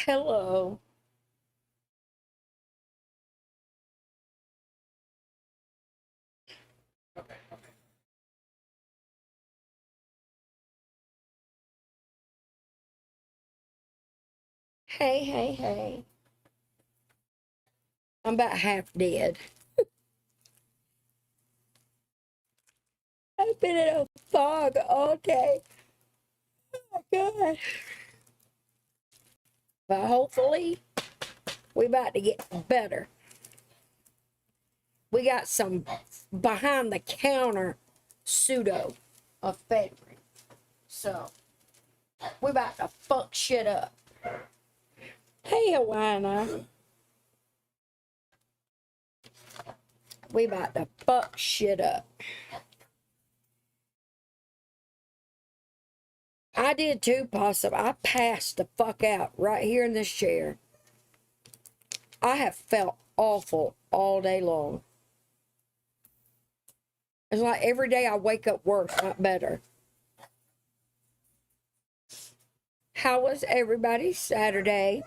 Hello. Hey, hey, hey. I'm about half dead. I've been in a fog all day. Oh my God. But hopefully, we about to get better. We got some behind the counter pseudo ephedrine. So, we about to fuck shit up. Hey, Hawaiiana. We about to fuck shit up. I did too, Possum. I passed the fuck out right here in this chair. I have felt awful all day long. It's like every day I wake up worse, not better. How was everybody's Saturday?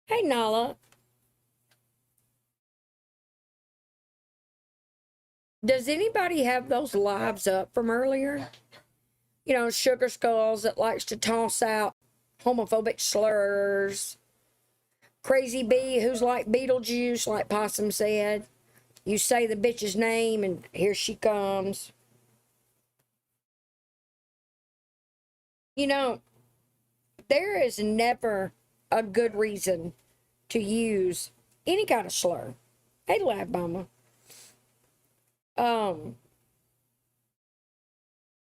Hey, Nala. Does anybody have those lives up from earlier? You know, Sugar Skulls that likes to toss out homophobic slurs. Crazy Bee, who's like Beetlejuice, like Possum said. You say the bitch's name and here she comes. You know, there is never a good reason to use any kind of slur. Hey, Lab Mama.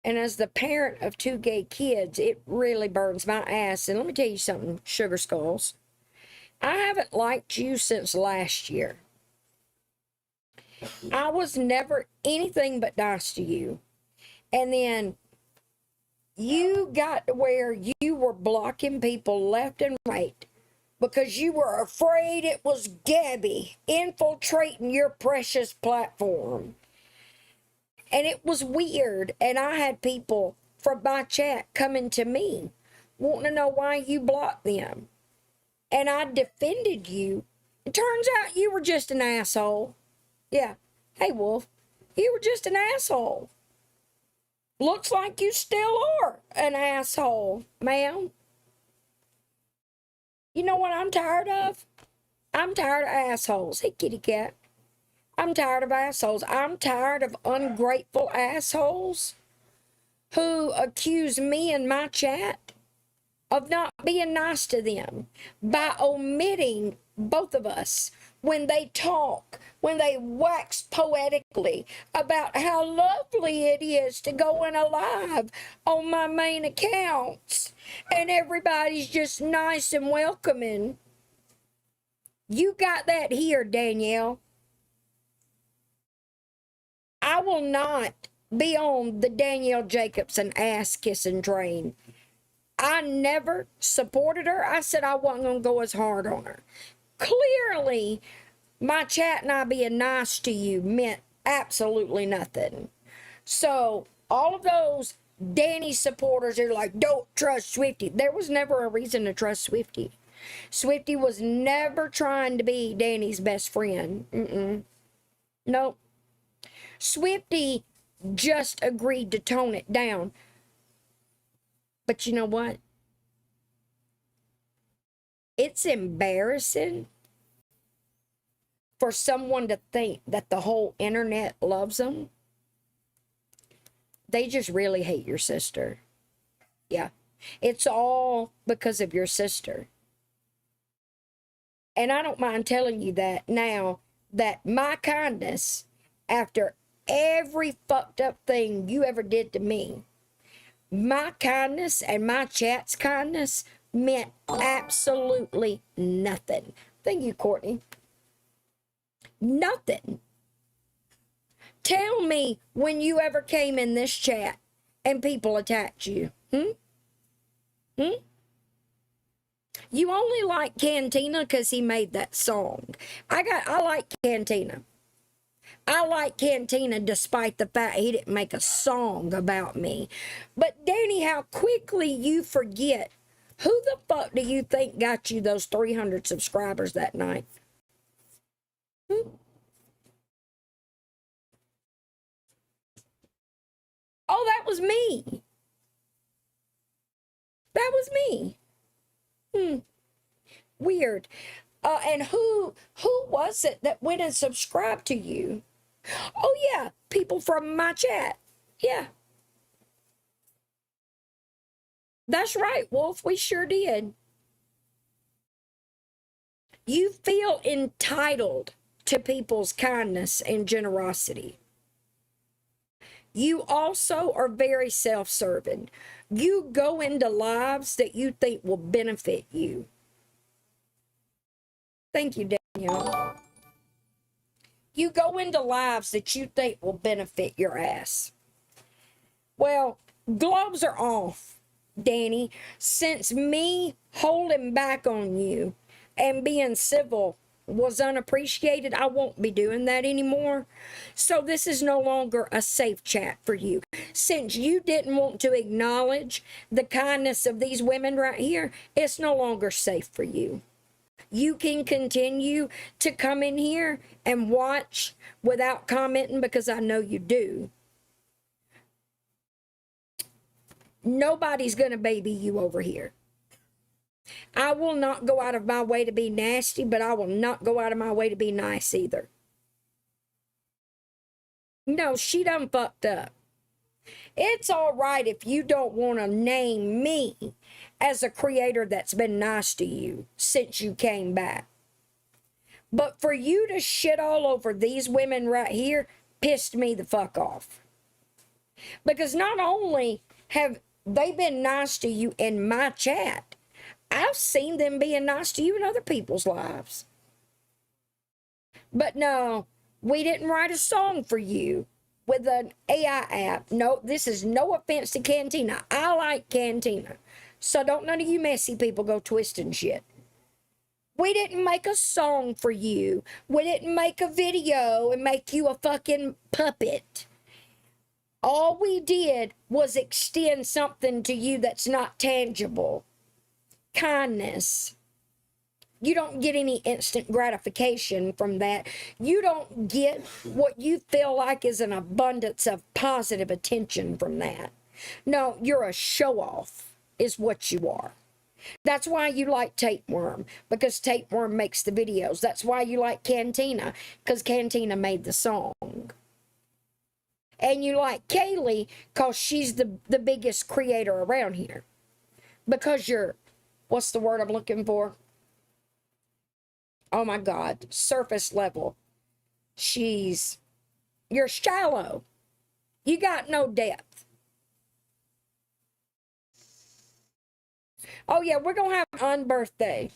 And as the parent of two gay kids, it really burns my ass. And let me tell you something, Sugar Skulls. I haven't liked you since last year. I was never anything but nice to you. And then you got to where you were blocking people left and right because you were afraid it was Gabi infiltrating your precious platform. And it was weird. And I had people from my chat coming to me wanting to know why you blocked them. And I defended you. It turns out you were just an asshole. Yeah. Hey, Wolf. You were just an asshole. Looks like you still are an asshole, ma'am. You know what I'm tired of? I'm tired of assholes. Hey, kitty cat. I'm tired of assholes. I'm tired of ungrateful assholes who accuse me in my chat of not being nice to them by omitting both of us when they talk, when they wax poetically about how lovely it is to go in a live on my main accounts and everybody's just nice and welcoming. You got that here, Danielle. I will not be on the Danielle Jacobson ass kissing train. I never supported her. I said I wasn't going to go as hard on her. Clearly, my chat and I being nice to you meant absolutely nothing. So, all of those Danny supporters are like, don't trust Swiftie. There was never a reason to trust Swiftie. Swiftie was never trying to be Danny's best friend. Nope. Swiftie just agreed to tone it down. But you know what? It's embarrassing for someone to think that the whole internet loves them. They just really hate your sister. Yeah. It's all because of your sister. And I don't mind telling you that now, that my kindness, after every fucked up thing you ever did to me, my kindness and my chat's kindness meant absolutely nothing. Thank you, Courtney. Nothing. Tell me when you ever came in this chat and people attacked you. You only like Cantina because he made that song. I like Cantina. I like Cantina despite the fact he didn't make a song about me. But Dani, how quickly you forget. Who the fuck do you think got you those 300 subscribers that night? Oh, that was me. That was me. Weird. And who was it that went and subscribed to you? Oh yeah, people from my chat. Yeah, that's right, Wolf. We sure did. You feel entitled to people's kindness and generosity. You also are very self-serving. You go into lives that you think will benefit you. Thank you, Danielle. You go into lives that you think will benefit your ass. Well, gloves are off, Dani. Since me holding back on you and being civil was unappreciated, I won't be doing that anymore. So this is no longer a safe chat for you. Since you didn't want to acknowledge the kindness of these women right here, it's no longer safe for you. You can continue to come in here and watch without commenting because I know you do. Nobody's going to baby you over here. I will not go out of my way to be nasty, but I will not go out of my way to be nice either. No, she done fucked up. It's all right if you don't want to name me as a creator that's been nice to you since you came back. But for you to shit all over these women right here pissed me the fuck off. Because not only have they been nice to you in my chat, I've seen them being nice to you in other people's lives. But no, we didn't write a song for you with an AI app. No, this is no offense to Cantina. I like Cantina. So don't none of you messy people go twisting shit. We didn't make a song for you. We didn't make a video and make you a fucking puppet. All we did was extend something to you that's not tangible. Kindness. You don't get any instant gratification from that. You don't get what you feel like is an abundance of positive attention from that. No, you're a show-off is what you are. That's why you like Tapeworm, because Tapeworm makes the videos. That's why you like Cantina, because Cantina made the song. And you like Kaylie, because she's the biggest creator around here. Because you're, what's the word I'm looking for? Oh my God, surface level. You're shallow. You got no depth. Oh yeah, we're going to have an unbirthday.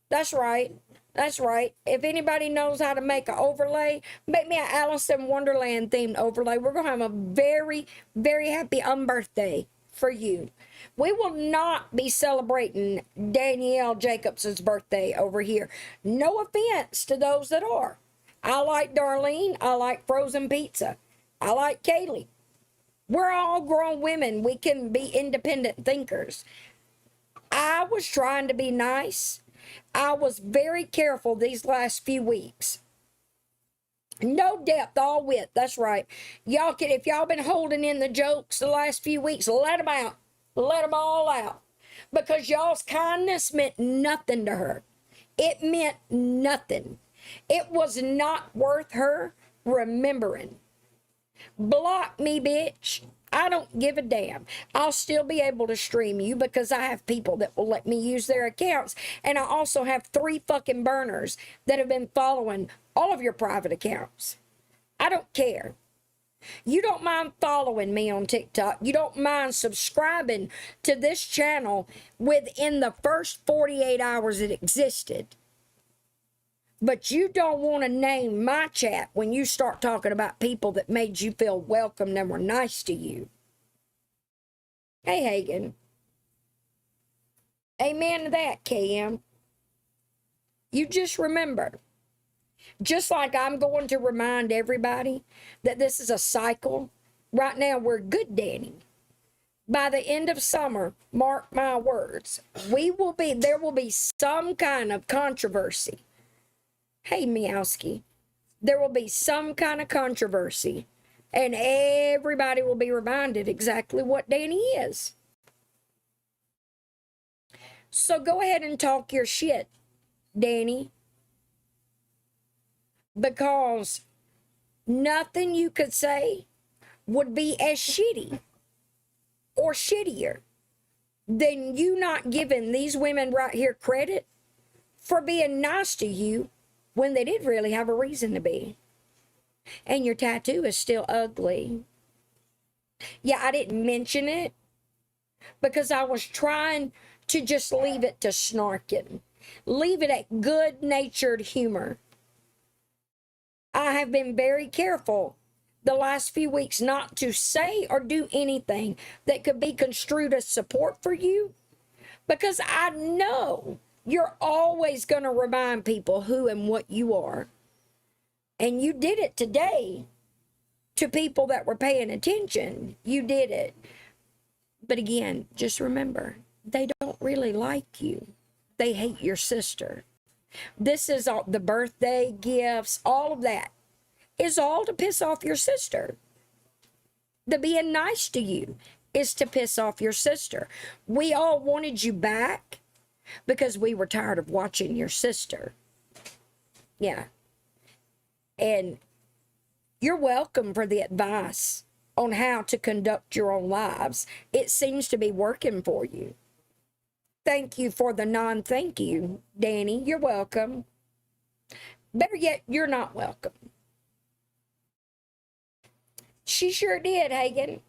That's right. That's right. If anybody knows how to make an overlay, make me an Alice in Wonderland themed overlay. We're going to have a very, very happy unbirthday for you. We will not be celebrating Danielle Jacobs's birthday over here. No offense to those that are. I like Darlene. I like frozen pizza. I like Kaylie. We're all grown women. We can be independent thinkers. I was trying to be nice. I was very careful these last few weeks. No depth, all width. That's right. Y'all can, if y'all been holding in the jokes the last few weeks, let them out. Let them all out. Because y'all's kindness meant nothing to her. It meant nothing. It was not worth her remembering. Block me, bitch. I don't give a damn. I'll still be able to stream you because I have people that will let me use their accounts. And I also have 3 fucking burners that have been following all of your private accounts. I don't care. You don't mind following me on TikTok. You don't mind subscribing to this channel within the first 48 hours it existed. But you don't want to name my chat when you start talking about people that made you feel welcomed and were nice to you. Hey, Hagen. Amen to that, KM. You just remember, Just like I'm going to remind everybody that this is a cycle. Right now, we're good, Dani. By the end of summer, mark my words, there will be some kind of controversy. Hey, Meowski, there will be some kind of controversy, and everybody will be reminded exactly what Dani is. So go ahead and talk your shit, Dani, because nothing you could say would be as shitty or shittier than you not giving these women right here credit for being nice to you when they didn't really have a reason to be. And your tattoo is still ugly. Yeah, I didn't mention it because I was trying to just leave it to snarking. Leave it at good-natured humor. I have been very careful the last few weeks not to say or do anything that could be construed as support for you, because I know you're always going to remind people who and what you are. And you did it today to people that were paying attention. You did it. But again, just remember, they don't really like you. They hate your sister. This is all the birthday gifts, all of that is all to piss off your sister. The being nice to you is to piss off your sister. We all wanted you back because we were tired of watching your sister. Yeah. And you're welcome for the advice on how to conduct your own lives. It seems to be working for you. Thank you for the non-thank you, Dani. You're welcome. Better yet, you're not welcome. She sure did, Hagen.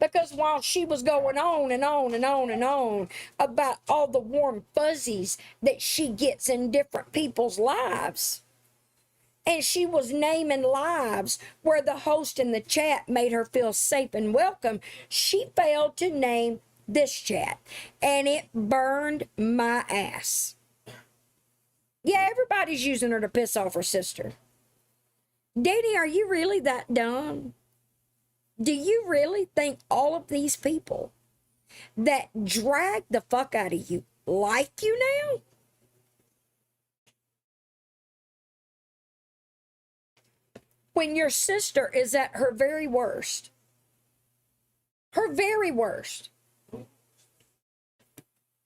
Because while she was going on and on and on and on about all the warm fuzzies that she gets in different people's lives, and she was naming lives where the host in the chat made her feel safe and welcome, she failed to name this chat, and it burned my ass. Yeah, everybody's using her to piss off her sister. Dani, are you really that dumb? Do you really think all of these people that drag the fuck out of you like you now? When your sister is at her very worst. Her very worst.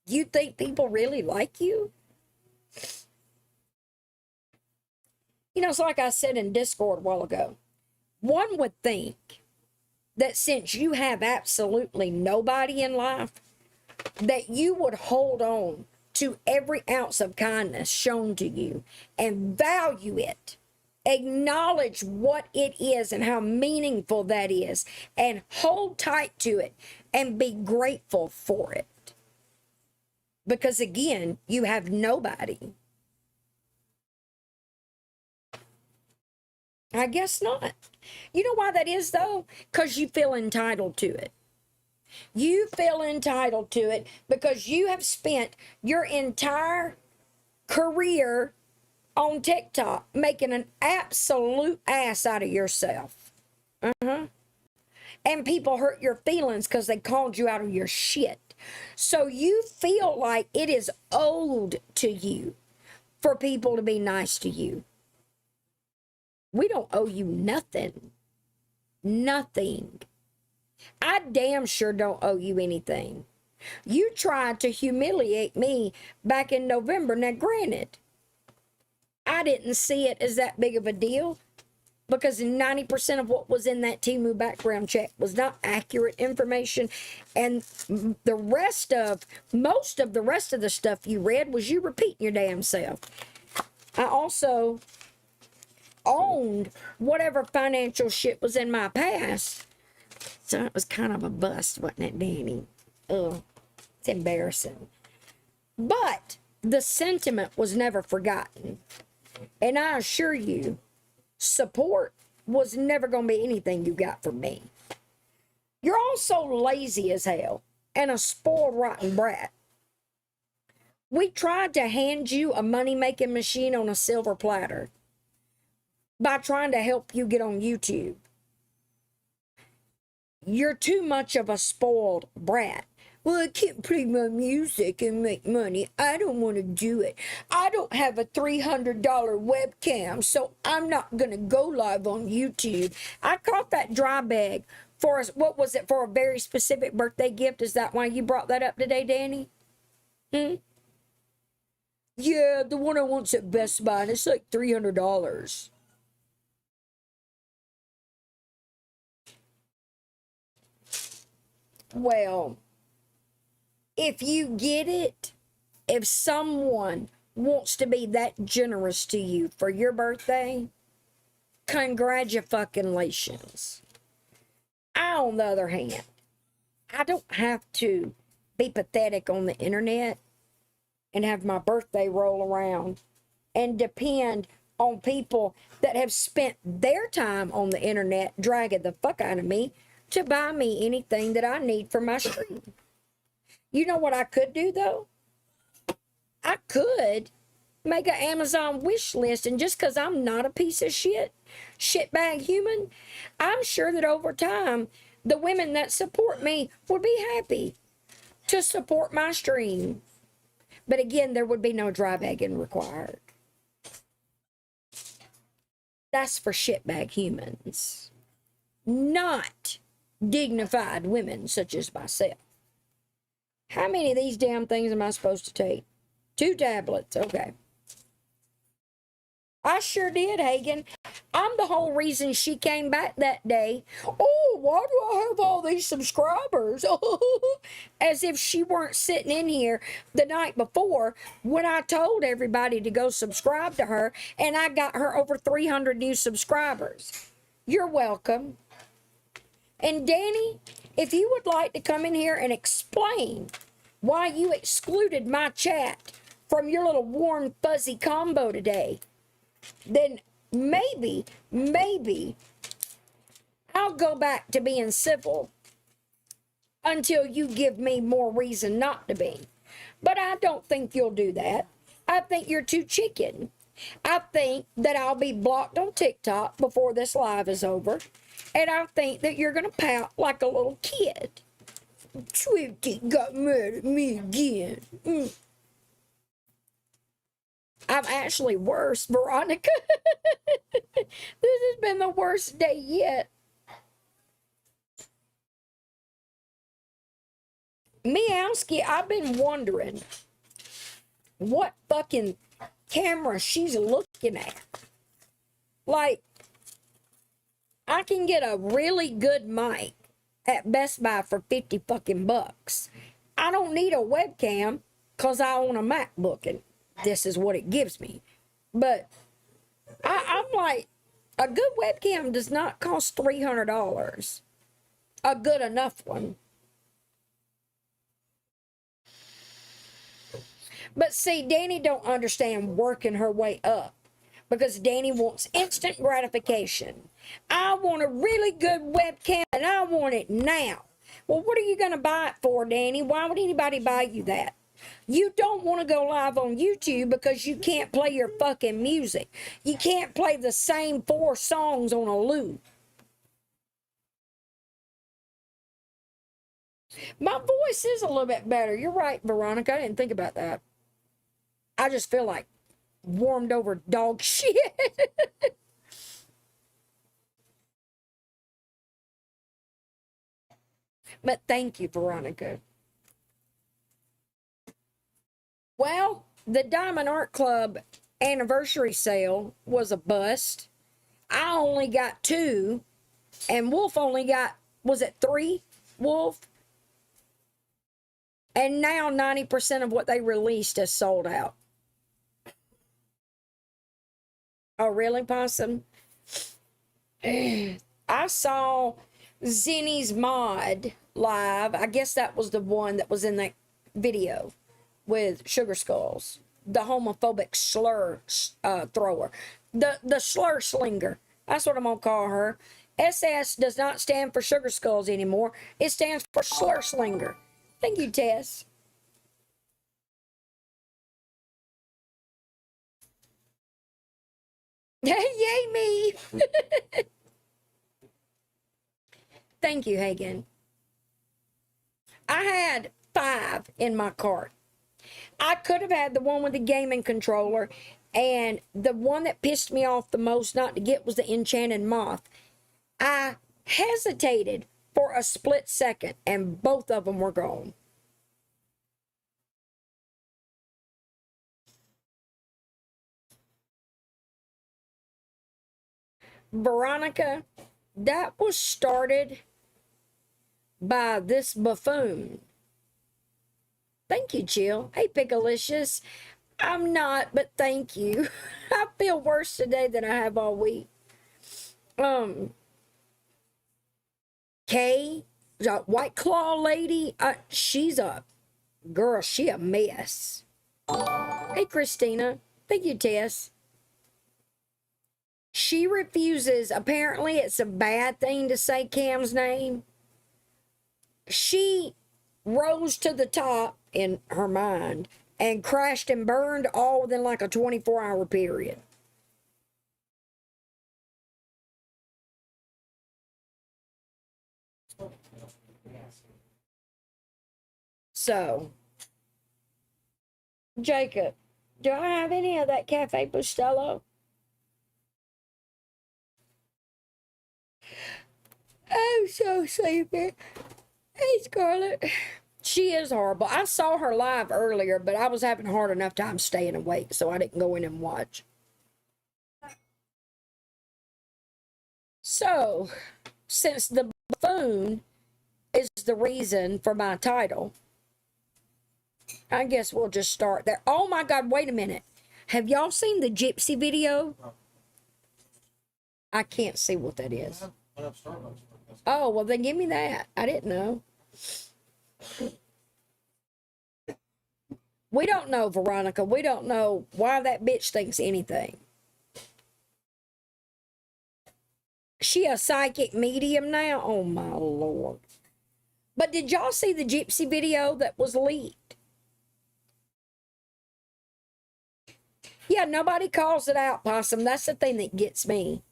You think people really like you? You know, it's like I said in Discord a while ago. One would think that since you have absolutely nobody in life, that you would hold on to every ounce of kindness shown to you and value it. Acknowledge what it is and how meaningful that is, and hold tight to it and be grateful for it. Because again, you have nobody. I guess not. You know why that is, though? Because you feel entitled to it. You feel entitled to it because you have spent your entire career on TikTok making an absolute ass out of yourself. And people hurt your feelings because they called you out of your shit. So you feel like it is owed to you for people to be nice to you. We don't owe you nothing. Nothing. I damn sure don't owe you anything. You tried to humiliate me back in November. Now, granted, I didn't see it as that big of a deal because 90% of what was in that Temu background check was not accurate information. And most of the rest of the stuff you read was you repeating your damn self. I also owned whatever financial shit was in my past. So it was kind of a bust, wasn't it, Dani? Oh, it's embarrassing. But the sentiment was never forgotten. And I assure you, support was never going to be anything you got from me. You're also lazy as hell and a spoiled, rotten brat. We tried to hand you a money-making machine on a silver platter by trying to help you get on YouTube. You're too much of a spoiled brat. Well, I can't play my music and make money. I don't want to do it. I don't have a $300 webcam, so I'm not going to go live on YouTube. I caught that dry bag for us. What was it, for a very specific birthday gift? Is that why you brought that up today, Dani? Yeah, the one I want's at Best Buy, and it's like $300. Well, if you get it, if someone wants to be that generous to you for your birthday, congratulations. I, on the other hand, I don't have to be pathetic on the internet and have my birthday roll around and depend on people that have spent their time on the internet dragging the fuck out of me to buy me anything that I need for my stream. You know what I could do, though? I could make an Amazon wish list, and just because I'm not a piece of shitbag human, I'm sure that over time, the women that support me would be happy to support my stream. But again, there would be no dry bagging required. That's for shitbag humans, not dignified women such as myself. How many of these damn things am I supposed to take? 2 tablets, okay. I sure did, Hagen. I'm the whole reason she came back that day. Oh, why do I have all these subscribers? As if she weren't sitting in here the night before when I told everybody to go subscribe to her, and I got her over 300 new subscribers. You're welcome. And Dani, if you would like to come in here and explain why you excluded my chat from your little warm fuzzy combo today, then maybe I'll go back to being civil until you give me more reason not to be. But I don't think you'll do that. I think you're too chicken. I think that I'll be blocked on TikTok before this live is over. And I think that you're going to pout like a little kid. Swiftie got mad at me again. I'm actually worse, Veronica. This has been the worst day yet. Meowski, I've been wondering what fucking camera she's looking at. Like, I can get a really good mic at Best Buy for 50 fucking bucks. I don't need a webcam because I own a MacBook and this is what it gives me. But I'm like, a good webcam does not cost $300. A good enough one. But see, Dani don't understand working her way up because Dani wants instant gratification. I want a really good webcam and I want it now. Well, what are you going to buy it for, Dani? Why would anybody buy you that? You don't want to go live on YouTube because you can't play your fucking music. You can't play the same 4 songs on a loop. My voice is a little bit better. You're right, Veronica. I didn't think about that. I just feel like warmed over dog shit. But thank you, Veronica. Well, the Diamond Art Club anniversary sale was a bust. I only got 2, and Wolf only got, was it 3, Wolf? And now 90% of what they released is sold out. Oh, really, Possum? I saw Zenny's Mod live. I guess that was the one that was in that video with Sugar Skulls, the homophobic slur thrower, the slur slinger. That's what I'm gonna call her. SS does not stand for Sugar Skulls anymore. It stands for slur slinger. Thank you, Tess. Yay me. Thank you, Hagen. I had 5 in my cart. I could have had the one with the gaming controller, and the one that pissed me off the most not to get was the enchanted moth. I hesitated for a split second, and both of them were gone. Veronica, that was started by this buffoon. Thank you, Jill. Hey, Pickalicious. I'm not, but thank you. I feel worse today than I have all week. Kay, the White Claw lady, she's a girl, she a mess. Hey, Christina. Thank you, Tess. She refuses. Apparently, it's a bad thing to say Cam's name. She rose to the top in her mind and crashed and burned all within like a 24-hour period. So, Jacob, do I have any of that Cafe Bustelo? I'm so sleepy. Hey, Scarlett. She is horrible. I saw her live earlier, but I was having hard enough time staying awake, so I didn't go in and watch. So, since the buffoon is the reason for my title, I guess we'll just start there. Oh my God, wait a minute. Have y'all seen the Gypsy video? I can't see what that is. Oh, well, then give me that. I didn't know. We don't know, Veronica. We don't know why that bitch thinks anything. She a psychic medium now? Oh, my Lord. But did y'all see the Gypsy video that was leaked? Yeah, nobody calls it out, Possum. That's the thing that gets me.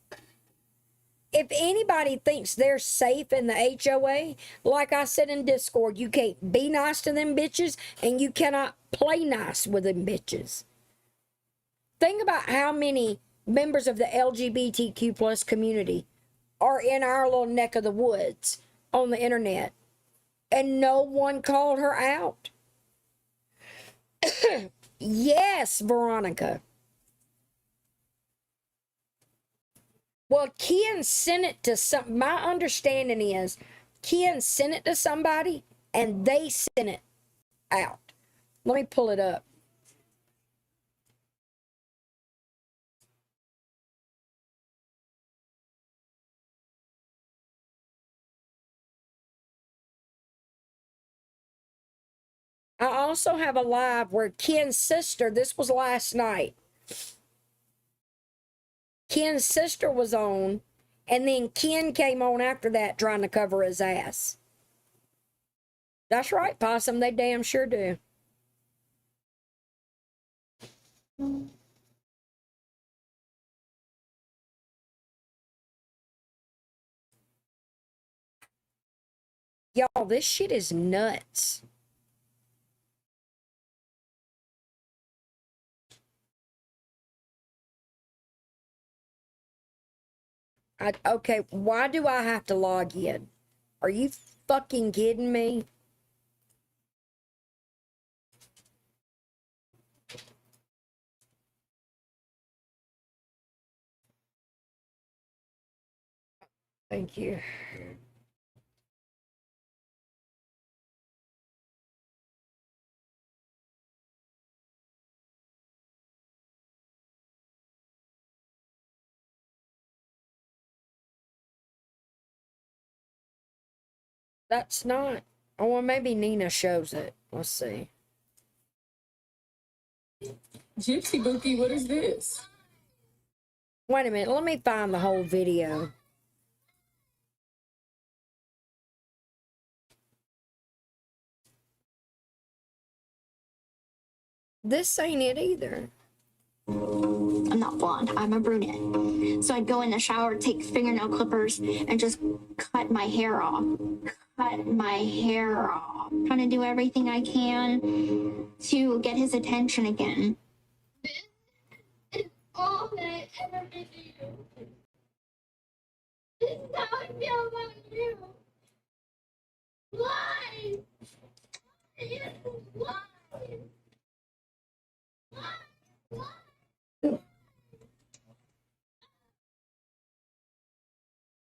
If anybody thinks they're safe in the HOA, like I said in Discord, you can't be nice to them bitches and you cannot play nice with them bitches. Think about how many members of the LGBTQ plus community are in our little neck of the woods on the internet, and no one called her out. Yes, Veronica. Well, Ken sent it to some. My understanding is Ken sent it to somebody and they sent it out. Let me pull it up. I also have a live where Ken's sister, this was last night. Ken's sister was on, and then Ken came on after that trying to cover his ass. That's right, Possum, they damn sure do. Y'all, this shit is nuts. Okay, why do I have to log in? Are you fucking kidding me? Thank you. That's not. Oh, well, maybe Nina shows it. Let's see. Gypsy Bookie, what is this? Wait a minute. Let me find the whole video. This ain't it either. I'm not blonde, I'm a brunette. So I'd go in the shower, take fingernail clippers, and just cut my hair off. Cut my hair off. Trying to do everything I can to get his attention again. This is all that I ever did to you. This is how I feel about you. Why? Why? Why?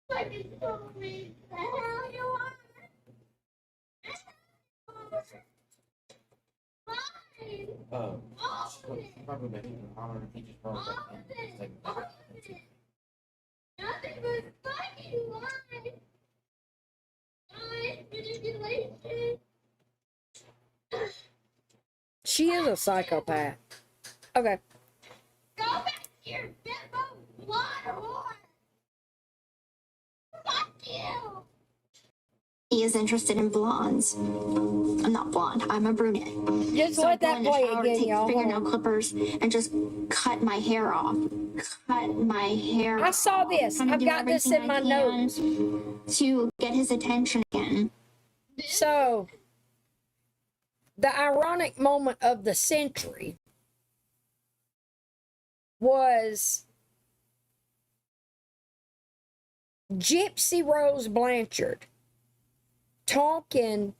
Fucking told me the hell you are. Why? Probably making it harder. He just brought it up. Nothing but fucking lies. Lies, manipulation. She is a psychopath. Okay. Go back to your bimbo blonde whore. Fuck you. He is interested in blondes. I'm not blonde, I'm a brunette. Just So let I'd go that in the play shower, again, take y'all. fingernail clippers and just cut my hair off. Cut my hair off. I saw this. Trying to I've do got this everything in my I can notes. to get his attention again. So, the ironic moment of the century was Gypsy Rose Blanchard talking.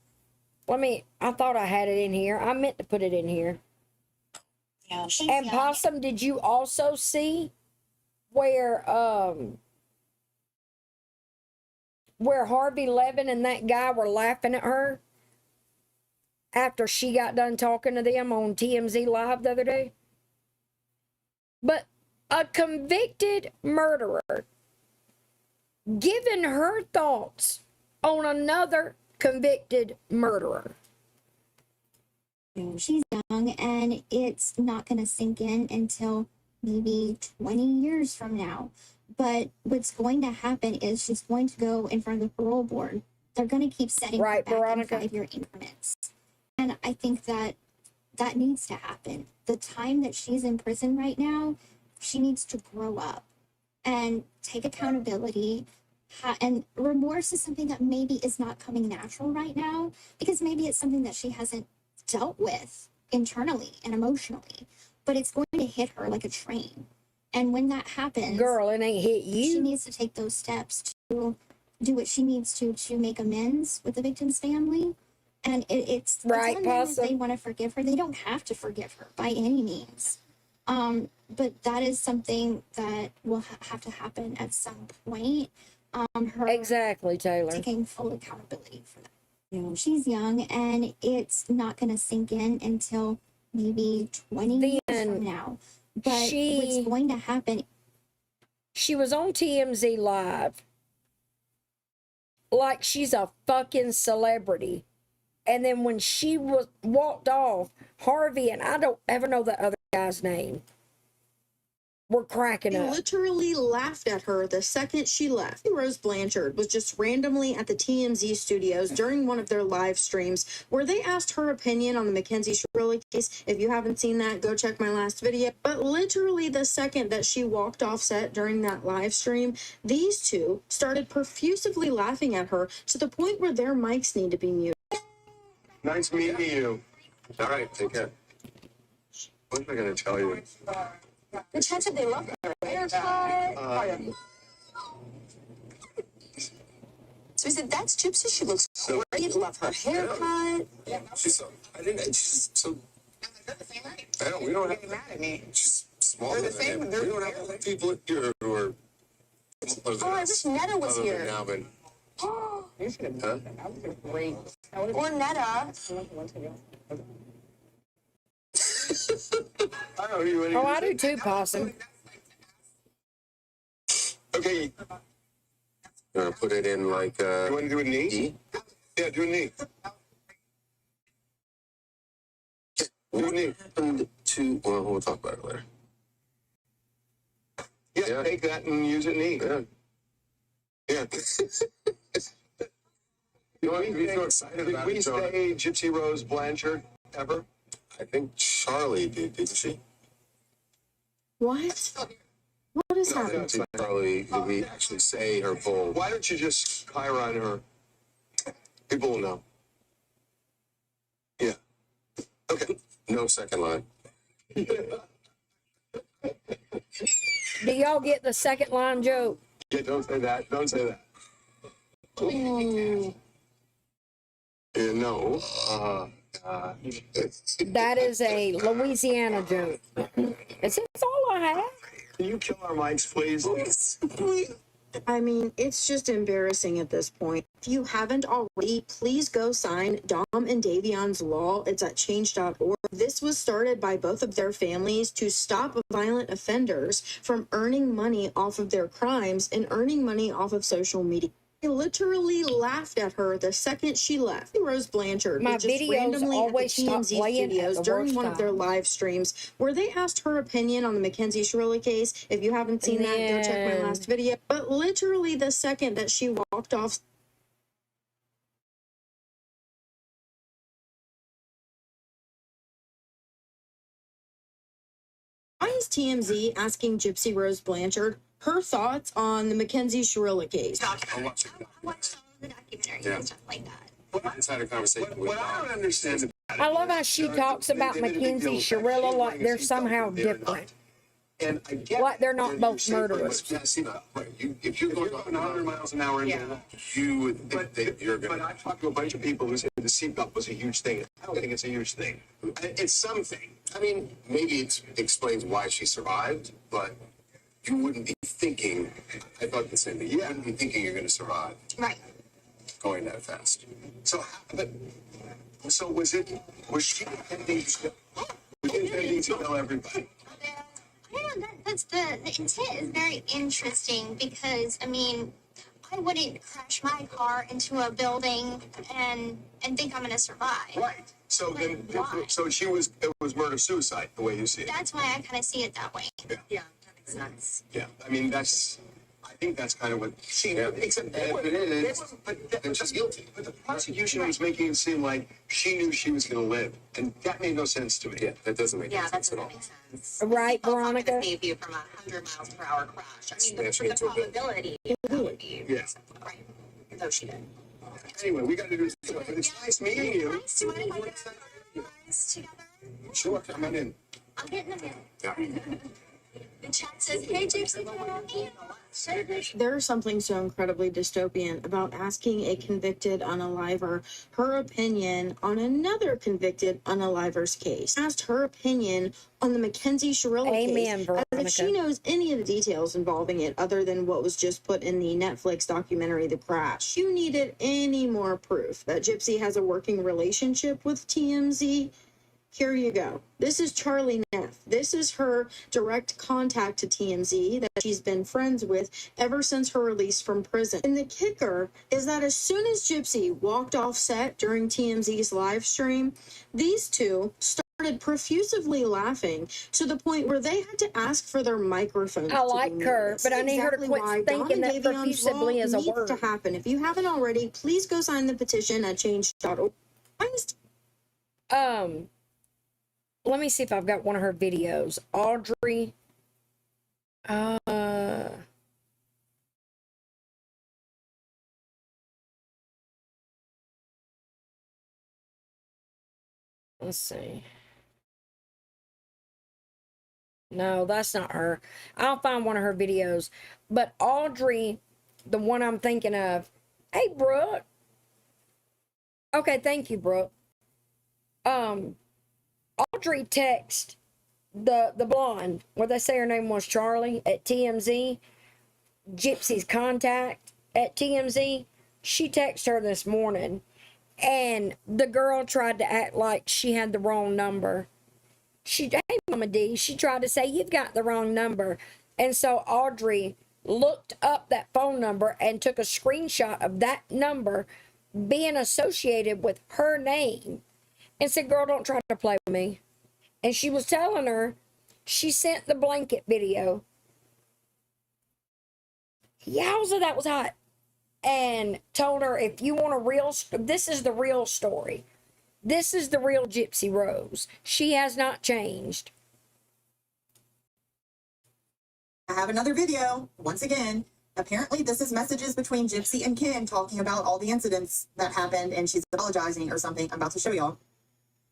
I thought I had it in here. I meant to put it in here. Yeah, And Possum, did you also see where Harvey Levin and that guy were laughing at her after she got done talking to them on TMZ Live the other day? But a convicted murderer giving her thoughts on another convicted murderer. She's young and it's not going to sink in until maybe 20 years from now. But what's going to happen is she's going to go in front of the parole board. They're going to keep setting her Right, back Veronica? in 5-year increments. And I think that needs to happen. The time that she's in prison right now, she needs to grow up and take accountability. And remorse is something that maybe is not coming natural right now because maybe it's something that she hasn't dealt with internally and emotionally, but it's going to hit her like a train. And when that happens, Girl, it ain't hit she you. needs to take those steps to do what she needs to make amends with the victim's family. And it's Right, on them if Possum? they want to forgive her. They don't have to forgive her by any means. But that is something that will have to happen at some point. Her Exactly, Taylor. taking full accountability for that. She's young and it's not going to sink in until maybe 20 years from now. But what's going to happen? She was on TMZ Live like she's a fucking celebrity. And then when she walked off, Harvey, and I don't ever know the other guy's name, were cracking They up. literally laughed at her the second she left. Rose Blanchard was just randomly at the TMZ studios during one of their live streams where they asked her opinion on the Mackenzie Shirley case. If you haven't seen that, go check my last video. But literally the second that she walked off set during that live stream, these two started profusively laughing at her to the point where their mics need to be muted. Nice meeting you. All right, take care. What am I going to tell you? The chance that they love her haircut. So he said, "That's Gypsy. She looks great. Love her haircut." Yeah. She's so. I didn't. She's so. I don't. We don't have. Mad at me. She's smaller than him. We don't have other people here who are. Oh, I wish Netta was here. Alvin. Oh, You should have done that. That would have been great. or Netta. I don't know you Oh, I do too, Possum. Okay. You want to put it in like you want to do a knee? E? Yeah, do a knee. Do a knee. Well, we'll talk about it later. Yeah, take that and use it knee. Yeah. Yeah. You don't need to be so excited about it, John. Did we say Gypsy Rose Blanchard ever? I think Charlie did, didn't she? What? What is happening? Nancy Charlie, did we actually say her full? Why don't you just hire on her? People will know. Yeah. Okay. No second line. Do y'all get the second line joke? Yeah, don't say that. Don't say that. Yeah, no. That is a Louisiana joke. It's all I have. Can you kill our mics, please? Please. I mean, it's just embarrassing at this point. If you haven't already, please go sign Dom and Davion's Law. It's at change.org. This was started by both of their families to stop violent offenders from earning money off of their crimes and earning money off of social media. I literally laughed at her the second she left. Rose Blanchard My was just videos randomly at the always stop TMZ playing at studios the during worst one of their time. live streams where they asked her opinion on the Mackenzie Shirley case. If you haven't seen that, go check my Man. last video. But literally the second that she walked off why is TMZ asking Gypsy Rose Blanchard her thoughts on the Mackenzie Shirley case? I'll watch it. I watched all the documentaries Yeah. and stuff like that. I just had a conversation with What I don't understand I love how she talks about Mackenzie Shirella like they're somehow different. and I get Like they're not you both say pretty murderers. much, yes, right. If you're going 100 miles an hour into Yeah. you would think that you're But going I talked to a bunch of people who said the seatbelt was a huge thing. I don't think it's a huge thing. It's something. I mean, maybe it explains why she survived, but you wouldn't be thinking, I thought the same thing, you wouldn't be thinking you're going to survive Right. going that fast. So, was she intending to tell everybody? I don't know. That's the intent is very interesting because I mean, I wouldn't crash my car into a building and think I'm gonna survive. Right. So then, Why? so it was murder suicide the way you see it. That's why I kind of see it that way. Yeah, that makes sense. Yeah. I mean, I think that's kind of what. See, except If it is, then she's guilty. But the prosecution was making it seem like she knew she was going to live, and that made no sense to me. Yeah, that doesn't make Yeah, any that sense at doesn't all. make sense. Right, It's not gonna Veronica? save you from a 100 miles per hour crash. I mean, Smashing the into a building. probability that would be Yeah. right. Though she did. Anyway, we got to do stuff, but it's nice meeting you. Nice to meet you guys together. Sure, come on in. I'll get in a minute. Yeah. The chat says, "Hey, Gypsy, can I help you?" There's something so incredibly dystopian about asking a convicted unaliver her opinion on another convicted unaliver's case. Asked her opinion on the Mackenzie Shirella Amen, case, as if Veronica. she knows any of the details involving it other than what was just put in the Netflix documentary The Crash. You needed any more proof that Gypsy has a working relationship with TMZ? Here you go. This is Charlie Neff. This is her direct contact to TMZ that she's been friends with ever since her release from prison. And the kicker is that as soon as Gypsy walked off set during TMZ's live stream, these two started profusely laughing to the point where they had to ask for their microphones. I to like be her, muted. but I need her to Exactly quit why thinking Dani that Gypsy profusely is a needs word. to happen. If you haven't already, please go sign the petition at change.org. Let me see if I've got one of her videos. Audrey. Let's see. No, that's not her. I'll find one of her videos. But Audrey, the one I'm thinking of. Hey, Brooke. Okay, thank you, Brooke. Audrey text the blonde, where they say her name was Charlie at TMZ, Gypsy's contact at TMZ. She texted her this morning, and the girl tried to act like she had the wrong number. Hey, Mama D, she tried to say, you've got the wrong number. And so Audrey looked up that phone number and took a screenshot of that number being associated with her name and said, girl, don't try to play with me. And she was telling her, she sent the blanket video. Yowza, that was hot. And told her, if you want a real, this is the real story. This is the real Gypsy Rose. She has not changed. I have another video. Once again, apparently this is messages between Gypsy and Ken talking about all the incidents that happened, and she's apologizing or something. I'm about to show y'all.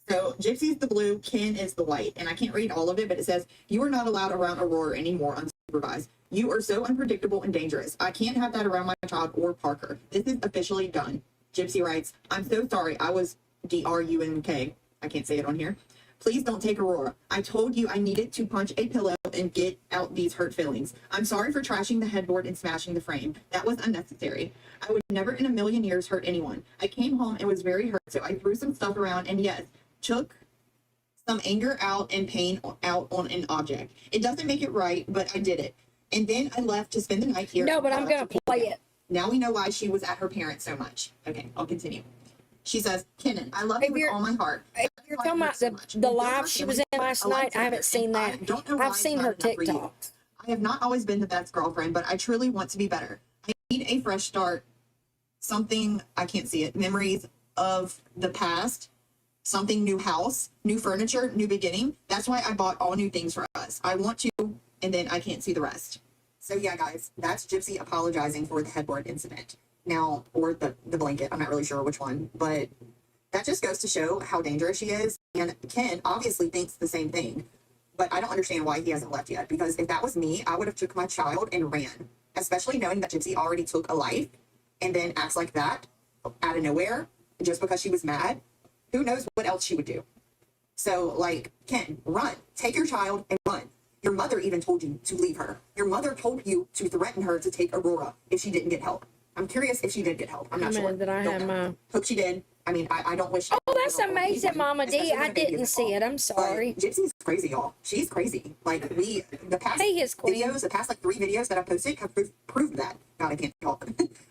So Gypsy's the blue, Ken is the white, and I can't read all of it, but it says, "You are not allowed around Aurora anymore unsupervised. You are so unpredictable and dangerous. I can't have that around my child or Parker. This is officially done." Gypsy writes, "I'm so sorry. I was DRUNK. I can't say it on here. Please don't take Aurora. I told you I needed to punch a pillow and get out these hurt feelings. I'm sorry for trashing the headboard and smashing the frame. That was unnecessary. I would never in a million years hurt anyone. I came home and was very hurt, so I threw some stuff around and yes, took some anger out and pain out on an object. It doesn't make it right, but I did it. And then I left to spend the night here." No, but I'm going to play it. Now we know why she was at her parents so much. Okay, I'll continue. She says, "Kenan, I love you with all my heart. If you're talking about the live she was in last night, I haven't seen that. I've seen her TikToks. I have not always been the best girlfriend, but I truly want to be better. I need a fresh start. Something, I can't see it, memories of the past, something, new house, new furniture, new beginning. That's why I bought all new things for us. I want to," and then I can't see the rest. So yeah, guys, that's Gypsy apologizing for the headboard incident. Now, or the blanket, I'm not really sure which one, but that just goes to show how dangerous she is. And Ken obviously thinks the same thing, but I don't understand why he hasn't left yet, because if that was me, I would have took my child and ran, especially knowing that Gypsy already took a life and then acts like that out of nowhere just because she was mad. Who knows what else she would do? So, like, Ken, run. Take your child and run. Your mother even told you to leave her. Your mother told you to threaten her to take Aurora if she didn't get help. I'm curious if she did get help. I'm not sure. That I have my... Hope she did. I mean, I don't wish... Oh, that's amazing, Mama D. I didn't see it. I'm sorry. But Gypsy's crazy, y'all. She's crazy. Like, the past videos, the past, like, 3 videos that I posted have proved that. God, I can't talk.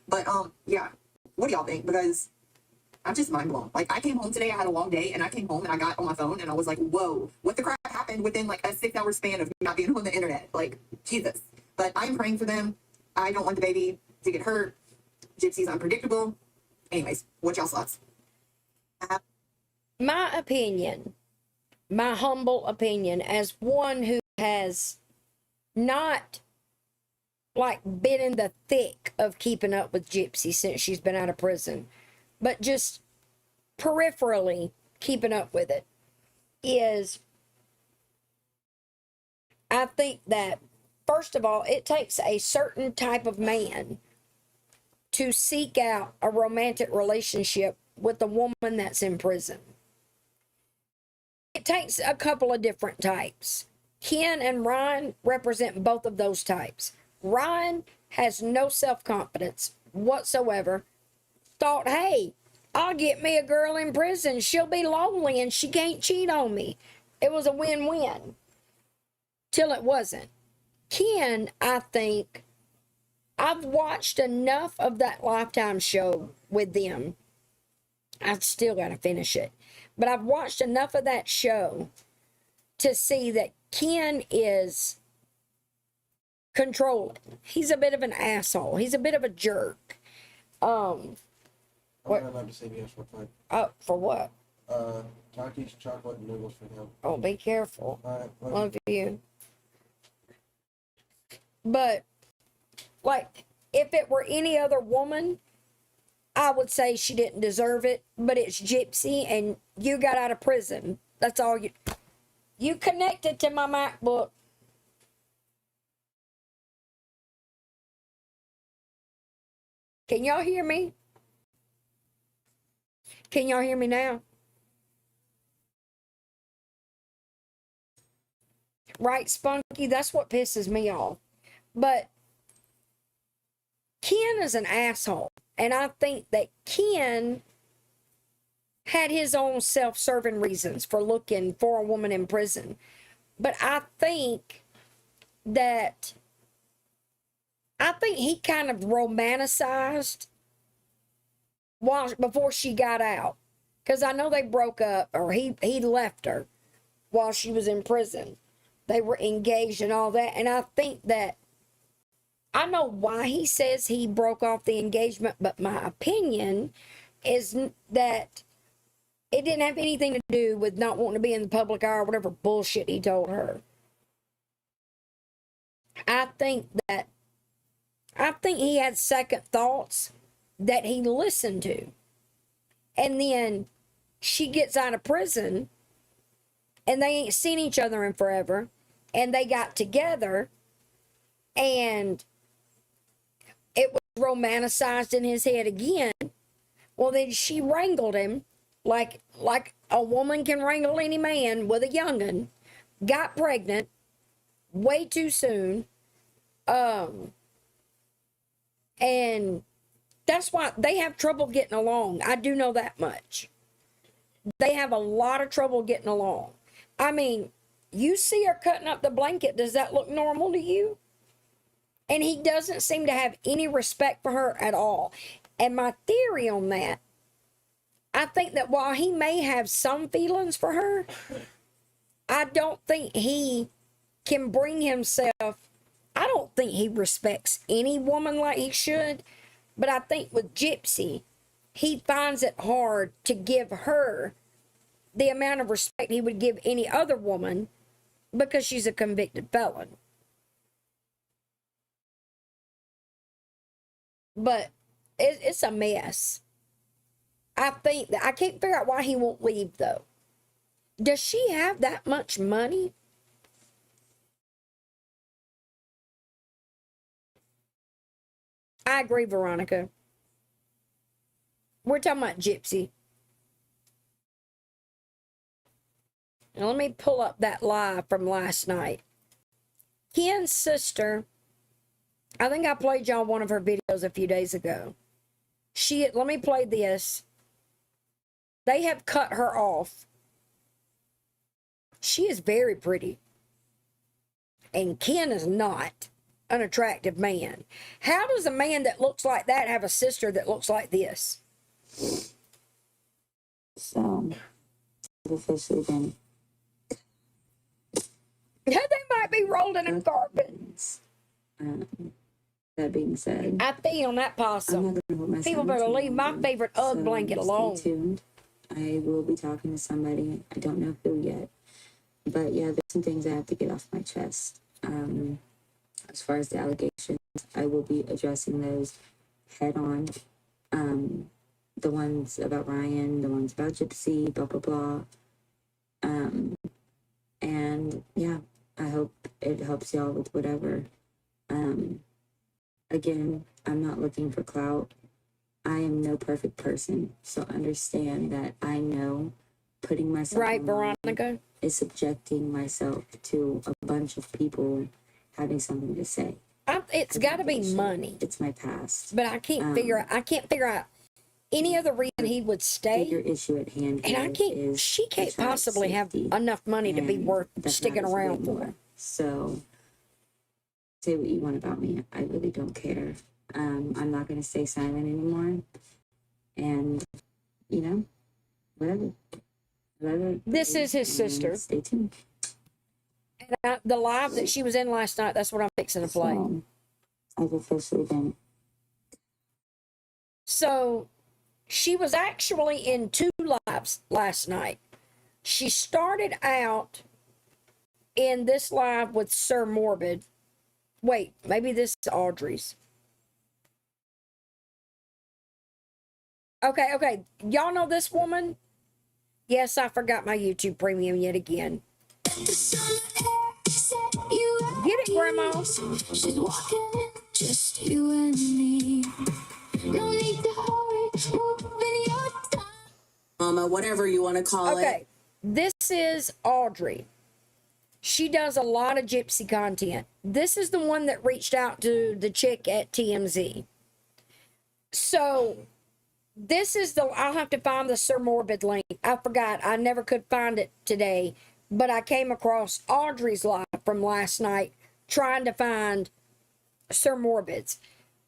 But, yeah. What do y'all think? Because I'm just mind blown. Like, I came home today, I had a long day, and I came home and I got on my phone and I was like, whoa, what the crap happened within, like, a 6-hour span of me not being on the internet? Like, Jesus. But I'm praying for them. I don't want the baby to get hurt. Gypsy's unpredictable. Anyways, what y'all's thoughts? My opinion, my humble opinion, as one who has not, like, been in the thick of keeping up with Gypsy since she's been out of prison, but just peripherally keeping up with it, is I think that, first of all, it takes a certain type of man to seek out a romantic relationship with a woman that's in prison. It takes a couple of different types. Ken and Ryan represent both of those types. Ryan has no self-confidence whatsoever. Thought, hey, I'll get me a girl in prison. She'll be lonely and she can't cheat on me. It was a win-win. Till it wasn't. Ken, I think, I've watched enough of that Lifetime show with them. I've still got to finish it. But I've watched enough of that show to see that Ken is controlling. He's a bit of an asshole. He's a bit of a jerk. I'm not allowed to say yes real quick. For what? Takis, chocolate, and noodles for him. Oh, be careful. All right, Love you. But, like, if it were any other woman, I would say she didn't deserve it. But it's Gypsy, and you got out of prison. That's all you... You connected to my MacBook. Can y'all hear me? Can y'all hear me now? Right, Spunky? That's what pisses me off. But Ken is an asshole. And I think that Ken had his own self-serving reasons for looking for a woman in prison. But I think that he kind of romanticized before she got out. Because I know they broke up, or he left her while she was in prison. They were engaged and all that. And I think that, I know why he says he broke off the engagement, but my opinion is that it didn't have anything to do with not wanting to be in the public eye or whatever bullshit he told her. I think he had second thoughts that he listened to. And then she gets out of prison and they ain't seen each other in forever. And they got together and it was romanticized in his head again. Well, then she wrangled him like a woman can wrangle any man with a young'un, got pregnant way too soon. And that's why they have trouble getting along. I do know that much. They have a lot of trouble getting along. I mean, you see her cutting up the blanket. Does that look normal to you? And he doesn't seem to have any respect for her at all. And my theory on that, I think that while he may have some feelings for her, I don't think he can bring himself, I don't think he respects any woman like he should. But I think with Gypsy, he finds it hard to give her the amount of respect he would give any other woman because she's a convicted felon. But it's a mess. I think that I can't figure out why he won't leave though. Does she have that much money? I agree, Veronica. We're talking about Gypsy. Now let me pull up that live from last night. Ken's sister, I think I played y'all one of her videos a few days ago. Let me play this. They have cut her off. She is very pretty. And Ken is not an attractive man. How does a man that looks like that have a sister that looks like this? So, I've officially been. They might be rolled in a carpet. That being said, I feel on that I'm possum. not gonna hold my People silence better any leave my longer. favorite Ugg blanket alone. Stay tuned. I will be talking to somebody. I don't know who yet. But yeah, there's some things I have to get off my chest. As far as the allegations, I will be addressing those head on. The ones about Ryan, the ones about Gypsy, blah, blah, blah. And yeah, I hope it helps y'all with whatever. Again, I'm not looking for clout. I am no perfect person. So understand that I know putting myself Right, online Veronica? is subjecting myself to a bunch of people having something to say. It's got to be money. It's my past. But I can't figure out any other reason he would Bigger stay. issue at hand And I here can't, is she can't the child's possibly have safety, enough money to be and worth that sticking matters way around more. for. So say what you want about me. I really don't care. I'm not going to stay silent anymore. And, you know, whatever. This is his sister. Stay tuned. And the live that she was in last night, that's what I'm fixing to play. So, I've officially been. So she was actually in 2 lives last night. She started out in this live with Sir Morbid. Wait, maybe this is Audrey's. Okay. Y'all know this woman? Yes, I forgot my YouTube premium yet again. Get it, Grandma. She's walking in, just you and me. No need to hurry, moving your time. Mama, whatever you want to call it. Okay, this is Audrey. She does a lot of Gypsy content. This is the one that reached out to the chick at TMZ. So this is I'll have to find the Sir Morbid link. I forgot. I never could find it today. But I came across Audrey's live from last night trying to find Sir Morbid's.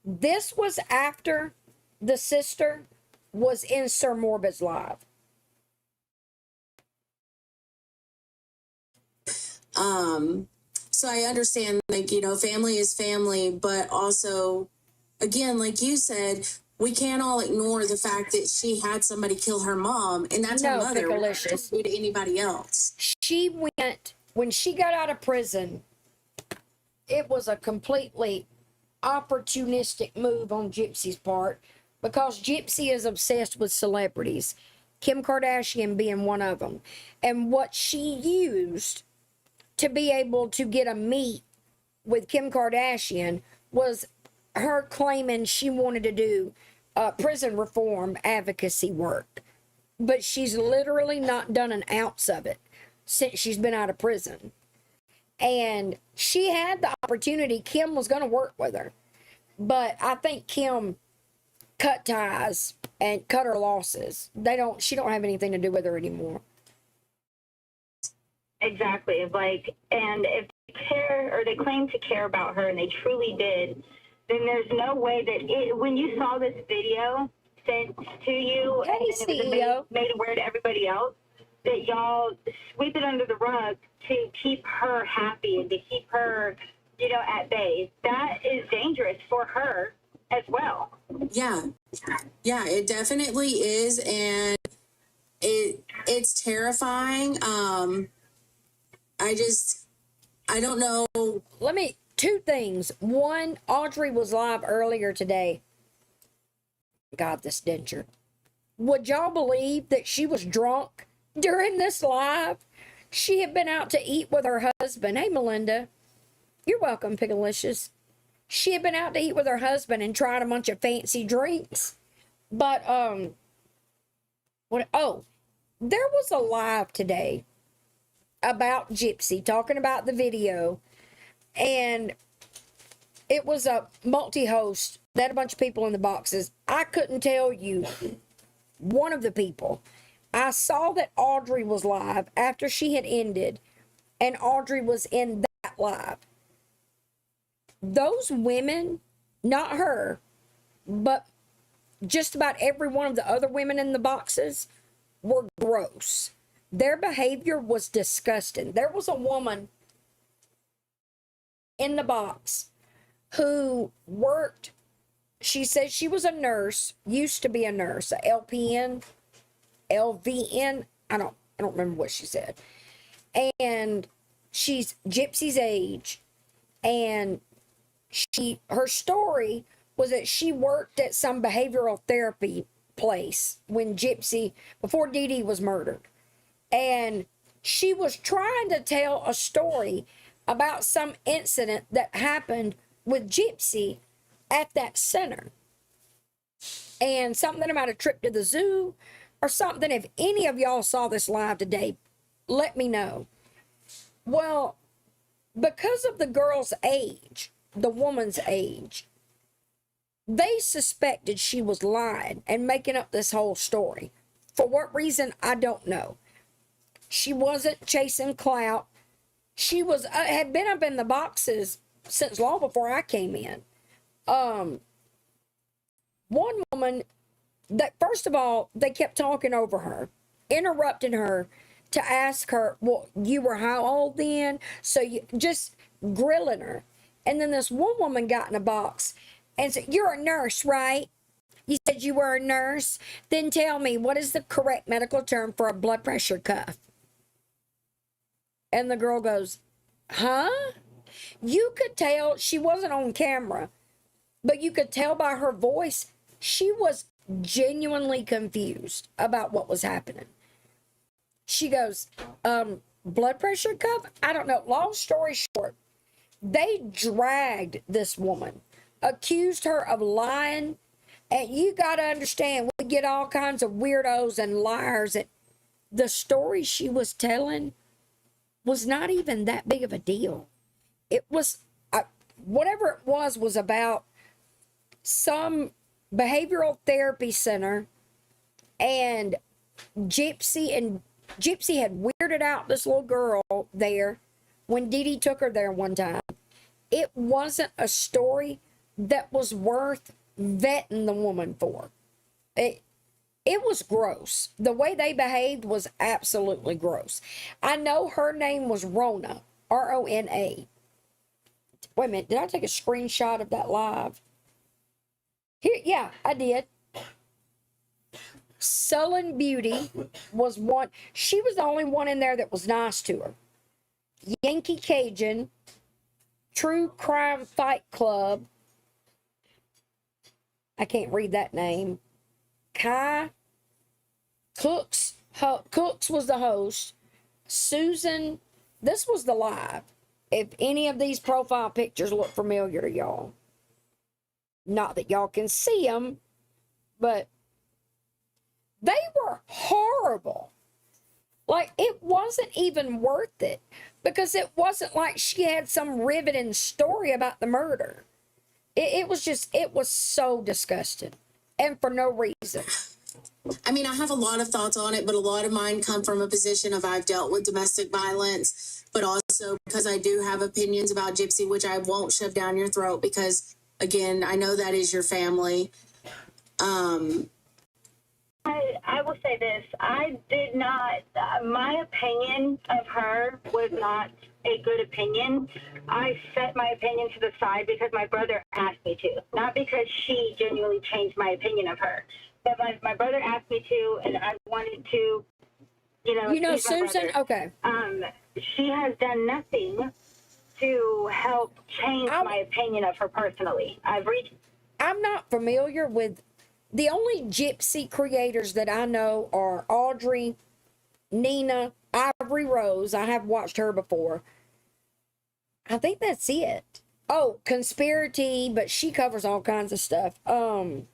This was after the sister was in Sir Morbid's live. So I understand, like, you know, family is family, but also, again, like you said, we can't all ignore the fact that she had somebody kill her mom, and that's her mother. We're not gonna do to anybody else. She went, when she got out of prison, it was a completely opportunistic move on Gypsy's part because Gypsy is obsessed with celebrities, Kim Kardashian being one of them. And what she used to be able to get a meet with Kim Kardashian was her claiming she wanted to do prison reform advocacy work. But she's literally not done an ounce of it since she's been out of prison. And she had the opportunity. Kim was going to work with her. But I think Kim cut ties and cut her losses. She don't have anything to do with her anymore. Exactly. Like, and if they care or they claim to care about her and they truly did, then there's no way that when you saw this video sent to you Hey, and it was made aware to everybody else, that y'all sweep it under the rug to keep her happy and to keep her, at bay. That is dangerous for her as well. Yeah, it definitely is, and it's terrifying. I don't know. Two things. One, Audrey was live earlier today. God, this denture. Would y'all believe that she was drunk during this live? She had been out to eat with her husband. Hey, Melinda. You're welcome, Pigalicious. She had been out to eat with her husband and tried a bunch of fancy drinks. But, there was a live today about Gypsy, talking about the video. And it was a multi-host. They had a bunch of people in the boxes. I couldn't tell you one of the people. I saw that Audrey was live after she had ended, and Audrey was in that live. Those women, not her, but just about every one of the other women in the boxes were gross. Their behavior was disgusting. There was a woman in the box who worked, she said she was a nurse, used to be a nurse, a LPN, LVN, I don't remember what she said. And she's Gypsy's age, and her story was that she worked at some behavioral therapy place before Dee Dee was murdered. And she was trying to tell a story about some incident that happened with Gypsy at that center. And something about a trip to the zoo or something. If any of y'all saw this live today, let me know. Well, because of the girl's age, the woman's age, they suspected she was lying and making up this whole story. For what reason, I don't know. She wasn't chasing clout. She was had been up in the boxes since long before I came in. One woman, that first of all, they kept talking over her, interrupting her to ask her, well, you were how old then? So you just grilling her. And then this one woman got in a box and said, you're a nurse, right? You said you were a nurse? Then tell me, what is the correct medical term for a blood pressure cuff? And the girl goes, huh? You could tell she wasn't on camera, but you could tell by her voice, she was genuinely confused about what was happening. She goes, blood pressure cuff? I don't know. Long story short, they dragged this woman, accused her of lying. And you got to understand, we get all kinds of weirdos and liars. And the story she was telling was not even that big of a deal. It was, whatever it was about some behavioral therapy center, and Gypsy had weirded out this little girl there when Dee Dee took her there one time. It wasn't a story that was worth vetting the woman for. It was gross. The way they behaved was absolutely gross. I know her name was Rona, Rona. Wait a minute, did I take a screenshot of that live? Here, yeah, I did. Sullen Beauty was one. She was the only one in there that was nice to her. Yankee Cajun True Crime Fight Club. I can't read that name. Kai Cooks. Cooks was the host. Susan, this was the live. If any of these profile pictures look familiar to y'all. Not that y'all can see them, but they were horrible. Like, it wasn't even worth it because it wasn't like she had some riveting story about the murder. It was so disgusting and for no reason. I mean, I have a lot of thoughts on it, but a lot of mine come from a position of I've dealt with domestic violence, but also because I do have opinions about Gypsy, which I won't shove down your throat because, again, I know that is your family. I will say this. I did not, my opinion of her was not a good opinion. I set my opinion to the side because my brother asked me to, not because she genuinely changed my opinion of her. But my brother asked me to, and I wanted to, she's my Susan? brother. Okay. She has done nothing to help change my opinion of her personally. I'm not familiar with, the only Gypsy creators that I know are Audrey, Nina, Ivory Rose. I have watched her before. I think that's it. Oh, Conspiracy, but she covers all kinds of stuff. And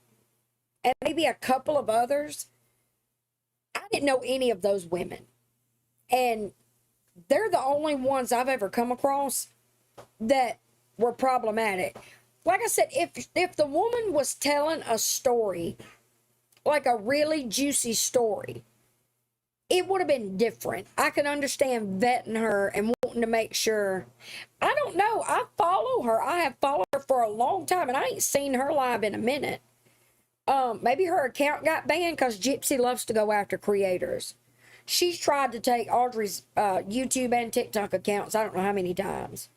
maybe a couple of others. I didn't know any of those women. And they're the only ones I've ever come across that were problematic. Like I said, if the woman was telling a story, like a really juicy story, it would have been different. I can understand vetting her and wanting to make sure. I don't know. I follow her. I have followed her for a long time, and I ain't seen her live in a minute. Maybe her account got banned because Gypsy loves to go after creators. She's tried to take Audrey's YouTube and TikTok accounts I don't know how many times.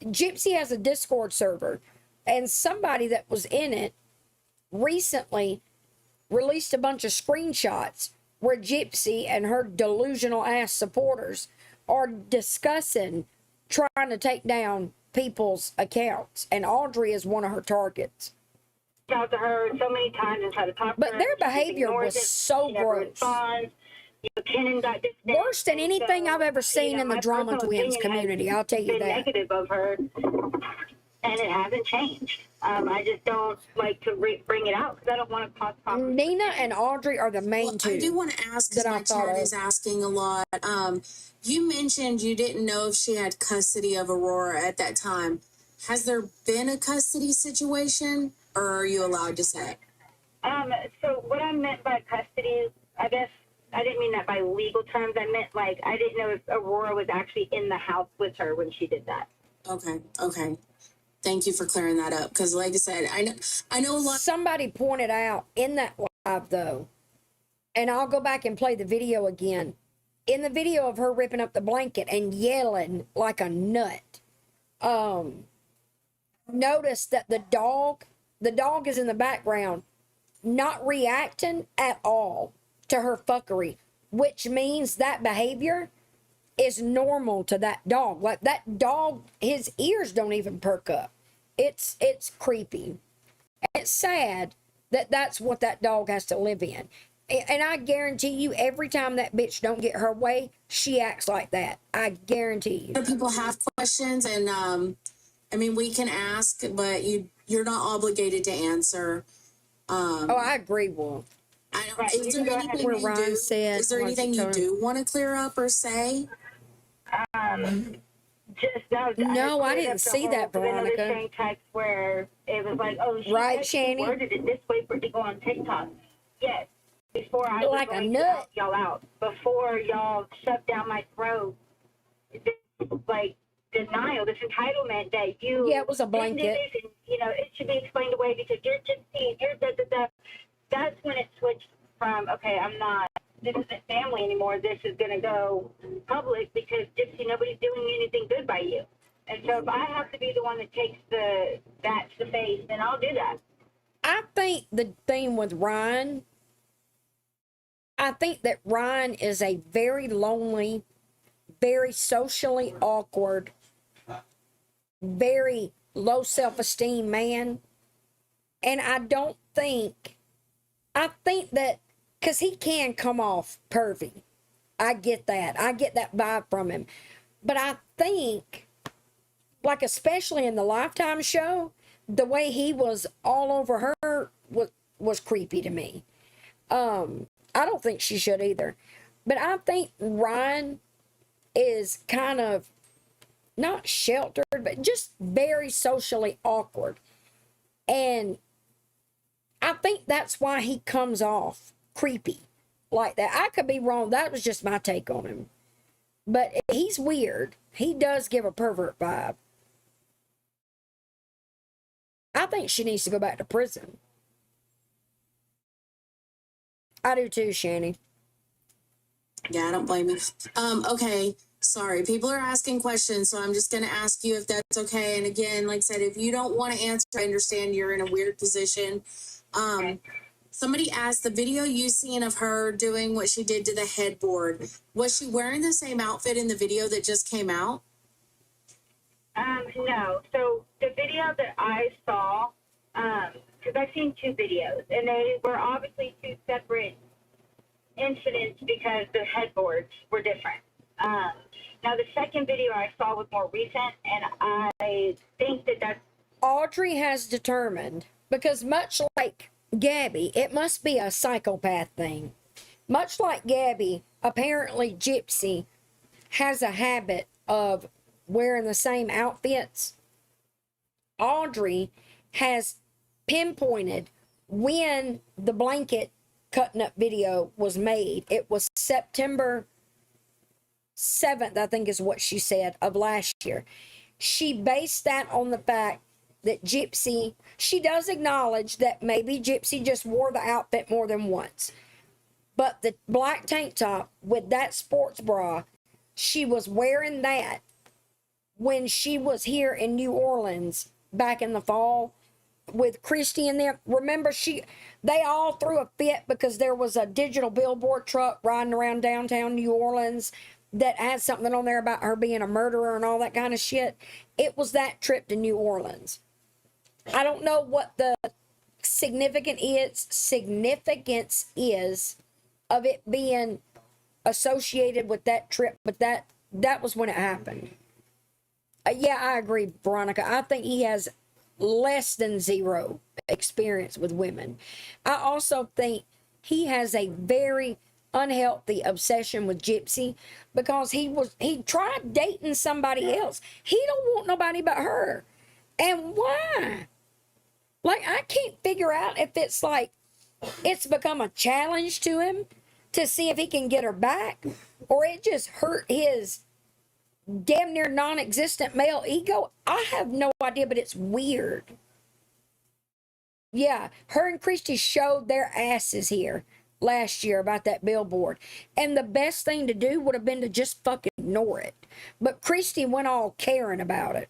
Gypsy has a Discord server, and somebody that was in it recently released a bunch of screenshots where Gypsy and her delusional ass supporters are discussing trying to take down people's accounts, and Audrey is one of her targets. Out to her so many times and try to talk to her. But their behavior was so gross. Kenan got dismissed. Worse than anything I've ever seen in the Drama Twins community, I'll tell you that. Negative of her, and it hasn't changed. I just don't like to bring it out because I don't want to cause problems. Nina and Audrey are the main two. I do want to ask, because my chat is asking a lot. You mentioned you didn't know if she had custody of Aurora at that time. Has there been a custody situation, or are you allowed to say? So what I meant by custody, I guess I didn't mean that by legal terms. I meant like I didn't know if Aurora was actually in the house with her when she did that. Okay. Thank you for clearing that up. Because like I said, I know a lot. Somebody pointed out in that live though, and I'll go back and play the video again. In the video of her ripping up the blanket and yelling like a nut, notice that the dog is in the background, not reacting at all to her fuckery, which means that behavior is normal to that dog. Like that dog, his ears don't even perk up. It's creepy. And it's sad that that's what that dog has to live in. And I guarantee you, every time that bitch don't get her way, she acts like that. I guarantee you. People have questions, and I mean, we can ask, but you're not obligated to answer. I agree, Wolf. Is there anything you do want to clear up or say? No, I didn't see that, Veronica. Another text where it was like, oh, she worded it this way for it to go on TikTok. Yes, before I was like going a to nut. help y'all out, before y'all shoved down my throat, this, like denial, this entitlement that you. Yeah, it was a blanket. And, it should be explained away because you're Gypsy, you're da. That's when it switched from this isn't family anymore. This is going to go public because Gypsy, nobody's doing anything good by you. And so if I have to be the one that takes that to the face, then I'll do that. I think the thing with Ryan, I think that Ryan is a very lonely, very socially awkward very low self-esteem man. And I think that, because he can come off pervy. I get that vibe from him. But I think, like, especially in the Lifetime show, the way he was all over her was creepy to me. I don't think she should either. But I think Ryan is kind of not sheltered, but just very socially awkward. And I think that's why he comes off creepy like that. I could be wrong. That was just my take on him. But he's weird. He does give a pervert vibe. I think she needs to go back to prison. I do too, Shani. Yeah, I don't blame you. Okay, sorry. People are asking questions, so I'm just going to ask you if that's okay. And again, like I said, if you don't want to answer, I understand you're in a weird position. Somebody asked, the video you seen of her doing what she did to the headboard, was she wearing the same outfit in the video that just came out? No. So the video that I saw, because I've seen two videos, and they were obviously two separate incidents because the headboards were different. Now the second video I saw was more recent, and I think that's Audrey has determined, because much like Gabi, it must be a psychopath thing. Much like Gabi, apparently Gypsy has a habit of wearing the same outfits. Audrey has pinpointed when the blanket cutting up video was made. It was September 7th, I think is what she said, of last year. She based that on the fact that Gypsy, she does acknowledge that maybe Gypsy just wore the outfit more than once. But the black tank top with that sports bra, she was wearing that when she was here in New Orleans back in the fall with Christy and them. Remember, they all threw a fit because there was a digital billboard truck riding around downtown New Orleans that had something on there about her being a murderer and all that kind of shit. It was that trip to New Orleans. I don't know what the significance is of it being associated with that trip, but that was when it happened. Yeah, I agree, Veronica. I think he has less than zero experience with women. I also think he has a very unhealthy obsession with Gypsy, because he tried dating somebody else. He don't want nobody but her. And why? Like, I can't figure out if it's like it's become a challenge to him to see if he can get her back, or it just hurt his damn near non-existent male ego. I have no idea, but it's weird. Yeah, her and Christy showed their asses here last year about that billboard, and the best thing to do would have been to just fucking ignore it. But Christy went all caring about it.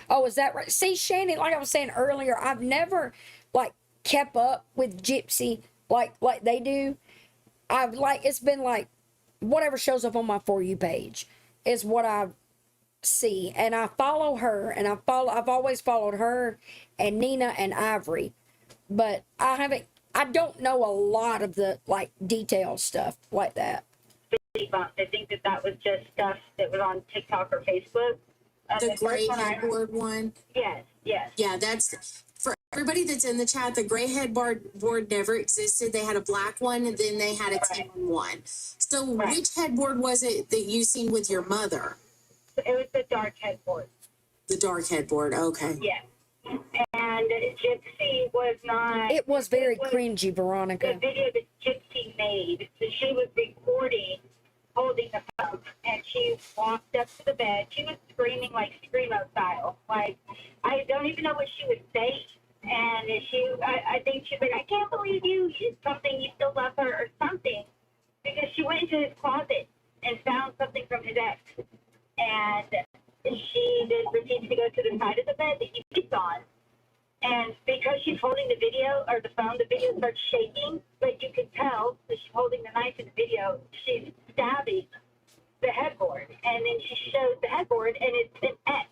Oh, is that right? See, Shannon, like I was saying earlier, I've never like kept up with Gypsy like they do. It's been like whatever shows up on my For You page is what I see, and I follow her, and I've always followed her and Nina and Ivory, but I don't know a lot of the like detailed stuff like that. I think that was just stuff that was on TikTok or Facebook. The gray headboard one? Yes. Yeah, that's for everybody that's in the chat. The gray headboard never existed. They had a black one, and then they had a tan one. So which headboard was it that you seen with your mother? It was the dark headboard. The dark headboard, okay. Yes. And Gypsy was not... It was very cringy, Veronica. The video that Gypsy made, so she was recording, holding the phone, and she walked up to the bed. She was screaming like Screamo style. Like, I don't even know what she would say. And I think she'd be like, I can't believe you still love her or something. Because she went into his closet and found something from his ex. And she then proceeded to go to the side of the bed that he sleeps on. And because she's holding the video or the phone, the video starts shaking. But you could tell that she's holding the knife in the video. She's stabbing the headboard, and then she shows the headboard, and it's an X.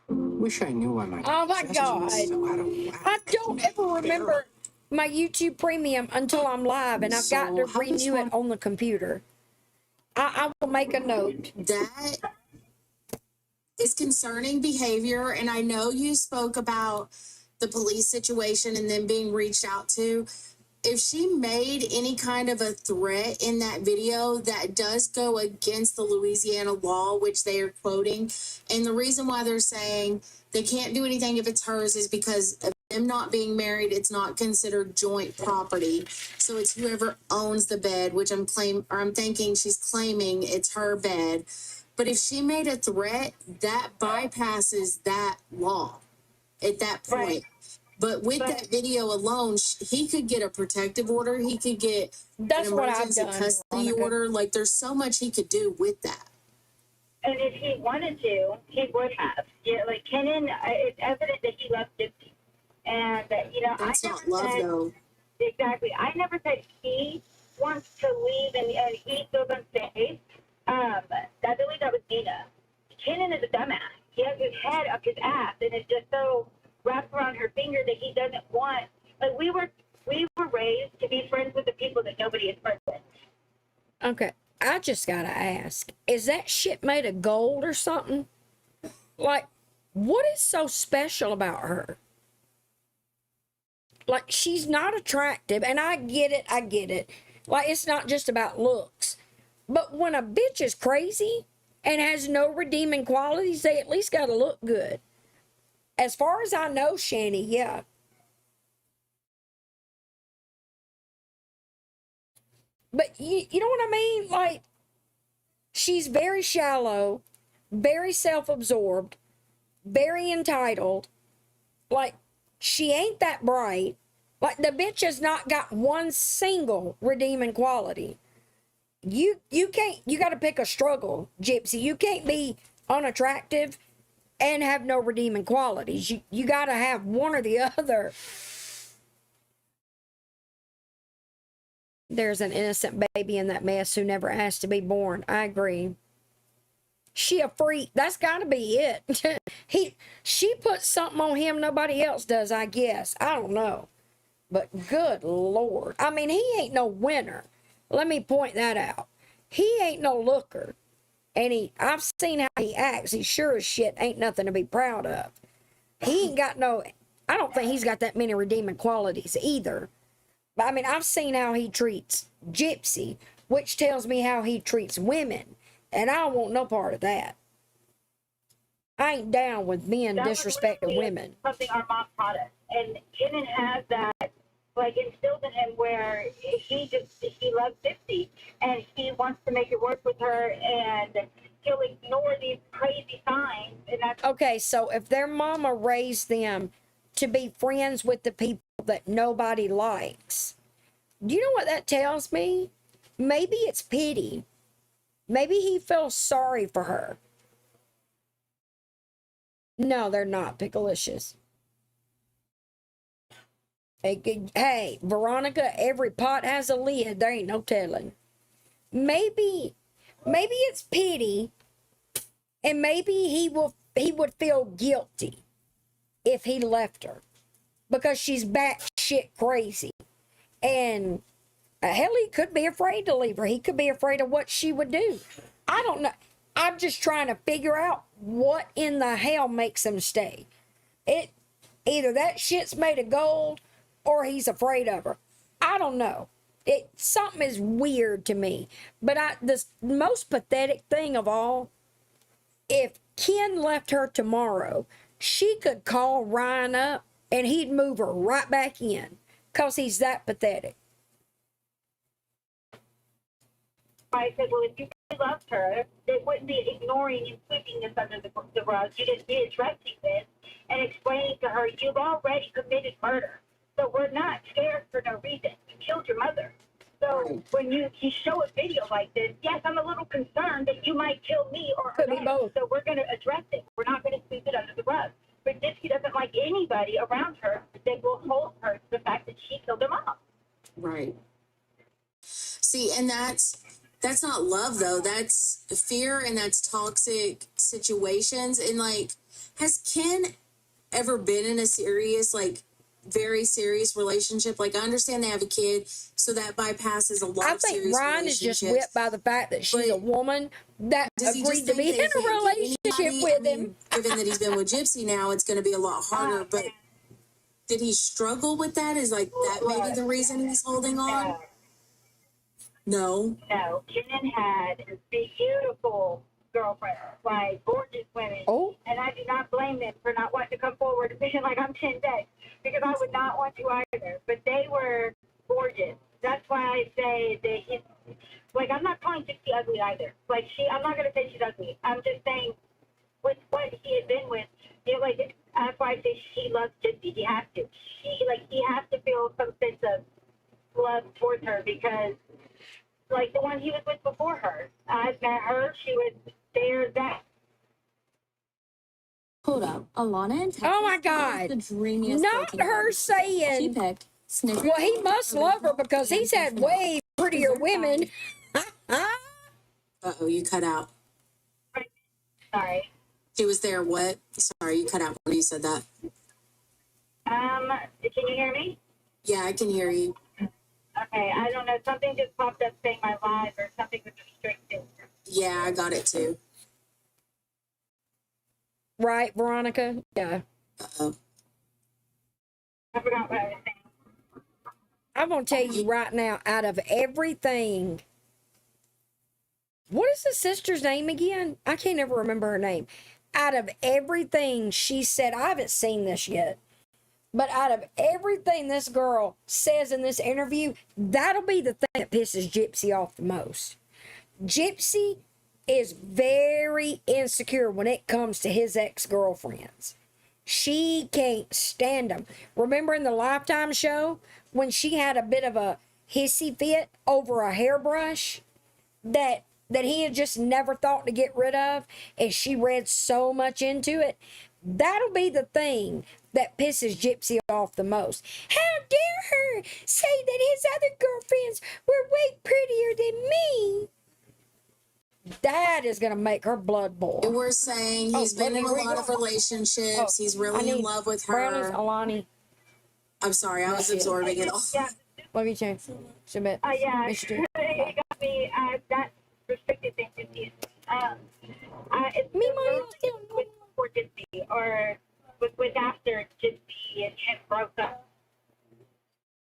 Wish I knew why my Oh my digestion God. was so out of whack. I don't ever remember my YouTube Premium until I'm live, and I've got to So, how does renew it one- on the computer. I will make a note. That is concerning behavior. And I know you spoke about the police situation and then being reached out to. If she made any kind of a threat in that video, that does go against the Louisiana law, which they are quoting. And the reason why they're saying they can't do anything if it's hers is because of them not being married, it's not considered joint property. So it's whoever owns the bed, which I'm thinking she's claiming it's her bed. But if she made a threat, that bypasses that law at that point. Right. But with that video alone, he could get a protective order. He could get That's an what I've emergency done, custody Veronica. order. Like, there's so much he could do with that. And if he wanted to, he would have. Yeah, like Kenan, it's evident that he loves Gypsy. And, That's I not never love, said, though. exactly. I never said he wants to leave and he feels unsafe. I believe that was Dina. Kenan is a dumbass. He has his head up his ass and is just so wrapped around her finger that he doesn't want. Like, we were raised to be friends with the people that nobody is friends with. Okay, I just gotta ask, is that shit made of gold or something? Like, what is so special about her? Like, she's not attractive, and I get it. Like, it's not just about looks. But when a bitch is crazy and has no redeeming qualities, they at least gotta look good. As far as I know, Shani, yeah. But you know what I mean? Like, she's very shallow, very self-absorbed, very entitled. Like, she ain't that bright. Like, the bitch has not got one single redeeming quality. You gotta pick a struggle, Gypsy. You can't be unattractive and have no redeeming qualities. You gotta have one or the other. There's an innocent baby in that mess who never asked to be born. I agree. She a freak. That's gotta be it. She put something on him nobody else does, I guess. I don't know. But good Lord. I mean, he ain't no winner. Let me point that out. He ain't no looker. And I've seen how he acts. He sure as shit ain't nothing to be proud of. He ain't got I don't think he's got that many redeeming qualities either. But I mean, I've seen how he treats Gypsy, which tells me how he treats women. And I don't want no part of that. I ain't down with men That was disrespecting literally women. Something our mom taught us. And Kenan has that, like, instilled in him where he loves Gypsy and he wants to make it work with her, and he'll ignore these crazy signs. And that's Okay, so if their mama raised them to be friends with the people that nobody likes, do you know what that tells me? Maybe it's pity. Maybe he feels sorry for her. No, they're not Pickalicious. Hey, Veronica, every pot has a lid. There ain't no telling. Maybe it's pity, and maybe he would feel guilty if he left her because she's batshit crazy. And hell, he could be afraid to leave her. He could be afraid of what she would do. I don't know. I'm just trying to figure out what in the hell makes him stay. Either that shit's made of gold or he's afraid of her. I don't know. Something is weird to me. But the most pathetic thing of all, if Ken left her tomorrow, she could call Ryan up and he'd move her right back in because he's that pathetic. I said, well, if you really loved her, it wouldn't be ignoring and sweeping this under the rug. You just be addressing this and explaining to her, you've already committed murder. So we're not scared for no reason. You killed your mother. So when you show a video like this, yes, I'm a little concerned that you might kill me or Could be her. both. So we're going to address it. We're not going to sweep it under the rug. But Gypsy doesn't like anybody around her that will hold her to the fact that she killed her mom. Right. See, and that's that's not love though. That's fear and that's toxic situations. And like, has Ken ever been in a serious, like very serious relationship? Like I understand they have a kid, so that bypasses a lot I of think serious Ryan is just relationships. whipped by the fact that she's a But woman that does he agreed just to think be that in he a can't get relationship anybody? with I mean, him. given that he's been with Gypsy now, it's going to be a lot harder. But did he struggle with that? Is like that maybe the reason he's holding on? No. No, Kenan had beautiful girlfriends, like gorgeous women. Oh. And I do not blame them for not wanting to come forward and being like, I'm 10 days, because I would not want to either. But they were gorgeous. That's why I say that it's, like, I'm not calling Gypsy ugly either. Like, I'm not going to say she's ugly. I'm just saying with what he had been with, you know, like, that's why I say she loves Gypsy. He has to. He has to feel some sense of love towards her, because like the one he was with before her. I've met her. She was there. Hold up, Alana and Texas. Oh my God. The dreamiest. Not her She saying, picked Snickers. well, he must love her because he's had way prettier women. Uh-oh, you cut out. Sorry. She was there, what? Sorry, you cut out when you said that. Can you hear me? Yeah, I can hear you. Okay, I don't know. Something just popped up saying my live or something was restricted. Yeah, I got it too. Right, Veronica? Yeah. Uh-oh. I forgot what I was saying. I'm going to tell you right now, out of everything, what is the sister's name again? I can't ever remember her name. Out of everything she said, I haven't seen this yet, but out of everything this girl says in this interview, that'll be the thing that pisses Gypsy off the most. Gypsy is very insecure when it comes to his ex-girlfriends. She can't stand them. Remember in the Lifetime show when she had a bit of a hissy fit over a hairbrush that he had just never thought to get rid of, and she read so much into it? That'll be the thing that pisses Gypsy off the most. How dare her say that his other girlfriends were way prettier than me? That is going to make her blood boil. And we're saying he's been in a lot of relationships. He's really in love with Brownies, her. Alani. I'm sorry, I was absorbing it all. Yeah. Let me change. Submit. Yeah. Miss you. It got me. That restricted thing to see. It's Me, with before Gypsy or with after Gypsy and him broke up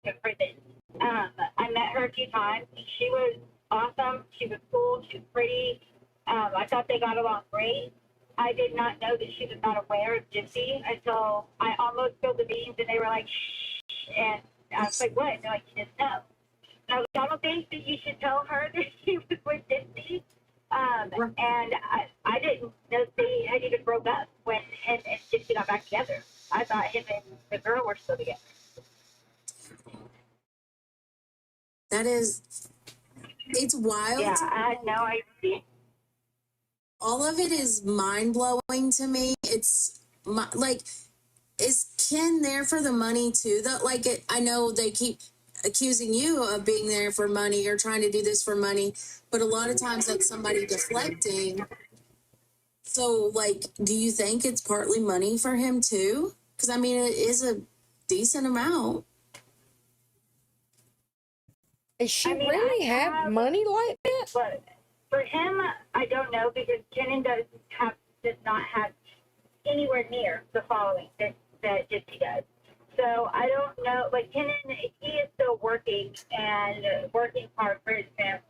in prison. I met her a few times. She was awesome. She was cool. She was pretty. I thought they got along great. I did not know that she was not aware of Gypsy until I almost spilled the beans, and they were like, shh. And I was like, what? And they're like, she doesn't know. And I was like, I don't think that you should tell her that she was with Gypsy. And I didn't know they had even broke up when him and Gypsy got back together. I thought him and the girl were still together. That is, it's wild. Yeah, I had no idea. All of it is mind-blowing to me. It's like, is Ken there for the money too? I know they keep accusing you of being there for money or trying to do this for money, but a lot of times that's somebody deflecting. So, like, do you think it's partly money for him too? Because I mean, it is a decent amount. Does she really have money like that? But for him, I don't know, because Kenan does not have anywhere near the following that Gypsy does. So I don't know. Like Kenan, he is still working and working hard for his family.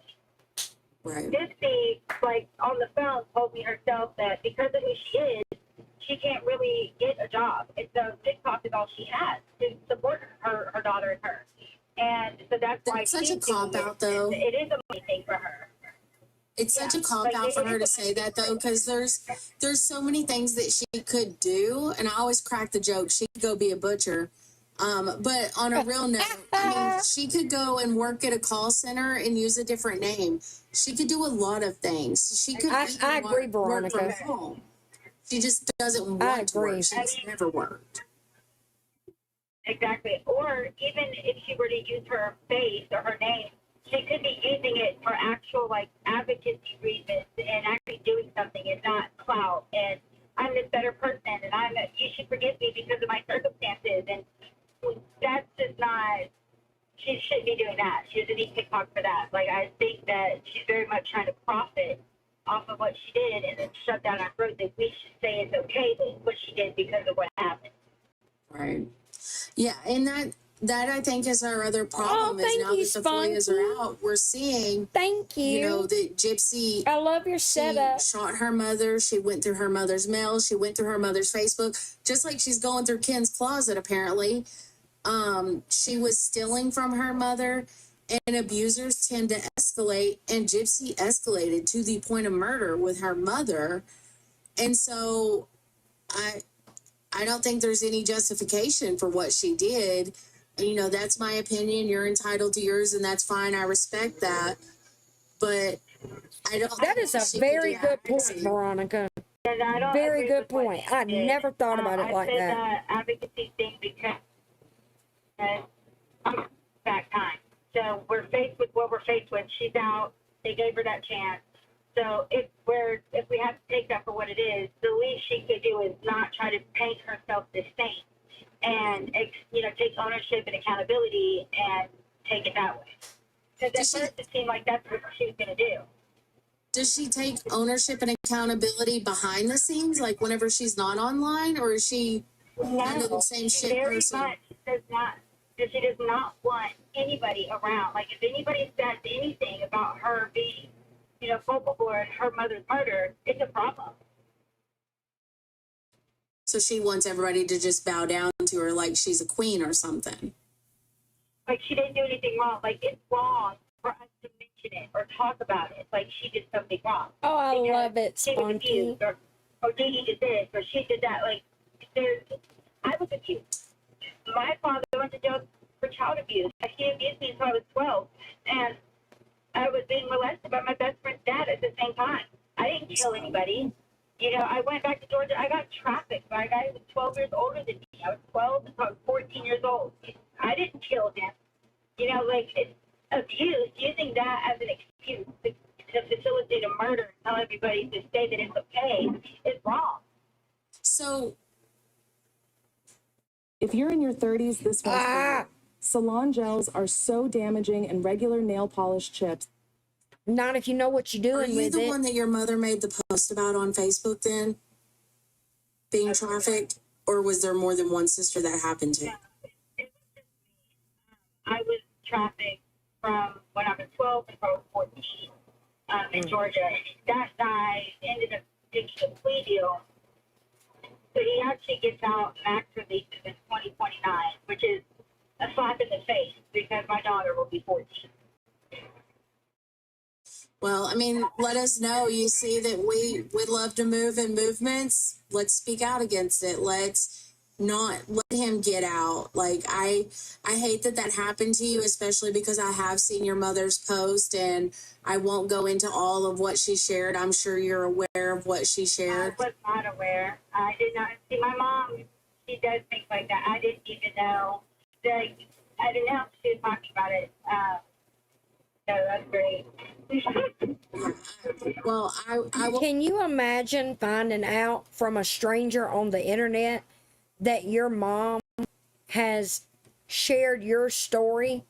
Right. Gypsy, like on the phone, told me herself that because of who she is, she can't really get a job, and so TikTok is all she has to support her daughter and her. And so that's why such a cop out, though. It is a money thing for her. It's such a cop out for her to say that, though, because there's so many things that she could do, and I always crack the joke she could go be a butcher. But on a real note, I mean, she could go and work at a call center and use a different name. She could do a lot of things. She could. I agree, Veronica. Work from home. She just doesn't want to work. She's never worked. Exactly. Or even if she were to use her face or her name, she could be using it for actual like advocacy reasons and actually doing something and not clout. And I'm this better person, and you should forgive me because of my circumstances. And that's just not. She shouldn't be doing that. She doesn't need TikTok for that. Like, I think that she's very much trying to profit off of what she did and then shut down our throat that we should say it's okay that what she did because of what happened. Right. Yeah, and that I think is our other problem is now that the FOIAs are out, we're seeing Thank you. You know, that Gypsy, I love your setup. She shot her mother. She went through her mother's mail. She went through her mother's Facebook, just like she's going through Ken's closet, apparently. She was stealing from her mother, and abusers tend to escalate, and Gypsy escalated to the point of murder with her mother. And so I don't think there's any justification for what she did. You know, that's my opinion. You're entitled to yours, and that's fine. I respect that. But I don't. That is a very good point, Veronica. And I don't Very agree good with what point. she I did. never thought about it like I said that. Advocacy thing because back time. So we're faced with what we're faced with. She's out. They gave her that chance. So if we have to take that for what it is, the least she could do is not try to paint herself the saint and take ownership and accountability and take it that way. Because at first it seemed like that's what she was going to do. Does she take ownership and accountability behind the scenes, like whenever she's not online, or is she kind of the same shit very person? much does not. She does not want anybody around. Like if anybody says anything about her being, culpable in her mother's murder, it's a problem. So she wants everybody to just bow down to her like she's a queen or something. Like she didn't do anything wrong. Like it's wrong for us to mention it or talk about it. Like she did something wrong. Oh, I love it, She was Spunky. abused, or Dani did this, or she did that. Like I was abused. My father went to jail for child abuse. He abused me until I was 12, and I was being molested by my best friend's dad at the same time. I didn't kill anybody. I went back to Georgia. I got trafficked by a guy who was 12 years older than me. I was 12 until I was 14 years old. I didn't kill him. It's abuse, using that as an excuse to facilitate a murder and tell everybody to say that it's okay is wrong. So if you're in your 30s, this one's for you. Salon gels are so damaging, and regular nail polish chips. Not if you know what you're doing are you with the it. one that your mother made the post about on Facebook then? Being trafficked? Or was there more than one sister that happened to? I was trafficked from when I was 12 until I was 14 in Georgia. That guy ended up taking a plea deal. So he actually gets out max releases in 2029, which is a slap in the face because my daughter will be 14. Well, I mean, let us know. You see that we love to move in movements. Let's speak out against it. Let's not let him get out. Like, I hate that happened to you, especially because I have seen your mother's post, and I won't go into all of what she shared. I'm sure you're aware of what she shared. I was not aware. I did not see my mom. She does things like that. I didn't even know. I didn't know she was talking about it. So that's great. Well, I will. Can you imagine finding out from a stranger on the internet that your mom has shared your story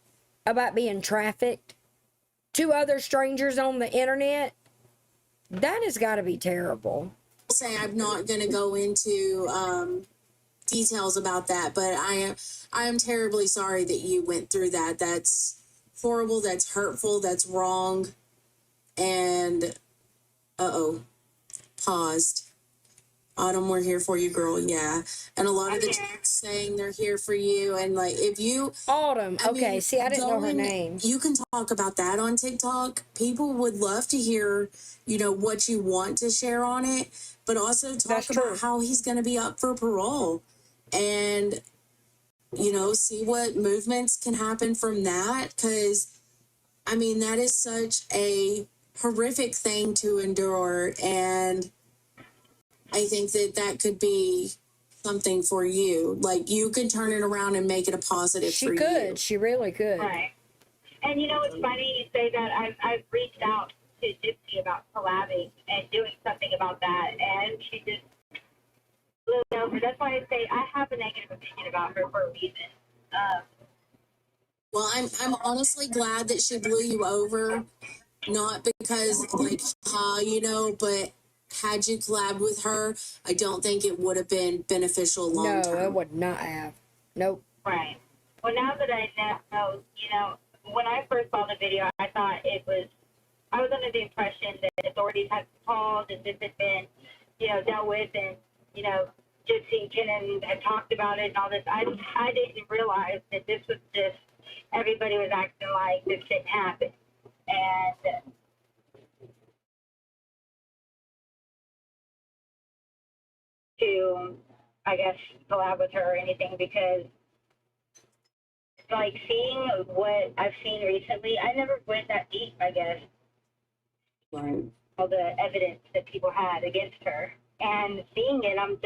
about being trafficked to other strangers on the internet? That has got to be terrible. I'll say I'm not going to go into details about that, but I am terribly sorry that you went through that. That's horrible. That's hurtful. That's wrong. And paused. Autumn, we're here for you, girl. Yeah. And a lot of the chats saying they're here for you. And like, if you Autumn, okay, see, I didn't know her name. You can talk about that on TikTok. People would love to hear, what you want to share on it, but also talk about how he's going to be up for parole and, see what movements can happen from that. Because, I mean, that is such a horrific thing to endure. And I think that could be something for you. Like, you could turn it around and make it a positive for you. She could. She really could. Right. And you know, it's funny you say that. I've reached out to Gypsy about collabing and doing something about that, and she just blew it over. That's why I say I have a negative opinion about her for a reason. Well, I'm honestly glad that she blew you over, not because like but had you collabed with her, I don't think it would have been beneficial long term. No, it would not have. Nope. Right. Well, now that I know, when I first saw the video, I thought I was under the impression that authorities had called and this had been, dealt with, and, Gypsy and Kenan had talked about it and all this. I didn't realize that this was just, everybody was acting like this didn't happen. And to, I guess, collab with her or anything, because like seeing what I've seen recently, I never went that deep, I guess. Right. All the evidence that people had against her. And seeing it, I'm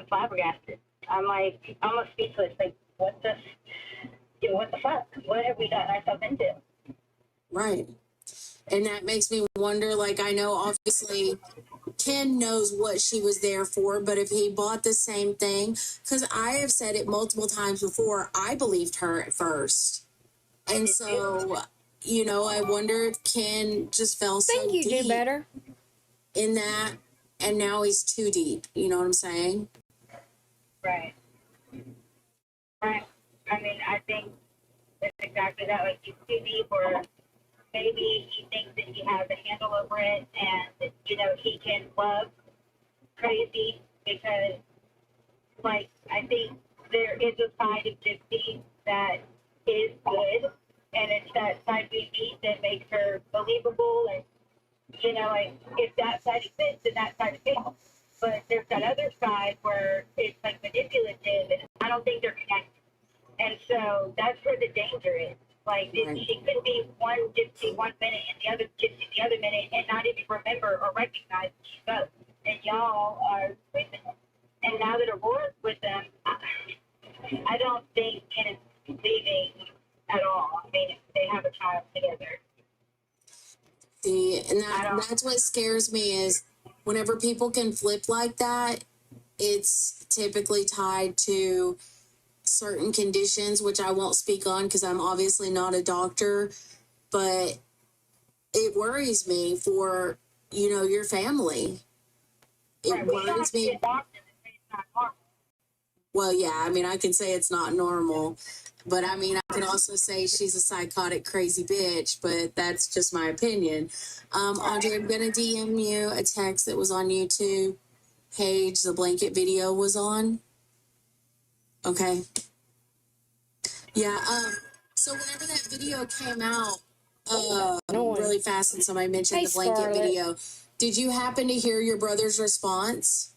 flabbergasted. I'm like almost speechless. Like, what the fuck? What have we gotten ourselves into? Right. And that makes me wonder, like, I know obviously Ken knows what she was there for, but if he bought the same thing, because I have said it multiple times before, I believed her at first. And so, I wonder if Ken just fell so Think you deep do better. in that, and now he's too deep. You know what I'm saying? Right. Right. I mean, I think it's exactly that. Like, he's too deep, or maybe he thinks that he has a handle over it, and, he can love crazy, because, like, I think there is a side of Gypsy that is good, and it's that side we meet that makes her believable, and, like, if that side exists, then that side exists. But there's that other side where it's, like, manipulative, and I don't think they're connected. And so that's where the danger is. Like, she could be one Gypsy 1 minute and the other Gypsy the other minute and not even remember or recognize she's both. And y'all are with them. And now that Aurora's with them, I don't think Ken is leaving at all. I mean, they have a child together. See, and that's what scares me is whenever people can flip like that, it's typically tied to certain conditions, which I won't speak on because I'm obviously not a doctor, but it worries me for, your family. It worries me. Well, yeah, I mean, I can say it's not normal, but I mean, I can also say she's a psychotic, crazy bitch, but that's just my opinion. Audrey, I'm going to DM you a text that was on YouTube page the blanket video was on. Okay. Yeah, so whenever that video came out, really fast, and somebody mentioned the blanket video, did you happen to hear your brother's response?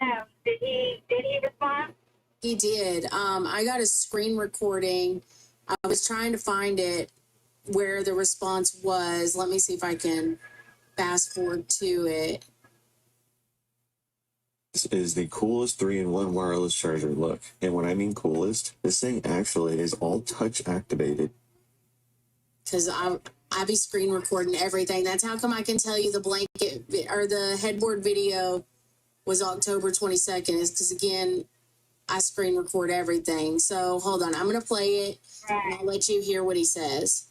No. Did he respond? He did. I got a screen recording. I was trying to find it where the response was. Let me see if I can fast forward to it. This is the coolest 3-in-1 wireless charger. Look, and when I mean coolest, this thing actually is all touch activated. Because I be screen recording everything. That's how come I can tell you the blanket or the headboard video was October 22nd, is because, again, I screen record everything. So hold on, I'm going to play it, and I'll let you hear what he says.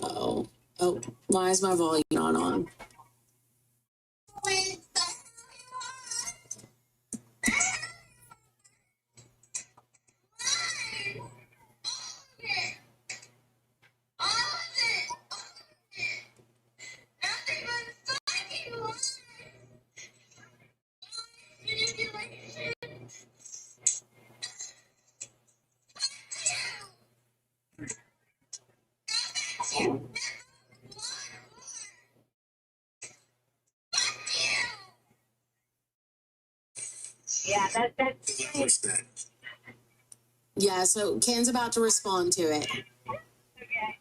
Oh, why is my volume not on? Yeah, that's Yeah, so Ken's about to respond to it.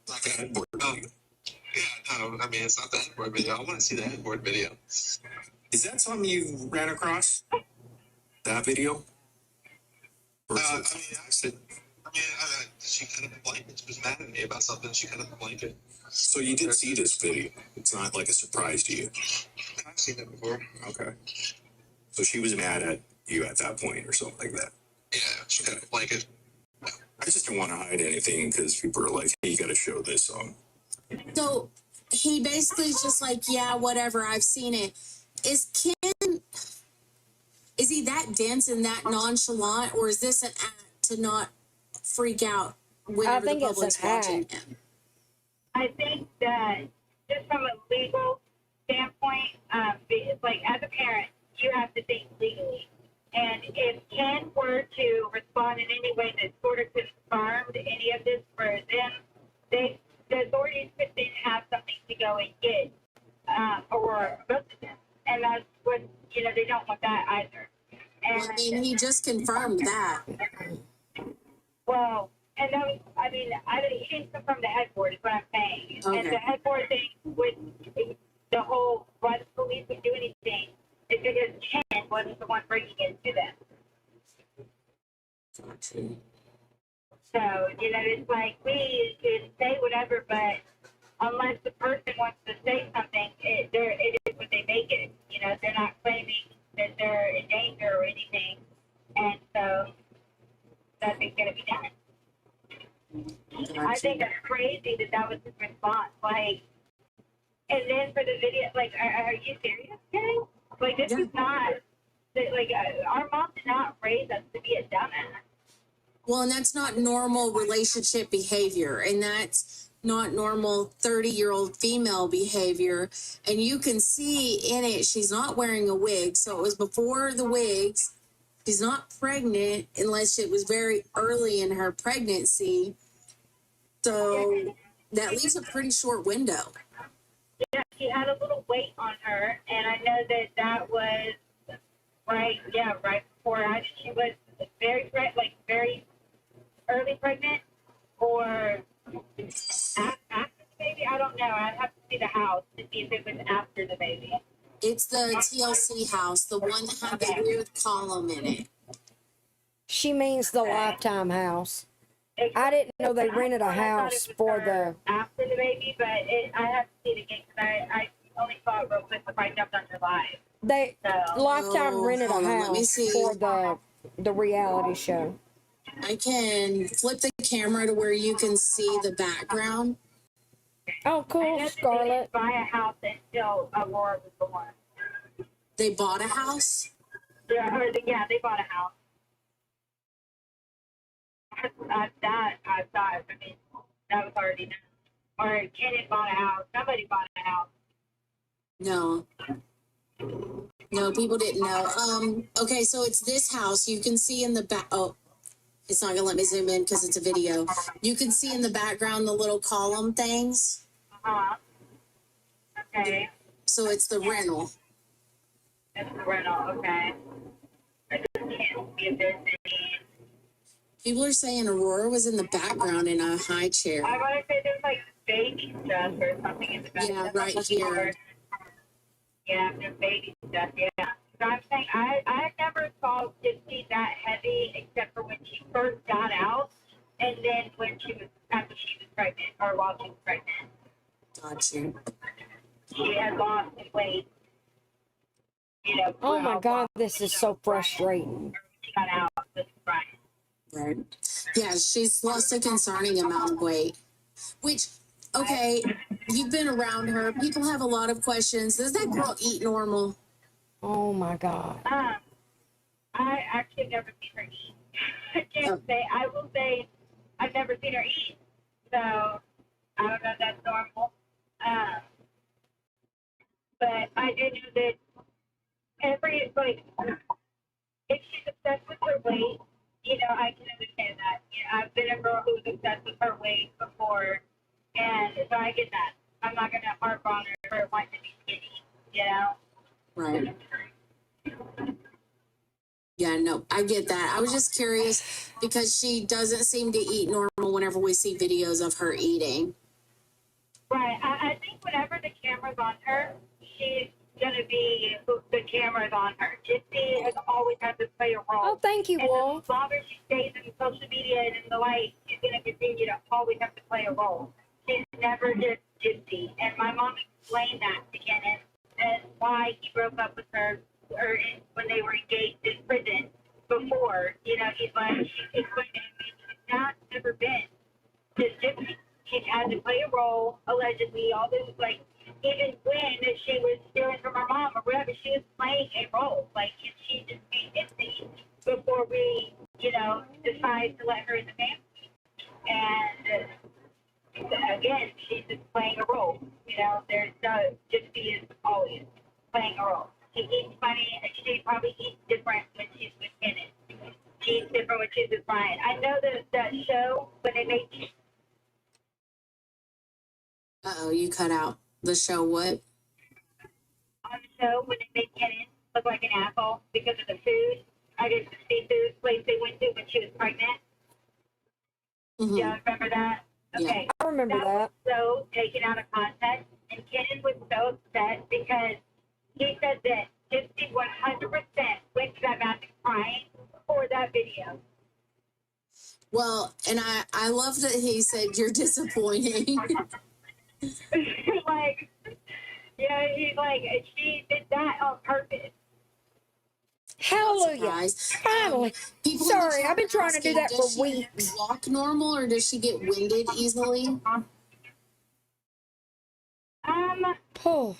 Like a headboard. Yeah, no, I mean, it's not the headboard video. I want to see the headboard video. Is that something you ran across? That video? I said, she cut up the blanket. She was mad at me about something. She cut up the blanket. So you did see this video. It's not like a surprise to you. I've seen it before. Okay. So she was mad at you at that point or something like that. Yeah, she cut up the blanket. I just don't want to hide anything because people are like, hey, you got to show this song. So he basically is just like, yeah, whatever, I've seen it. Is he that dense and that nonchalant, or is this an act to not freak out whenever the public's watching him? I think that just from a legal standpoint, it's like as a parent, you have to think legally. And if Ken were to respond in any way that sort of confirmed any of this for them, the authorities could then have something to go and get, or both of them. And that's what, they don't want that either. And Well, I mean, he just confirmed that. Well, and that was, he didn't confirm the headboard, is what I'm saying. Okay. And the headboard thing with the whole, why the police would do anything, is because Ken wasn't the one bringing it to them. So, it's like we can say whatever, but unless the person wants to say something, it is what they make it. They're not claiming that they're in danger or anything. And so, nothing's going to be done. I think it's crazy that was his response. Like, and then for the video, like, are you serious, Kenny? Like, this is not, like, our mom did not raise us to be a dumbass. Well, and that's not normal relationship behavior, and that's not normal 30-year-old female behavior. And you can see in it, she's not wearing a wig. So it was before the wigs. She's not pregnant unless it was very early in her pregnancy. So that leaves a pretty short window. Yeah, she had a little weight on her, and I know that was right before she was very early pregnant, or after the baby. I don't know. I'd have to see the house to see if it was after the baby. It's the TLC house, the one that had the weird column in it. She means the Lifetime house. I didn't know they rented a house for the... After the baby, but I have to see it again because I only saw it real quick before I jumped on your live. Lifetime rented a house for the reality show. I can flip the camera to where you can see the background. Oh, cool, Scarlett. They didn't buy a house until Aurora was born. They bought a house? Yeah, they bought a house. I thought, that was already done. Or Kenneth bought a house. Somebody bought a house. No, people didn't know. Okay, so it's this house. You can see in the back. Oh, it's not gonna let me zoom in because it's a video. You can see in the background the little column things. Okay. So it's the rental. It's the rental, okay. I just can't see if there's any. People are saying Aurora was in the background in a high chair. I want to say there's like baby stuff or something in the background. Yeah, right here. Yeah, there's baby stuff, yeah. So I'm saying I never saw Gypsy that heavy except for when she first got out and then after she was pregnant or while she was pregnant. Got you. She had lost weight. Oh my God, this is so frustrating. She got out this Friday. Right. Yeah, she's lost a concerning amount of weight. Which, okay, you've been around her. People have a lot of questions. Does that girl eat normal? Oh my God. I actually never seen her eat. I can't say. I will say I've never seen her eat. So I don't know if that's normal. But I do know that if she's obsessed with her weight, I can understand that. I've been a girl who was obsessed with her weight before, and so I get that. I'm not going to harp on her for wanting to be skinny, Right. Yeah, no, I get that. I was just curious because she doesn't seem to eat normal whenever we see videos of her eating. Right. I think whenever the camera's on her, she going to be the cameras on her. Gypsy has always had to play a role. Oh, thank you, and Wolf. as long as she stays in social media and in the light, she's going to continue to always have to play a role. She's never just Gypsy. And my mom explained that to Kenneth and why he broke up with her when they were engaged in prison before. You know, he's like, she explained to him, she's not never been just Gypsy. She's had to play a role, allegedly, all this, like, even when she was stealing from her mom or whatever, she was playing a role. Like, she just being Gypsy before we, you know, decide to let her in the family. And again, she's just playing a role. You know, there's Gypsy is always playing a role. She eats funny, and she probably eats different when she's with Kenneth. She eats different when she's with Brian. I know that show, when they make... Uh-oh, you cut out. The show what? On the show, when they made Kenneth look like an asshole because of the food, I guess the seafood place they went to when she was pregnant. Mm-hmm. Yeah, remember that? Okay. I remember that. Was so taken out of context, and Kenneth was so upset because he said that Gypsy 100% went to that bathroom crying for that video. Well, and I love that he said you're disappointing. Like, yeah, he's like, she did that on purpose. Hallelujah. Finally. Sorry, I've been trying to do that for weeks. Does she walk normal, or does she get winded easily? Oh.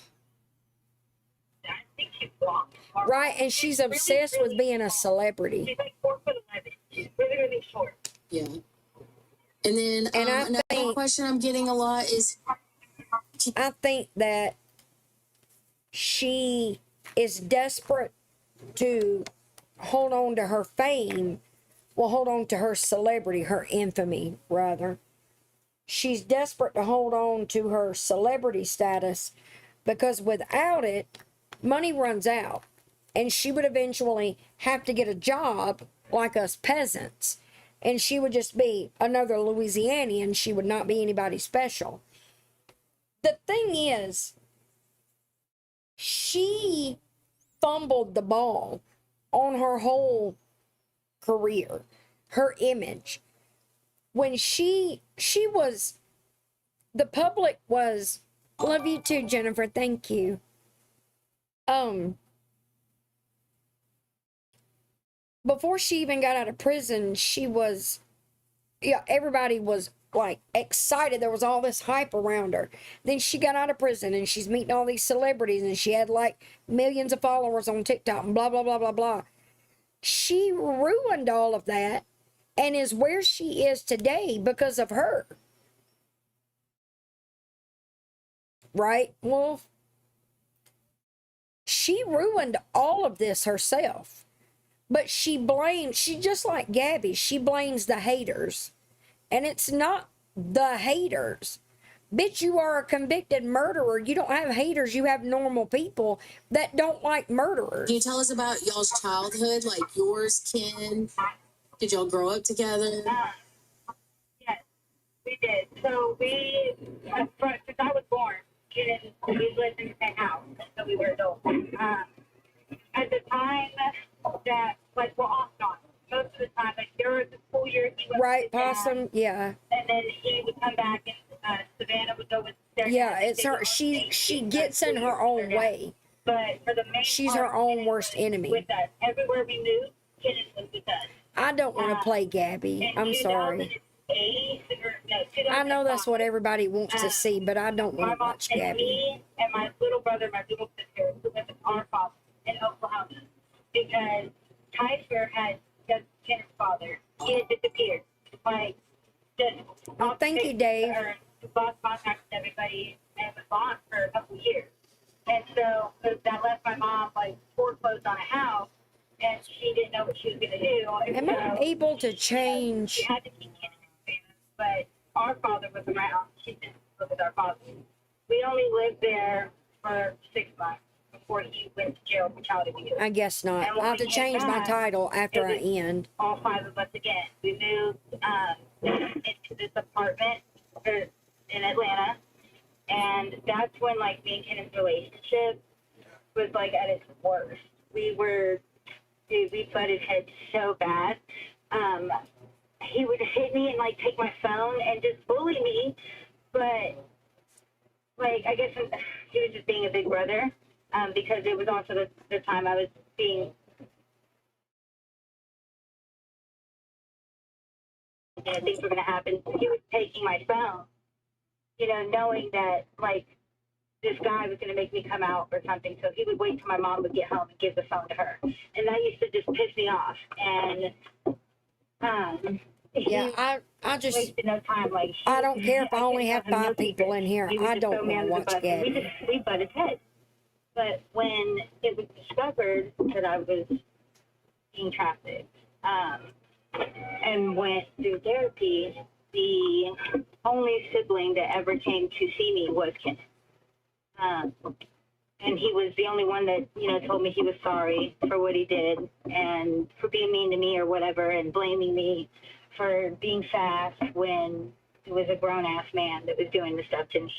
I think she walks. Right, and she's obsessed with being a celebrity. She's like 4'11". She's really, really short. Yeah. And then another question I'm getting a lot is, I think that she is desperate to hold on to her fame, hold on to her celebrity, her infamy, rather. She's desperate to hold on to her celebrity status because without it, money runs out. And she would eventually have to get a job like us peasants. And she would just be another Louisianian. She would not be anybody special. The thing is, she fumbled the ball on her whole career, her image. When she was, the public was, love you too, Jennifer, thank you. Before she even got out of prison, she was, everybody was like excited. There was all this hype around her. Then she got out of prison and she's meeting all these celebrities and she had like millions of followers on TikTok and blah, blah, blah, blah, blah. She ruined all of that and is where she is today because of her. Right, Wolf? She ruined all of this herself. But she just like Gabby, she blames the haters. And it's not the haters. Bitch, you are a convicted murderer. You don't have haters. You have normal people that don't like murderers. Can you tell us about y'all's childhood, like yours, Ken? Did y'all grow up together? Yes, we did. So since I was born, we lived in the same house until we were adults. At the time that, like, we're off on most of the time, like, there was a school year he went right, with Possum, dad, yeah. and then he would come back and Savannah would go with their Yeah, dad. it's her, she gets in her own way. But for the main She's part, her own Kenneth worst was enemy. with us. Everywhere we moved, Kenneth was with us. I don't want to play Gabby. In I'm sorry. I know that's what everybody wants to see, but I don't want to watch and Gabby. me and my little brother, my little sister, who lived with our father in Oklahoma, because Tyler had just Kenneth's father. He had disappeared. Like, just Oh, thank you, Dave. Lost contact with everybody and was gone for a couple of years. And so that left my mom like foreclosed on a house, and she didn't know what she was going to do. And Am I so able to change? She had to keep Kenneth in Savannah, but our father was around. She didn't live with our father. We only lived there for 6 months before he went to jail for child abuse. I guess not. And when I'll have we to came change my back, title after I it was end. all 5 of us again. We moved into this apartment in Atlanta, and that's when, like, me and Kenneth's relationship was like at its worst. We butted heads so bad. He would hit me and like take my phone and just bully me, but like I guess he was just being a big brother, because it was also the time I was being things were gonna happen. He was taking my phone, knowing that like this guy was gonna make me come out or something. So he would wait till my mom would get home and give the phone to her, and that used to just piss me off. And Yeah, I just wasted no time. Like I don't care if I only have him no 5 people secret. in here. He was I just don't so want man to of the watch bus, and Gabby. we butted heads. But when it was discovered that I was being trafficked, and went through therapy, the only sibling that ever came to see me was Kenneth. And he was the only one that, told me he was sorry for what he did and for being mean to me or whatever, and blaming me for being fast when it was a grown-ass man that was doing the stuff to me.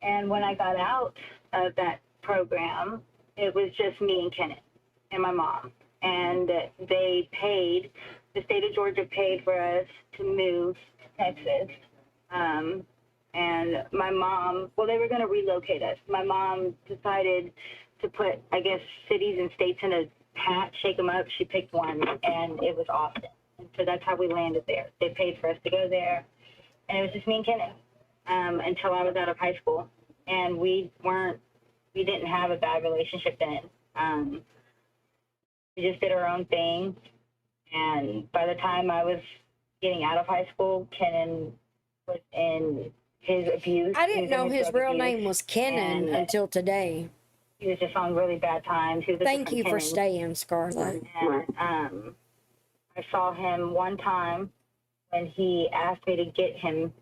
And when I got out of that program, it was just me and Kenneth and my mom. And the state of Georgia paid for us to move to Texas. And my mom, they were going to relocate us. My mom decided to put, I guess, cities and states in a hat, shake them up. She picked one, and it was Austin. And so that's how we landed there. They paid for us to go there. And it was just me and Kenneth until I was out of high school. And we didn't have a bad relationship then. We just did our own thing. And by the time I was getting out of high school, Kenan was in his abuse. I didn't know his real name was Kenan until today. He was just on really bad times. Thank you for staying, Scarlett. And I saw him one time when he asked me to get him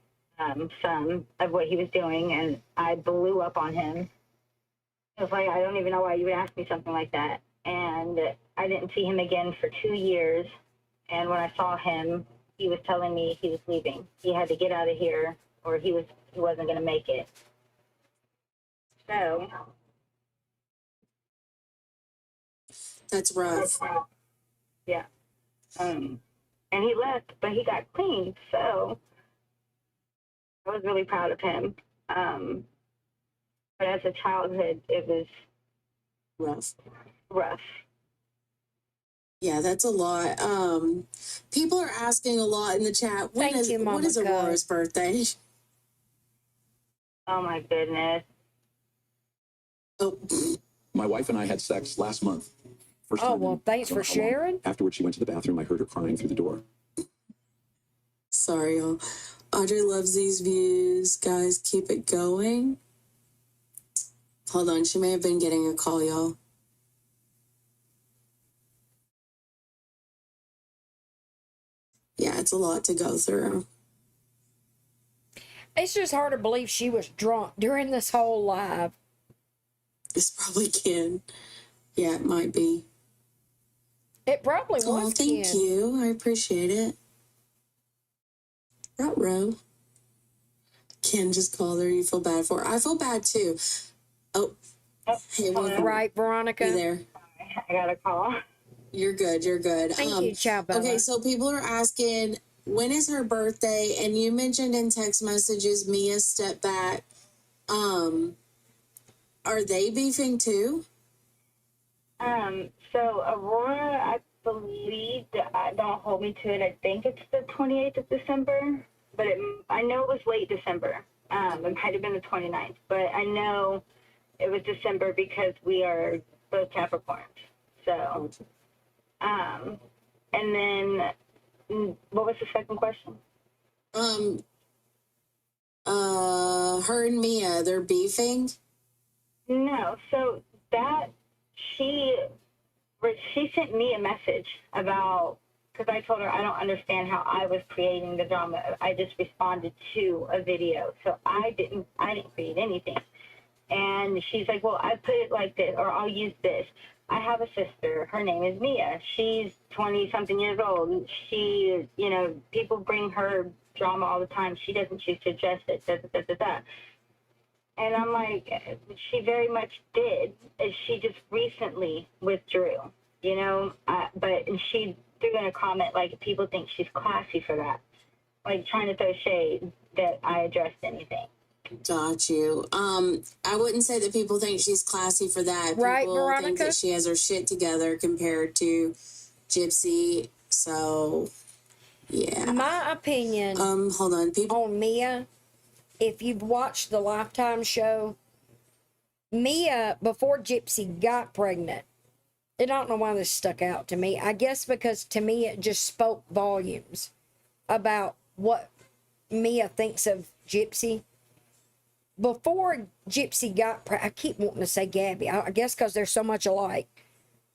some of what he was doing, and I blew up on him. It was like, I don't even know why you would ask me something like that. And I didn't see him again for 2 years. And when I saw him, he was telling me he was leaving. He had to get out of here, or he wasn't going to make it. So that's rough. Yeah. And he left, but he got clean. So I was really proud of him. But as a childhood, it was rough. Yeah, that's a lot. People are asking a lot in the chat. What is Mama Aurora's birthday? Oh my goodness. Oh. My wife and I had sex last month. First time in thanks for sharing. Afterwards, she went to the bathroom. I heard her crying through the door. Sorry, y'all. Audrey loves these views. Guys, keep it going. Hold on, she may have been getting a call, y'all. Yeah, it's a lot to go through. It's just hard to believe she was drunk during this whole live. It's probably Ken. Yeah, it might be. It probably was. Oh, thank Ken. you. I appreciate it. Row. Ken just called her. You feel bad for her. I feel bad too. Oh, hey, right, Veronica. You there? I got a call. You're good. You're good. Thank you, Ciao Bella. Okay, so people are asking, when is her birthday? And you mentioned in text messages Mia stepped back. Are they beefing too? So Aurora, I believe, don't hold me to it. I think it's the 28th of December, but I know it was late December. It might have been the 29th, but I know it was December because we are both Capricorns. So, and then what was the second question? Her and Mia, they're beefing? No, so that she sent me a message about, because I told her I don't understand how I was creating the drama. I just responded to a video, so I didn't create anything. And she's like, well, I put it like this, or I'll use this. I have a sister. Her name is Mia. She's 20-something years old. She, people bring her drama all the time. She doesn't choose to address it. And I'm like, she very much did. She just recently withdrew, you know. But she threw in a comment like, people think she's classy for that, like trying to throw shade that I addressed anything. Got you. I wouldn't say that people think she's classy for that. Right, People Veronica? think that she has her shit together compared to Gypsy. So, yeah. My opinion Hold on. People on Mia, if you've watched the Lifetime show, Mia, before Gypsy got pregnant, and I don't know why this stuck out to me. I guess because to me it just spoke volumes about what Mia thinks of Gypsy. Before Gypsy got pregnant, I keep wanting to say Gabby. I guess because they're so much alike.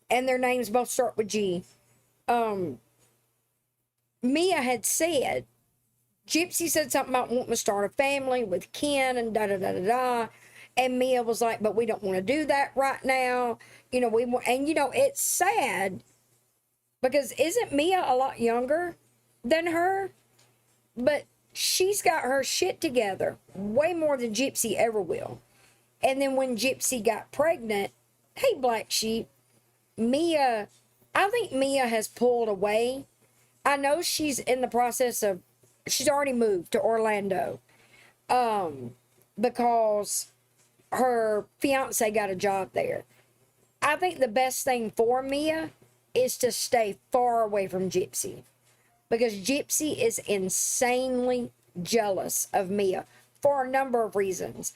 And their names both start with G. Mia had said, Gypsy said something about wanting to start a family with Ken and da-da-da-da-da. And Mia was like, but we don't want to do that right now. You know, it's sad because isn't Mia a lot younger than her? But she's got her shit together way more than Gypsy ever will. And then when Gypsy got pregnant, hey, Black Sheep, Mia, I think Mia has pulled away. I know she's in the process of, she's already moved to Orlando because her fiance got a job there. I think the best thing for Mia is to stay far away from Gypsy because Gypsy is insanely jealous of Mia for a number of reasons.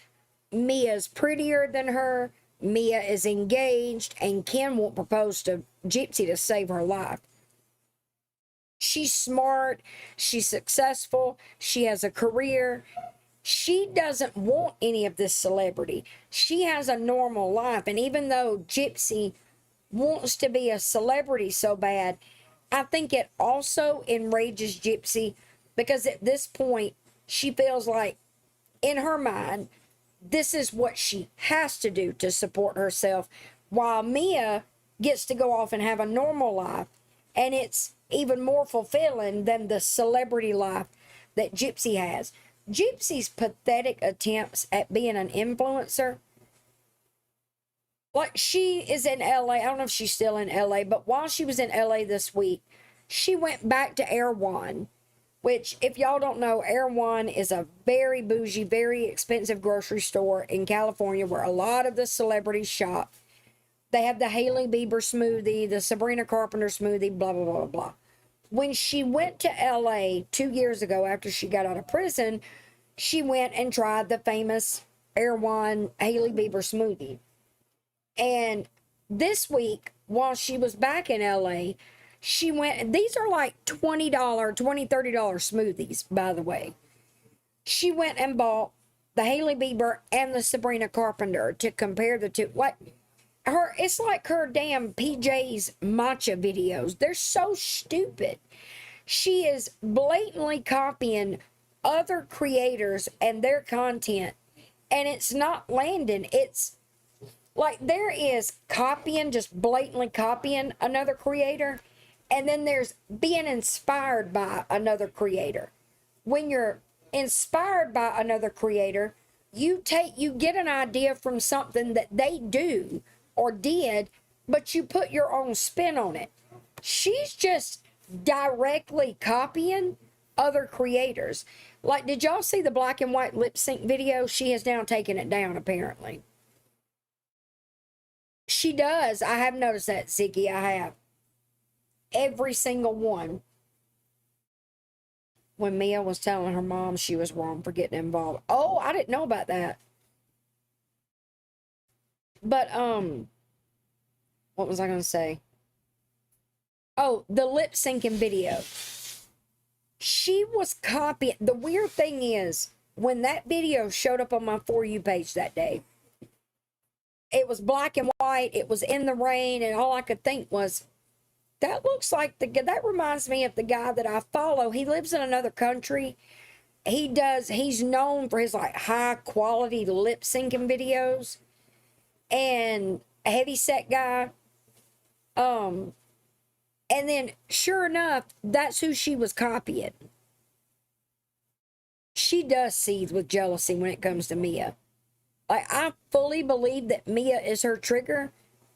Mia's prettier than her, Mia is engaged, and Ken won't propose to Gypsy to save her life. She's smart, she's successful, she has a career. She doesn't want any of this celebrity. She has a normal life. And even though Gypsy wants to be a celebrity so bad, I think it also enrages Gypsy because at this point, she feels like, in her mind, this is what she has to do to support herself, while Mia gets to go off and have a normal life. And it's even more fulfilling than the celebrity life that Gypsy has. Gypsy's pathetic attempts at being an influencer, like she is in LA. I don't know if she's still in LA, but while she was in LA this week, she went back to Air One, which, if y'all don't know, Air One is a very bougie, very expensive grocery store in California where a lot of the celebrities shop. They have the Hailey Bieber smoothie, the Sabrina Carpenter smoothie, blah, blah, blah, blah. When she went to LA 2 years ago after she got out of prison, she went and tried the famous Air One Hailey Bieber smoothie. And this week, while she was back in LA, she went, these are like $20, $30 smoothies, by the way. She went and bought the Hailey Bieber and the Sabrina Carpenter to compare the two. Like, it's like her damn PJ's matcha videos. They're so stupid. She is blatantly copying other creators and their content, and it's not landing. It's like there is copying, just blatantly copying another creator, and then there's being inspired by another creator. When you're inspired by another creator, you get an idea from something that they do or did, but you put your own spin on it. She's just directly copying other creators. Like, did y'all see the black and white lip sync video? She has now taken it down, apparently. She does. I have noticed that, Ziggy. I have. Every single one. When Mia was telling her mom she was wrong for getting involved. Oh, I didn't know about that. But, what was I going to say? Oh, the lip syncing video. She was copying. The weird thing is, when that video showed up on my For You page that day, it was black and white, it was in the rain, and all I could think was, that looks like that reminds me of the guy that I follow. He lives in another country. He's known for his like high quality lip syncing videos. And a heavy set guy. And then sure enough, that's who she was copying. She does seethe with jealousy when it comes to Mia. Like, I fully believe that Mia is her trigger,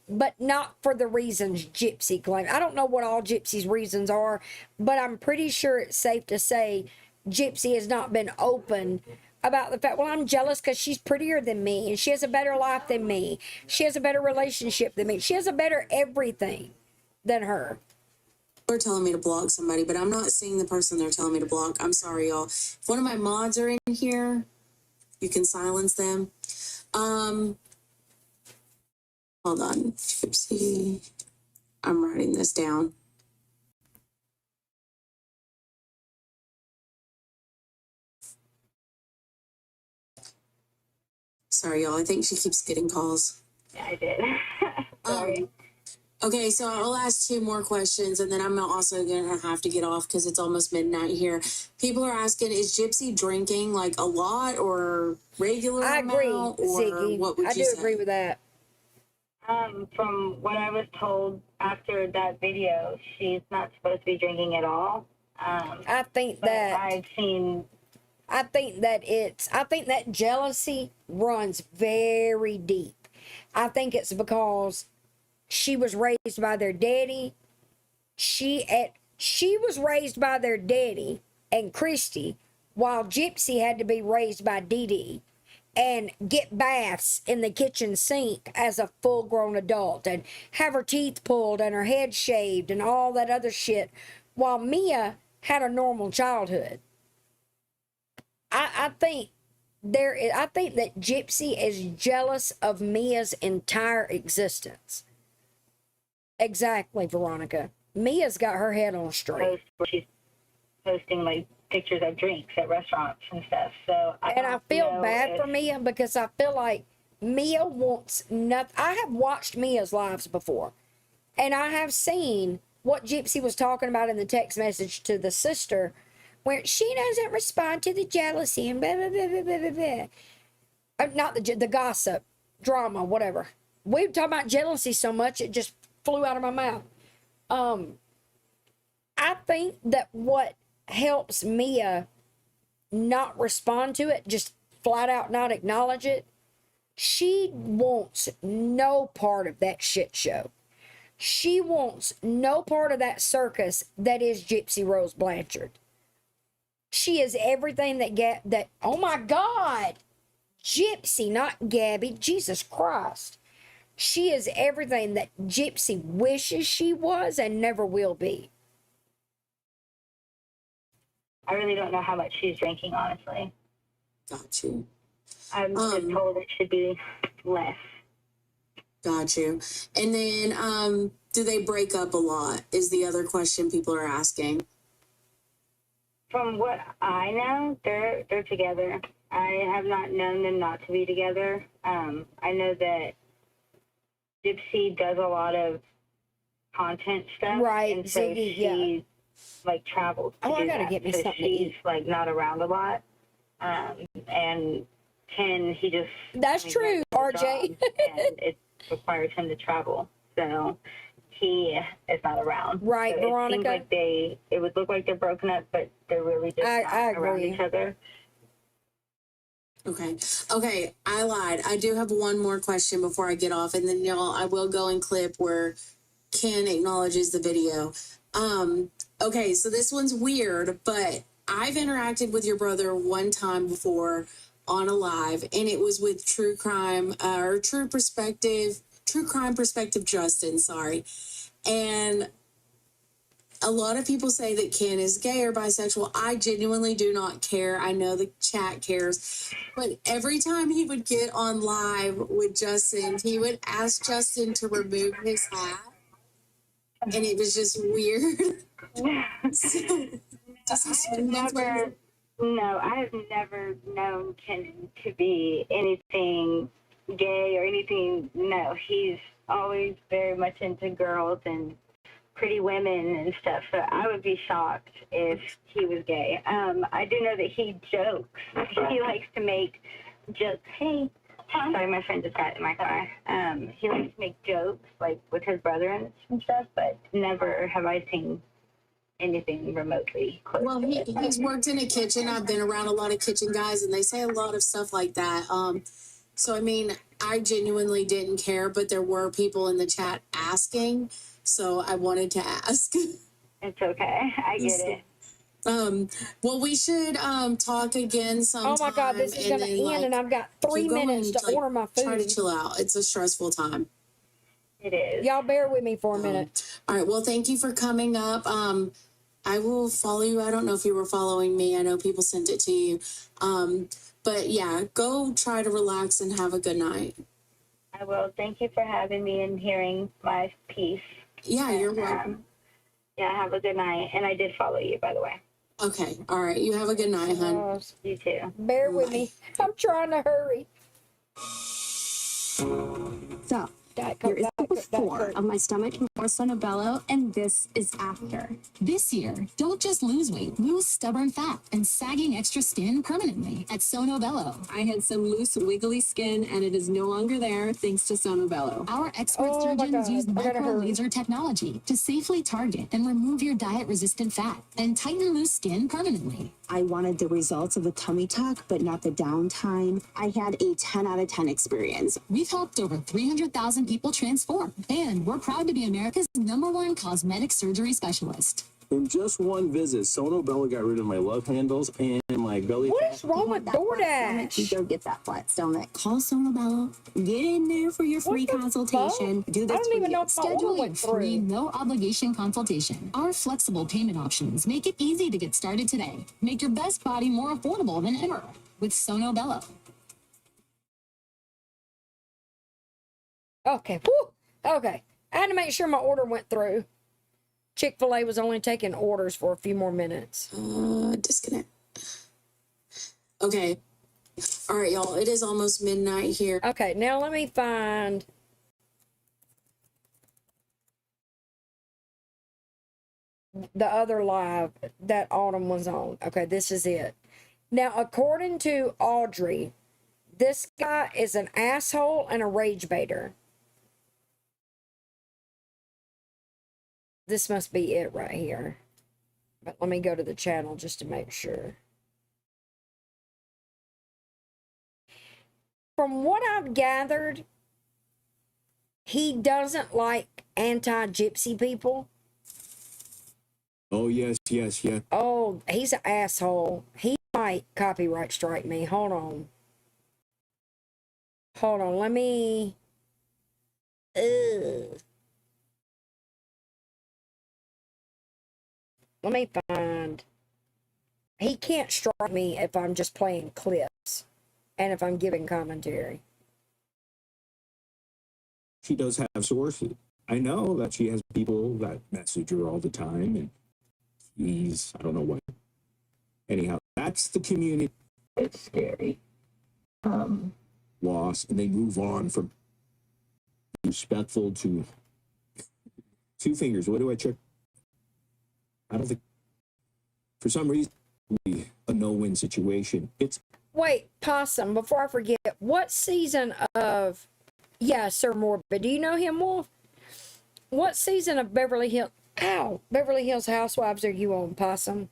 but not for the reasons Gypsy claimed. I don't know what all Gypsy's reasons are, but I'm pretty sure it's safe to say Gypsy has not been open about the fact, well, I'm jealous because she's prettier than me and she has a better life than me. She has a better relationship than me. She has a better everything than her. They're telling me to block somebody, but I'm not seeing the person they're telling me to block. I'm sorry, y'all. If one of my mods are in here, you can silence them. Hold on. Gypsy. I'm writing this down. Sorry, y'all. I think she keeps getting calls. Yeah, I did. Sorry. Okay, so I'll ask 2 more questions, and then I'm also gonna have to get off because it's almost midnight here. People are asking, is Gypsy drinking like a lot or regular I agree, amount, or Ziggy. what would I you do say? agree with that. From what I was told after that video, she's not supposed to be drinking at all. I think but that I've seen. I think that jealousy runs very deep. I think it's because she was raised by their daddy. She was raised by their daddy and Christy, while Gypsy had to be raised by Dee Dee and get baths in the kitchen sink as a full-grown adult and have her teeth pulled and her head shaved and all that other shit, while Mia had a normal childhood. I think that Gypsy is jealous of Mia's entire existence. Exactly, Veronica. Mia's got her head on straight. She's posting like pictures of drinks at restaurants and stuff. So I feel bad for Mia because I feel like Mia wants nothing. I have watched Mia's lives before, and I have seen what Gypsy was talking about in the text message to the sister, where she doesn't respond to the jealousy and blah, blah, blah, blah, blah, blah, blah. Not the gossip, drama, whatever. We were talking about jealousy so much, it just flew out of my mouth. I think that what helps Mia not respond to it, just flat out not acknowledge it, she wants no part of that shit show. She wants no part of that circus that is Gypsy Rose Blanchard. She is everything that oh my God, Gypsy, not Gabby, Jesus Christ. She is everything that Gypsy wishes she was and never will be. I really don't know how much she's drinking, honestly. Got you. I'm just told it should be less. Got you. And then, do they break up a lot? Is the other question people are asking. From what I know, they're together. I have not known them not to be together. I know that Gypsy does a lot of content stuff, right? And so Ziggy, she like travels. To do I gotta that. get me so something to she's eat. like not around a lot. And Ken, he just that's true, RJ. and it requires him to travel, so he is not around. Right, so Veronica. It seems like it would look like they're broken up, but they're really just not around each other. Okay, I lied. I do have one more question before I get off, and then y'all, I will go and clip where Ken acknowledges the video. Okay, so this one's weird, but I've interacted with your brother one time before on a live, and it was with True Crime Perspective Justin, sorry. And a lot of people say that Ken is gay or bisexual. I genuinely do not care. I know the chat cares. But every time he would get on live with Justin, he would ask Justin to remove his hat. And it was just weird. No, I have never known Ken to be anything gay or anything. No, he's always very much into girls and pretty women and stuff. So I would be shocked if he was gay. I do know that he jokes. He likes to make jokes. Hey, sorry, my friend just got in my car. He likes to make jokes like with his brother and stuff, but never have I seen anything remotely close. Well, he's worked in a kitchen. I've been around a lot of kitchen guys, and they say a lot of stuff like that. So, I mean, I genuinely didn't care, but there were people in the chat asking. So I wanted to ask. It's okay. I get it. Well, we should talk again sometime. Oh my God, this is gonna end, and I've got 3 minutes to order my food. Try to chill out. It's a stressful time. It is. Y'all bear with me for a minute. All right. Well, thank you for coming up. I will follow you. I don't know if you were following me. I know people sent it to you. But yeah, go try to relax and have a good night. I will. Thank you for having me and hearing my piece. Yeah, you're welcome. Yeah, have a good night. And I did follow you, by the way. Okay. All right. You have a good night, hon. You too. Bear with me. I'm trying to hurry. So, here is the before of my stomach more Sonobello, and this is after. This year, don't just lose weight, lose stubborn fat and sagging extra skin permanently at Sonobello. I had some loose, wiggly skin, and it is no longer there thanks to Sonobello. Our expert surgeons use micro laser technology to safely target and remove your diet-resistant fat and tighten loose skin permanently. I wanted the results of the tummy tuck, but not the downtime. I had a 10 out of 10 experience. We've helped over 300,000 people transform, and we're proud to be America's #1 cosmetic surgery specialist. In just one visit, Sonobello got rid of my love handles and my belly. What is wrong with DoorDash? You go get that flat stomach. Call Sonobello. Get in there for your free consultation. Do this I don't for even you. know if my order Schedule your went free, through. no obligation consultation. Our flexible payment options make it easy to get started today. Make your best body more affordable than ever with Sonobello. Okay. Whew. Okay. I had to make sure my order went through. Chick-fil-A was only taking orders for a few more minutes. Disconnect. Okay. All right, y'all. It is almost midnight here. Okay, now let me find the other live that Autumn was on. Okay, this is it. Now, according to Audrey, this guy is an asshole and a rage baiter. This must be it right here. But let me go to the channel just to make sure. From what I've gathered, he doesn't like anti-gypsy people. Oh, yes. Oh, he's an asshole. He might copyright strike me. Hold on, let me... Let me find... He can't strike me if I'm just playing clips and if I'm giving commentary. She does have sources. I know that she has people that message her all the time, and I don't know what. Anyhow, that's the community. It's scary. Loss, and they move on from respectful to 2 fingers. What do I check? I don't think, for some reason, a no-win situation. It's Wait, Possum, before I forget, what season of... Yeah, Sir Morbid, do you know him, Wolf? What season of Beverly Hills Housewives are you on, Possum?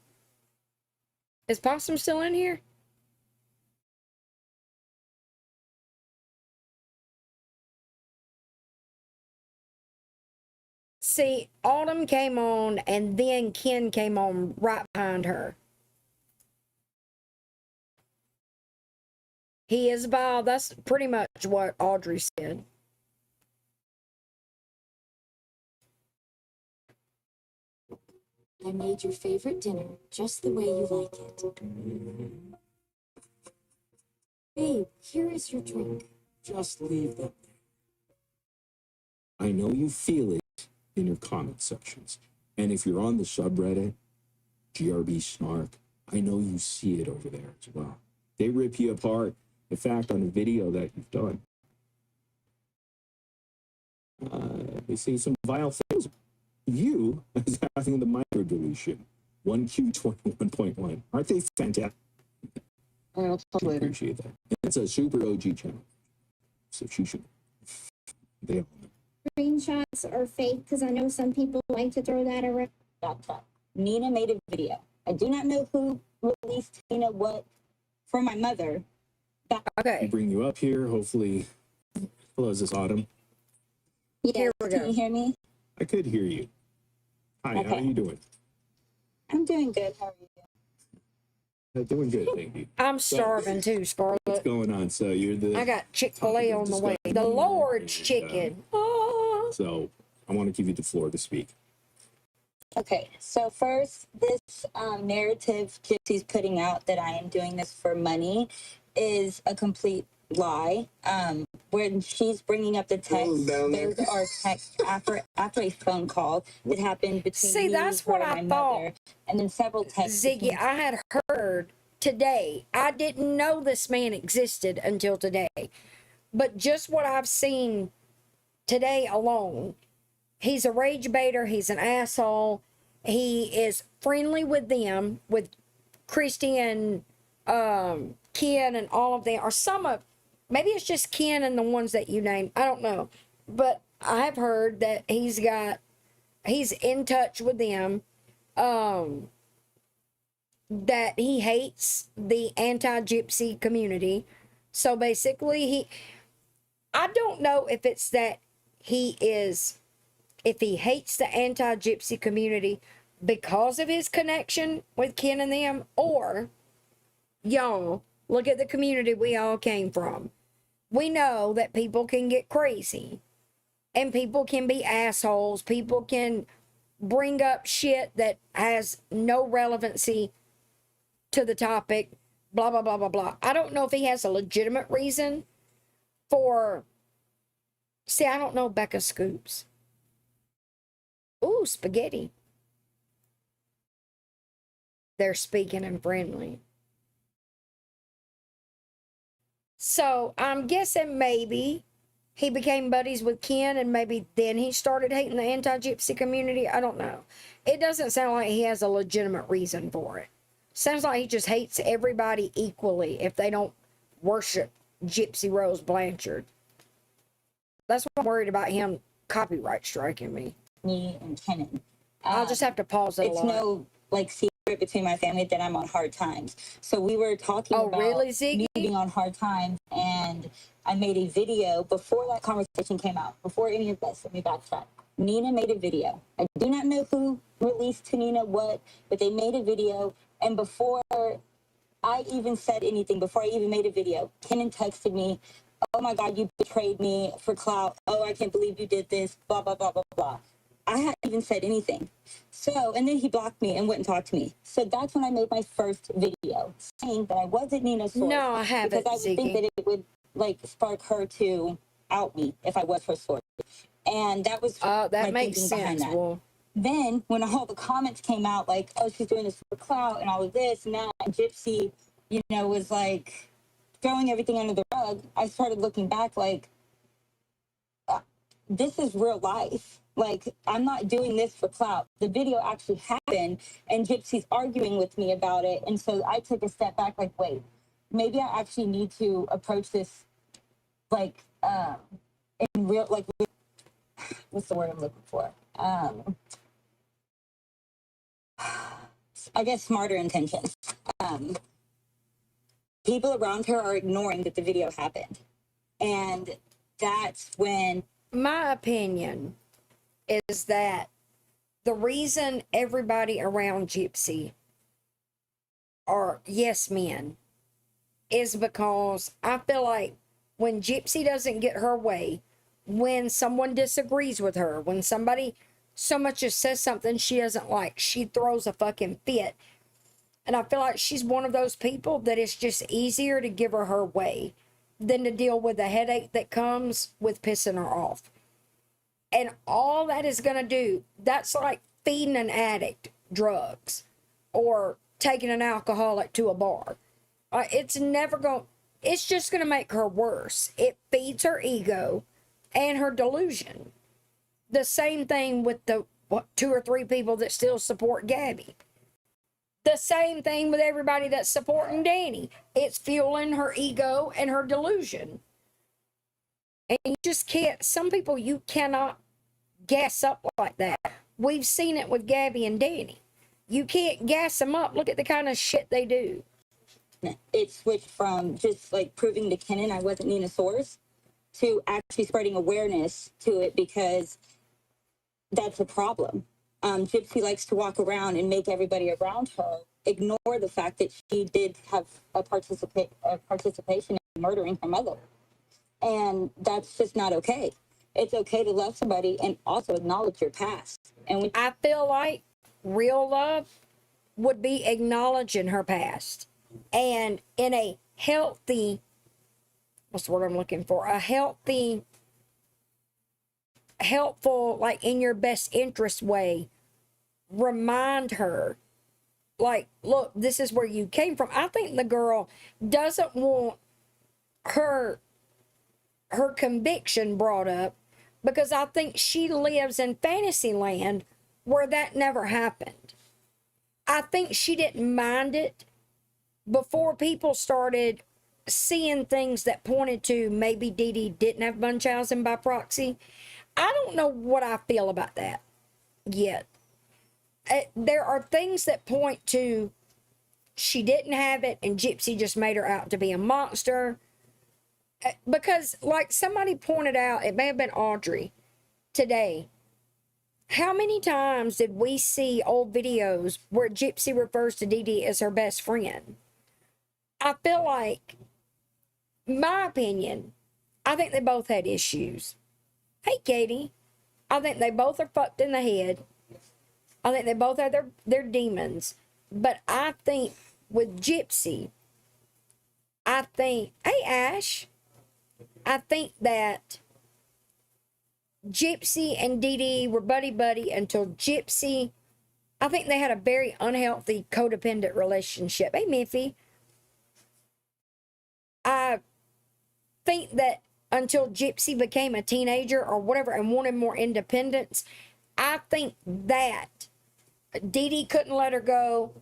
Is Possum still in here? See, Autumn came on, and then Ken came on right behind her. He is vile. That's pretty much what Audrey said. I made your favorite dinner just the way you like it. Babe, here is your drink. just leave them there. I know you feel it in your comment sections. And if you're on the subreddit, GRB Snark, I know you see it over there as well. They rip you apart. In fact, on the video that you've done, they say some vile things. You as having the micro deletion, 1Q21.1. Aren't they fantastic? I'll talk later. Appreciate that. It's a super OG channel, so she should. They all know. Screenshots are fake because I know some people like to throw that around. Nina made a video. I do not know who released Nina what for my mother, Okay. bring you up here. Hopefully, hello, is this Autumn? Yeah, Here we can go. you hear me? I could hear you. Hi, how are Okay. you doing? I'm doing good. How are you? Doing good, thank you. I'm starving too, What's Scarlett. going on? So you're the I got Chick-fil-A on the way. The Lord's chicken. Oh. So I want to give you the floor to speak. Okay, so first, this narrative Gypsy's putting out that I am doing this for money is a complete lie. When she's bringing up the text, those are texts after a phone call that happened between See, me, that's her, what and I my thought. mother, and then several texts. Ziggy, between- I had heard today. I didn't know this man existed until today. But just what I've seen today alone, he's a rage baiter. He's an asshole. He is friendly with them, with Christy and Ken and all of them, or some of, maybe it's just Ken and the ones that you named. I don't know. But I have heard that he's in touch with them. That he hates the anti-gypsy community. So basically I don't know if it's that if he hates the anti-gypsy community because of his connection with Ken and them, or y'all, look at the community we all came from. We know that people can get crazy and people can be assholes. People can bring up shit that has no relevancy to the topic, blah, blah, blah, blah, blah. I don't know if he has a legitimate reason for, see, I don't know Becca Scoops. Ooh, spaghetti. They're speaking and friendly. So I'm guessing maybe he became buddies with Ken and maybe then he started hating the anti-gypsy community. I don't know. It doesn't sound like he has a legitimate reason for it. Sounds like he just hates everybody equally if they don't worship Gypsy Rose Blanchard. That's what I'm worried about, him copyright striking me. Me and Kenan. I'll just have to pause it a It's lot. no secret between my family that I'm on hard times. So we were talking about really, Ziggy? me being on hard times, and I made a video before that conversation came out. Before any of this, let me backtrack. Nina made a video. I do not know who released to Nina what, but they made a video. And before I even said anything, before I even made a video, Kenan texted me, "Oh my God, you betrayed me for clout. Oh, I can't believe you did this, blah, blah, blah, blah, blah." I hadn't even said anything. So, and then he blocked me and wouldn't talk to me. So that's when I made my first video saying that I wasn't Nina's source. No, I haven't, Because I would think that it would spark her to out me if I was her source. And that was that my makes thinking behind sense. that. Well, Then when all the comments came out, like, "Oh, she's doing this for clout and all of this and that," and Gypsy, was like throwing everything under the rug, I started looking back like, this is real life. Like, I'm not doing this for clout. The video actually happened and Gypsy's arguing with me about it. And so I took a step back, like, wait, maybe I actually need to approach this in real, what's the word I'm looking for? I guess smarter intentions. People around her are ignoring that the video happened. And that's when... My opinion is that the reason everybody around Gypsy are yes men is because I feel like when Gypsy doesn't get her way, when someone disagrees with her, when somebody so much as says something she doesn't like, she throws a fucking fit. And I feel like she's one of those people that it's just easier to give her way than to deal with the headache that comes with pissing her off. And all that is going to do, that's like feeding an addict drugs or taking an alcoholic to a bar. It's just going to make her worse. It feeds her ego and her delusion. The same thing with the 2 or 3 people that still support Gabi. The same thing with everybody that's supporting Dani. It's fueling her ego and her delusion. And you just can't, some people you cannot gas up like that. We've seen it with Gabi and Dani. You can't gas them up. Look at the kind of shit they do. it switched from just like proving to Kenan I wasn't Nina's source to actually spreading awareness to it, because that's a problem. Gypsy likes to walk around and make everybody around her ignore the fact that she did have a participation in murdering her mother. And that's just not okay. It's okay to love somebody and also acknowledge your past. And I feel like real love would be acknowledging her past, and in a healthy, what's the word I'm looking for? A healthy, helpful, like in your best interest way, remind her, like, look, this is where you came from. I think the girl doesn't want her conviction brought up, because I think she lives in fantasy land where that never happened. I think she didn't mind it before people started seeing things that pointed to maybe Dee Dee didn't have Munchausen by proxy. I don't know what I feel about that yet. There are things that point to she didn't have it and Gypsy just made her out to be a monster. Because, like somebody pointed out, it may have been Audrey today, how many times did we see old videos where Gypsy refers to Dee Dee as her best friend? I feel like, my opinion, I think they both had issues. Hey, Katie, I think they both are fucked in the head. I think they both have their demons. But I think with Gypsy, hey, Ash, I think that Gypsy and Dee Dee were buddy-buddy until Gypsy, I think they had a very unhealthy codependent relationship. Hey, Miffy. I think that until Gypsy became a teenager or whatever and wanted more independence, I think that Dee Dee couldn't let her go.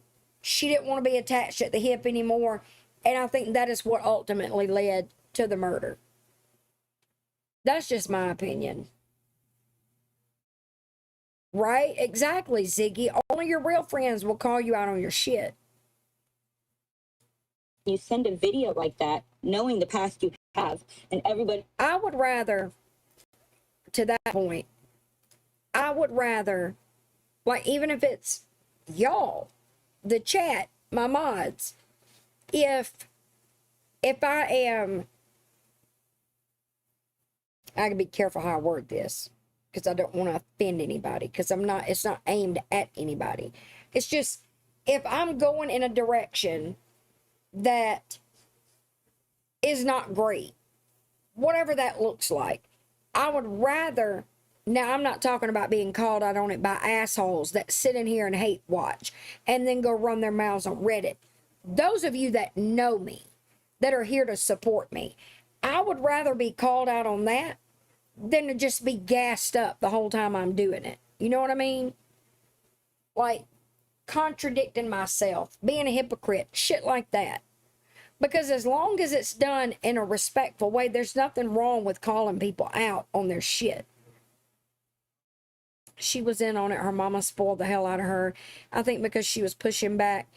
She didn't want to be attached at the hip anymore. And I think that is what ultimately led to the murder. That's just my opinion. Right? Exactly, Ziggy. Only your real friends will call you out on your shit. you send a video like that, knowing the past you have, and everybody. I would rather, to that point, I would rather, like, even if it's y'all, the chat, my mods, if I am, I can be careful how I word this, because I don't want to offend anybody, because it's not aimed at anybody. It's just, if I'm going in a direction that is not great, whatever that looks like, I would rather, now I'm not talking about being called out on it by assholes that sit in here and hate watch and then go run their mouths on Reddit. Those of you that know me, that are here to support me, I would rather be called out on that than to just be gassed up the whole time I'm doing it. You know what I mean? Like, contradicting myself, being a hypocrite, shit like that. Because as long as it's done in a respectful way, there's nothing wrong with calling people out on their shit. She was in on it. Her mama spoiled the hell out of her. I think because she was pushing back,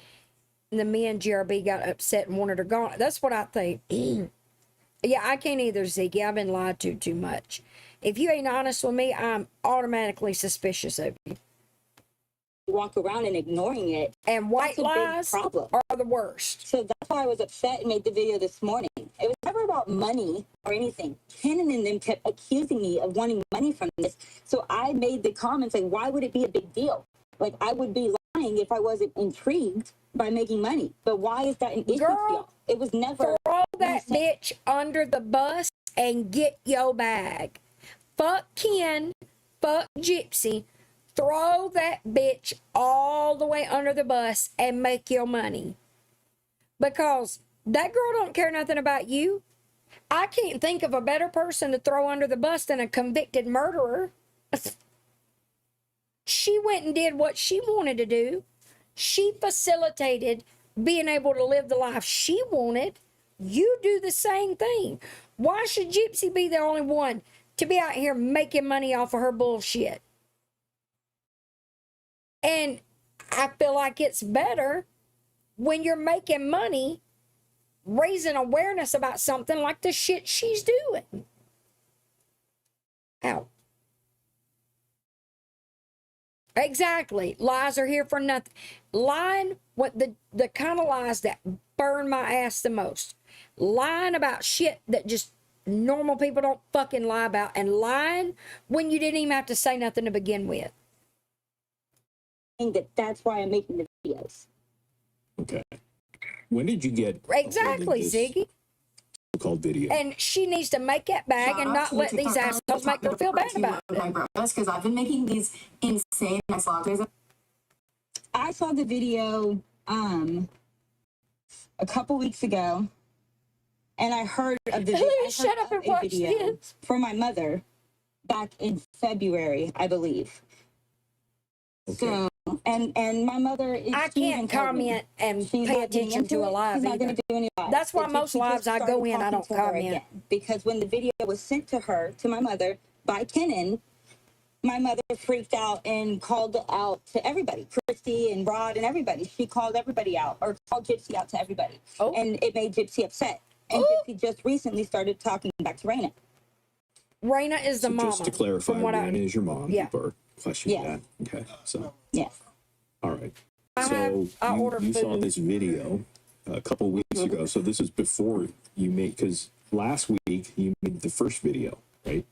and me and GRB got upset and wanted her gone. That's what I think. Yeah, I can't either, Ziggy. I've been lied to too much. If you ain't honest with me, I'm automatically suspicious of you. Walk around and ignoring it. And white lies problem. Are the worst. So that's why I was upset and made the video this morning. It was never about money or anything. Kenan and them kept accusing me of wanting money from this. So I made the comment saying, why would it be a big deal? Like, I would be lying if I wasn't intrigued by making money. But why is that an issue to y'all? It was never. Throw that bitch under the bus and get your bag. Fuck Ken. Fuck Gypsy. Throw that bitch all the way under the bus and make your money. Because that girl don't care nothing about you. I can't think of a better person to throw under the bus than a convicted murderer. She went and did what she wanted to do. She facilitated being able to live the life she wanted. You do the same thing. Why should Gypsy be the only one to be out here making money off of her bullshit? And I feel like it's better when you're making money raising awareness about something like the shit she's doing. Ow. Exactly. Lies are here for nothing. Lying, what the kind of lies that burn my ass the most. Lying about shit that just normal people don't fucking lie about, and lying when you didn't even have to say nothing to begin with. That's why I'm making the videos. Okay. When did you get Exactly, Ziggy? called video? And she needs to make that bag and not let these assholes make her feel bad about it. Because I've been making these insane vlogs. I saw the video a couple weeks ago, and I heard of the video. Shut up and watch this. For my mother back in February, I believe. Okay. So, and my mother is. I can't comment and pay attention to a live either. That's why most lives I go in, I don't comment. Because when the video was sent to her, to my mother, by Kenan, my mother freaked out and called out to everybody, Christy and Rod and everybody. She called everybody out, or called Gypsy out to everybody. Oh. And it made Gypsy upset. And Gypsy just recently started talking back to Raina. Raina is the mama. Just to clarify, Raina is your mom. Yeah. People are questioning that. Okay. So. Yes. All right. So you saw this video a couple weeks ago. So this is before you made, because last week you made the first video, right?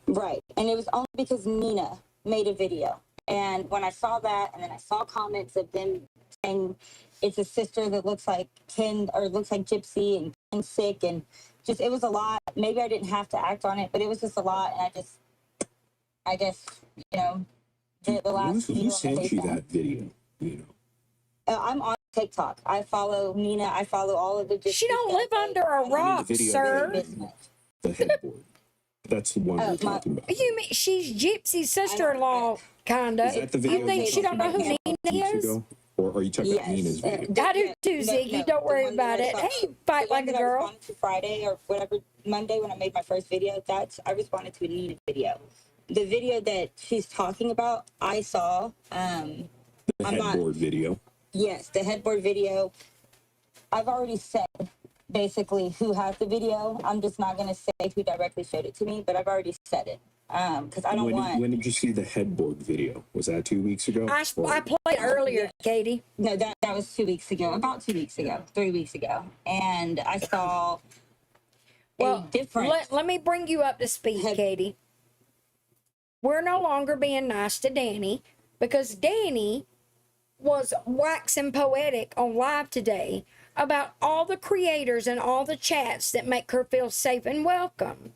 Right. And it was only because Nina made a video. And when I saw that, and then I saw comments of them saying it's a sister that looks like Ken, or looks like Gypsy, and Ken's sick, and just, it was a lot. Maybe I didn't have to act on it, but it was just a lot. And I guess, you know, the last Who sent you that video? You know, I'm on TikTok. I follow Nina. I follow all of the. She don't live under a rock, sir. The headboard. That's the one we're talking about. You mean she's Gypsy's sister-in-law, kinda? Is that the video You think she don't know who Nina is? Or are you talking about Nina's video? I do too, Ziggy. Don't worry about it. Hey, fight like a girl. I responded to Friday or whatever, Monday, when I made my first video. I responded to a Nina video. The video that she's talking about, I saw. The headboard video. Yes, the headboard video. I've already said basically who has the video. I'm just not going to say who directly showed it to me, but I've already said it. Because I don't want. When did you see the headboard video? Was that 2 weeks ago? I played earlier, Katie. No, that was 2 weeks ago. About 2 weeks ago. 3 weeks ago. And I saw a different. Let me bring you up to speed, Katie. We're no longer being nice to Dani because Dani was waxing poetic on live today about all the creators and all the chats that make her feel safe and welcome.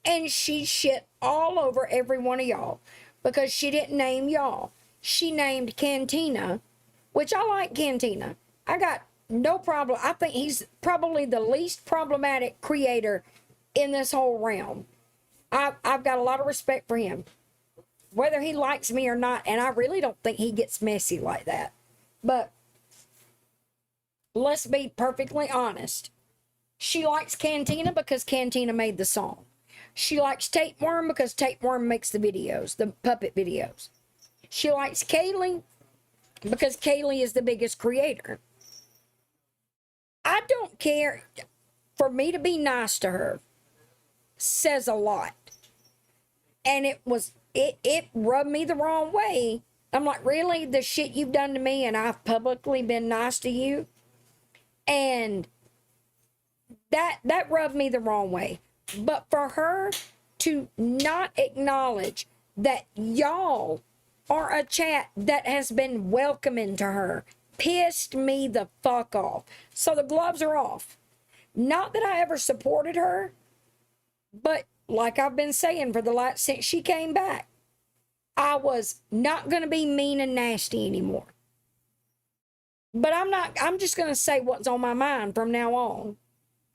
And she shit all over every one of y'all because she didn't name y'all. She named Cantina, which I like Cantina. I got no problem. I think he's probably the least problematic creator in this whole realm. I've got a lot of respect for him, whether he likes me or not, and I really don't think he gets messy like that. But let's be perfectly honest. She likes Cantina because Cantina made the song. She likes Tapeworm because Tapeworm makes the videos, the puppet videos. She likes Kaylie because Kaylie is the biggest creator. I don't care. For me to be nice to her says a lot. And it rubbed me the wrong way. I'm like, really? The shit you've done to me and I've publicly been nice to you? And that rubbed me the wrong way. But for her to not acknowledge that y'all are a chat that has been welcoming to her pissed me the fuck off. So the gloves are off. Not that I ever supported her, but like I've been saying since she came back, I was not going to be mean and nasty anymore. But I'm just going to say what's on my mind from now on.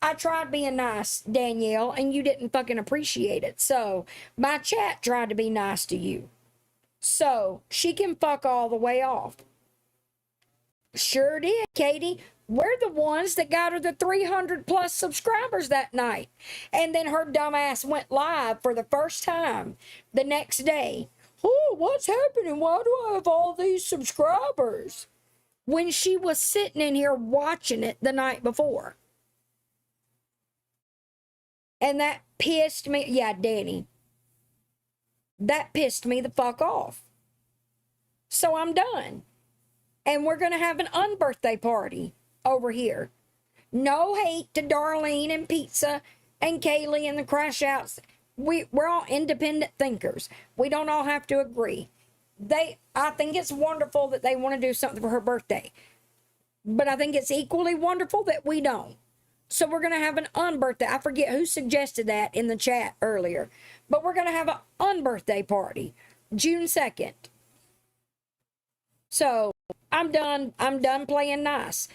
I tried being nice, Danielle, and you didn't fucking appreciate it. So my chat tried to be nice to you. So she can fuck all the way off. Sure did, Katie. We're the ones that got her the 300 plus subscribers that night. And then her dumbass went live for the first time the next day. Oh, what's happening? Why do I have all these subscribers? when she was sitting in here watching it the night before. And that pissed me. Yeah, Dani. That pissed me the fuck off. So I'm done. And we're going to have an unbirthday party over here. No hate to Darlene and Pizza and Kaylie and the Krashouts. We're all independent thinkers. We don't all have to agree. I think it's wonderful that they want to do something for her birthday. But I think it's equally wonderful that we don't. So we're going to have an unbirthday. I forget who suggested that in the chat earlier. But we're going to have an unbirthday party June 2nd. So I'm done playing nice.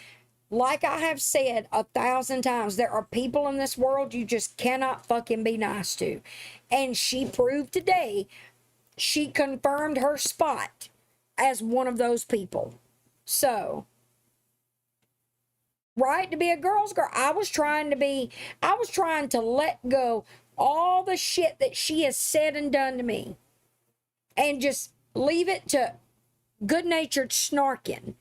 Like I have said 1,000 times, there are people in this world you just cannot fucking be nice to. And she proved today, she confirmed her spot as one of those people. So, right, to be a girl's girl. I was trying to let go all the shit that she has said and done to me. And just leave it to good-natured snarking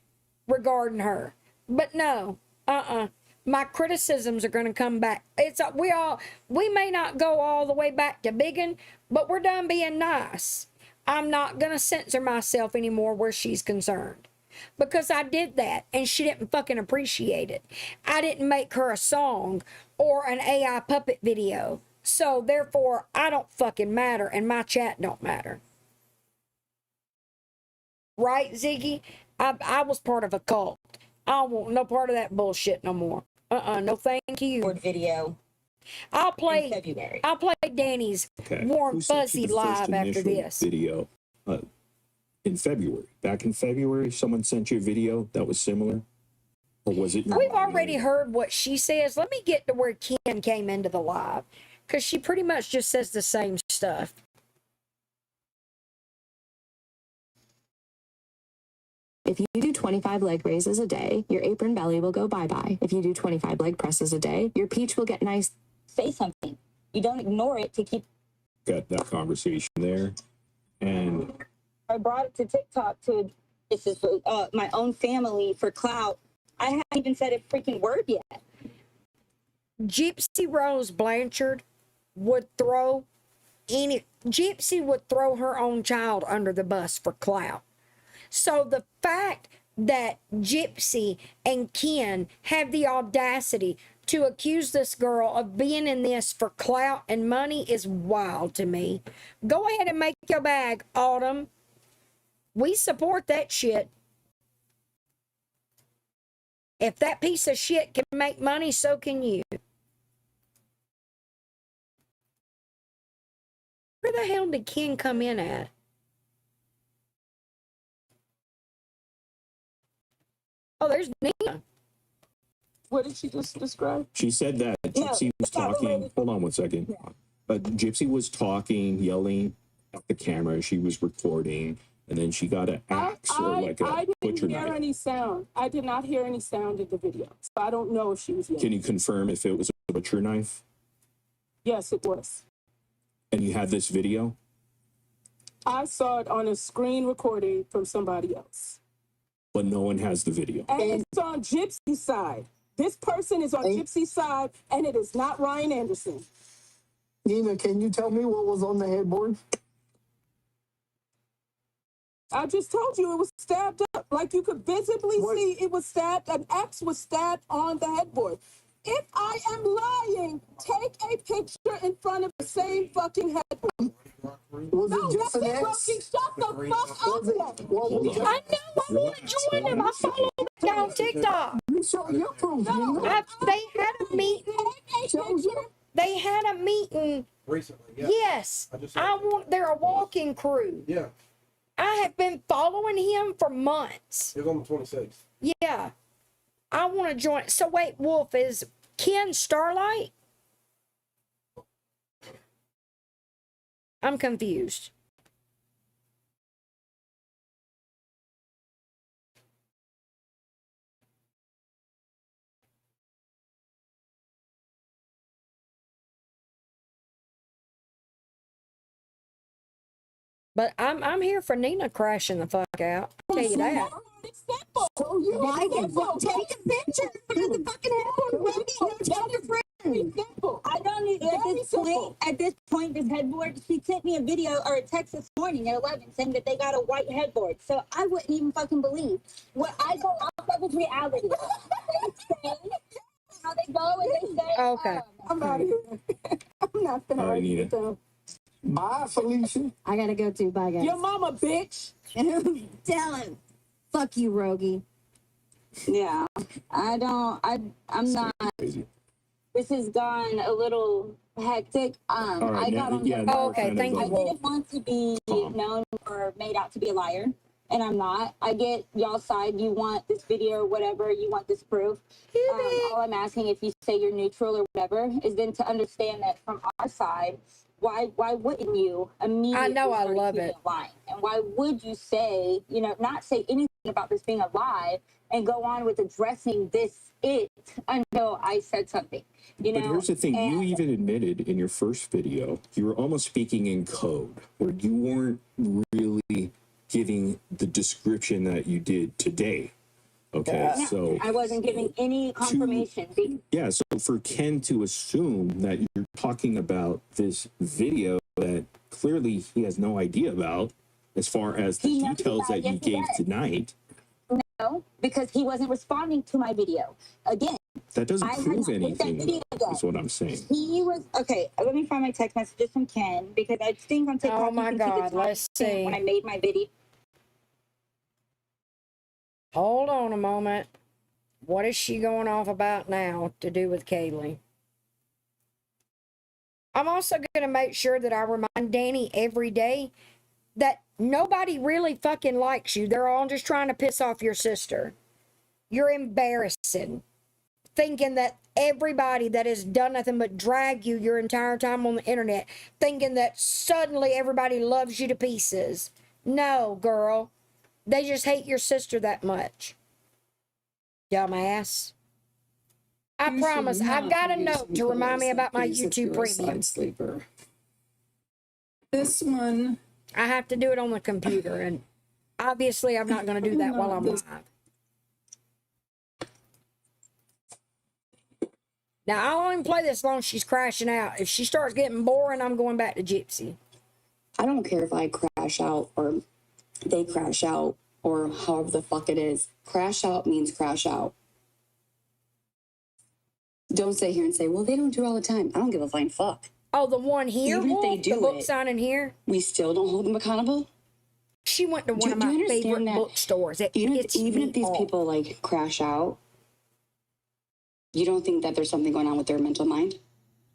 regarding her. But no, my criticisms are going to come back. We may not go all the way back to biggin', but we're done being nice. I'm not going to censor myself anymore where she's concerned. Because I did that and she didn't fucking appreciate it. I didn't make her a song or an AI puppet video. So therefore, I don't fucking matter and my chat don't matter. Right, Ziggy? I was part of a cult. I don't want no part of that bullshit no more. No thank you. Video. I'll play February. I'll play Dani's Warm Who sent you Fuzzy the first live after initial this. video in February. Back in February, someone sent you a video that was similar? Or was it? We've already heard what she says. Let me get to where Ken came into the live. Because she pretty much just says the same stuff. If you do 25 leg raises a day, your apron belly will go bye-bye. If you do 25 leg presses a day, your peach will get nice. Say something. You don't ignore it to keep. Got that conversation there. And I brought it to TikTok to this is my own family for clout. I haven't even said a freaking word yet. Gypsy Rose Blanchard would throw Gypsy would throw her own child under the bus for clout. So the fact that Gypsy and Ken have the audacity to accuse this girl of being in this for clout and money is wild to me. Go ahead and make your bag, Autumn. We support that shit. If that piece of shit can make money, so can you. Where the hell did Ken come in at? Oh, there's Nina. What did she just describe? she said that Gypsy was talking. Hold on one second. But Gypsy was talking, yelling at the camera. She was recording. And then she got an axe or like a butcher knife. Any sound. I did not hear any sound in the video. So I don't know if she was yelling. Can you confirm if it was a butcher knife? Yes, it was. And you have this video? I saw it on a screen recording from somebody else. But no one has the video. And it's on Gypsy's side. This person is on Gypsy's side, and it is not Ryan Anderson. Nina, can you tell me what was on the headboard? I just told you it was stabbed up. Like you could visibly see it was stabbed. An X was stabbed on the headboard. If I am lying, take a picture in front of the same fucking headboard. Was it just an X? Shut the fuck up. I know, I want to join them. I follow them on TikTok. You show your proof, Nina. They had a meeting. They had a meeting. Recently, yeah. Yes. They're a walking crew. Yeah. I have been following him for months. It was on the 26th. Yeah. I want to join. So wait, Wolf, is Ken Starlight? I'm confused. But I'm here for Nina crashing the fuck out. I'll tell you that. It's simple. So you Why take a picture of the fucking headboard? Tell your friends. Simple. I don't need at this point, this headboard, she sent me a video or a text this morning at 11 saying that they got a white headboard. So I wouldn't even fucking believe. What I go off of is reality. They say how they go and they say, Okay. I'm out of here. I'm not gonna argue with them. Bye, Felicia. I gotta go too. Bye, guys. Your mama, bitch. Tell him. Fuck you, Rogie. Yeah. I'm not. Crazy. This has gone a little hectic. All right, I got on yeah, the- now we're Okay, kind thank of, I you. didn't want to be known or made out to be a liar, and I'm not. I get y'all's side. You want this video or whatever. You want this proof. All I'm asking, if you say you're neutral or whatever, is then to understand that from our side, why wouldn't you immediately I know, I start love accusing it. of lying? And why would you say, not say anything about this being a lie and go on with addressing it until I said something? But here's the thing, you And- even admitted in your first video, you were almost speaking in code, where you weren't really giving the description that you did today. Okay, No, so I wasn't giving any confirmation. yeah, so for Ken to assume that you're talking about this video that clearly he has no idea about, as far as the He knows details about that it, you yes, he gave does. tonight, No, because he wasn't responding to my video. Again, that doesn't I had prove not put that anything, video though, is what I'm saying. he was okay. Let me find my text messages from Ken because I think on TikTok Oh my you can see God, the time let's see. when I made my video. Hold on a moment. What is she going off about now to do with Kaylie? I'm also going to make sure that I remind Dani every day that nobody really fucking likes you. They're all just trying to piss off your sister. You're embarrassing. Thinking that everybody that has done nothing but drag you your entire time on the internet, thinking that suddenly everybody loves you to pieces. No, girl. They just hate your sister that much. Dumbass. I promise, I've got a note to remind me about my YouTube premium. Sleeper. This one, I have to do it on the computer, and obviously I'm not going to do that while I'm live. Now, I'll only play this as long as she's crashing out. If she starts getting boring, I'm going back to Gypsy. I don't care if I crash out or they crash out or however the fuck it is. Crash out means crash out. Don't sit here and say, well, they don't do it all the time. I don't give a flying fuck. Oh, the one here? Even if they Wolf? do the book it, signing here? We still don't hold them accountable? She went to one of Do you my understand favorite that bookstores. even if these people like crash out, you don't think that there's something going on with their mental mind?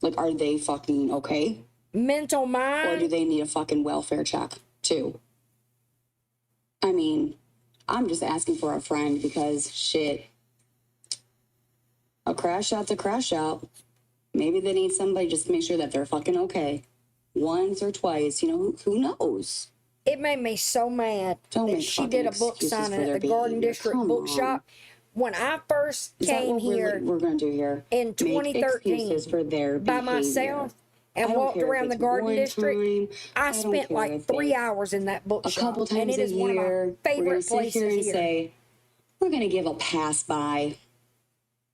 Like, are they fucking okay? Mental mind? Or do they need a fucking welfare check too? I mean, I'm just asking for a friend because shit, a crash out's a crash out. Maybe they need somebody just to make sure that they're fucking okay. Once or twice, who knows? It made me so mad Don't that make she fucking did a book excuses signing for at their the Garden behavior. District Come Bookshop. When I first Is that came what here we're going to do here? in Make 2013 excuses for their by behavior. myself I and don't walked care if around the it's Garden one District, I don't spent care like if 3 it's hours in that a bookshop. couple And times it is a one of my year. We're going favorite to sit places here and here. say, we're going to give a pass by.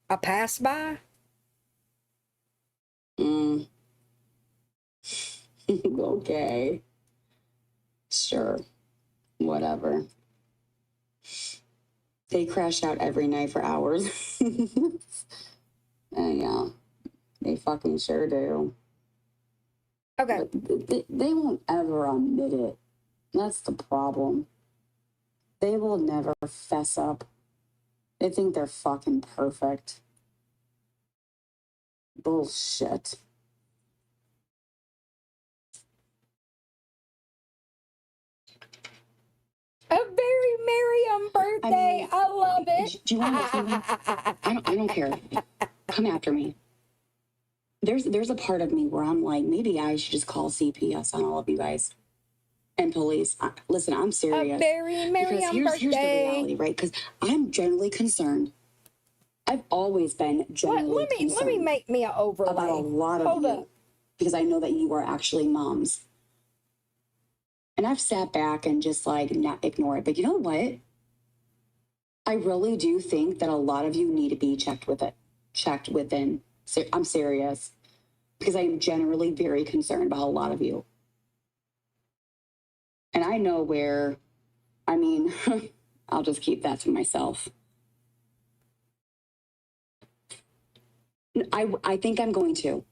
A pass by? Okay. Sure. Whatever. They crash out every night for hours. Yeah. They fucking sure do. Okay. They won't ever admit it. That's the problem. They will never fess up. They think they're fucking perfect. Bullshit. A very Merriam birthday. I love it. Do you want to know something? I don't care. Come after me. There's a part of me where I'm like, maybe I should just call CPS on all of you guys and police. Listen, I'm serious. A very Merriam Here's the birthday. reality, right? Because I'm generally concerned. I've always been generally concerned. Let me make me an overlay. About a lot of Hold you, up. because I know that you are actually moms. And I've sat back and just like not ignore it. But you know what? I really do think that a lot of you need to be checked within. I'm serious. Because I am generally very concerned about a lot of you. And I know where, I mean, I'll just keep that to myself. I think I'm going to.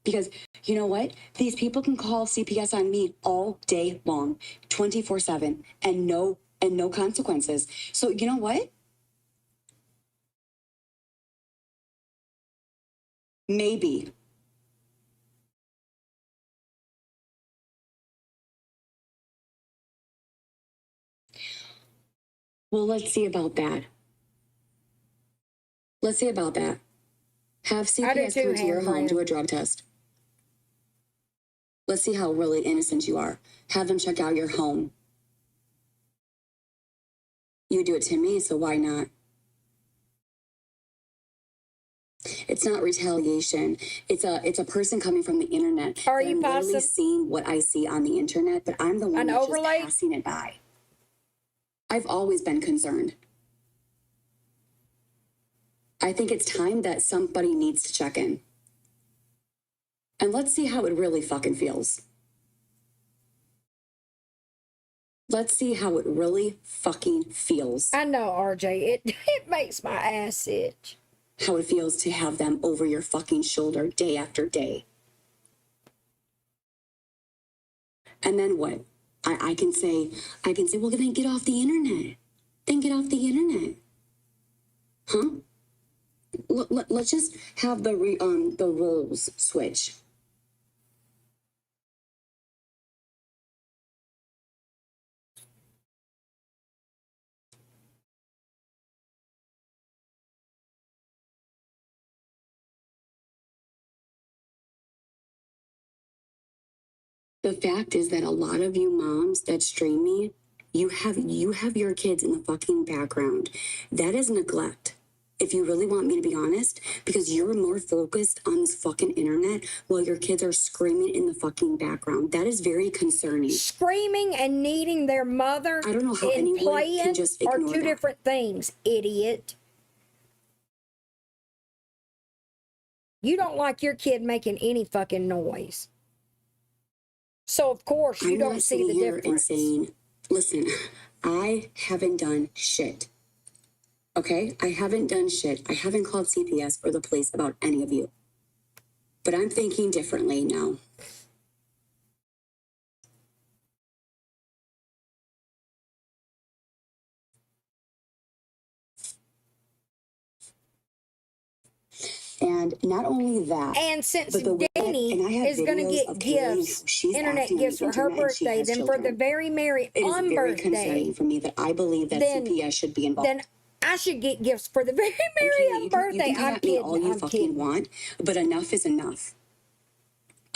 Because you know what? These people can call CPS on me all day long, 24/7, and no consequences. So you know what? Maybe. Well, let's see about that. Let's see about that. Have CPS come to your home, do a drug test. Let's see how really innocent you are. Have them check out your home. You do it to me, so why not? It's not retaliation. It's a person coming from the internet. Are you literally seeing what I see on the internet, but I'm the one that's just passing it by. I've always been concerned. I think it's time that somebody needs to check in. And let's see how it really fucking feels. Let's see how it really fucking feels. I know, RJ. It makes my ass itch. How it feels to have them over your fucking shoulder day after day. And then what? I can say, well, then get off the internet. Then get off the internet. Huh? Let's just have the roles switch. The fact is that a lot of you moms that stream me, you have your kids in the fucking background. That is neglect. If you really want me to be honest, because you're more focused on this fucking internet while your kids are screaming in the fucking background. That is very concerning. Screaming and needing their mother I don't know how and anyone playing can just are ignore two that. different things, idiot. You don't like your kid making any fucking noise. So, of course, you don't see the difference. And saying, listen, I haven't done shit. Okay? I haven't done shit. I haven't called CPS or the police about any of you. But I'm thinking differently now. And not only that, and since but Dani is going to get gifts, internet gifts for her birthday, then for the very merry it is on very birthday, concerning for me that I believe that CPS should be involved. Then I should get gifts for the very merry on birthday. You can come at me all you fucking want, but enough is enough.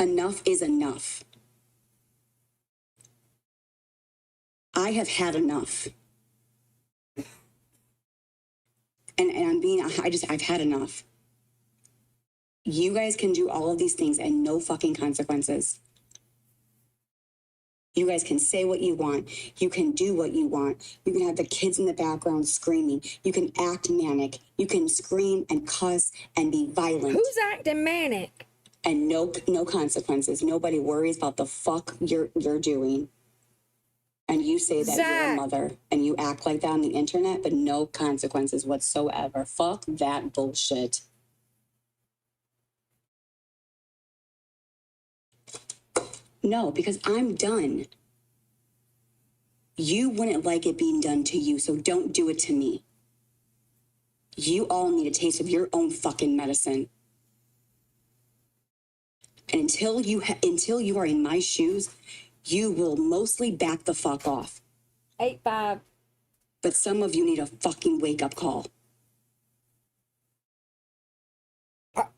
Enough is enough. I have had enough. And I've had enough. You guys can do all of these things and no fucking consequences. You guys can say what you want. You can do what you want. You can have the kids in the background screaming. You can act manic. You can scream and cuss and be violent. Who's acting manic? And no consequences. Nobody worries about the fuck you're doing. And you say that you're a mother and you act like that on the internet, but no consequences whatsoever. Fuck that bullshit. No, because I'm done. You wouldn't like it being done to you, so don't do it to me. You all need a taste of your own fucking medicine. And until you are in my shoes, you will mostly back the fuck off. 8-5. But some of you need a fucking wake-up call.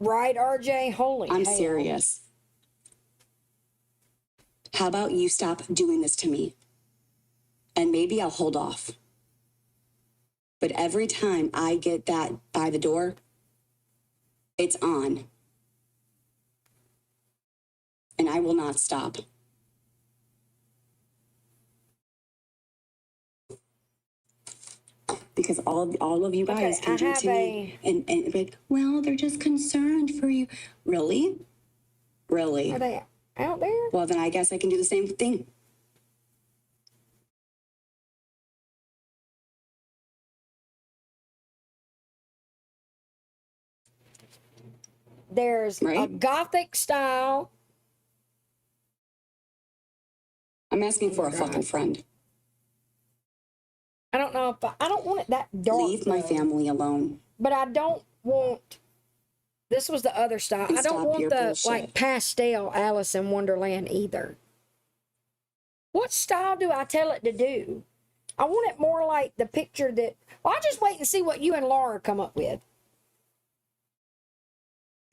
Right, RJ? Holy I'm hell. serious. How about you stop doing this to me? And maybe I'll hold off. But every time I get that by the door, it's on. And I will not stop. because all of you guys can do to me. And like, well, they're just concerned for you. Really? Really? Are they out there? Well, then I guess I can do the same thing. There's a gothic style. I'm asking for a fucking friend. I don't know if I don't want it that dark. Leave my family alone. But I don't want. This was the other style. And I don't stop want your the bullshit. like pastel Alice in Wonderland either. What style do I tell it to do? I want it more like the picture that. Well, I'll just wait and see what you and Laura come up with.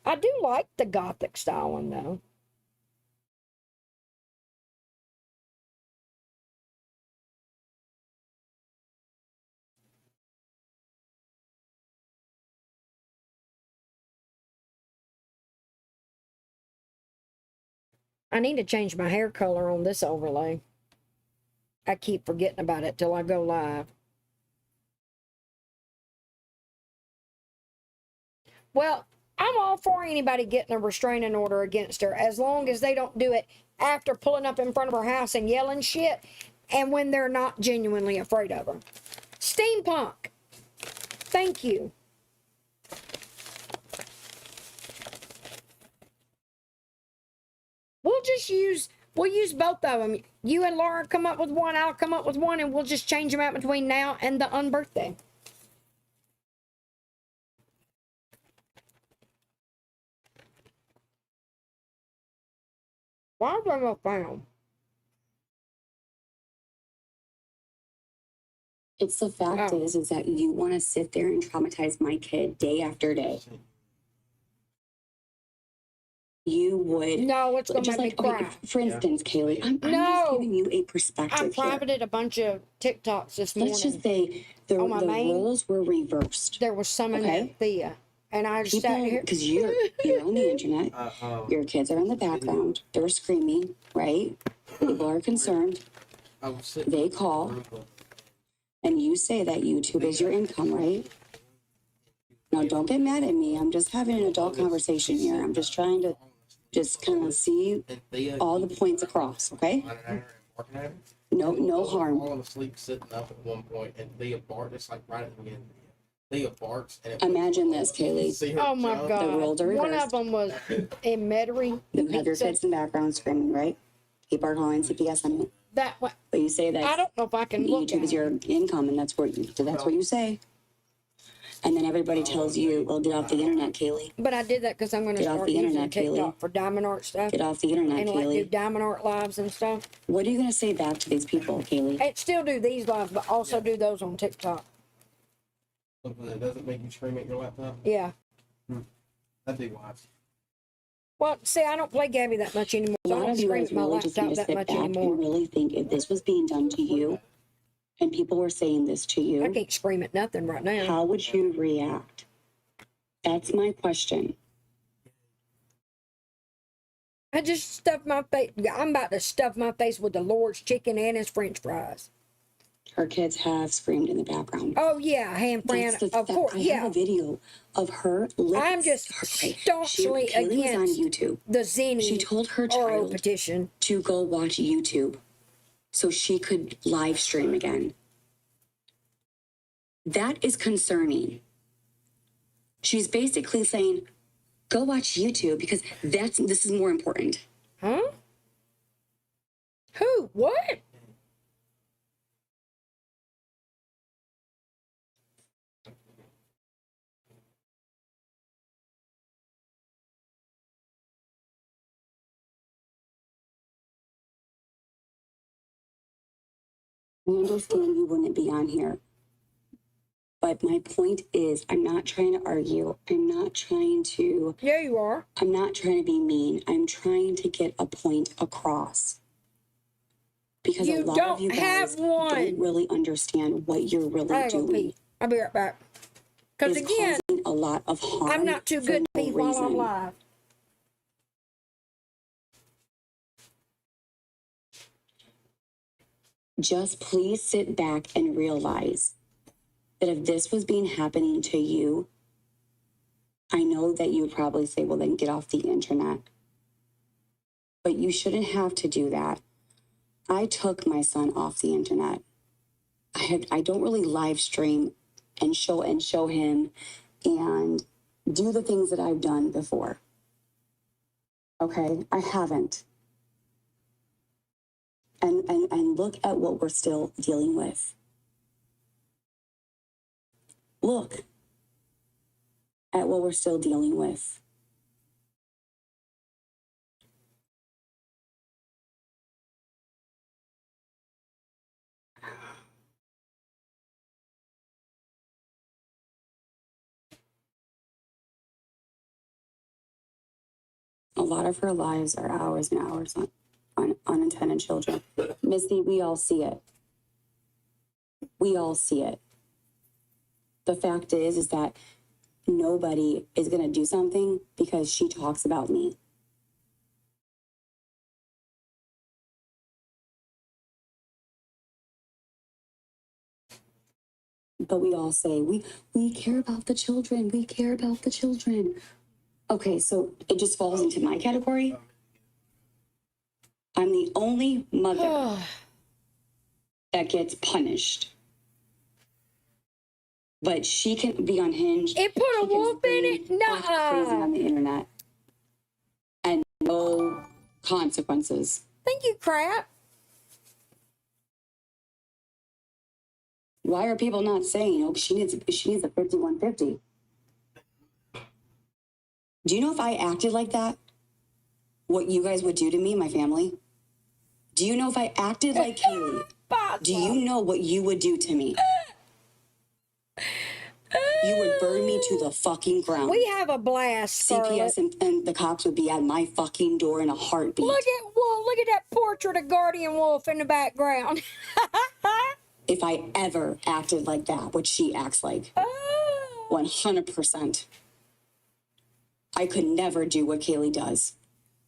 I do like the gothic style one though. I need to change my hair color on this overlay. I keep forgetting about it till I go live. Well, I'm all for anybody getting a restraining order against her as long as they don't do it after pulling up in front of her house and yelling shit and when they're not genuinely afraid of her. Steampunk. Thank you. We'll use both of them. You and Laura come up with one, I'll come up with one, and we'll just change them out between now and the unbirthday. Why is there no phone? It's the fact is that you want to sit there and traumatize my kid day after day. You would. No, it's going to make me cry. For instance, Kaylee, I'm just giving you a perspective I privated a bunch of TikToks this morning. Let's just say the roles were reversed. There was some in that Thea. And I just sat here. Because you're on the internet. Your kids are in the background. They're screaming, right? People are concerned. They call. And you say that YouTube is your income, right? Now, don't get mad at me. I'm just having an adult conversation here. I'm just trying to kind of see all the points across, okay? No harm. Falling asleep, sitting up at one point, and Thea barked. It's like right at the beginning. Thea barks. And Imagine this, Kaylee. Oh my God. The roles are One reversed. of them was in Metairie. You have your kids in the background screaming, right? People are calling CPS on you. That one. But you say that I don't know if I can look YouTube at is your income, and that's what you say. And then everybody tells you, well, get off the internet, Kaylee. But I did that because I'm going to start using TikTok for diamond art stuff. Get off the internet, and Kaylee. Like do diamond art lives and stuff. What are you going to say back to these people, Kaylee? And still do these lives, but also do those on TikTok. Something that doesn't make you scream at your laptop? Yeah. That'd be wise. Well, see, I don't play Gabby that much anymore. A So I lot don't of you scream guys at my really just need laptop to that sit much back anymore. and really think if this was being done to you, and people were saying this to you. I can't scream at nothing right now. How would you react? That's my question. I just stuffed my face. I'm about to stuff my face with the Lord's chicken and his French fries. Her kids have screamed in the background. Oh yeah, hand Fran, of course. I Yeah, have a video of her. I'm just staunchly Kaylee was on against YouTube. the Zenny. She told her oral child petition to go watch YouTube so she could live stream again. That is concerning. She's basically saying, go watch YouTube because this is more important. Huh? Who? What? I understand you wouldn't be on here. But my point is, I'm not trying to argue. I'm not trying to... Yeah, you are. I'm not trying to be mean. I'm trying to get a point across. Because a lot of you guys don't really understand what you're really doing. I'll be right back. Because again, a lot of harm. I'm not too good to pee while I'm live. Just please sit back and realize that if this was being happening to you, I know that you would probably say, well, then get off the internet. But you shouldn't have to do that. I took my son off the internet. I don't really live stream and show him and do the things that I've done before. Okay, I haven't. And look at what we're still dealing with. Look at what we're still dealing with. A lot of her lives are hours and hours on unintended children. Missy, we all see it. We all see it. The fact is that nobody is going to do something because she talks about me. But we all say, we care about the children. We care about the children. Okay, so it just falls into my category. I'm the only mother that gets punished. But she can be unhinged. It put a wolf in it? Crazy on the internet. And no consequences. Thank you, crap. Why are people not saying, oh, she needs a 5150? Do you know if I acted like that, what you guys would do to me, my family? Do you know if I acted like Kaylie, do you know what you would do to me? You would burn me to the fucking ground. We have a blast, Scarlett. CPS and the cops would be at my fucking door in a heartbeat. Look at that portrait of Guardian Wolf in the background. If I ever acted like that, what she acts like. 100%. I could never do what Kaylie does.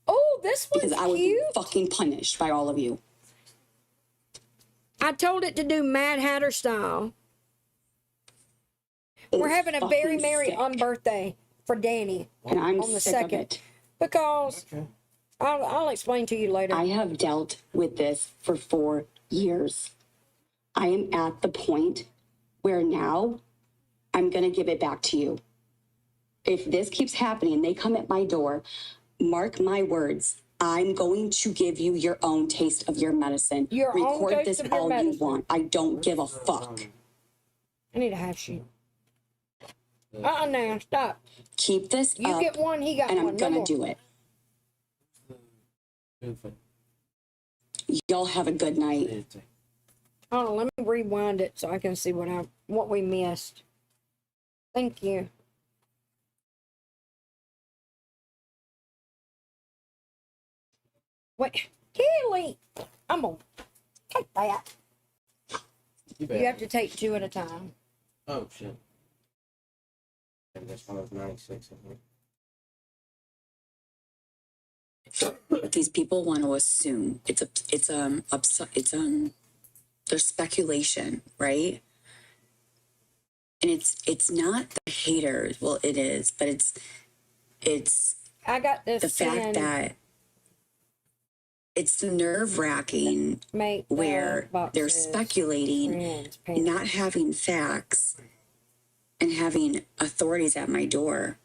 Oh, this one's because I would cute. be fucking punished by all of you. I told it to do Mad Hatter style. We're having a very merry birthday for Dani. And I'm on the sick of second. it. Because I'll explain to you later. I have dealt with this for 4 years. I am at the point where now I'm going to give it back to you. If this keeps happening, they come at my door, mark my words, I'm going to give you your own taste of your medicine. Record this all you want. I don't give a fuck. I need a half sheet. Now, stop. Keep this You up, get one, he got and one. I'm going to do it. Y'all have a good night. Hold on, let me rewind it so I can see what we missed. Thank you. Wait, Kaylie, I'm gonna take that. You have to take 2 at a time. Oh shit. And this one was 96 in here. These people want to assume there's speculation, right? And it's not the haters. Well, it is, but it's I got this. The fact that it's nerve-wracking where they're speculating, not having facts, and having authorities at my door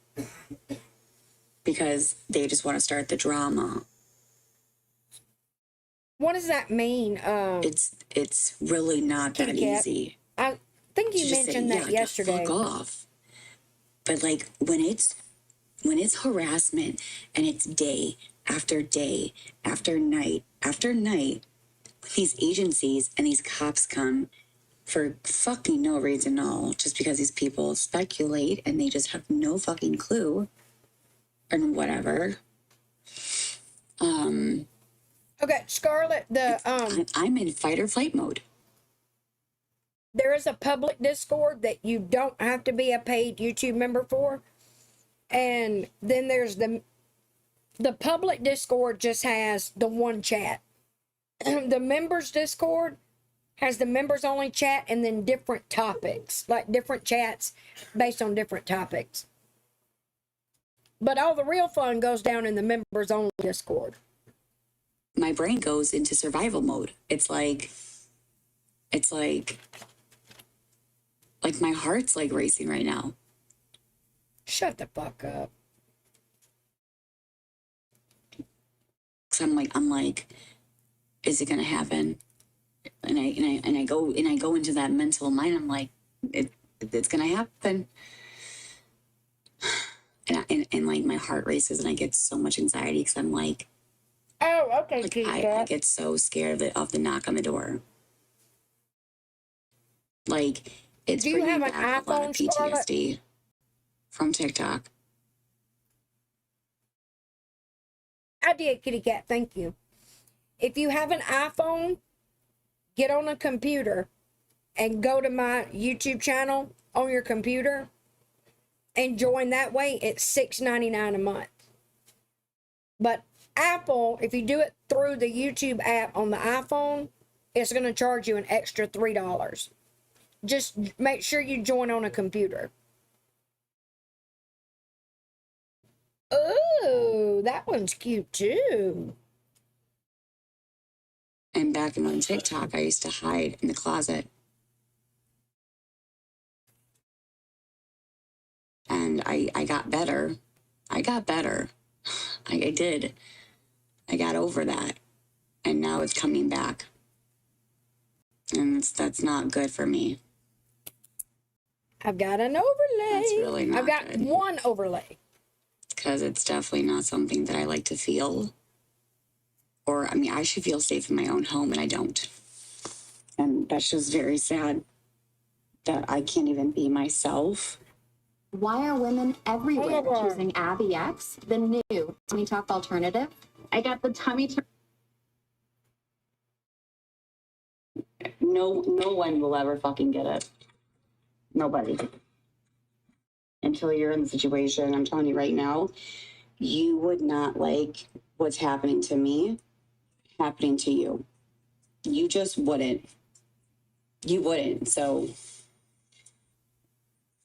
because they just want to start the drama. What does that mean? It's really not that easy. I think you mentioned that yesterday. Fuck off. But like when it's harassment and it's day after day after night after night, these agencies and these cops come for fucking no reason at all, just because these people speculate and they just have no fucking clue and whatever. Okay, Scarlett, I'm in fight or flight mode. There is a public Discord that you don't have to be a paid YouTube member for. And then there's the public Discord just has the one chat. The members Discord has the members only chat and then different topics, like different chats based on different topics. But all the real fun goes down in the members only Discord. My brain goes into survival mode. It's like my heart's like racing right now. Shut the fuck up. Cause I'm like, is it gonna happen? And I go into that mental mind. I'm like, it's gonna happen. And like my heart races and I get so much anxiety because I'm like, oh, okay, like I get so scared of the knock on the door. Like it's Do you bringing have an back a lot of iPhone, Scarlett? PTSD from TikTok. I did, kitty cat. Thank you. If you have an iPhone, get on a computer and go to my YouTube channel on your computer and join that way. It's $6.99 a month. But Apple, if you do it through the YouTube app on the iPhone, it's going to charge you an extra $3. Just make sure you join on a computer. Oh, that one's cute too. And back on TikTok, I used to hide in the closet. And I got better. I did. I got over that. And now it's coming back. And that's not good for me. I've got an overlay. That's really not I've got good. one overlay. Because it's definitely not something that I like to feel. Or, I mean, I should feel safe in my own home, and I don't. And that's just very sad that I can't even be myself. Why are women everywhere Oh my God. choosing Abby X, the new tummy tuck alternative? I got the tummy tuck. No one will ever fucking get it. Nobody. Until you're in the situation, I'm telling you right now, you would not like what's happening to me happening to you. You just wouldn't. You wouldn't. So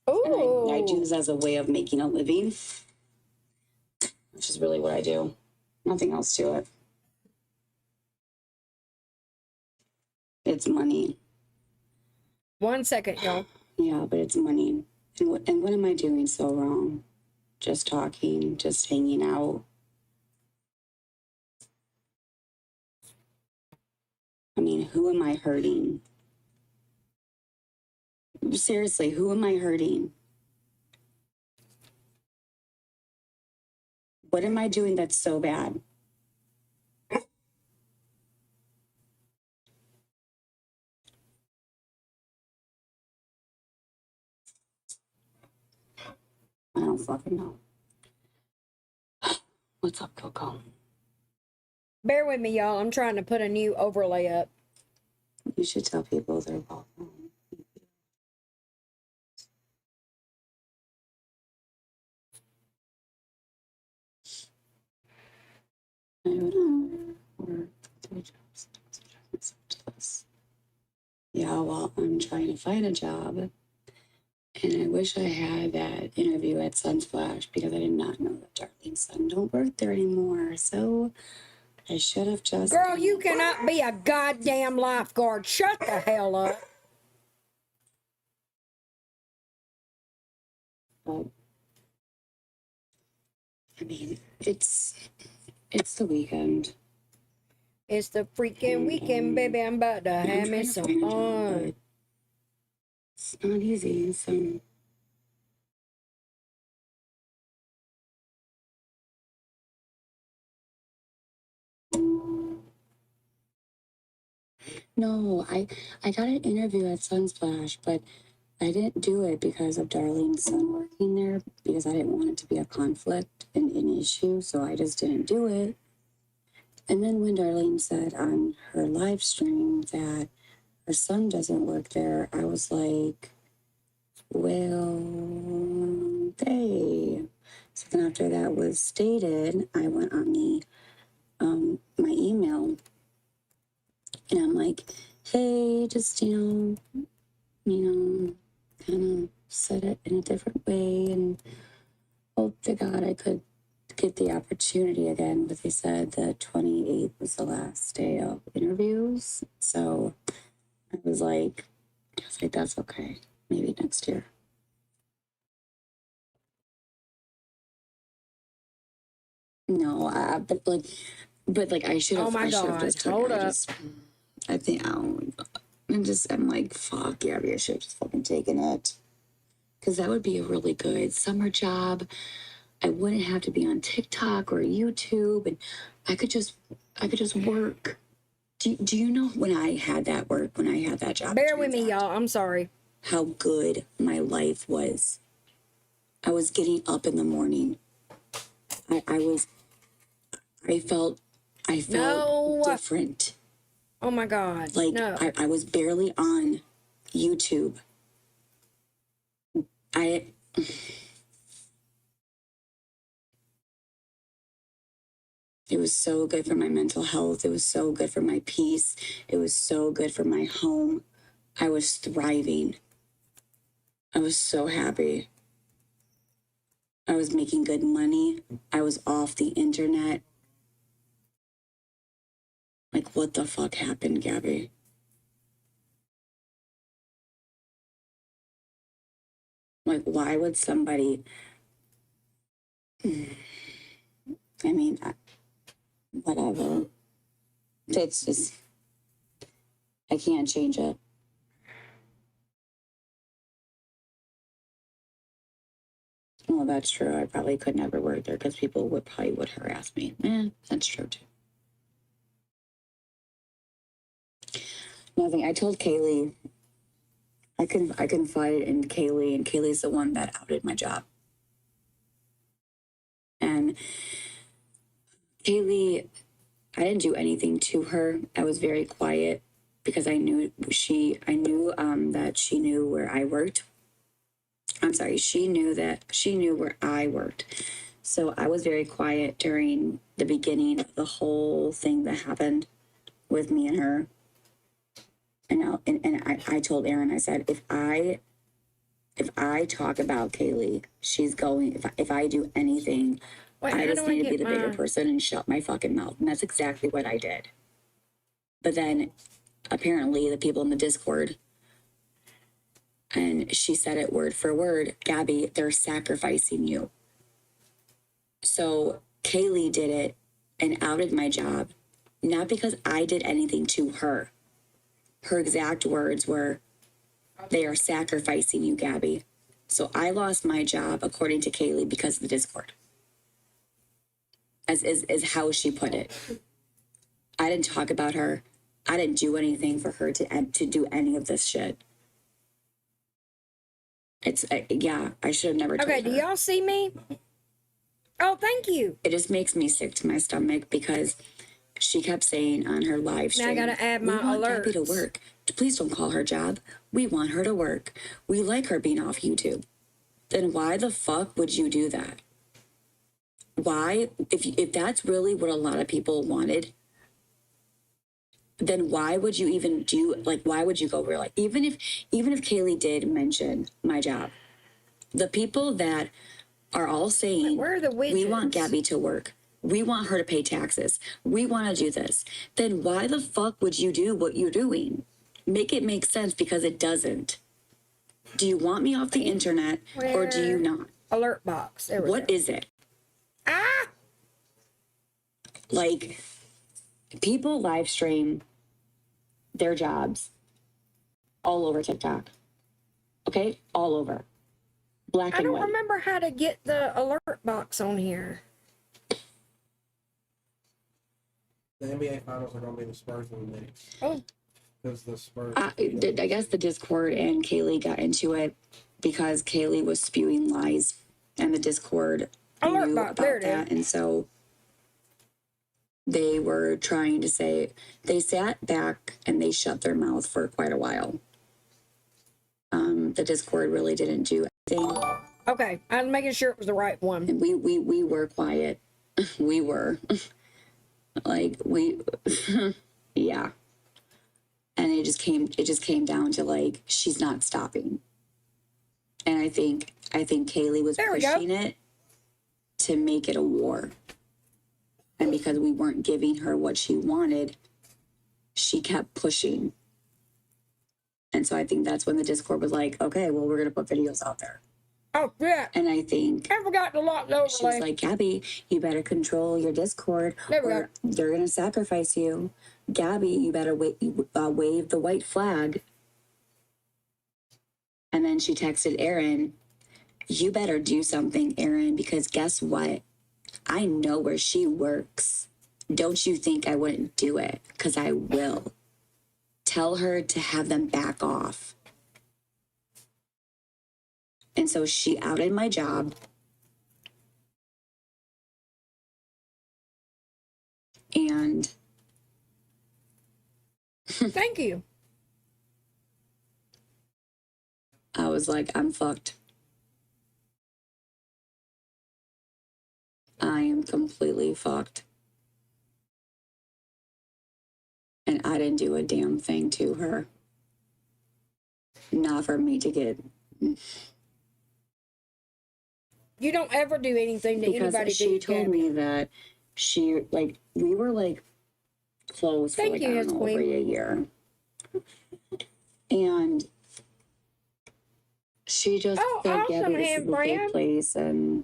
and I do this as a way of making a living, which is really what I do. Nothing else to it. It's money. 1 second, y'all. Yeah, but it's money. And what am I doing so wrong? Just talking, just hanging out. I mean, who am I hurting? Seriously, who am I hurting? What am I doing that's so bad? I don't fucking know. What's up, Coco? Bear with me, y'all. I'm trying to put a new overlay up. You should tell people they're welcome. I would work 3 jobs. Yeah, well, I'm trying to find a job. And I wish I had that interview at Sunsplash because I did not know that Darlene's son don't work there anymore. So I should have just... Girl, you cannot be a goddamn lifeguard. Shut the hell up. But, I mean, it's the weekend. It's the freaking weekend, baby. I'm about to have me some fun. It's not easy, so... No, I got an interview at Sunsplash, but I didn't do it because of Darlene's son working there, because I didn't want it to be a conflict and an issue, so I just didn't do it. And then when Darlene said on her live stream that her son doesn't work there, I was like, well, So then after that was stated, I went on the my email And I'm like, hey, just, kind of said it in a different way and hope to God I could get the opportunity again. But they said the 28th was the last day of interviews. So I was like, that's okay. Maybe next year. No, but I should have. Oh my God! Hold up. I'm like, fuck, yeah, I should have just fucking taken it. Because that would be a really good summer job. I wouldn't have to be on TikTok or YouTube, and I could just work. Do you know when I had that job? Bear with me, y'all. I'm sorry. How good my life was. I was getting up in the morning. I felt No. different. Oh my God! Like no. I was barely on YouTube. It was so good for my mental health. It was so good for my peace. It was so good for my home. I was thriving. I was so happy. I was making good money. I was off the internet. Like, what the fuck happened, Gabby? Like, why would somebody... I mean, whatever. It's just... I can't change it. Well, that's true. I probably could never work there because people would harass me. That's true too. Nothing. I told Kaylie. I confided in Kaylie, and Kaylie's the one that outed my job. And Kaylie, I didn't do anything to her. I was very quiet because I knew that she knew where I worked. I'm sorry, she knew where I worked. So I was very quiet during the beginning of the whole thing that happened with me and her. And I told Aaron, I said, if I talk about Kaylie, she's going, if I do anything, I just need to be the bigger person and shut my fucking mouth. And that's exactly what I did. But then apparently the people in the Discord, and she said it word for word, Gabby, they're sacrificing you. So Kaylie did it and outed my job, not because I did anything to her. Her exact words were, they are sacrificing you, Gabby. So I lost my job, according to Kaylie, because of the Discord. Is how she put it. I didn't talk about her. I didn't do anything for her to do any of this shit. It's, I should have never told her. Okay, do y'all see me? Oh, thank you. It just makes me sick to my stomach because she kept saying on her live stream, now I gotta add my we want alerts. Gabby to work. Please don't call her job. We want her to work. We like her being off YouTube. Then why the fuck would you do that? Why, if that's really what a lot of people wanted, then why would you even do, why would you go real? Even if Kaylie did mention my job, the people that are all saying, where are the widgets? We want Gabby to work. We want her to pay taxes. We want to do this. Then why the fuck would you do what you're doing? Make it make sense, because it doesn't. Do you want me off the internet or do you not? Alert box. There we What go. is it? Ah! People live stream their jobs all over TikTok. Okay? All over. Black I and don't white. remember how to get the alert box on here. The NBA finals are going to be the Spurs and the Knicks. Oh. Because the Spurs. I guess the Discord and Kaylie got into it because Kaylie was spewing lies, and the Discord Alert knew box, about there it that, and so they were trying to say, they sat back and they shut their mouth for quite a while. The Discord really didn't do anything. Okay, I was making sure it was the right one. And we were quiet. We were. Yeah. it just came down to like she's not stopping. And I think Kaylie was pushing it to make it a war. And because we weren't giving her what she wanted, she kept pushing. And so I think that's when the Discord was like, okay, well, we're going to put videos out there. Oh, yeah. And I think I forgot to lock the overlay. She was like, Gabi, you better control your Discord or they're going to sacrifice you. Gabi, you better wave the white flag. And then she texted Aaron, you better do something, Aaron, because guess what? I know where she works. Don't you think I wouldn't do it? Because I will. Tell her to have them back off. And so she outed my job. And thank you. I was like, I'm fucked. I am completely fucked. And I didn't do a damn thing to her. Not for me to get. You don't ever do anything to Because anybody. she told me that we were like close for like, I don't know, over a year. And she just said, awesome, Gabi, this is a safe place and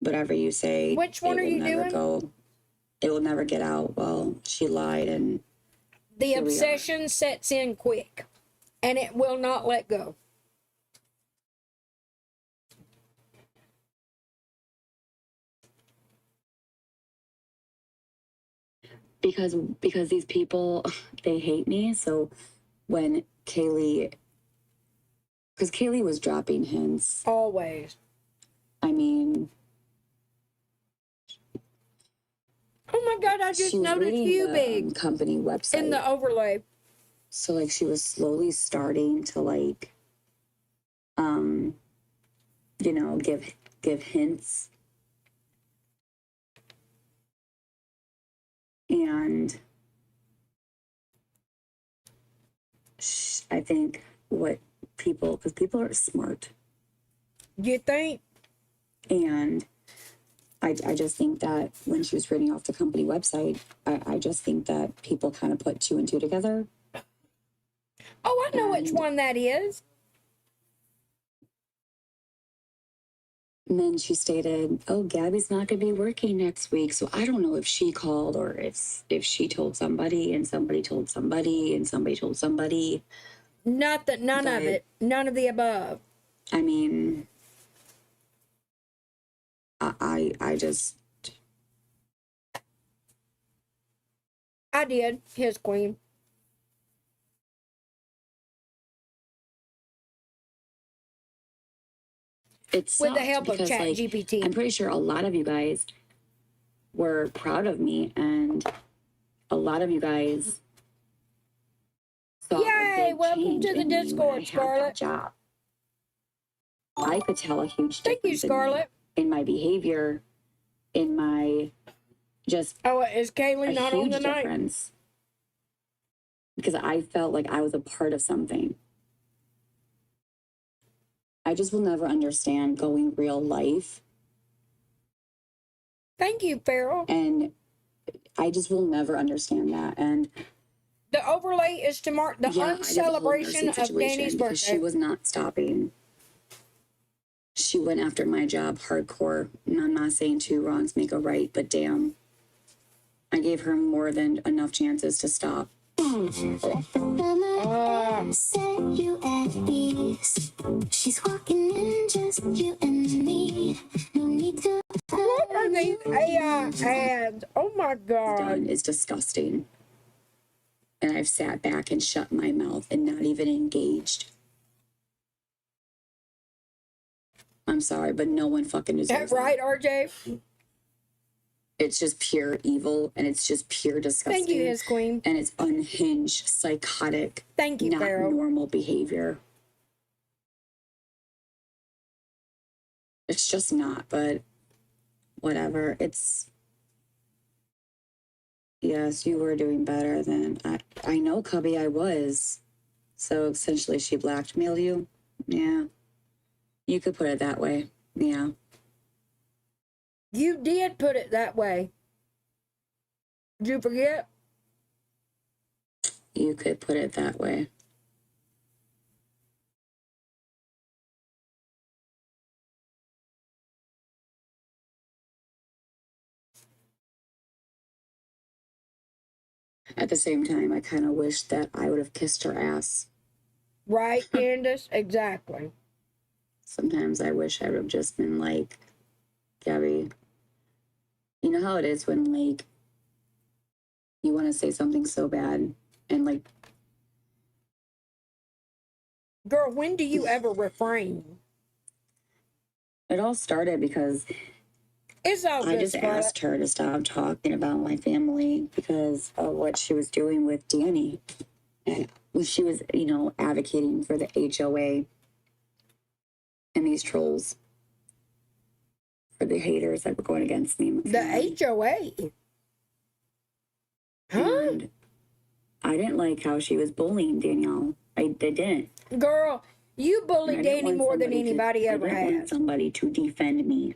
whatever you say. Which one are you doing? It will never get out. Well, she lied and the obsession sets in quick and it will not let go. Because these people, they hate me. So when Kaylie, because Kaylie was dropping hints. Always. I mean, oh my God, I just noticed you big. Company website. In the overlay. So like she was slowly starting to like, you know, give hints. And I think because people are smart. You think? And I just think that when she was reading off the company website, I just think that people kind of put two and two together. Oh, I know which one that is. And then she stated, oh, Gabi's not going to be working next week. So I don't know if she called or if she told somebody and somebody told somebody and somebody told somebody. None of it. None of the above. I mean, I just. I did. His queen. It's with the help of Chat GPT. I'm pretty sure a lot of you guys were proud of me, and a lot of you guys saw Yay! Welcome to the Discord, Scarlett. Job. I could tell a huge difference. Thank you, Scarlett. In my behavior, in my just. Oh, is Kaylie not on the night? Because I felt like I was a part of something. I just will never understand going real life. Thank you, Farrell. And I just will never understand that. And the overlay is to mark the uncelebration of Dani's birthday. She was not stopping. She went after my job hardcore. And I'm not saying two wrongs make a right, but damn, I gave her more than enough chances to stop. Set you at ease. She's walking in just you and me. No need to. What are these AI ads? Oh my God. It's disgusting. And I've sat back and shut my mouth and not even engaged. I'm sorry, but no one fucking deserves that. Right, RJ? It's just pure evil, and it's just pure disgusting. Thank you, his queen. And it's unhinged, psychotic. Thank you, not Farrell. Normal behavior. It's just not, but whatever. It's Yes, you were doing better than I know, Cubby, I was. So essentially, she blackmailed you. Yeah, you could put it that way. Yeah. You did put it that way. Did you forget? You could put it that way. At the same time, I kind of wish that I would have kissed her ass. Right, Candace? Exactly. Sometimes I wish I would have just been like, Gabby, you know how it is when, like, you want to say something so bad and, like, Girl, when do you ever refrain? it all started because It's all I good, just Scarlett. asked her to stop talking about my family because of what she was doing with Dani. And she was, you know, advocating for the HOA and these trolls, for the haters that were going against me. And my family. The HOA? Huh? And I didn't like how she was bullying Danielle. I didn't. Girl, you bully And I didn't Dani want more than somebody anybody ever I didn't want has. somebody to defend me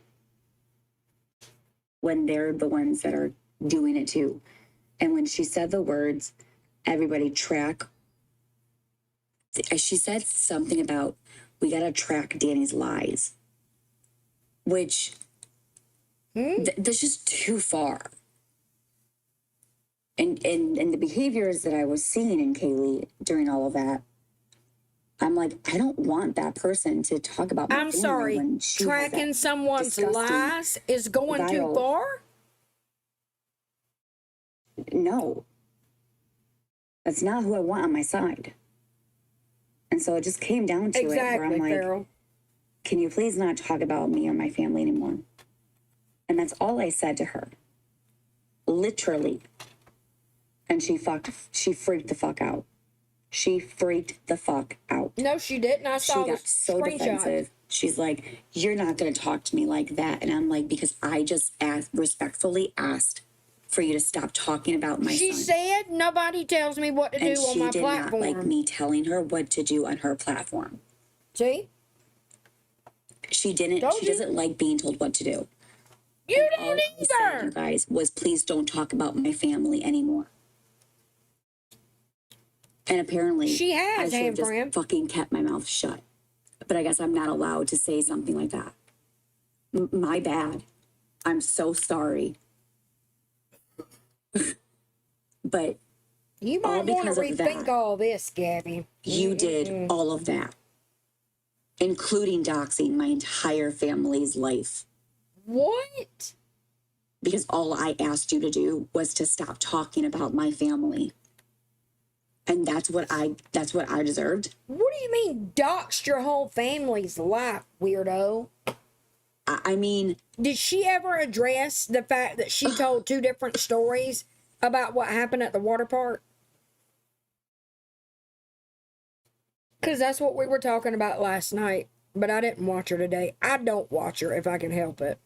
when they're the ones that are doing it too. And when she said the words, everybody track. She said something about, we got to track Dani's lies, which that's just too far. And the behaviors that I was seeing in Kaylie during all of that, I'm like, I don't want that person to talk about my I'm family sorry, when she has that tracking someone's disgusting, lies is going too vile- far? No. That's not who I want on my side. And so it just came down to it where Exactly, I'm like, Farrell. can you please not talk about me or my family anymore? And that's all I said to her. Literally. And she freaked the fuck out. She freaked the fuck out. No, she didn't. I saw She the got so screenshot. defensive. She's like, you're not going to talk to me like that. And I'm like, because I just respectfully asked for you to stop talking about my She son. said nobody tells me what to And do on she my did platform. not like me telling her what to do on her platform. See? She didn't. Told She you. doesn't like being told what to do. You And don't all I said, either. you guys, was please don't talk about my family anymore. And apparently, She has, I should have hand just cramp. fucking kept my mouth shut. But I guess I'm not allowed to say something like that. My bad. I'm so sorry. But You all might want to because of rethink that, all this, Gabby. you did all of that, including doxing my entire family's life. What? Because all I asked you to do was to stop talking about my family. And that's what I deserved. What do you mean doxed your whole family's life, weirdo? I mean, did she ever address the fact that she told two different stories about what happened at the water park? Because that's what we were talking about last night, but I didn't watch her today. I don't watch her if I can help it.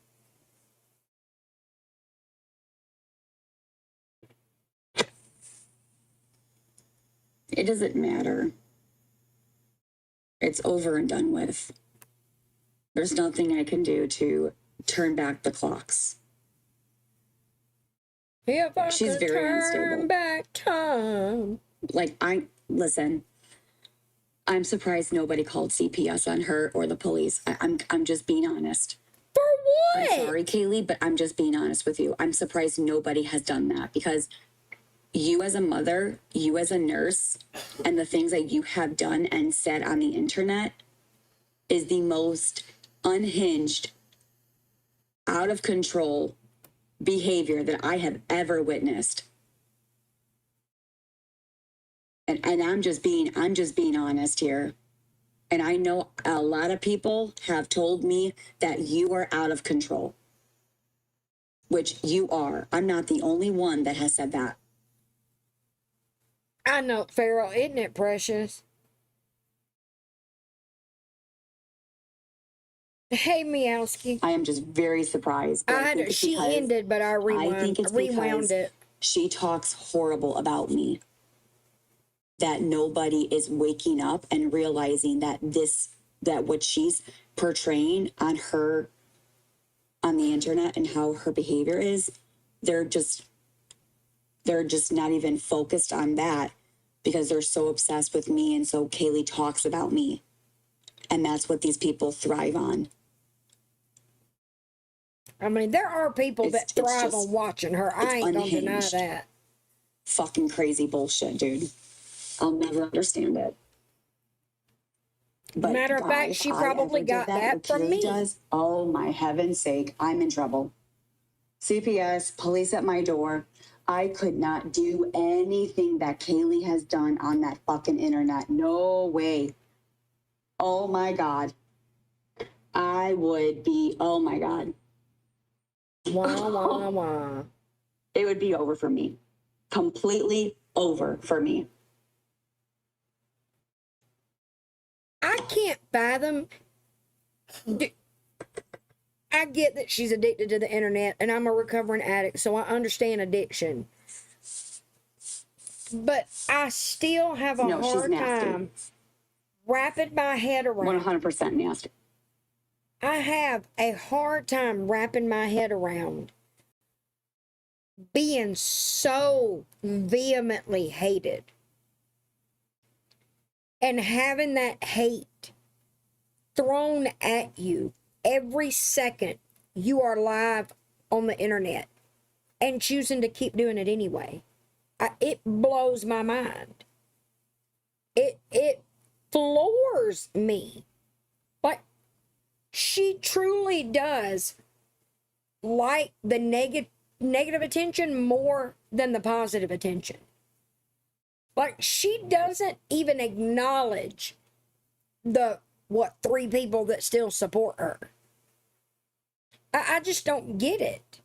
It doesn't matter. It's over and done with. There's nothing I can do to turn back the clocks. If I She's could very turn unstable. back time. Like, listen, I'm surprised nobody called CPS on her or the police. I'm just being honest. For what? I'm sorry, Kaylie, but I'm just being honest with you. I'm surprised nobody has done that because you as a mother, you as a nurse, and the things that you have done and said on the internet is the most unhinged, out of control behavior that I have ever witnessed. And I'm just being honest here. And I know a lot of people have told me that you are out of control, which you are. I'm not the only one that has said that. I know, Farrell, isn't it precious? Hey, Meowski. I am just very surprised. But I think it's She because ended, but I think it's rewound because it. She talks horrible about me. That nobody is waking up and realizing that what she's portraying on the internet and how her behavior is, they're just not even focused on that because they're so obsessed with me. And so Kaylie talks about me. And that's what these people thrive on. I mean, there are people that thrive on watching her. I ain't gonna deny unhinged. that. Fucking crazy bullshit, dude. I'll never understand it. But Matter of fact, if she I probably ever did got that what from Kaylee me. does, oh my heaven's sake, I'm in trouble. CPS, police at my door. I could not do anything that Kaylie has done on that fucking internet. No way. Oh my God. I would be, oh my God. Wah, wah, wah. It would be over for me. Completely over for me. I can't fathom. I get that she's addicted to the internet, and I'm a recovering addict, so I understand addiction. But I still have a No, she's hard nasty. time wrapping my head around. 100% nasty. I have a hard time wrapping my head around being so vehemently hated and having that hate thrown at you every second you are live on the internet and choosing to keep doing it anyway. It blows my mind. It floors me. Like, she truly does like the negative attention more than the positive attention. Like, she doesn't even acknowledge the 3 people that still support her. I just don't get it.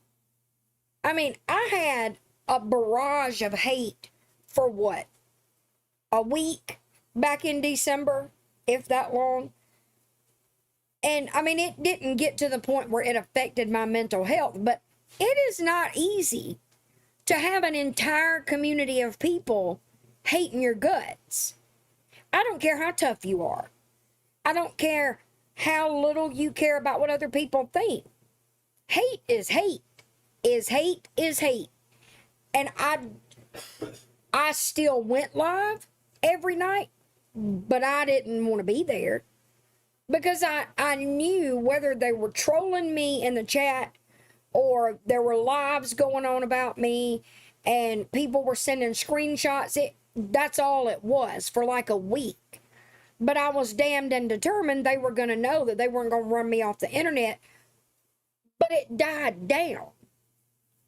I mean, I had a barrage of hate for what? A week back in December, if that long. And I mean, it didn't get to the point where it affected my mental health, but it is not easy to have an entire community of people hating your guts. I don't care how tough you are. I don't care how little you care about what other people think. Hate is hate. Is hate is hate. And I still went live every night, but I didn't want to be there because I knew whether they were trolling me in the chat or there were lives going on about me and people were sending screenshots. That's all it was for like a week. But I was damned and determined they were going to know that they weren't going to run me off the internet. But it died down.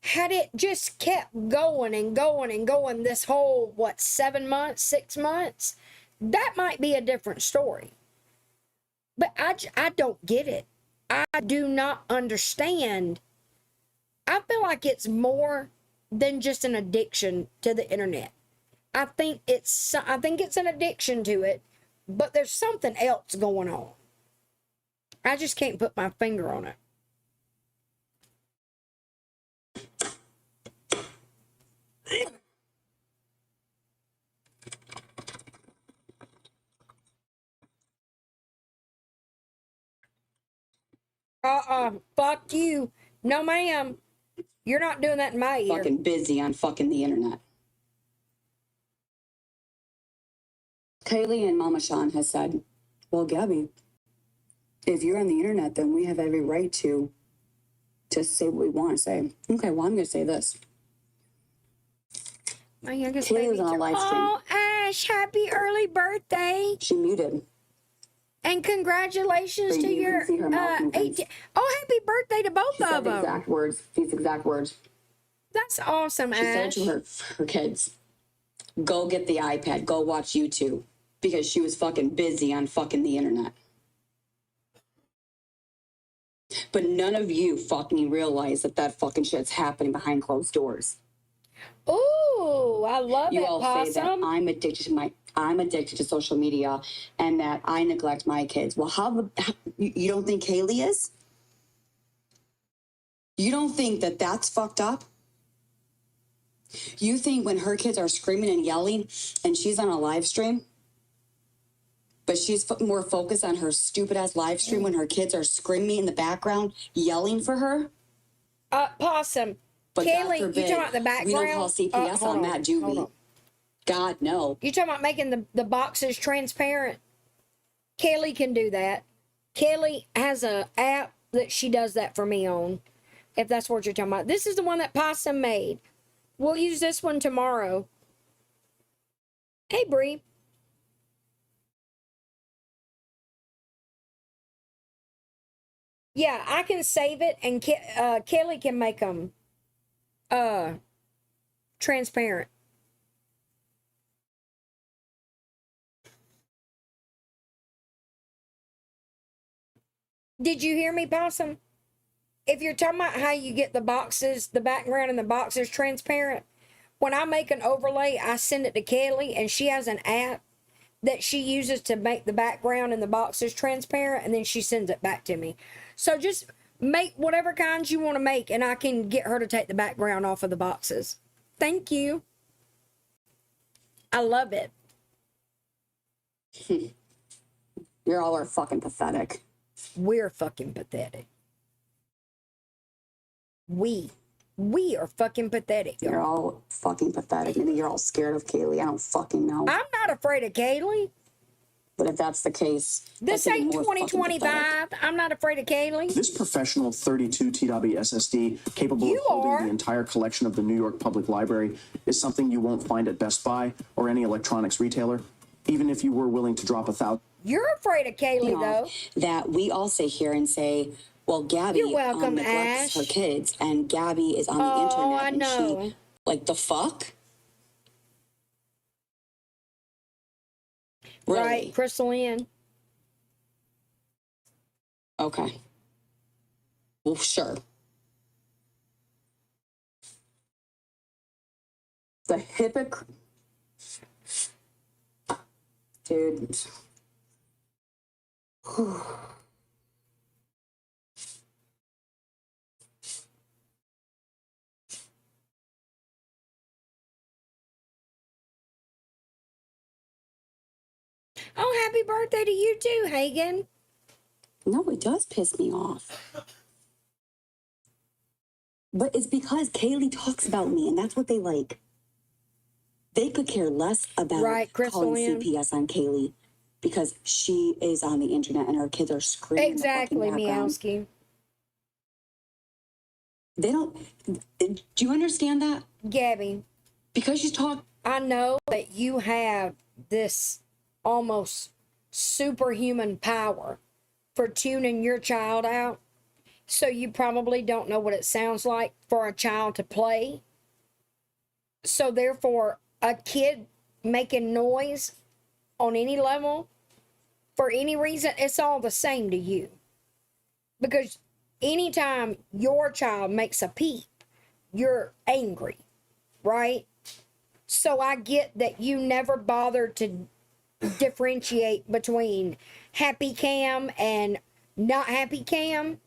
Had it just kept going and going and going this whole, 7 months, 6 months, that might be a different story. But I don't get it. I do not understand. I feel like it's more than just an addiction to the internet. I think it's an addiction to it, but there's something else going on. I just can't put my finger on it. Fuck you. No, ma'am. You're not doing that in my ear. Fucking busy on fucking the internet. Kaylie and Mama Sean has said, well, Gabby, if you're on the internet, then we have every right to say what we want to say. Okay, well, I'm going to say this. My youngest Kaylie baby. was on a live stream. Oh, Ash, happy early birthday. She muted. And congratulations But to you your can see her mouth movements. 18. Oh, happy birthday to both She said of the them. exact words. These exact words. That's awesome, She said Ash. to her kids, go get the iPad, go watch YouTube. Because she was fucking busy on fucking the internet. But none of you fucking realize that fucking shit's happening behind closed doors. Ooh, I love You it, all Possum. say that I'm addicted to social media and that I neglect my kids. Well, how you don't think Kaylie is? You don't think that that's fucked up? You think when her kids are screaming and yelling and she's on a live stream, but she's more focused on her stupid ass live stream when her kids are screaming in the background, yelling for her? Possum. But Kaylee, God forbid, you talking about the background? we don't call CPS on that, do hold we? on. God, no. You talking about making the boxes transparent? Kaylee can do that. Kaylee has a app that she does that for me on, if that's what you're talking about. This is the one that Possum made. We'll use this one tomorrow. Hey, Bree. Yeah, I can save it, and Kaylee can make them transparent. Did you hear me, Possum? If you're talking about how you get the boxes, the background and the boxes transparent, when I make an overlay, I send it to Kaylee, and she has an app that she uses to make the background and the boxes transparent, and then she sends it back to me. So just make whatever kinds you want to make, and I can get her to take the background off of the boxes. Thank you. I love it. You're all are fucking pathetic. We're fucking pathetic. We are fucking pathetic. You're all fucking pathetic. Maybe you're all scared of Kaylee. I don't fucking know. I'm not afraid of Kaylee. But if that's the case, This that's even ain't more fucking 2025. I'm not afraid of Kaylee. This professional 32 TW SSD, capable You of holding are. the entire collection of the New York Public Library, is something you won't find at Best Buy or any electronics retailer, even if you were willing to drop $1,000. You're afraid of Kaylee, You know, though. that we all sit here and say, well, Gabby You're welcome, neglects Ash. her kids, and Gabby is on the Oh, internet, I and know. she, like, the fuck? Really? Right, Crystal Ann. Okay. Well, sure. The hypocrite. Dude. Oh, happy birthday to you too, Hagen. No, it does piss me off. But it's because Kaylee talks about me, and that's what they like. They could care less about Right, Crystal calling Ann. CPS on Kaylee because she is on the internet and her kids are screaming Exactly, in the fucking background. Meowski. They don't. Do you understand that? Gabby. Because you talk. I know that you have this almost superhuman power for tuning your child out. So you probably don't know what it sounds like for a child to play. So therefore, a kid making noise on any level, for any reason, it's all the same to you. Because anytime your child makes a peep, you're angry, right? So I get that you never bothered to differentiate between happy cam and not happy cam.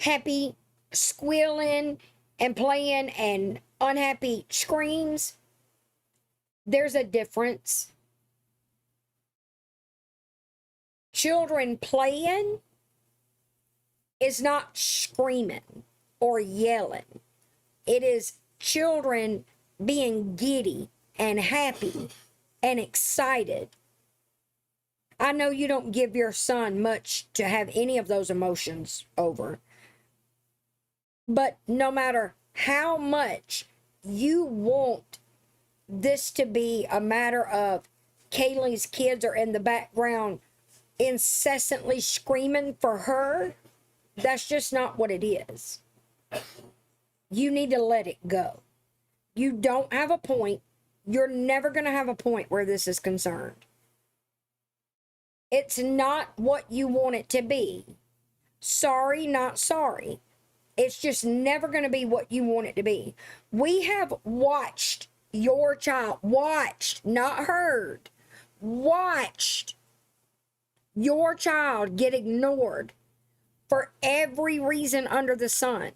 Happy squealing and playing and unhappy screams. There's a difference. Children playing is not screaming or yelling. It is children being giddy and happy and excited. I know you don't give your son much to have any of those emotions over. But no matter how much you want this to be a matter of Kaylee's kids are in the background incessantly screaming for her, that's just not what it is. You need to let it go. You don't have a point. You're never going to have a point where this is concerned. It's not what you want it to be. Sorry, not sorry. It's just never going to be what you want it to be. We have watched your child, watched, not heard, watched your child get ignored for every reason under the sun.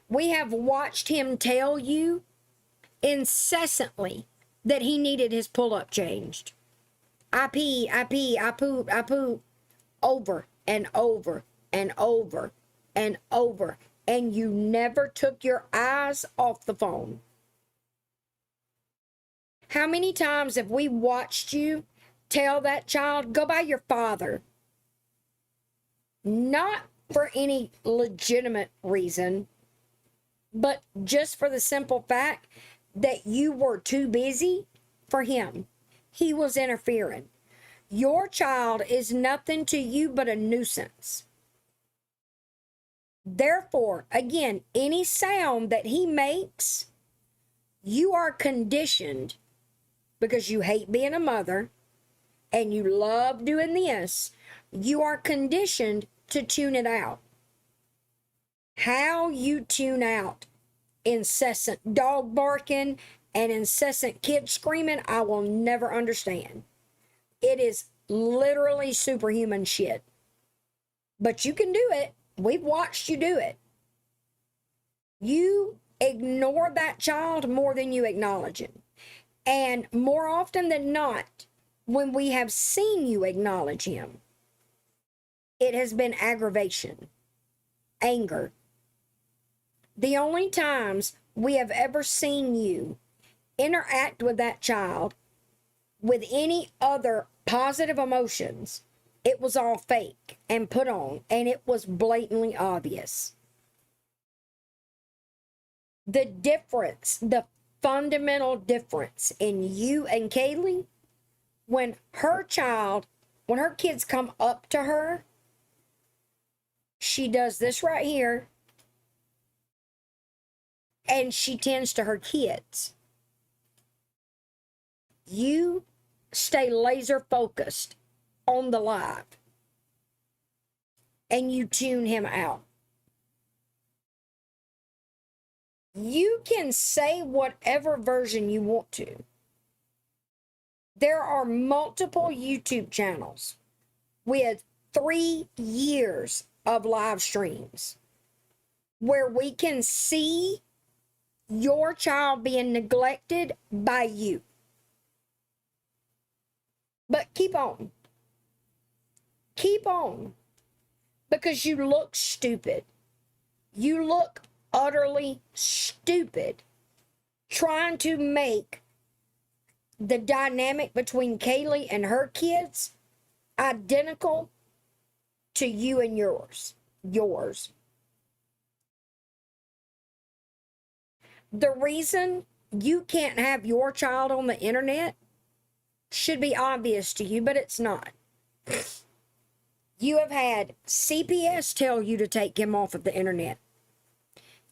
We have watched him tell you incessantly that he needed his pull-up changed. I pee, I poop, over and over and over and over. And you never took your eyes off the phone. How many times have we watched you tell that child, go by your father? Not for any legitimate reason, but just for the simple fact that you were too busy for him. He was interfering. Your child is nothing to you but a nuisance. Therefore, again, any sound that he makes, you are conditioned, because you hate being a mother and you love doing this, you are conditioned to tune it out. How you tune out incessant dog barking and incessant kid screaming, I will never understand. It is literally superhuman shit. But you can do it. We've watched you do it. You ignore that child more than you acknowledge him. And more often than not, when we have seen you acknowledge him, it has been aggravation, anger. The only times we have ever seen you interact with that child with any other positive emotions, it was all fake and put on, and it was blatantly obvious. The difference, the fundamental difference in you and Kaylie, when her kids come up to her, she does this right here, and she tends to her kids. You stay laser focused on the live, and you tune him out. You can say whatever version you want to. There are multiple YouTube channels with 3 years of live streams where we can see your child being neglected by you. But keep on. Keep on. Because you look stupid. You look utterly stupid trying to make the dynamic between Kaylie and her kids identical to you and yours. The reason you can't have your child on the internet should be obvious to you, but it's not. You have had CPS tell you to take him off of the internet.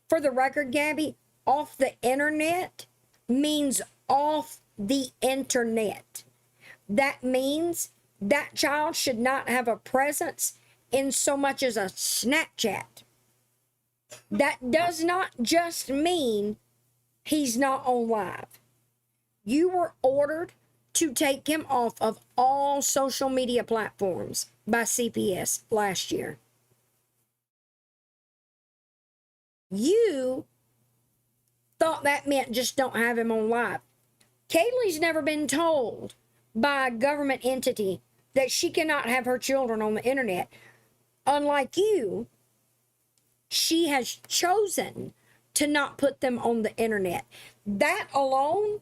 For the record, Gabby, off the internet means off the internet. That means that child should not have a presence in so much as a Snapchat. That does not just mean he's not on live. You were ordered to take him off of all social media platforms by CPS last year. You thought that meant just don't have him on live. Kaylie's never been told by a government entity that she cannot have her children on the internet. Unlike you, she has chosen to not put them on the internet. That alone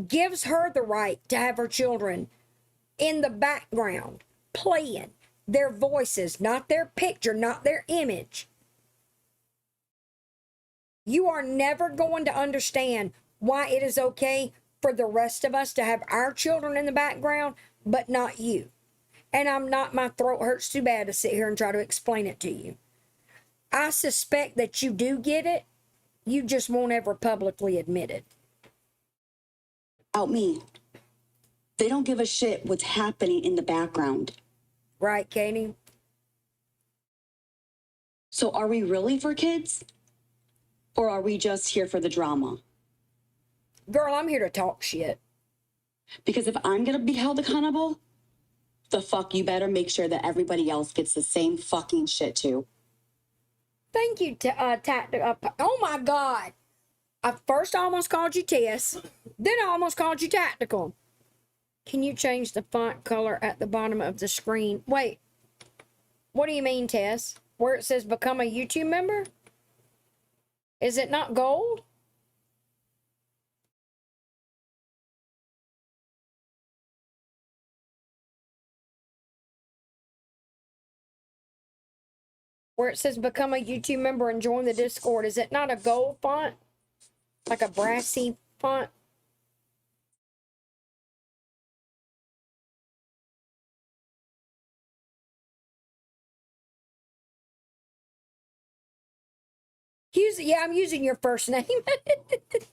gives her the right to have her children in the background playing their voices, not their picture, not their image. You are never going to understand why it is okay for the rest of us to have our children in the background, but not you. And my throat hurts too bad to sit here and try to explain it to you. I suspect that you do get it. You just won't ever publicly admit it. Out me. They don't give a shit what's happening in the background. Right, Katie? So are we really for kids? Or are we just here for the drama? Girl, I'm here to talk shit. Because if I'm going to be held accountable, the fuck you better make sure that everybody else gets the same fucking shit too. Thank you, oh my God. I first almost called you Tess, then I almost called you Tactical. Can you change the font color at the bottom of the screen? Wait, what do you mean, Tess? Where it says become a YouTube member? Is it not gold? Where it says become a YouTube member and join the Discord, is it not a gold font? Like a brassy font? I'm using your first name.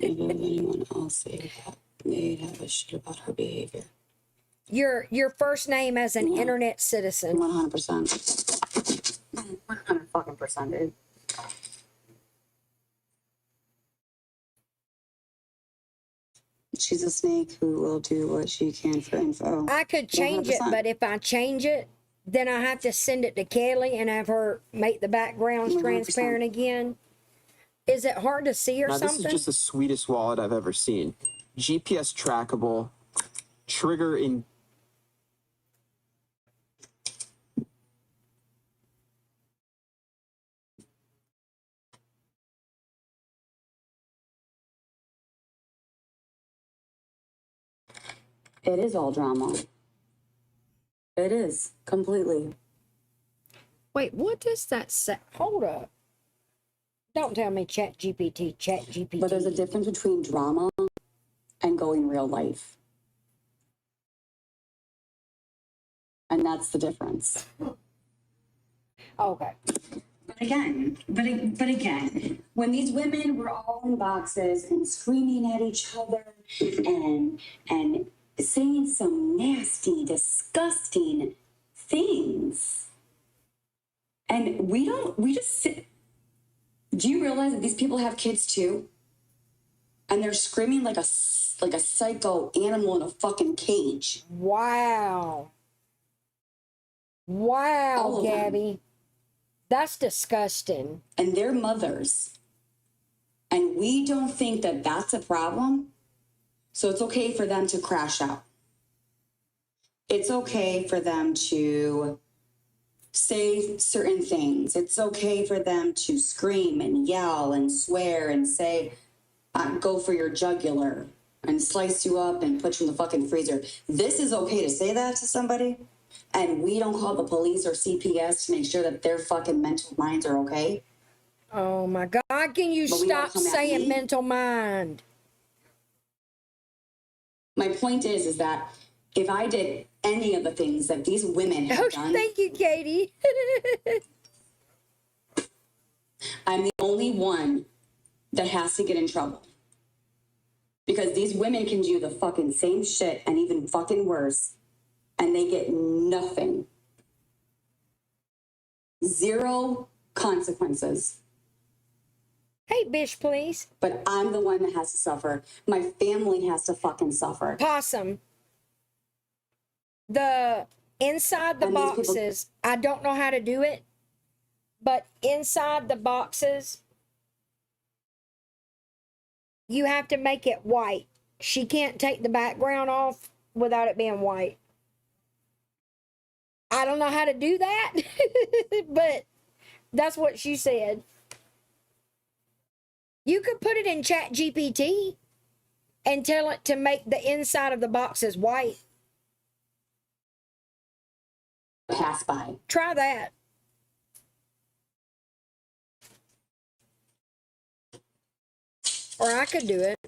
Even if anyone else say that, they'd have a shit about her behavior. Your first name as an internet citizen. 100%. 100% dude. She's a snake who will do what she can for info. I could change it, 100%. but if I change it, then I have to send it to Kaylie and have her make the backgrounds 100%. transparent again. Is it hard to see or Now, something? this is just the sweetest wallet I've ever seen. GPS trackable, trigger in. It is all drama. It is, completely. Wait, what does that say? Hold up. Don't tell me chat GPT. But there's a difference between drama and going real life. And that's the difference. Okay. But again, when these women were all in boxes and screaming at each other and saying some nasty, disgusting things, and we just sit. Do you realize that these people have kids too? And they're screaming like a psycho animal in a fucking cage. Wow. Wow, All of them. Gabby. That's disgusting. And they're mothers. And we don't think that that's a problem. So it's okay for them to crash out. It's okay for them to say certain things. It's okay for them to scream and yell and swear and say, go for your jugular and slice you up and put you in the fucking freezer. This is okay to say that to somebody? And we don't call the police or CPS to make sure that their fucking mental minds are okay? Oh my God, can you But we don't stop come at saying me? mental mind? My point is that if I did any of the things that these women have done, Thank you, Katie. I'm the only one that has to get in trouble. Because these women can do the fucking same shit and even fucking worse, and they get nothing. Zero consequences. Hey, bitch, please. But I'm the one that has to suffer. My family has to fucking suffer. Possum. The inside the And these people- boxes, I don't know how to do it, but inside the boxes, you have to make it white. She can't take the background off without it being white. I don't know how to do that, but that's what she said. You could put it in Chat GPT and tell it to make the inside of the boxes white. Pass by. Try that. Or I could do it.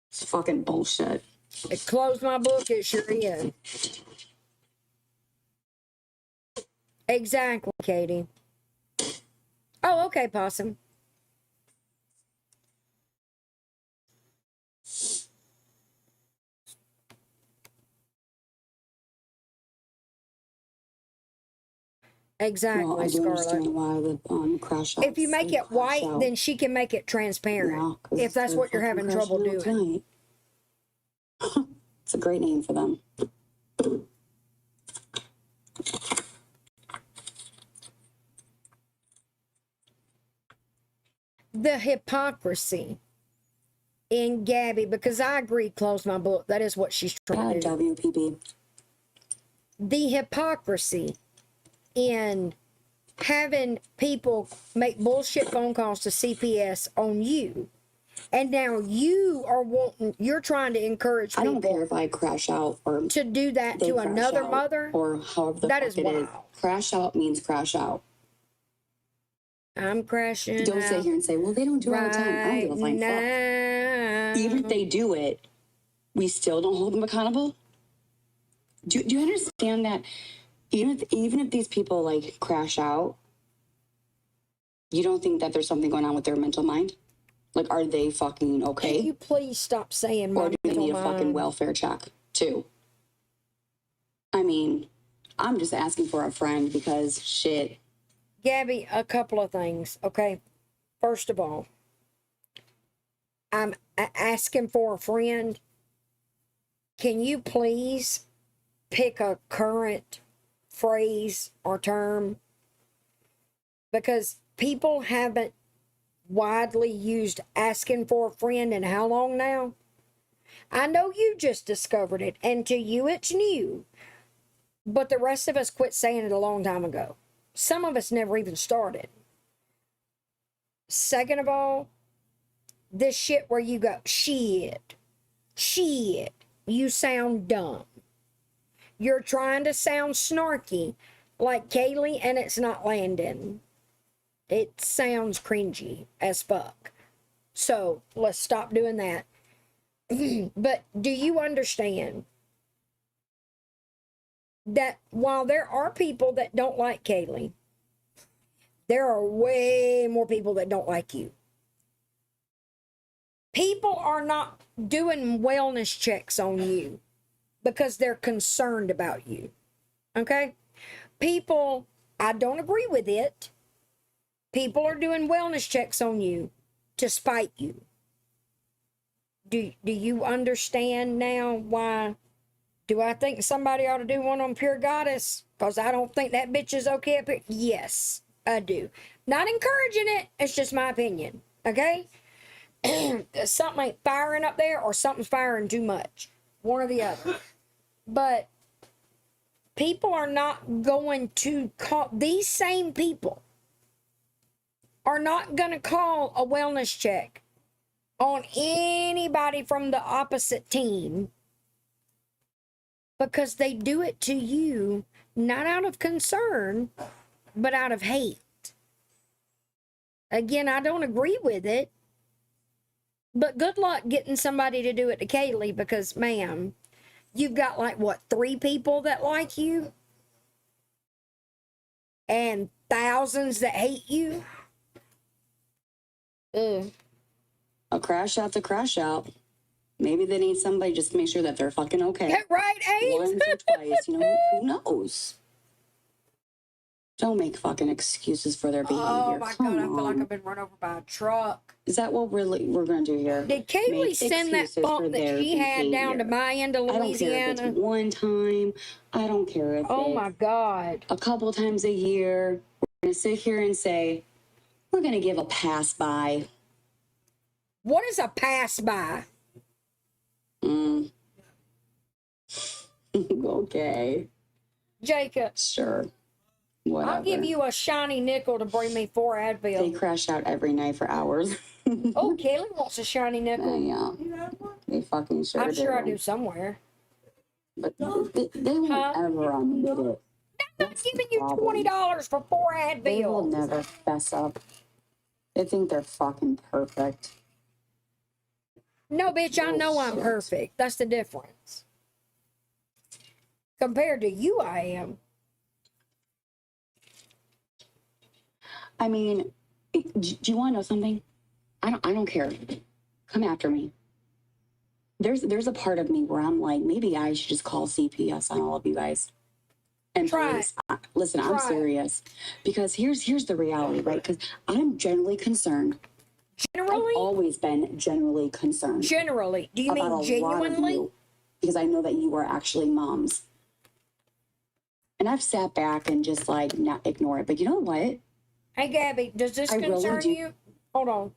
It's fucking bullshit. It closed my book, it sure is. Exactly, Katie. Oh, okay, Possum. Exactly, Well, I do Scarlett. understand why the Krashout. If you make it white, then she can make it transparent. If that's what you're having trouble doing. It's a great name for them. the hypocrisy in Gabi, because I agree, close my book. That is what she's trying to do. WPP. The hypocrisy in having people make bullshit phone calls to CPS on you. And now you're trying to encourage people. I don't care if I crash out or to do that to another mother. Or however the that fuck is it wild. is. Crash out means crash out. I'm crashing Don't sit here and say, well, they don't do it all the time. I don't give a flying fuck. Even if they do it, we still don't hold them accountable. Do you understand that even if these people like crash out, you don't think that there's something going on with their mental mind? Like, are they fucking okay? Can you please stop saying my or do they need a mental fucking mind? welfare check too? I mean, I'm just asking for a friend because shit. Gabi, a couple of things, okay? First of all, I'm asking for a friend. Can you please pick a current phrase or term? Because people haven't widely used asking for a friend in how long now? I know you just discovered it, and to you it's new. But the rest of us quit saying it a long time ago. Some of us never even started. Second of all, this shit where you go, shit, you sound dumb. You're trying to sound snarky like Kaylie, and it's not landing. It sounds cringy as fuck. So let's stop doing that. But do you understand that while there are people that don't like Kaylie, there are way more people that don't like you? People are not doing wellness checks on you because they're concerned about you. Okay? People, I don't agree with it. People are doing wellness checks on you to spite you. Do you understand now why? Do I think somebody ought to do one on Pure Goddess? Because I don't think that bitch is okay up here? Yes, I do. Not encouraging it. It's just my opinion. Okay? Something ain't firing up there, or something's firing too much. One or the other. But people are not going to call, these same people are not going to call a wellness check on anybody from the opposite team, because they do it to you not out of concern, but out of hate. Again, I don't agree with it, but good luck getting somebody to do it to Kaylie, because, ma'am, you've got like, what, 3 people that like you? And thousands that hate you? Ugh. A crash out's a crash out. Maybe they need somebody just to make sure that they're fucking okay. Right, Ames? Once or twice, who knows? Don't make fucking excuses for their behavior. Oh my Come God, I feel like on. I've been run over by a truck. Is that what we're gonna do here? Did Kaylie Make send that excuses for bump that their she had down to behavior. my end of I don't care if Louisiana? it's one time. I don't care if Oh it's my God. a couple times a year. We're gonna sit here and say, we're gonna give a pass by. What is a pass by? Okay. Jacob. Sure. Whatever. I'll give you a shiny nickel to bring me 4 They Advil. crash out every night for hours. Oh, Kaylie wants a shiny nickel. Yeah. They fucking sure I'm do. sure I do somewhere. But they won't ever admit it. I'm not giving you $20 for 4 They will Advil. never fess up. They think they're fucking perfect. No, bitch, I know I'm Bullshit. perfect. That's the difference. Compared to you, I am. I mean, do you want to know something? I don't care. Come after me. There's a part of me where I'm like, maybe I should just call CPS on all of you guys. And Try police. Listen, I'm Try it. serious. Because here's the reality, right? Because I'm generally concerned. Generally? I've always been generally concerned. Generally. Do you about mean a lot of genuinely? you, because I know that you are actually moms. And I've sat back and just like not ignore it. But you know what? Hey, Gabi, does this I really concern do- you? Hold on.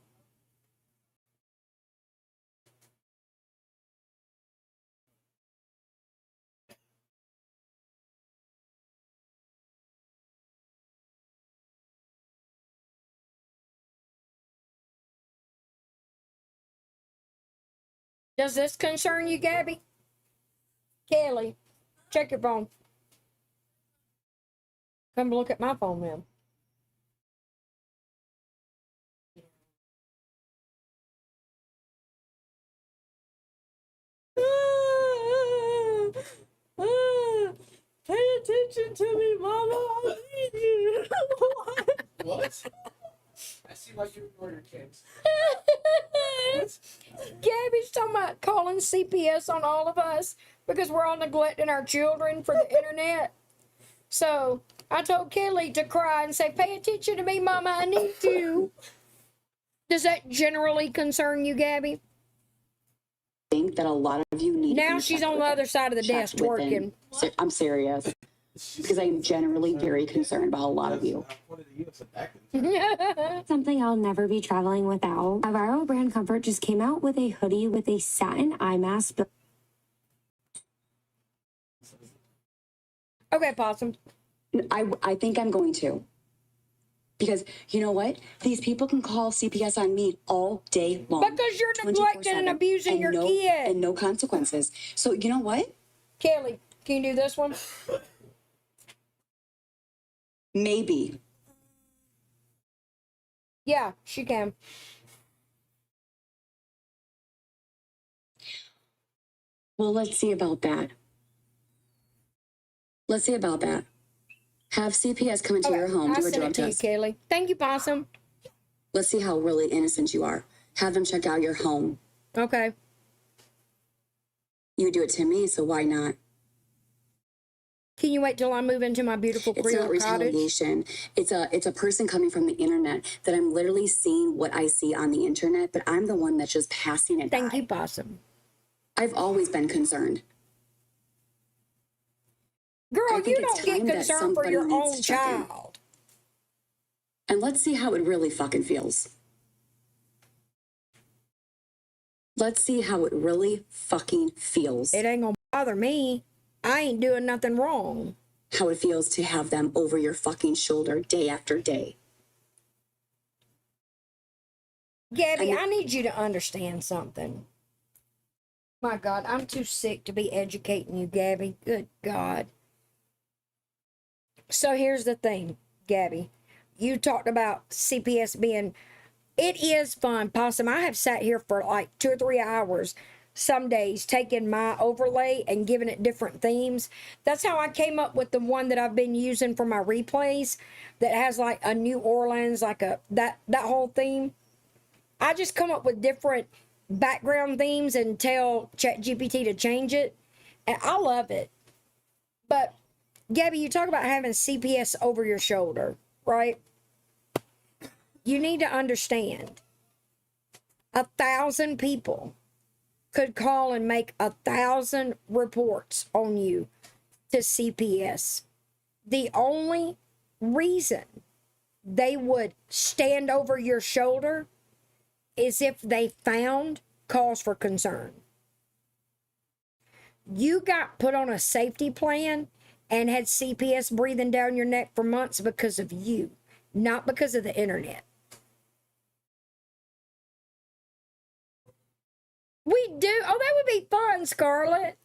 Does this concern you, Gabi? Kaylie, check your phone. Come look at my phone now. Pay attention to me, Mama. I need you. What? I see why you ignore your kids. Gabby's talking about calling CPS on all of us because we're all neglecting our children for the internet. So I told Kaylie to cry and say, pay attention to me, Mama. I need you. Does that generally concern you, Gabi? I think that a lot of you need. Now she's on the other side of the desk twerking. I'm serious. Because I'm generally very concerned about a lot of you. Something I'll never be traveling without. A viral brand Comfort just came out with a hoodie with a satin eye mask. Okay, Possum. I think I'm going to. Because you know what? These people can call CPS on me all day long. Because you're neglecting and abusing your kid. And no consequences. So you know what? Kaylie, can you do this one? Maybe. Yeah, she can. Well, let's see about that. Let's see about that. Have CPS come into your home, do a drug test. Kaylie. Thank you, Possum. Let's see how really innocent you are. Have them check out your home. Okay. You do it to me, so why not? Can you wait till I move into my beautiful It's not Creole cottage? retaliation. It's a person coming from the internet that I'm literally seeing what I see on the internet, but I'm the one that's just passing it by. Thank you, Possum. I've always been concerned. Girl, you it's don't get time that concerned for somebody your needs own to check in. child. And let's see how it really fucking feels. Let's see how it really fucking feels. It ain't gonna bother me. I ain't doing nothing wrong. How it feels to have them over your fucking shoulder day after day. Gabi, I need you to understand something. My God, I'm too sick to be educating you, Gabi. Good God. So here's the thing, Gabi. You talked about CPS being, it is fun, Possum. I have sat here for like 2 or 3 hours some days taking my overlay and giving it different themes. That's how I came up with the one that I've been using for my replays that has like a New Orleans, like a that whole theme. I just come up with different background themes and tell ChatGPT to change it. And I love it. But Gabi, you talk about having CPS over your shoulder, right? You need to understand 1,000 people could call and make 1,000 reports on you to CPS. The only reason they would stand over your shoulder is if they found cause for concern. You got put on a safety plan and had CPS breathing down your neck for months because of you, not because of the internet. We do. Oh, that would be fun, Scarlett.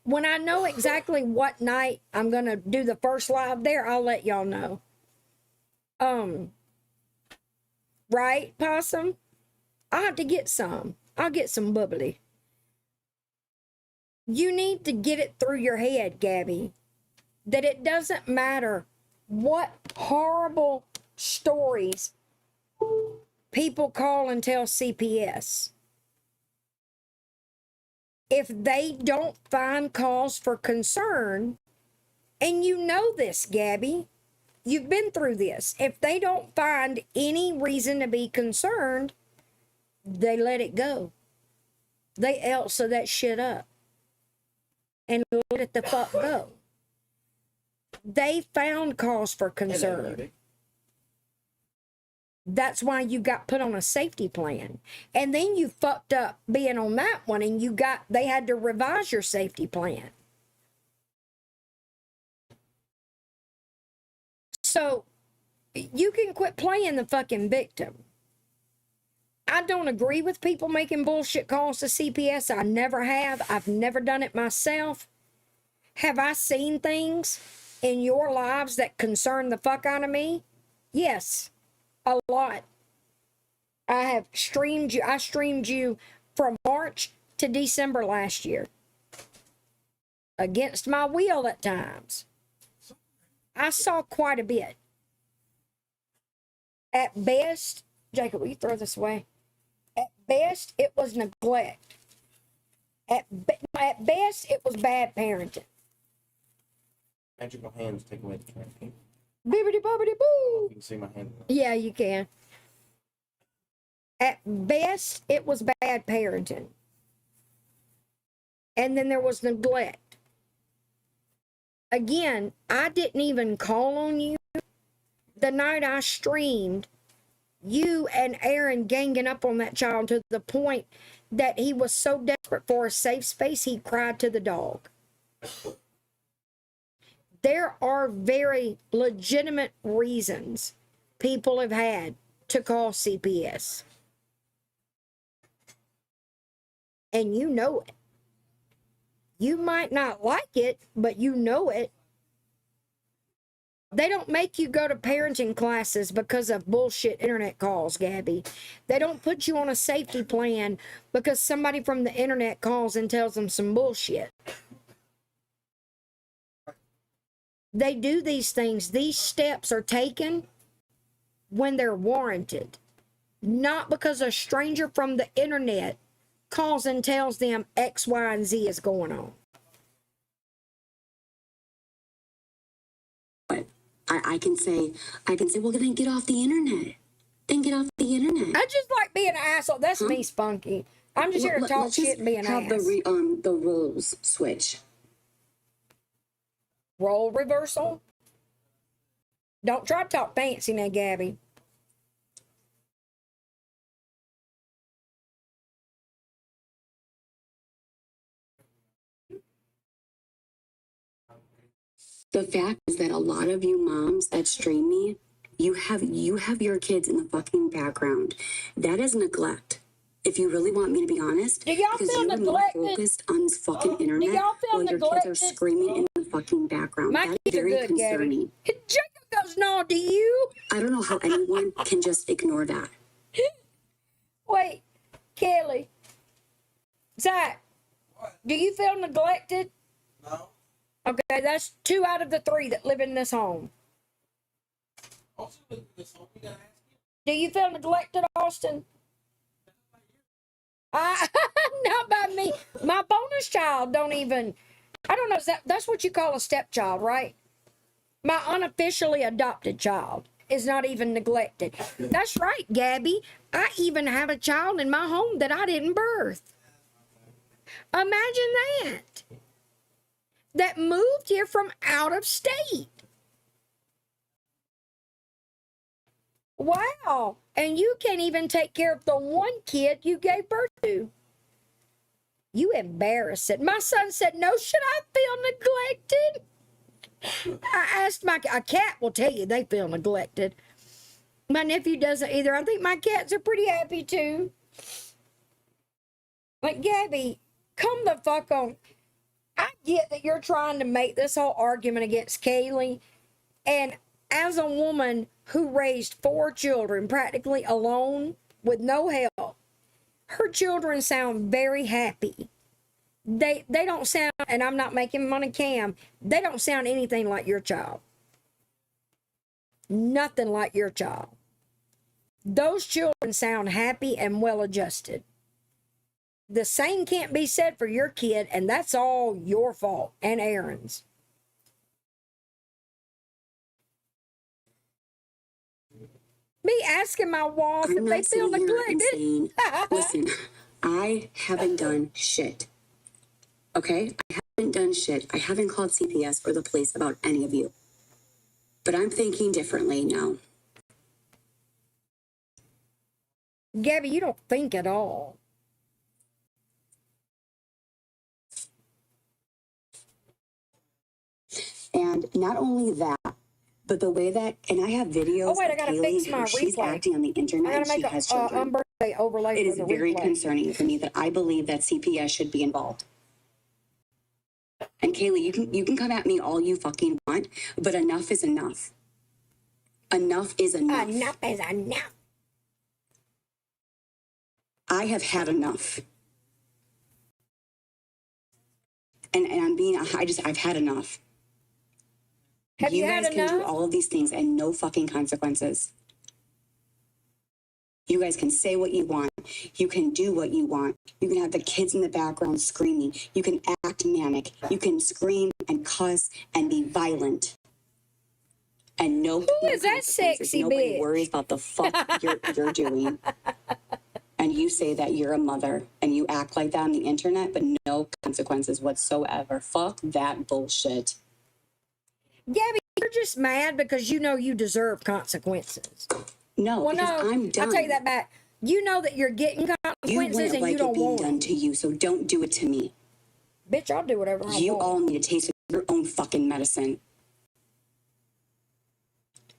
When I know exactly what night I'm going to do the first live there, I'll let y'all know. Right, Possum? I'll have to get some. I'll get some bubbly. You need to get it through your head, Gabi, that it doesn't matter what horrible stories people call and tell CPS. If they don't find cause for concern, and you know this, Gabi, you've been through this. If they don't find any reason to be concerned, they let it go. They Elsa that shit up and let it the fuck go. They found cause for concern. That's why you got put on a safety plan. And then you fucked up being on that one and they had to revise your safety plan. So you can quit playing the fucking victim. I don't agree with people making bullshit calls to CPS. I never have. I've never done it myself. Have I seen things in your lives that concern the fuck out of me? Yes, a lot. I have streamed you. I streamed you from March to December last year. Against my will at times. I saw quite a bit. At best, Jacob, will you throw this away? At best, it was neglect. At best, it was bad parenting. Magical hands take away the trash. Bibbidi bobbidi boo. You can see my hand. Yeah, you can. At best, it was bad parenting. And then there was neglect. Again, I didn't even call on you. The night I streamed, you and Aaron ganging up on that child to the point that he was so desperate for a safe space, he cried to the dog. There are very legitimate reasons people have had to call CPS. And you know it. You might not like it, but you know it. They don't make you go to parenting classes because of bullshit internet calls, Gabby. They don't put you on a safety plan because somebody from the internet calls and tells them some bullshit. They do these things. These steps are taken when they're warranted. Not because a stranger from the internet calls and tells them X, Y, and Z is going on. But I can say, well, then get off the internet. Then get off the internet. I just like being an asshole. That's me, Spunky. I'm just here to talk shit and be an ass. Have the roles switch. Role reversal? Don't try to talk fancy now, Gabby. The fact is that a lot of you moms that stream me, you have your kids in the fucking background. That is neglect. If you really want me to be honest, do y'all because feel you are neglected? more focused on this fucking internet Do y'all feel while your neglected? kids are screaming in the fucking background. My That kids is are very good, concerning. Gabby. Jacob goes, no, do you? I don't know how anyone can just ignore that. Wait, Kelly. Zach, do you feel neglected? No. Okay, that's 2 out of the 3 that live in this home. Also, this whole thing I ask you. Do you feel neglected, Austin? Not by me. My bonus child don't even, I don't know, that's what you call a stepchild, right? My unofficially adopted child is not even neglected. That's right, Gabby. I even have a child in my home that I didn't birth. Imagine that. That moved here from out of state. Wow. And you can't even take care of the one kid you gave birth to. You embarrass it. My son said, no, should I feel neglected? I asked a cat will tell you they feel neglected. My nephew doesn't either. I think my cats are pretty happy too. Like, Gabby, come the fuck on. I get that you're trying to make this whole argument against Kaylie. And as a woman who raised 4 children practically alone with no help, her children sound very happy. They don't sound, and I'm not making fun of Cam, they don't sound anything like your child. Nothing like your child. Those children sound happy and well adjusted. The same can't be said for your kid, and that's all your fault and Aaron's. Me asking my walls if they feel neglected. Listen, I haven't done shit. Okay? I haven't done shit. I haven't called CPS or the police about any of you. But I'm thinking differently now. Gabby, you don't think at all. And not only that, but the way that, and I have videos Oh, wait, I of gotta Kaylie, fix my how she's replay. acting on the internet. I gotta And she make has a children. say overlay It for is the very replay. concerning for me that I believe that CPS should be involved. And Kaylee, you can come at me all you fucking want, but enough is enough. Enough is enough. Enough is enough. I have had enough. And I've had enough. Have you guys had can do enough? all of these things and no fucking consequences. You guys can say what you want. You can do what you want. You can have the kids in the background screaming. You can act manic. You can scream and cuss and be violent. And no, Who is that sexy Nobody bitch? worries about the fuck you're doing. And you say that you're a mother and you act like that on the internet, but no consequences whatsoever. Fuck that bullshit. Gabby, you're just mad because you know you deserve consequences. No, Well, because no, I'm done. I'll take that back. You know that you're getting You consequences wouldn't and like you it don't being want done them. to you, so don't do it to me. Bitch, I'll do whatever I You want. all need to taste your own fucking medicine.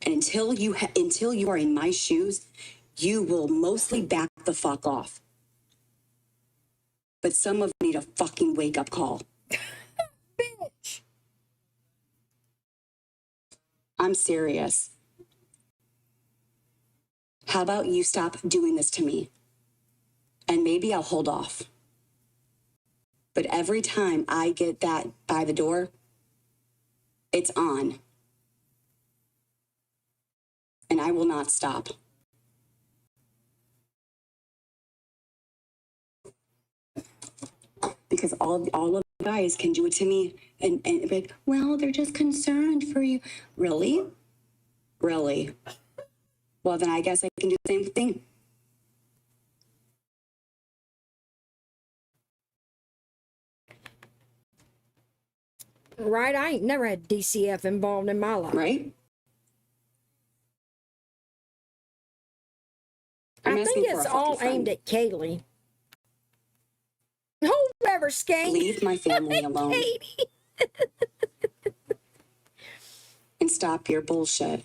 And until you are in my shoes, you will mostly back the fuck off. But some of you need a fucking wake up call. Bitch. I'm serious. How about you stop doing this to me? And maybe I'll hold off. But every time I get that by the door, it's on. And I will not stop. Because all of you guys can do it to me and be like, well, they're just concerned for you. Really? Really? Well, then I guess I can do the same thing. Right? I ain't never had DCF involved in my life. Right? I think it's all aimed at Kaylee. Whoever skank. Leave my family alone. Katie. And stop your bullshit.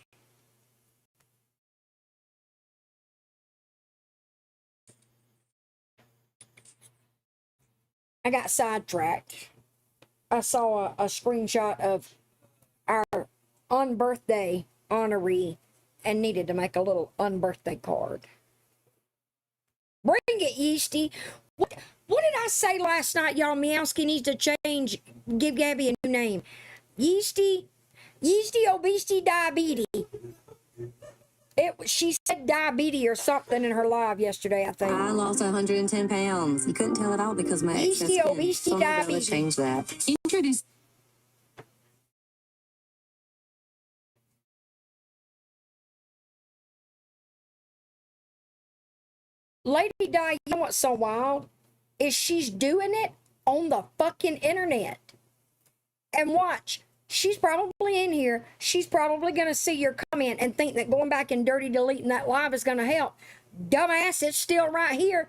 I got sidetracked. I saw a screenshot of our unbirthday honoree and needed to make a little unbirthday card. Bring it, Yeasty. What did I say last night, y'all? Meowski needs to change, give Gabby a new name. Yeasty obesity diabetes. She said diabetes or something in her live yesterday, I think. I lost 110 pounds. You couldn't tell it all because my excess Yeasty skin. obesity Sonia Bella diabetes. changed that. Introduce. Lady Di, you know what's so wild? Is she's doing it on the fucking internet. And watch, she's probably in here. She's probably going to see your comment and think that going back and dirty deleting that live is going to help. Dumbass, it's still right here.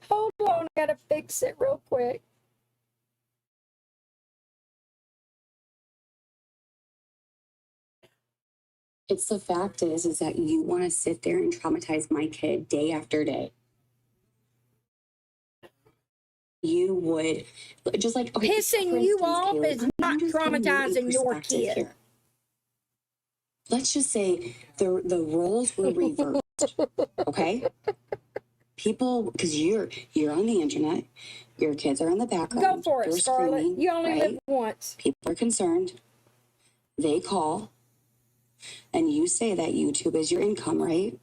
Hold on, I got to fix it real quick. It's the fact is that you want to sit there and traumatize my kid day after day. You would just like okay, Pissing for you instance, off Kaylee, is I'm not just giving you a traumatizing your perspective kid. here. Let's just say the roles were reversed. Okay? People, because you're on the internet, your kids are in the background. Go for it, they're Scarlett. screaming, You only right? live once. People are concerned. They call, and you say that YouTube is your income, right?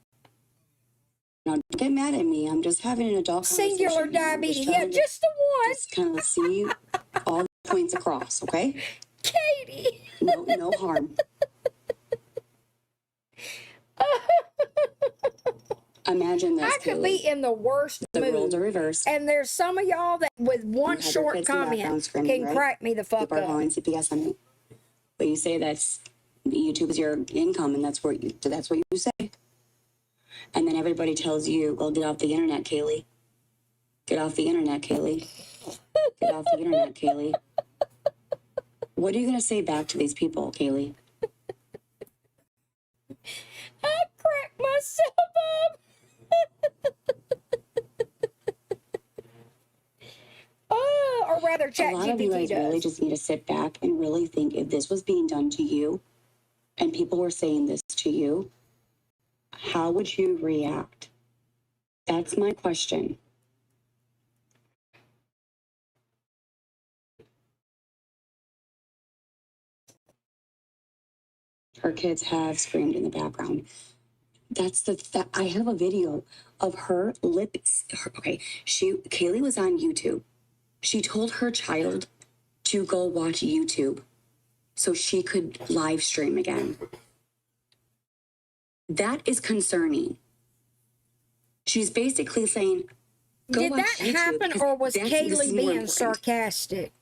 Now, don't get mad at me. I'm just having an adult Singular conversation here. I'm diabetes. trying Yeah, to just the one. Just kind of see all the points across, okay? Katie. No harm. Imagine this. I could be in the worst The roles are mood. reversed. And there's some of y'all that with one You have your short kids in the background comment screaming, can right? crack me the fuck People are up. calling CPS on you. But you say that's YouTube is your income, and that's what you say. And then everybody tells you, "Well, get off the internet, Kaylee. Get off the internet, Kaylee." Get off the internet, Kaylie. What are you going to say back to these people, Kaylie? I cracked myself up. Or rather, A lot of you ChatGPT guys really does. just need to sit back and really think if this was being done to you and people were saying this to you, how would you react? That's my question. Her kids have screamed in the background. That I have a video of her lips. Kaylie was on YouTube. She told her child to go watch YouTube so she could live stream again. That is concerning. She's basically saying, go Did watch that YouTube, happen, 'cause or was this Kaylee is more being important. sarcastic?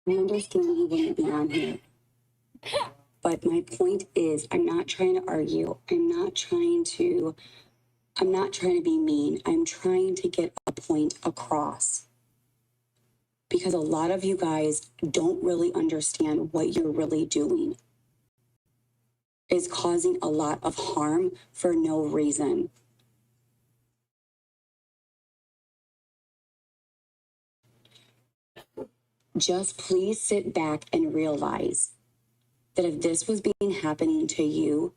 I understand you wouldn't be on here. But my point is, I'm not trying to argue. I'm not trying to be mean. I'm trying to get a point across. Because a lot of you guys don't really understand what you're really doing. It's causing a lot of harm for no reason. Just please sit back and realize that if this was being happening to you,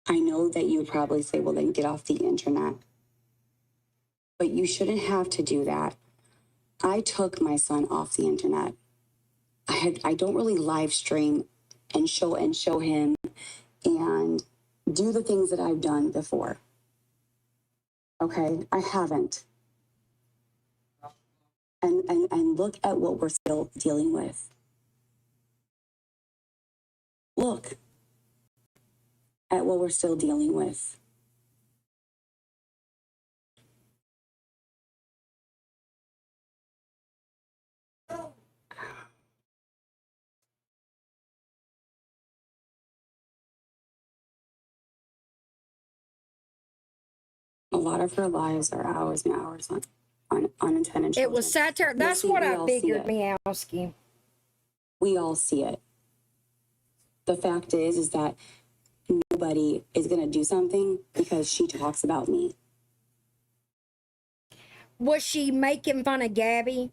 I know that you would probably say, well, then get off the internet. But you shouldn't have to do that. I took my son off the internet. I don't really live stream and show him and do the things that I've done before. Okay, I haven't. And look at what we're still dealing with. Look at what we're still dealing with. A lot of her lives are hours and hours on unintended children. It was satire. That's what I figured, Meowski. We all see it. The fact is that nobody is going to do something because she talks about me. Was she making fun of Gabby?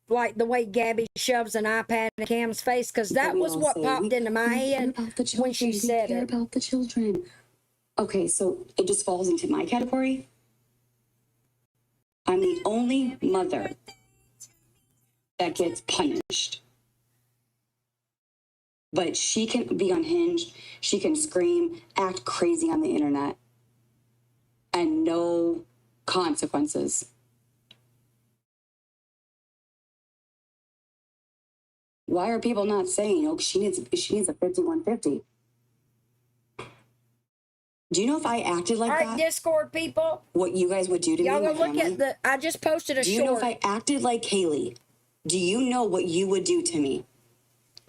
Like the way Gabby shoves an iPad in Cam's face? Because that was what popped into my head when she said it. About the children. Okay, so it just falls into my category. I'm the only mother that gets punished. But she can be unhinged, she can scream, act crazy on the internet, and no consequences. Why are people not saying, oh, she needs a 5150? Do you know if I acted like that? All right, Discord people. What you guys would do to me? Y'all my go look family? at the. I just posted a Do you short. know if I acted like Kaylie? Do you know what you would do to me?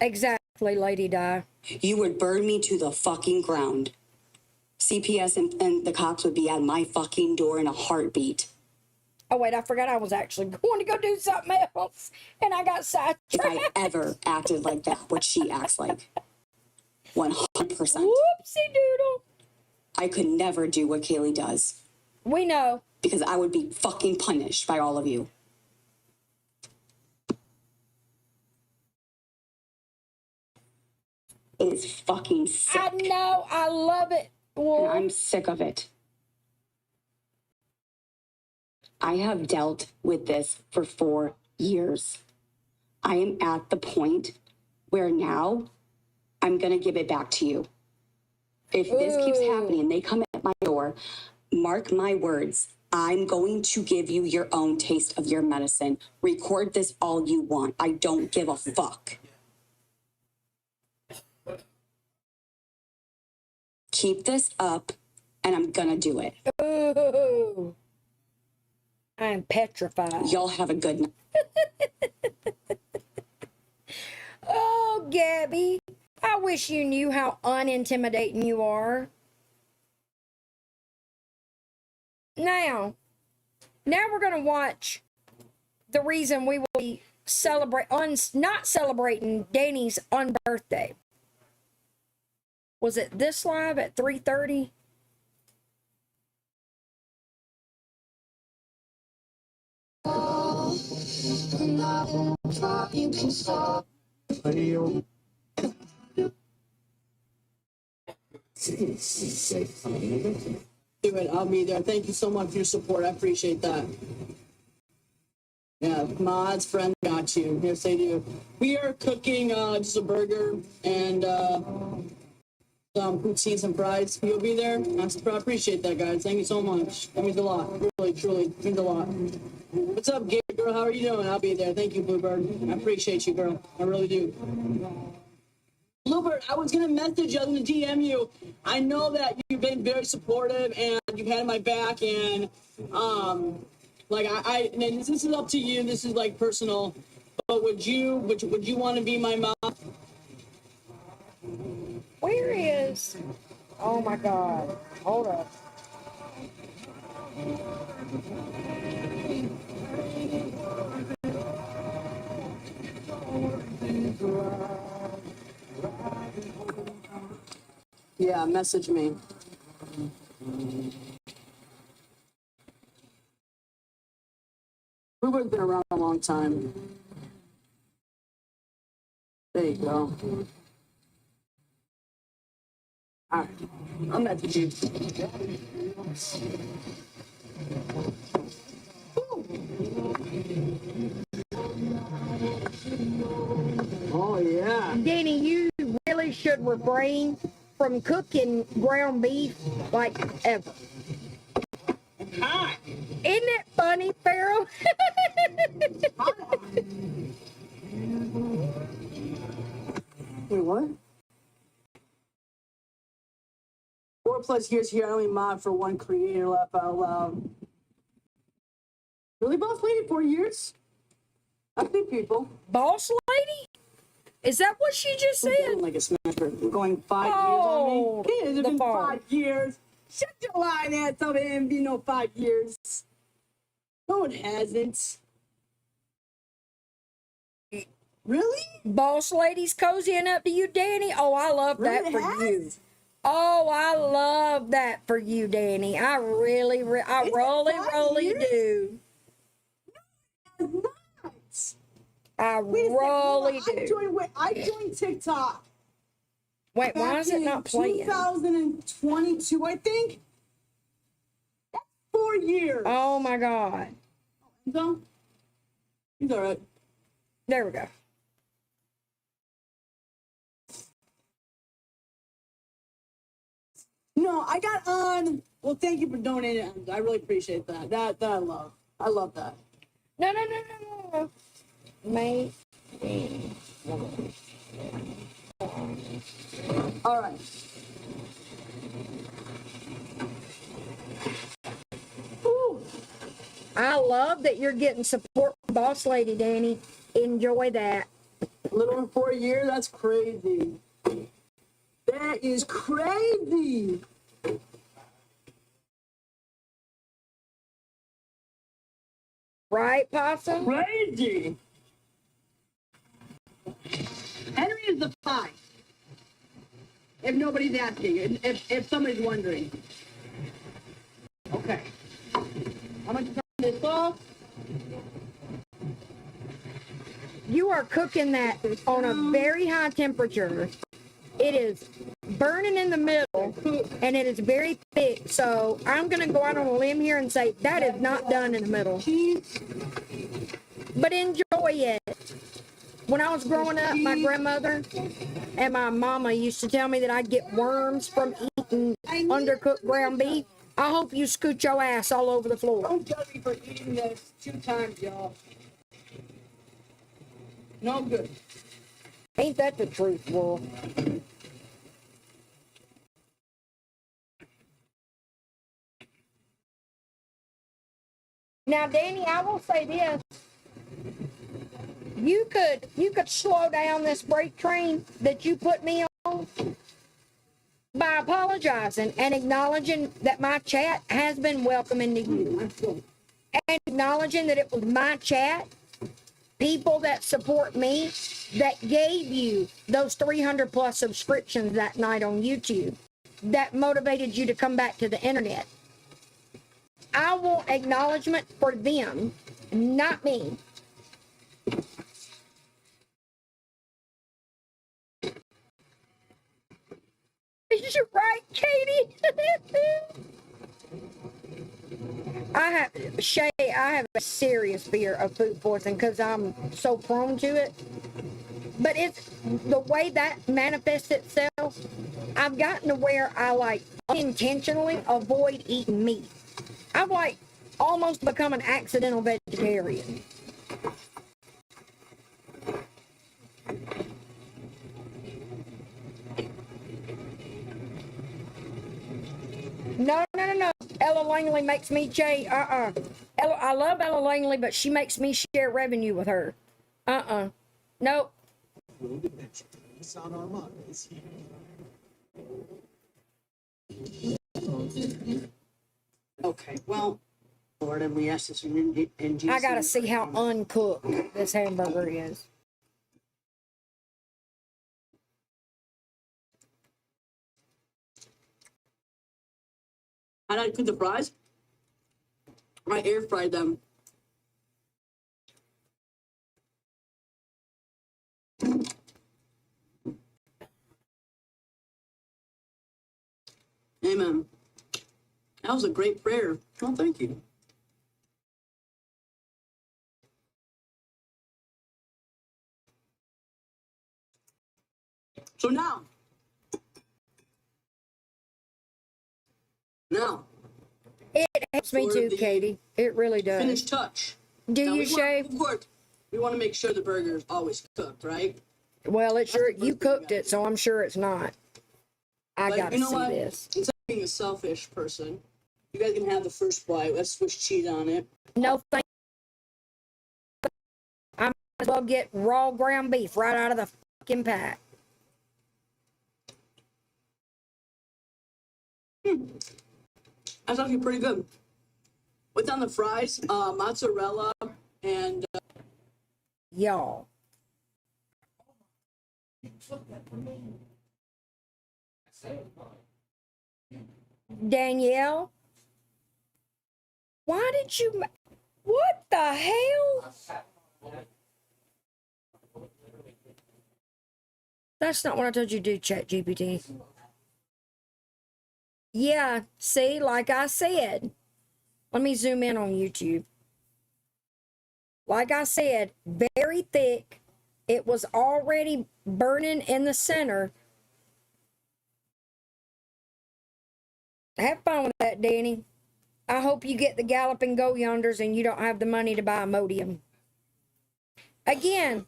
Exactly, Lady Di. You would burn me to the fucking ground. CPS and the cops would be at my fucking door in a heartbeat. Oh, wait, I forgot I was actually going to go do something else, and I got sidetracked. If I ever acted like that, what she acts like. 100%. Whoopsie doodle. I could never do what Kaylie does. We know. Because I would be fucking punished by all of you. It is fucking sick. I know. I love it. And I'm sick of it. I have dealt with this for 4 years. I am at the point where now I'm going to give it back to you. If this keeps happening and they come at my door, mark my words, I'm going to give you your own taste of your medicine. Record this all you want. I don't give a fuck. Keep this up and I'm gonna do it. Ooh, I'm petrified. Y'all have a good night. Oh, Gabby, I wish you knew how unintimidating you are. Now we're going to watch the reason we will be not celebrating Dani's unbirthday. Was it this live at 3:30? Do it. I'll be there. Thank you so much for your support. I appreciate that. Yeah, mods, friend, got you. Yes, they do. We are cooking just a burger and some poutine and fries. You'll be there. I appreciate that, guys. Thank you so much. That means a lot. Really, truly means a lot. What's up, gay girl? How are you doing? I'll be there. Thank you, Bluebird. I appreciate you, girl. I really do. Bluebird, I was gonna message you, I was gonna DM you. I know that you've been very supportive and you've had my back, and like and this is up to you. This is like personal, but would you want to be my mom? Where is? Oh my God! Hold up. Yeah, message me. Bluebird's been around a long time. There you go. All right, I'll message you. Oh yeah. Danny, you really should refrain from cooking ground beef like ever. Hi. Isn't it funny, Pharaoh? Wait, what? 4+ years here, I only mod for one creator, laugh out loud. Really, boss lady? 4 years? I think people. Boss lady? Is that what she just said? Like a smasher. We're going 5 years on me. It has been phone. 5 years. Shut your lying ass up. It ain't been no 5 years. No, it hasn't. Really? Boss ladies cozying up to you, Danny? Oh, I love that for you. Oh, I love that for you, Danny. I really do. I really do. I joined TikTok. Wait, why is it not playing? 2022, I think. That's 4 years. Oh my God. No, he's all right. There we go. No, I got on. Well, thank you for donating. I really appreciate that. That I love. I love that. No. Mate. All right. Ooh. I love that you're getting support from Boss Lady, Danny. Enjoy that. A little over 4 years? That's crazy. That is crazy. Right, Possum? Crazy. Henry is the 5. If nobody's asking, if somebody's wondering. Okay. I'm going to turn this off. You are cooking that on a very high temperature. It is burning in the middle, and it is very thick. So I'm going to go out on a limb here and say that is not done in the middle. But enjoy it. When I was growing up, my grandmother and my mama used to tell me that I'd get worms from eating undercooked ground beef. I hope you scoot your ass all over the floor. Don't judge me for eating this 2 times, y'all. No good. Ain't that the truth, Wolf? Now, Danny, I will say this. You could slow down this freight train that you put me on by apologizing and acknowledging that my chat has been welcoming to you. And acknowledging that it was my chat, people that support me, that gave you those 300 plus subscriptions that night on YouTube, that motivated you to come back to the internet. I want acknowledgement for them, not me. You're right, Katie. I have a serious fear of food poisoning because I'm so prone to it. But it's the way that manifests itself. I've gotten to where I like unintentionally avoid eating meat. I've like almost become an accidental vegetarian. No. Ella Langley makes me Ella, I love Ella Langley, but she makes me share revenue with her. Nope. Okay, well, Lord, and we ask this in Jesus' I gotta name. see how uncooked this hamburger is. How did I cook the fries? I air fried them. Amen. That was a great prayer. Oh, thank you. So now, it helps me too, Katie. It really does. Finished touch. Do Now, you shave? Of course, we want to make sure the burger is always cooked, right? Well, it's sure you cooked it, so I'm sure it's not. I But gotta you know see what? this. Instead of being a selfish person, you guys can have the first bite. Let's Swiss cheese on it. No, thank you. I might as well get raw ground beef right out of the fucking pack. That's actually pretty good. What's on the fries? Mozzarella and y'all. Danielle, why did you? What the hell? That's not what I told you to do, Chat GPT. Yeah, see, like I said, let me zoom in on YouTube. Like I said, very thick. It was already burning in the center. Have fun with that, Danny. I hope you get the Galloping Go Yonders and you don't have the money to buy Imodium. Again,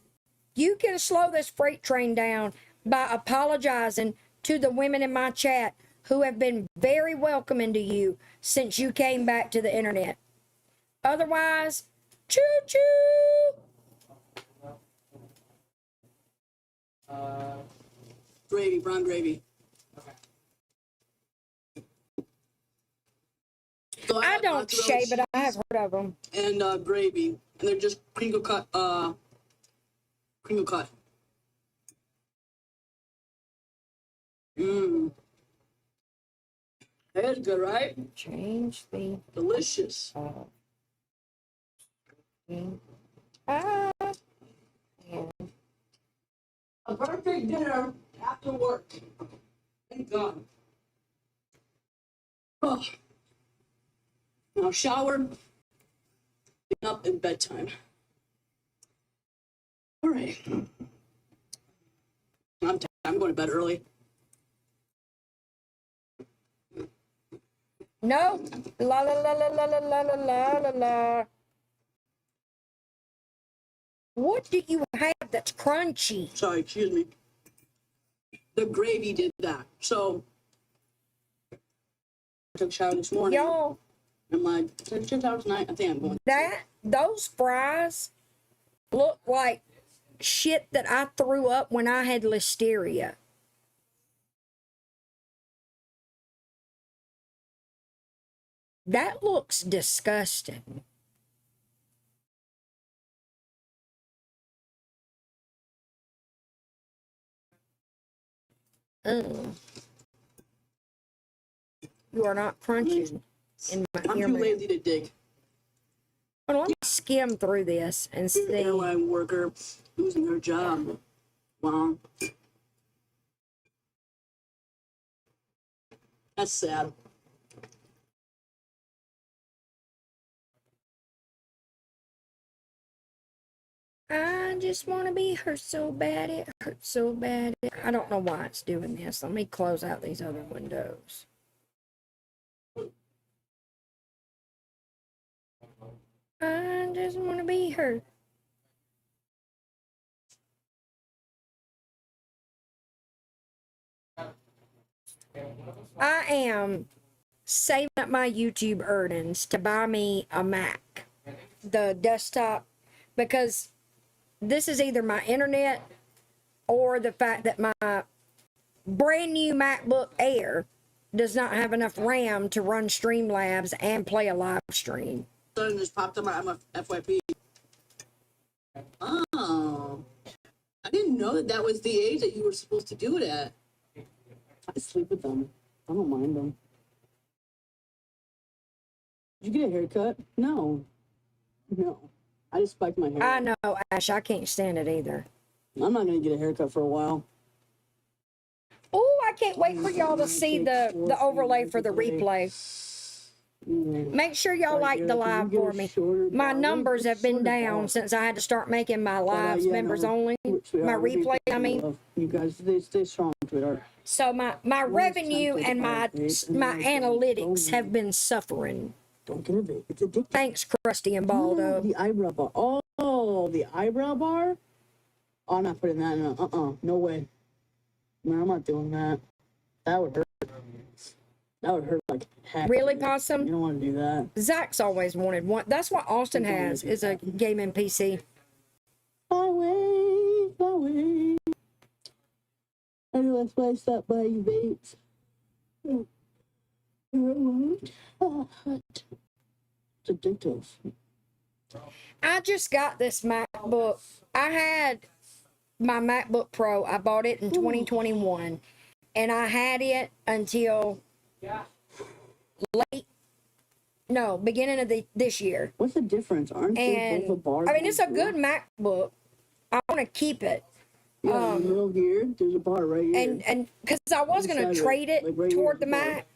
you can slow this freight train down by apologizing to the women in my chat who have been very welcoming to you since you came back to the internet. Otherwise, choo-choo! Gravy, brown gravy. So I don't shave, but I have heard of them. And gravy, and they're just crinkle cut. Crinkle cut. Mmm. That is good, right? Change the delicious. Yeah. A perfect dinner after work. Thank God. Oh. Now shower, get up, and bedtime. All right. I'm tired. I'm going to bed early. No. La la la la la la la la la la la. What do you have that's crunchy? Sorry, excuse me. The gravy did that. So I took a shower this morning. Y'all, I'm like, check out tonight. I think I'm going. Those fries look like shit that I threw up when I had listeria. That looks disgusting. Ugh. You are not crunching in my I'm ear. too lazy to dig. Well, let me skim through this and see. Airline worker losing her job. Wow. That's sad. I just want to be hurt so bad. It hurts so bad. I don't know why it's doing this. Let me close out these other windows. I just want to be hurt. I am saving up my YouTube earnings to buy me a Mac, the desktop, because this is either my internet or the fact that my brand new MacBook Air does not have enough RAM to run Streamlabs and play a live stream. Something just popped up on my FYP. Oh. I didn't know that was the age that you were supposed to do it at. I sleep with them. I don't mind them. Did you get a haircut? No. No. I just spiked my hair. I know, Ash. I can't stand it either. I'm not going to get a haircut for a while. Oh, I can't wait for y'all to see the overlay for the replay. Make sure y'all like the live for me. My numbers have been down since I had to start making my lives members only. My replay, I mean. You guys, stay strong, sweetheart. So my revenue and my analytics have been suffering. Don't get it. It's addictive. Thanks, Krusty and Baldo. The eyebrow bar. Oh, the eyebrow bar? Oh, I'm not putting that in. No way. No, I'm not doing that. That would hurt. That would hurt like heck. Really, Possum? You don't want to do that. Zach's always wanted one. That's what Austin has, is a gaming PC. Away. I know that's why I stopped by you, babes. It's addictive. I just got this MacBook. I had my MacBook Pro. I bought it in 2021, and I had it until beginning of this year. What's the difference? Aren't they both a bar? I mean, it's a good MacBook. I want to keep it. Yeah, in the middle here, there's a bar right here. And because I was going to trade it toward the Mac,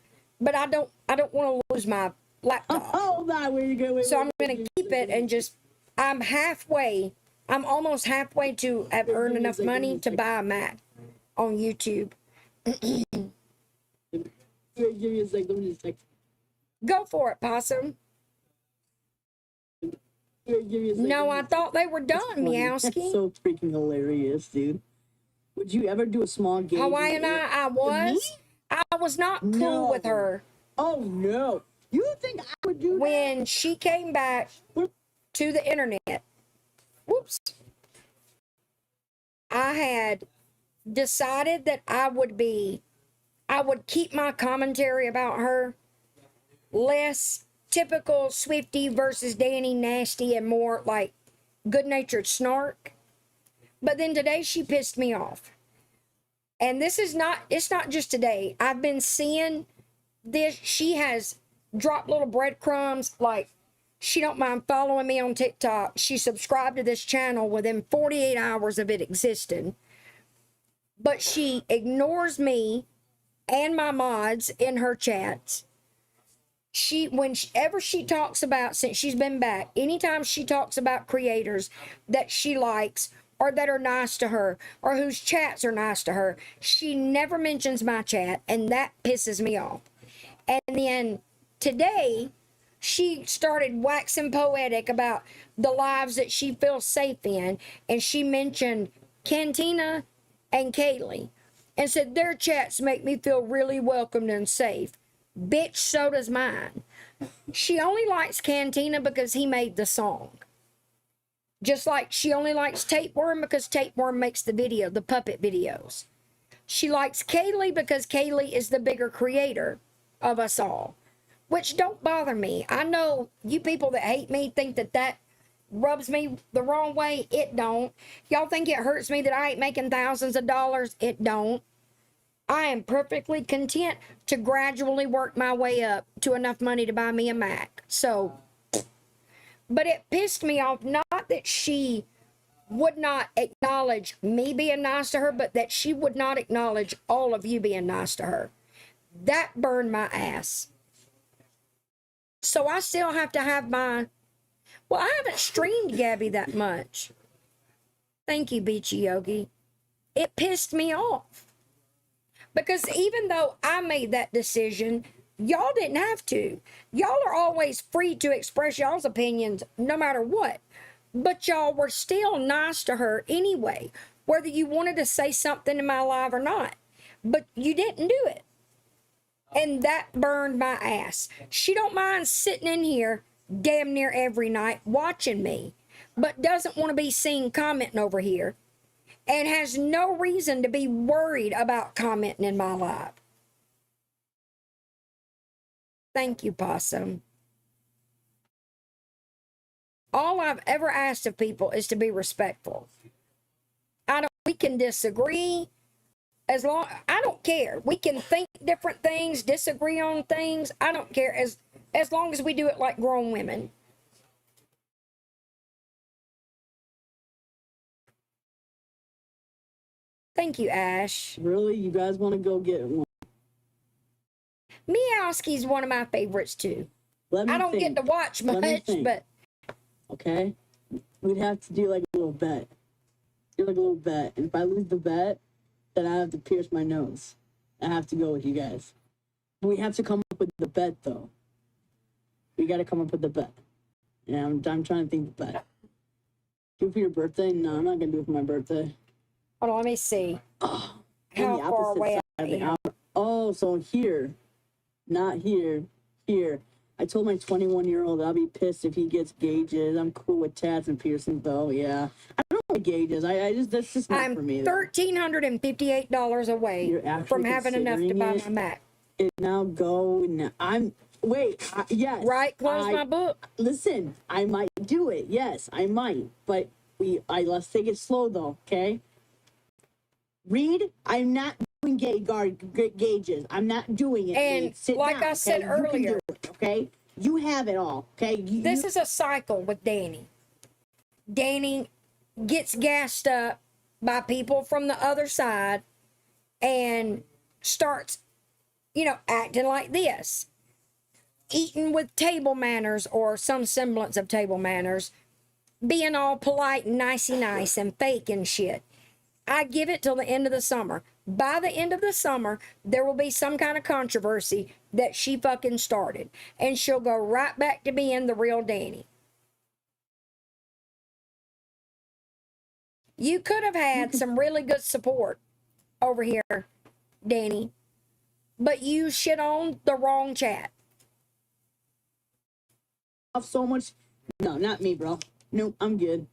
but I don't want to lose my laptop. Oh, that way you go. So I'm going to keep it and just. I'm almost halfway to have earned enough money to buy a Mac on YouTube. Give me a sec. Go for it, Possum. No, I thought they were done, Meowski. That's so freaking hilarious, dude. Would you ever do a small game? Hawaiian I was not cool with her. Oh, no. You think I would do that? When she came back to the internet, whoops, I had decided that I would keep my commentary about her less typical Swiftie versus Dani nasty and more like good-natured snark. But then today she pissed me off. And it's not just today. I've been seeing this. She has dropped little breadcrumbs, like she don't mind following me on TikTok. She subscribed to this channel within 48 hours of it existing. But she ignores me and my mods in her chats. Whenever she talks about, since she's been back, anytime she talks about creators that she likes or that are nice to her or whose chats are nice to her, she never mentions my chat, and that pisses me off. And then today, she started waxing poetic about the lives that she feels safe in, and she mentioned Cantina and Kaylie and said their chats make me feel really welcomed and safe. Bitch, so does mine. She only likes Cantina because he made the song. Just like she only likes Tapeworm because Tapeworm makes the video, the puppet videos. She likes Kaylie because Kaylie is the bigger creator of us all, which don't bother me. I know you people that hate me think that that rubs me the wrong way. It don't. Y'all think it hurts me that I ain't making thousands of dollars? It don't. I am perfectly content to gradually work my way up to enough money to buy me a Mac. So, but it pissed me off, not that she would not acknowledge me being nice to her, but that she would not acknowledge all of you being nice to her. That burned my ass. So I still have to have my, well, I haven't streamed Gabby that much. Thank you, Beachy Yogi. It pissed me off. Because even though I made that decision, y'all didn't have to. Y'all are always free to express y'all's opinions no matter what. But y'all were still nice to her anyway, whether you wanted to say something in my live or not. But you didn't do it. And that burned my ass. She don't mind sitting in here damn near every night watching me, but doesn't want to be seen commenting over here. And has no reason to be worried about commenting in my live. Thank you, Possum. All I've ever asked of people is to be respectful. We can disagree. I don't care. We can think different things, disagree on things. I don't care as long as we do it like grown women. Thank you, Ash. Really? You guys want to go get one? Meowski's one of my favorites too. I don't get to watch much, but okay, we'd have to do like a little bet. Do like a little bet, and if I lose the bet, then I have to pierce my nose. I have to go with you guys. We have to come up with the bet, though. We got to come up with the bet. Yeah, I'm trying to think the bet. Do it for your birthday? No, I'm not gonna do it for my birthday. Hold on, let me see. How far away I am. Oh, so here, not here, here. I told my 21-year-old I'll be pissed if he gets gauges. I'm cool with tats and piercings, though. Yeah, I don't like gauges. That's just not for me. I'm $1,358 away from having enough to buy my Mac. It now go. Yes. Right, close my book. Listen, I might do it. Yes, I might. But let's take it slow, though. Okay. Reed, I'm not doing gauges. I'm not doing it. And Sit like down, I said okay? earlier, you can do it, okay, you have it all. Okay, this is a cycle with Dani. Dani gets gassed up by people from the other side and starts, acting like this, eating with table manners or some semblance of table manners, being all polite and nicey nice and fake and shit. I give it till the end of the summer. By the end of the summer, there will be some kind of controversy that she fucking started. And she'll go right back to being the real Dani. You could have had some really good support over here, Dani. But you shit on the wrong chat. So much. No, not me, bro. Nope, I'm good.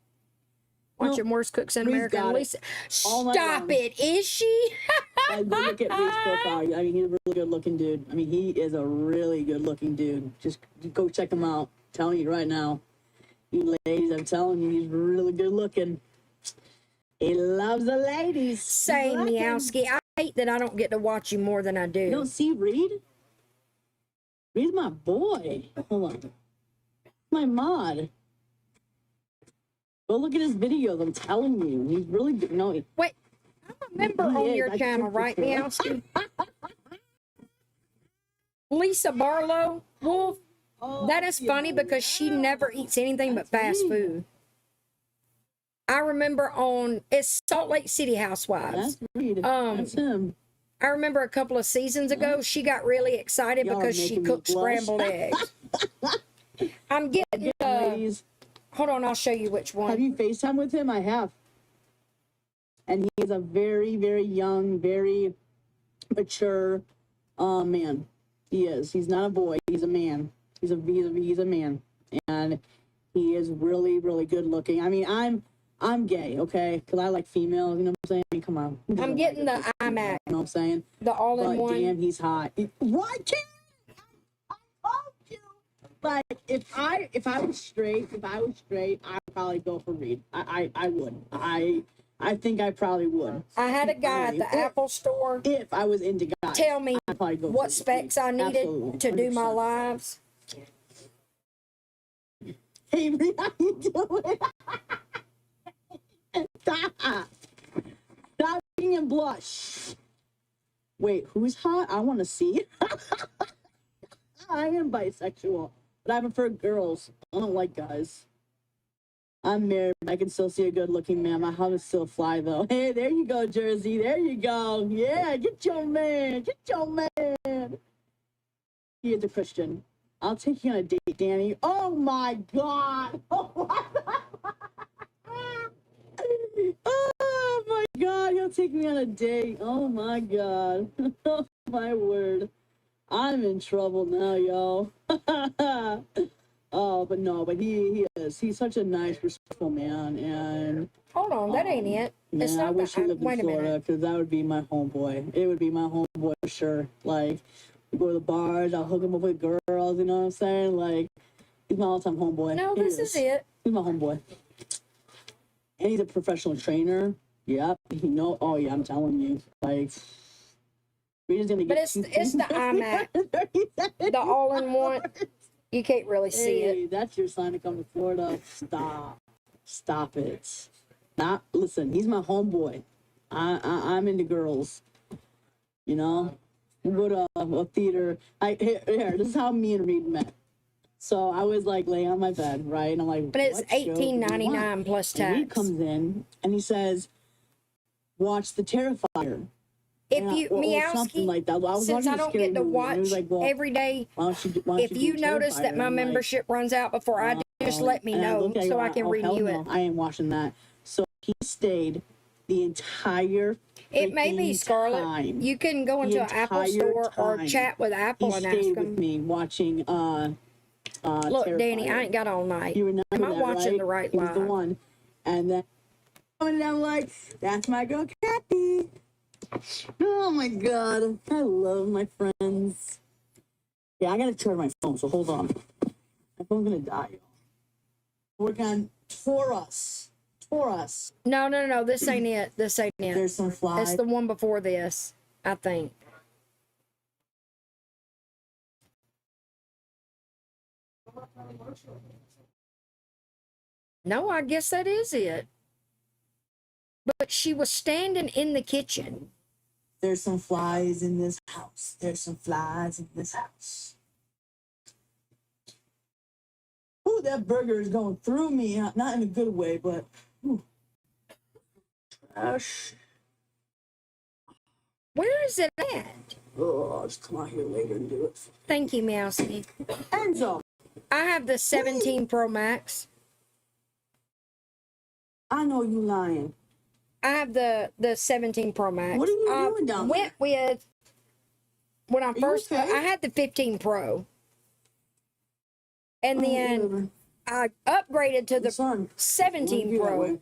Watching Worst Cooks in America. Lisa, stop it. Is she? I look at Reed's profile. I mean, he's a really good looking dude. I mean, he is a really good looking dude. Just go check him out. I'm telling you right now. You ladies, I'm telling you, he's really good looking. He loves the ladies. Same, Meowski. I hate that I don't get to watch you more than I do. You don't see Reed? Reed's my boy. Hold on. My mod. Go look at his videos. I'm telling you, he's really good. No, wait, I'm a member on your channel, right, Meowski? Lisa Barlow Wolf. That is funny because she never eats anything but fast food. I remember it's Salt Lake City Housewives. That's him. I remember a couple of seasons ago, she got really excited because she cooked scrambled eggs. I'm getting hold on, I'll show you which one. Have you FaceTime with him? I have. And he is a very, very young, very mature man. He is. He's not a boy. He's a man. He's a man, and he is really, really good looking. I mean, I'm gay, okay? Because I like females, you know what I'm saying? I mean, come on. I'm getting the iMac. You know what I'm saying? The all-in-one. But damn, he's hot. Why can't I told you? Like, if I was straight, I'd probably go for Reed. I would. I think I probably would. I had a guy at the Apple store. If I was into guys, tell me I'd probably go what for specs I needed Absolutely, to do my 100%. lives. Hey, Reed, how you doing? Stop being and blush. Wait, who's hot? I want to see. I am bisexual, but I prefer girls. I don't like guys. I'm married, but I can still see a good-looking man. My husband still fly, though. Hey, there you go, Jersey. There you go. Yeah, get your man. Get your man. He is a Christian. I'll take you on a date, Danny. Oh, my God. Oh, my God. He'll take me on a date. Oh, my God. Oh, my word. I'm in trouble now, y'all. Oh, but no, but he is. He's such a nice, respectful man. And hold on, that ain't it. It's man, not I wish he lived wait in a minute. Florida because that would be my homeboy. It would be my homeboy for sure. Like, we go to the bars, I'll hook him up with girls. You know what I'm saying? Like, he's my all-time homeboy. No, He this is it. He's my homeboy. And he's a professional trainer. Yep. Oh yeah, I'm telling you. Like, we're just gonna get. But it's the iMac, the all-in-one. You can't really see Hey, it. that's your sign to come to Florida. Stop it. Listen. He's my homeboy. I'm into girls. You know, we go to a theater. Here. This is how me and Reed met. So I was like laying on my bed, right, and I'm like, But it's what show do you want? $18.99 plus And Reed tax. comes in and he says, "Watch The Terrifier." If And you, or something Meowski, like that. Well, I was since watching I a don't scary get to movie, and he was watch like, well, every day, why don't if you do notice that Terrifier? my I'm like, membership runs out before I do, just let me and I know looked at so him, I can oh, hell renew no, it. I ain't watching that. So he stayed the entire It may be, freaking Scarlett. time. You can go into an Apple entire store or time. chat with Apple He and ask stayed them. with me watching Look, Danny, I Terrifier. ain't got all night. You remember Am I that, watching right? the right He was the live? one. And then and I'm like, that's my girl Kathy. Oh my God. I love my friends. Yeah, I gotta charge my phone, so hold on. My phone's gonna die, y'all. Working on Taurus. No. This ain't it. This ain't it. There's some flies. It's the one before this, I think. No, I guess that is it. But she was standing in the kitchen. There's some flies in this house. There's some flies in this house. Ooh, that burger is going through me. Not in a good way, but ooh. Trash. Where is it at? Oh, I'll just come out here later and do it. Thank you, Mousy. Enzo. I have the 17 Pro Max. I know you lying. I have the 17 Pro Max. What are you doing down went with when I first okay? I had the 15 Pro. And then I upgraded to the 17 Pro.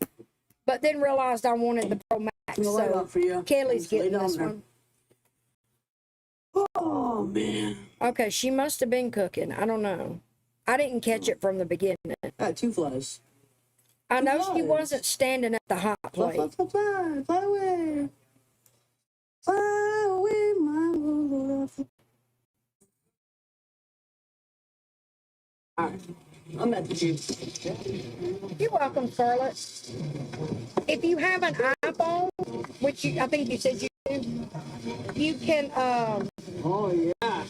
But then realized I wanted the Pro Max. So Kaylee's getting this one. Oh man. Okay, she must have been cooking. I don't know. I didn't catch it from the beginning. I had 2 flies. I know she wasn't standing at the hot plate. Fly away. Fly away, my love. All right. I'm at the gym. You're welcome, Scarlett. If you have an iPhone, which I think you said you do, you can oh yeah.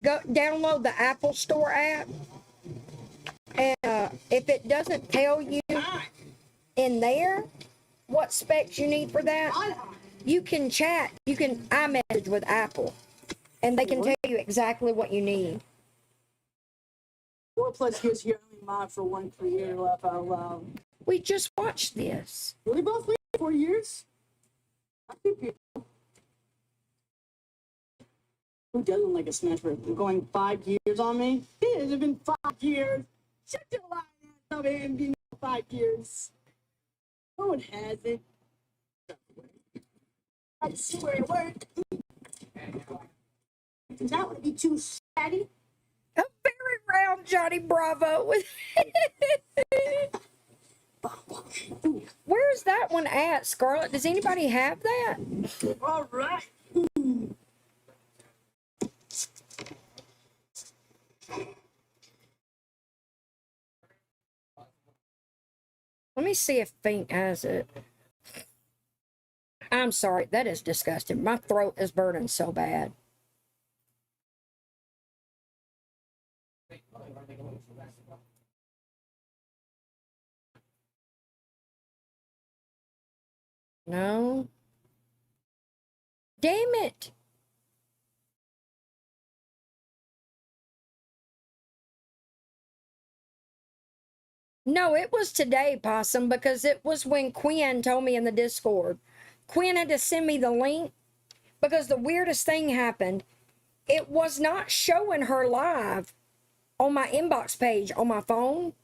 Go download the Apple Store app. And if it doesn't tell you in there what specs you need for that, you can chat, you can iMessage with Apple, and they can tell you exactly what you need. 4+ years here, only mod for 1 career, laugh out loud. We just watched this. We both waited 4 years. I think Who doesn't like a smash burger? Going 5 years on me? It has been 5 years. Shut your lying ass up and be 5 years. No, it hasn't. I swear it worked. That would be too fatty. A very round Johnny Bravo. Where's that one at, Scarlett? Does anybody have that? All right. Let me see if Fink has it. I'm sorry, that is disgusting. My throat is burning so bad. No. Damn it. No, it was today, Possum, because it was when Quinn told me in the Discord. Quinn had to send me the link because the weirdest thing happened. It was not showing her live on my inbox page on my phone.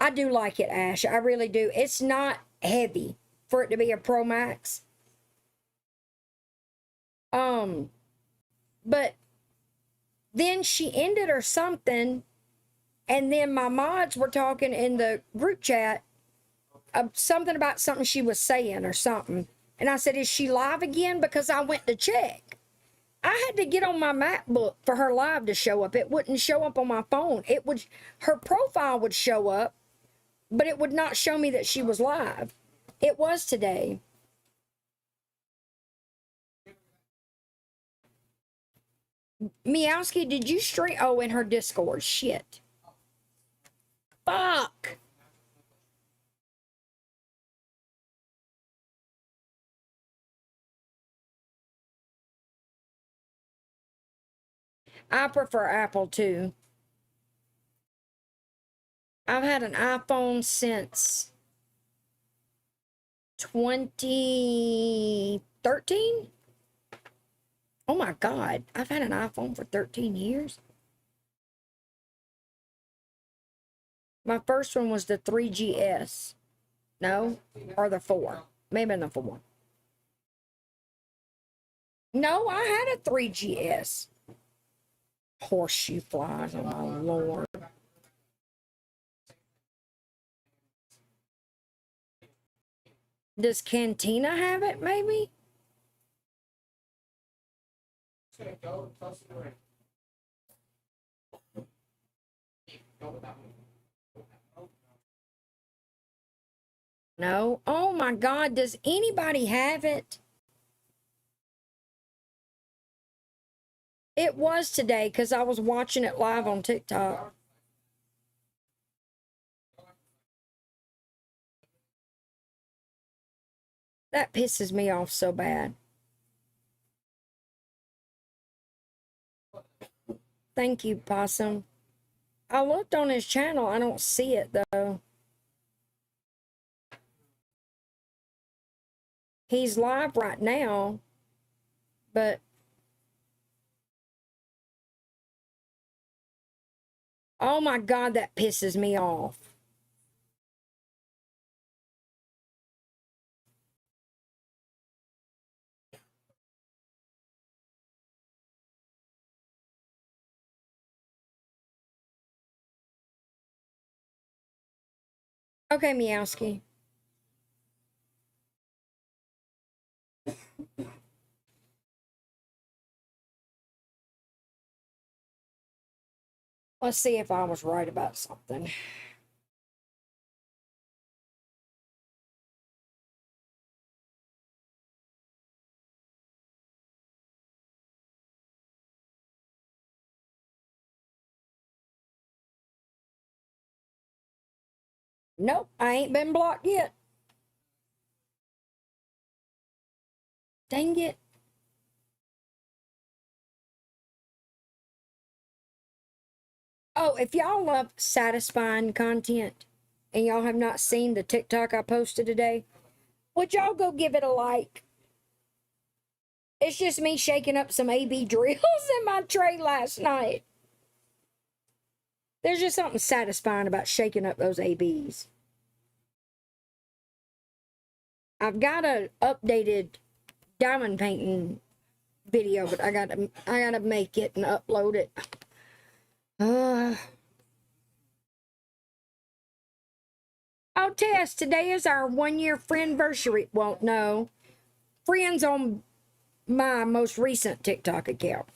I do like it, Ash. I really do. It's not heavy for it to be a Pro Max. But then she ended or something, and then my mods were talking in the group chat something about something she was saying or something. And I said, is she live again? Because I went to check. I had to get on my MacBook for her live to show up. It wouldn't show up on my phone. It would, her profile would show up, but it would not show me that she was live. It was today. Meowski, did you stream? Oh, in her Discord. Shit. Fuck. I prefer Apple too. I've had an iPhone since 2013. Oh my God, I've had an iPhone for 13 years. My first one was the 3GS. No, or the 4. Maybe in the 4. No, I had a 3GS. Horseshoe flies, oh my Lord. Does Cantina have it, maybe? No. Oh my God, does anybody have it? It was today because I was watching it live on TikTok. That pisses me off so bad. Thank you, Possum. I looked on his channel. I don't see it, though. He's live right now, but... Oh my God, that pisses me off. Okay, Meowski. Let's see if I was right about something. Nope, I ain't been blocked yet. Dang it. Oh, if y'all love satisfying content and y'all have not seen the TikTok I posted today, would y'all go give it a like? It's just me shaking up some AB drills in my tray last night. There's just something satisfying about shaking up those ABs. I've got a updated diamond painting video, but I gotta make it and upload it. Oh, Tess, today is our 1-year friendversary. Well, no. Friends on my most recent TikTok account.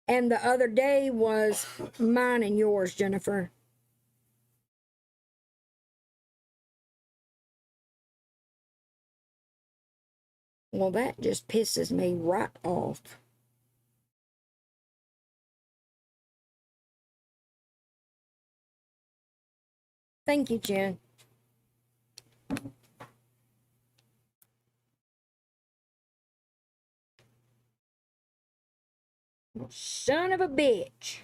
And the other day was mine and yours, Jennifer. Well, that just pisses me right off. Thank you, Jen. Son of a bitch.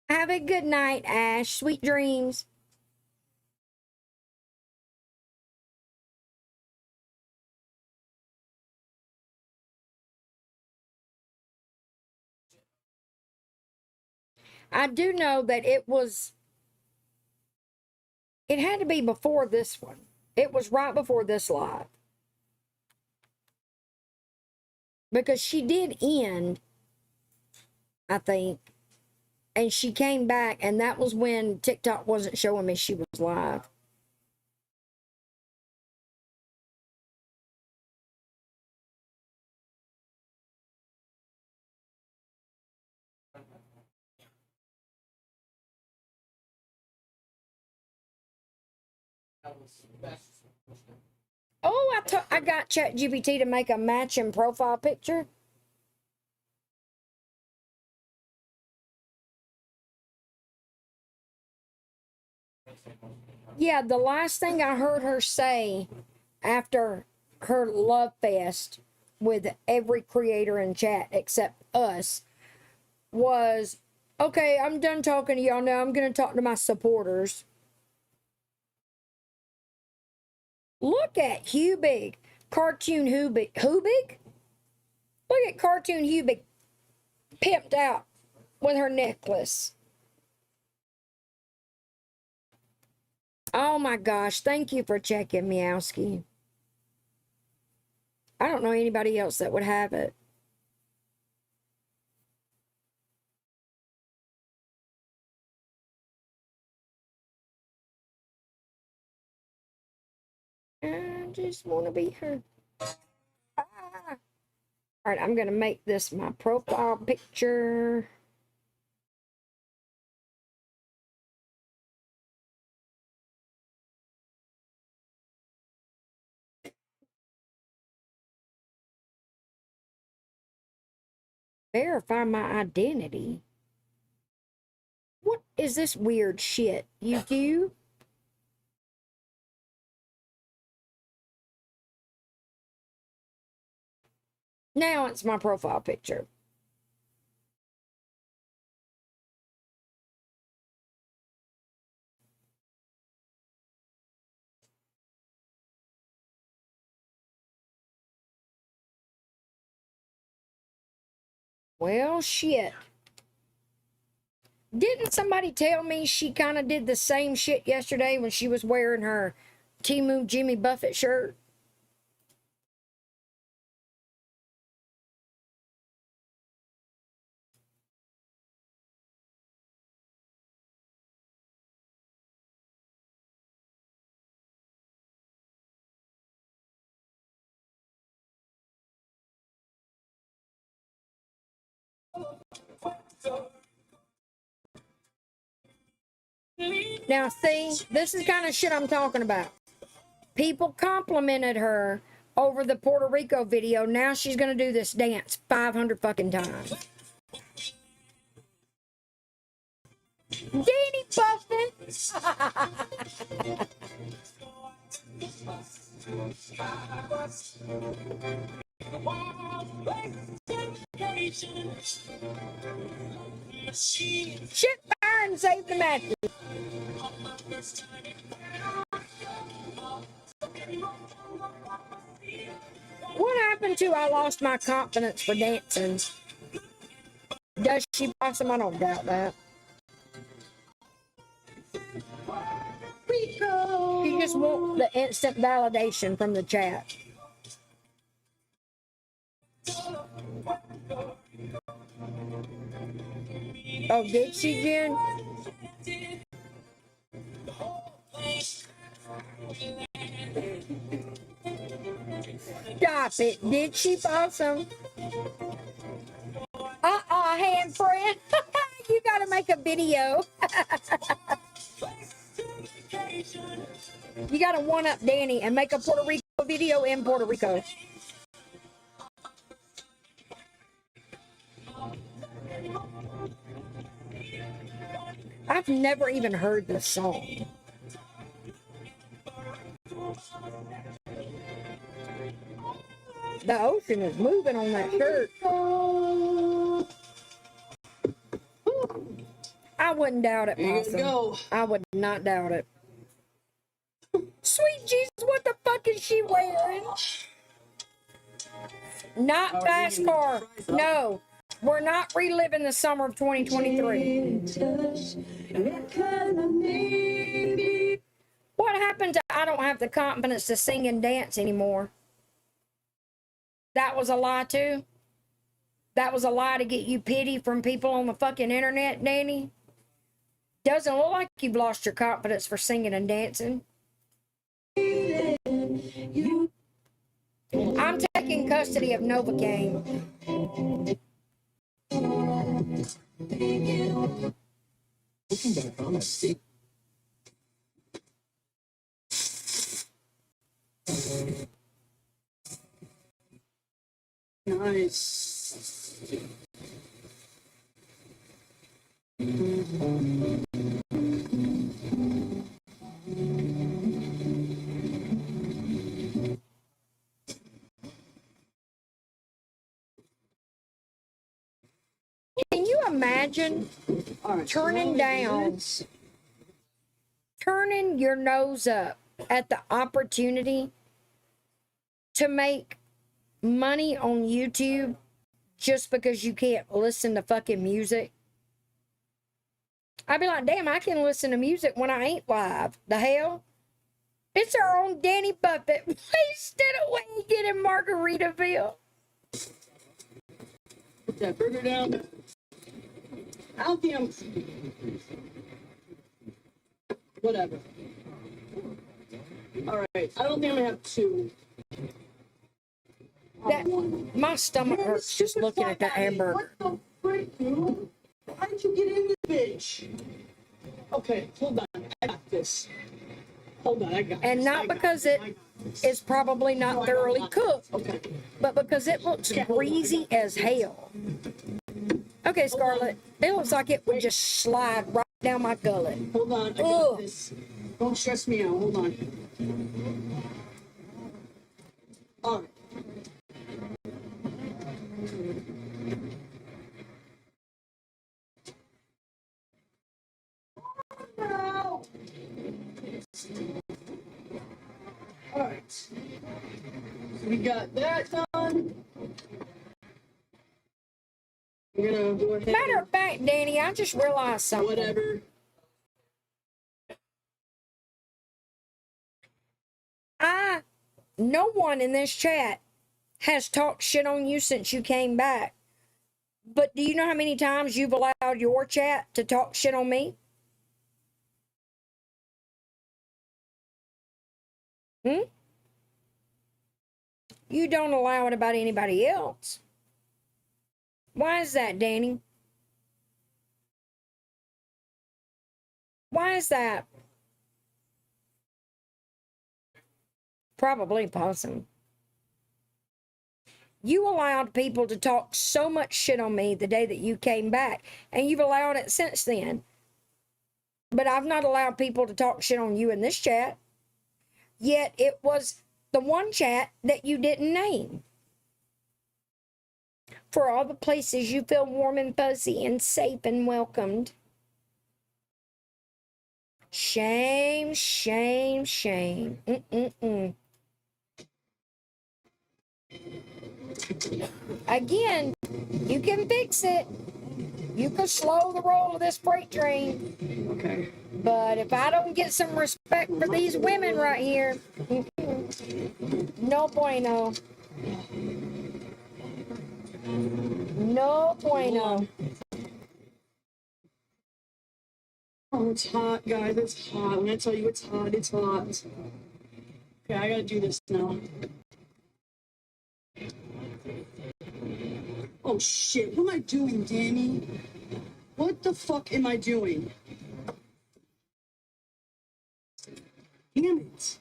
Have a good night, Ash. Sweet dreams. I do know that it had to be before this one. It was right before this live. Because she did end, I think. And she came back, and that was when TikTok wasn't showing me she was live. Oh, I got ChatGPT to make a matching profile picture. Yeah, the last thing I heard her say after her love fest with every creator in chat except us was, okay, I'm done talking to y'all now. I'm going to talk to my supporters. Look at Hubig. Cartoon Hubig. Hubig? Look at Cartoon Hubig pimped out with her necklace. Oh my gosh, thank you for checking, Meowski. I don't know anybody else that would have it. I just want to be her. Ah. All right, I'm going to make this my profile picture. Verify my identity. What is this weird shit you do? Now it's my profile picture. Well, shit. Didn't somebody tell me she kind of did the same shit yesterday when she was wearing her Temu Jimmy Buffett shirt? Now, see, this is kind of shit I'm talking about. People complimented her over the Puerto Rico video. Now she's going to do this dance 500 fucking times. Danny Buffett. Shit fire and save the mattress. What happened to I lost my confidence for dancing? Does she blossom? I don't doubt that. She just wants the instant validation from the chat. Oh, did she, Jen? Stop it. Did she, Blossom? Hand friend. You gotta make a video. You gotta one-up Dani and make a Puerto Rico video in Puerto Rico. I've never even heard this song. The ocean is moving on that shirt. I wouldn't doubt it, Possum. I would not doubt it. Sweet Jesus, what the fuck is she wearing? Not fast car. No, we're not reliving the summer of 2023. What happened to I don't have the confidence to sing and dance anymore? That was a lie too? That was a lie to get you pity from people on the fucking internet, Dani? Doesn't look like you've lost your confidence for singing and dancing. I'm taking custody of Novocaine. Looking back on it. Nice. Can you imagine turning your nose up at the opportunity to make money on YouTube just because you can't listen to fucking music? I'd be like, damn, I can listen to music when I ain't live. The hell? It's our own Danny Buffett. Wasted away getting Margaritaville. Put that burger down. I don't think I'm... Whatever. All right. I don't think I'm going to have two. My stomach hurts just looking at that hamburger. What the frick, dude? Why did you get in this bitch? Okay, hold on. I got this. Hold on, I got And this. not because it is probably not thoroughly cooked, but because it looks greasy as hell. Okay, Scarlett, it looks like it would just slide right down my gullet. Hold on, I got this. Don't stress me out. Hold on. All right. All right. So we got that done. We're gonna go ahead. Matter of fact, Dani, I just realized something. Whatever. No one in this chat has talked shit on you since you came back. But do you know how many times you've allowed your chat to talk shit on me? You don't allow it about anybody else. Why is that, Dani? Why is that? Probably Possum. You allowed people to talk so much shit on me the day that you came back, and you've allowed it since then. But I've not allowed people to talk shit on you in this chat. Yet it was the one chat that you didn't name. For all the places you feel warm and fuzzy and safe and welcomed. Shame, shame, shame. Again, you can fix it. You can slow the roll of this freight train. Okay. But if I don't get some respect for these women right here, no bueno. No bueno. Oh, it's hot, guys. It's hot. When I tell you it's hot, it's hot. Okay, I gotta do this now. Oh shit, what am I doing, Dani? What the fuck am I doing? Damn it.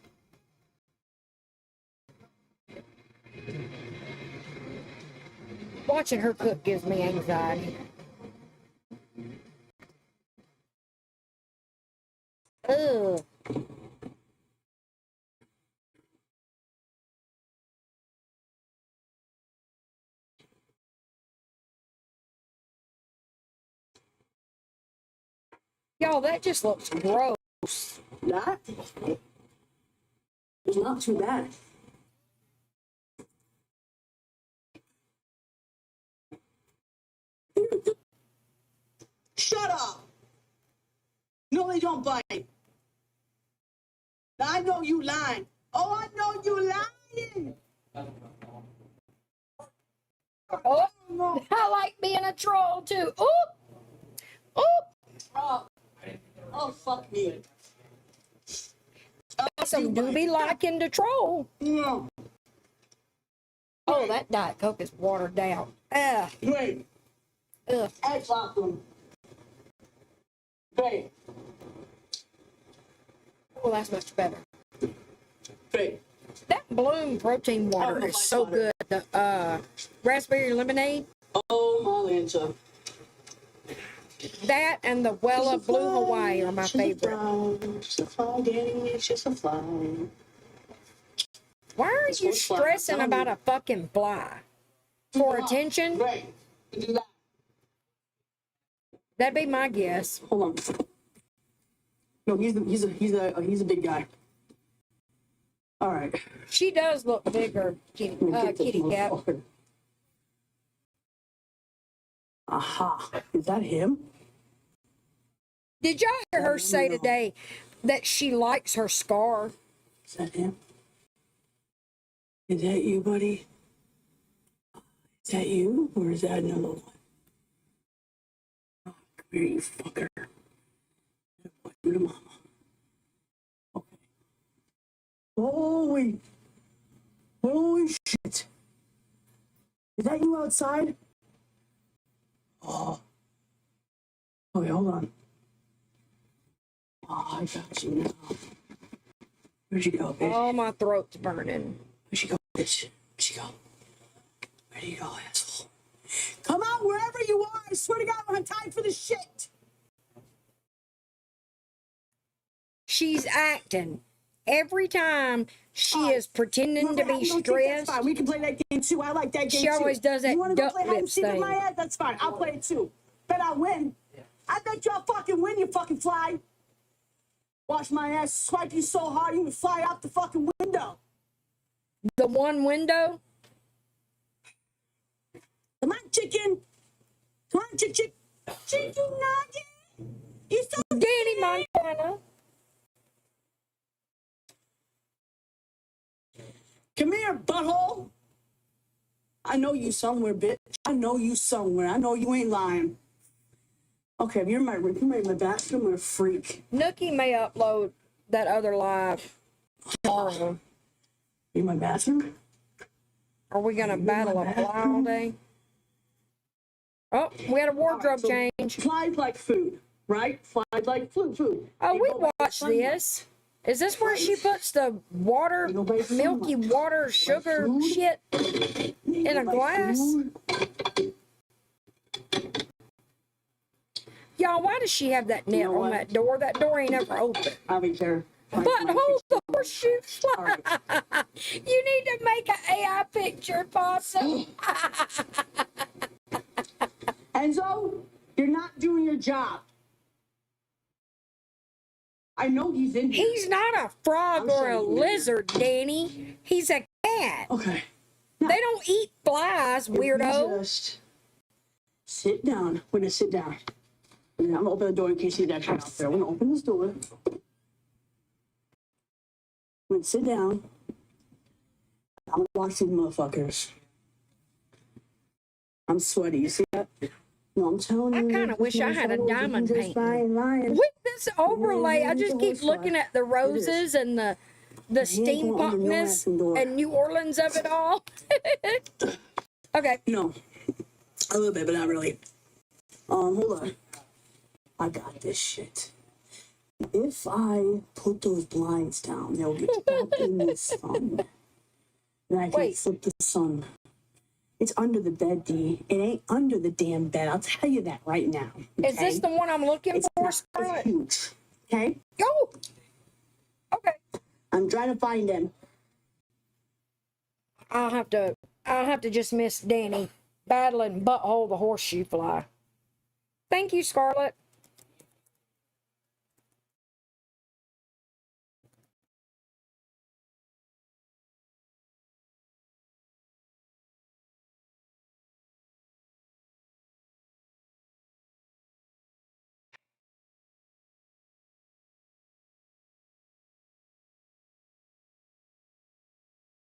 Watching her cook gives me anxiety. Ugh. Y'all, that just looks gross. That is not too bad. Shut up! No, they don't bite. I know you lying. Oh, I know you lying. Oh, I like being a troll too. Oop! Oop! Oh, fuck me. Some do be liking to troll. No. Oh, that Diet Coke is watered down. Ugh. Great. Ugh. That's awesome. Great. Oh, that's much better. Great. That Bloom protein water is so good. The raspberry lemonade. Oh, my Lanta. That and the Wella Blue Hawaii are my favorite. Just a fly, Dani. It's just a fly. Why are you stressing about a fucking fly? For attention? Right. Do that. That'd be my guess. Hold on. No, he's a big guy. All right. She does look bigger, Kitty Cat. Aha. Is that him? Did y'all hear her say today that she likes her scar? Is that him? Is that you, buddy? Is that you? Or is that another one? Oh, come here, you fucker. What do to mama? Okay. Holy shit. Is that you outside? Oh. Okay, hold on. Oh, I got you now. Where'd you go, bitch? Oh, my throat's burning. Where'd you go, bitch? Where'd you go? Where'd you go, asshole? Come on, wherever you are. I swear to God, I don't have time for this shit. She's acting. Every time she is pretending to be stressed. That's fine. We can play that game too. I like that game too. She always does that You want to go duck play hide and lips seek with thing. my ass? That's fine. I'll play it too. Bet I'll win. I bet y'all fucking win, you fucking fly. Watch my ass swipe you so hard you would fly out the fucking window. The one window? Come on, chicken. Come on, chicken. Chicken nugget. You so Dani Montana. Come here, butthole. I know you somewhere, bitch. I know you somewhere. I know you ain't lying. Okay, if you're in my bathroom, you're a freak. Nookie may upload that other live tomorrow. You in my bathroom? Are we gonna battle a fly all day? Oh, we had a wardrobe change. Flies like food, right? Flies like food. Oh, we watched this. Is this where she puts the water, milky water, sugar shit in a glass? Y'all, Y'all, why does she have that net on that door? That door ain't ever open. I'll be there. But hold the horseshoe fly. You need to make an AI picture, Possum. Enzo, you're not doing your job. I know he's in here. He's not a frog or a lizard, Danny. He's a cat. Okay. They don't eat flies, weirdo. Just sit down. We're gonna sit down. And I'm gonna open the door in case he's actually out there. We're gonna open this door. We're gonna sit down. I'm gonna watch these motherfuckers. I'm sweaty. You see that? No, I'm telling you. I kind of wish I had a diamond painting. With this overlay, I just keep looking at the roses and the steampunkness and New Orleans of it all. Okay. No, a little bit, but not really. Hold on. I got this shit. If I put those blinds down, they'll get trapped in the sun. Then I can flip the sun. It's under the bed, D. It ain't under the damn bed. I'll tell you that right now. Okay? Is this the one I'm looking for, Scarlett? It's huge. Okay? Oh! Okay. I'm trying to find him. I'll have to just miss Danny battling butthole the horseshoe fly. Thank you, Scarlett.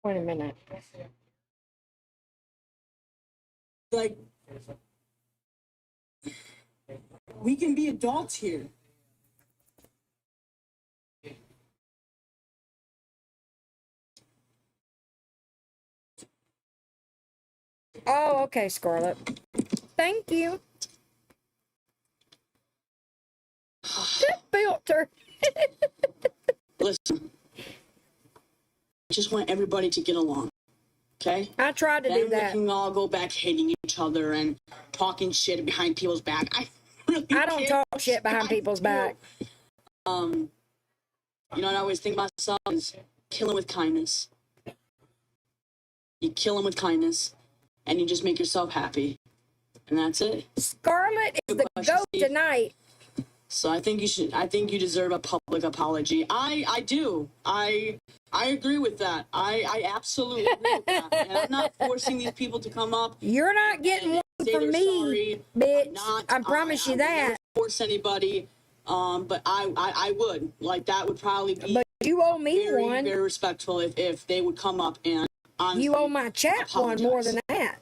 Wait a minute. Like, we can be adults here. Oh, okay, Scarlett. Thank you. Good filter. Listen, I just want everybody to get along, okay? I tried to do that. We can all go back hating each other and talking shit behind people's back. I don't talk shit behind people's back. You know, I always think myself is kill him with kindness. You kill him with kindness, and you just make yourself happy, and that's it. Scarlett is the goat tonight. So I think you deserve a public apology. I do. I agree with that. I absolutely agree with that. And I'm not forcing these people to come up. You're not getting one from me, bitch. I promise you that. I won't force anybody. But I would. Like, that would probably be. But you owe me one. Very respectful if they would come up and honestly, you owe my chat one more than that.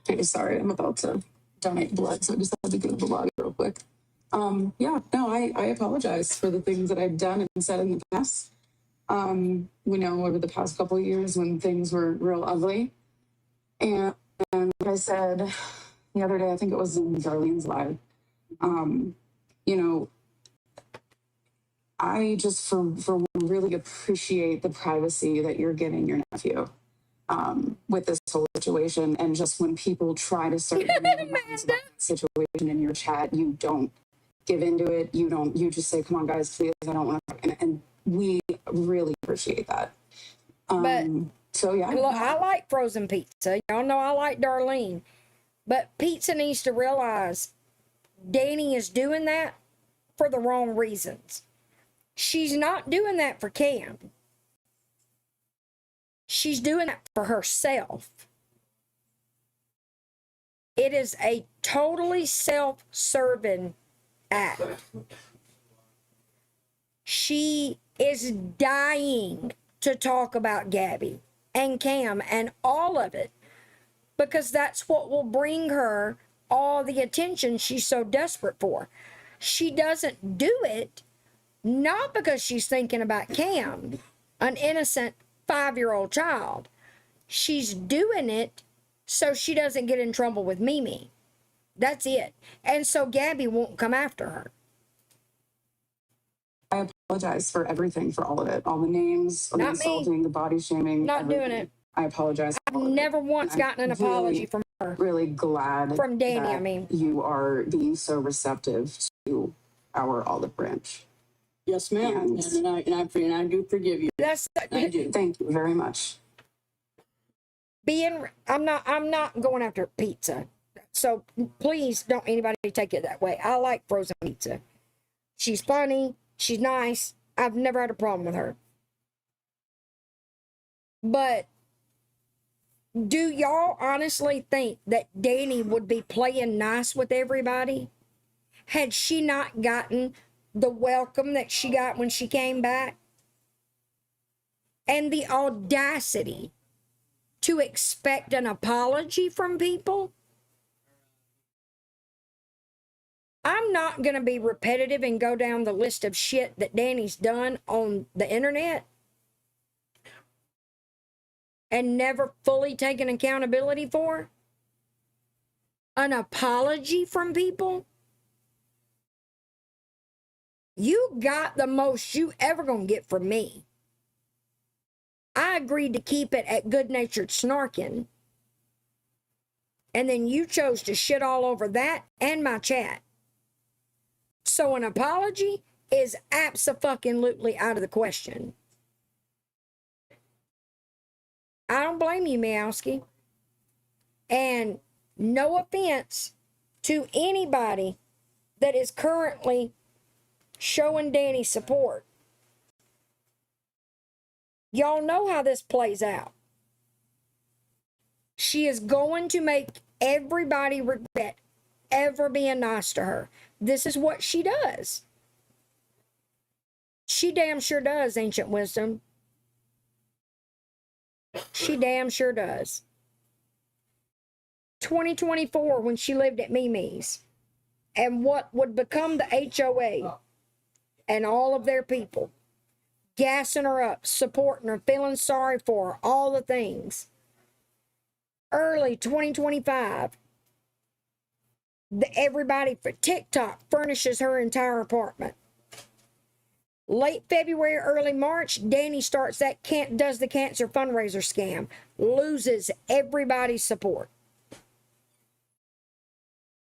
Hey, sorry, I'm about to donate blood, so I just had to get the log real quick. Yeah, no, I apologize for the things that I've done and said in the past. We know over the past couple of years when things were real ugly. And like I said the other day, I think it was in Darlene's live, you know, I just, for one, really appreciate the privacy that you're giving your nephew with this whole situation. And just when people try to start the situation in your chat, you don't give into it. You just say, come on, guys, please, I don't want to. And we really appreciate that. But so, yeah. Look, I like frozen pizza. Y'all know I like Darlene. But pizza needs to realize Dani is doing that for the wrong reasons. She's not doing that for Cam. She's doing that for herself. It is a totally self-serving act. She is dying to talk about Gabi and Cam and all of it because that's what will bring her all the attention she's so desperate for. She doesn't do it not because she's thinking about Cam, an innocent 5-year-old child. She's doing it so she doesn't get in trouble with Mimi. That's it. And so Gabi won't come after her. apologize for everything, for all of it, all the names, the Not me. insulting, the body shaming. Not doing everything. it. I apologize. I've never once gotten an apology from her. Really glad From Dani, that I mean. you are being so receptive to our olive branch. Yes, ma'am. And I do forgive you. That's I do. Thank you very much. I'm not going after pizza. So please don't anybody take it that way. I like frozen pizza. She's funny. She's nice. I've never had a problem with her. But do y'all honestly think that Dani would be playing nice with everybody had she not gotten the welcome that she got when she came back? And the audacity to expect an apology from people? I'm not going to be repetitive and go down the list of shit that Dani's done on the internet and never fully taken accountability for. An apology from people? You got the most you ever gonna get from me. I agreed to keep it at good-natured snarking. And then you chose to shit all over that and my chat. So an apology is abso-fucking-lutely out of the question. I don't blame you, Meowski. And no offense to anybody that is currently showing Dani support. Y'all know how this plays out. She is going to make everybody regret ever being nice to her. This is what she does. She damn sure does, Ancient Wisdom. She damn sure does. 2024, when she lived at Mimi's, and what would become the HOA and all of their people, gassing her up, supporting her, feeling sorry for her, all the things. Early 2025, everybody for TikTok furnishes her entire apartment. Late February, early March, Dani starts does the cancer fundraiser scam, loses everybody's support.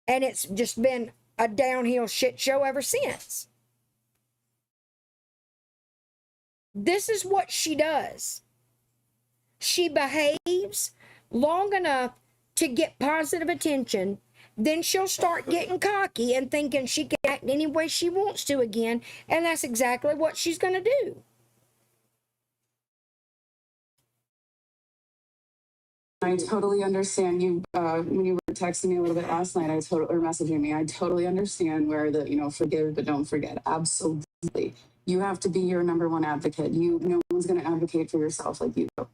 And it's just been a downhill shit show ever since. This is what she does. She behaves long enough to get positive attention. Then she'll start getting cocky and thinking she can act any way she wants to again. And that's exactly what she's going to do. I totally understand you, when you were texting me a little bit last night, or messaging me, I totally understand where forgive but don't forget. Absolutely. You have to be your number one advocate. No one's going to advocate for yourself like you do.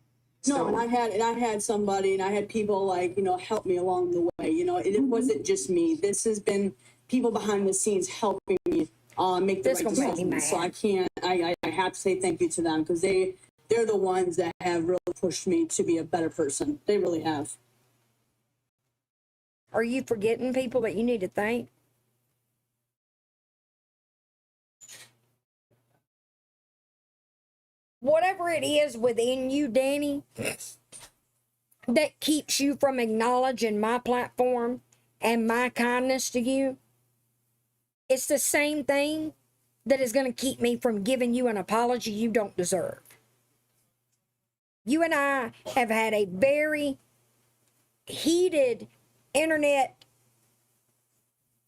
No, and I had somebody, and I had people help me along the way. It wasn't just me. This has been people behind the scenes helping me make the right decisions. So I have to say thank you to them, because they're the ones that have really pushed me to be a better person. They really have. Are you forgetting people that you need to thank? Whatever it is within you, Dani, that keeps you from acknowledging my platform and my kindness to you, it's the same thing that is going to keep me from giving you an apology you don't deserve. You and I have had a very heated internet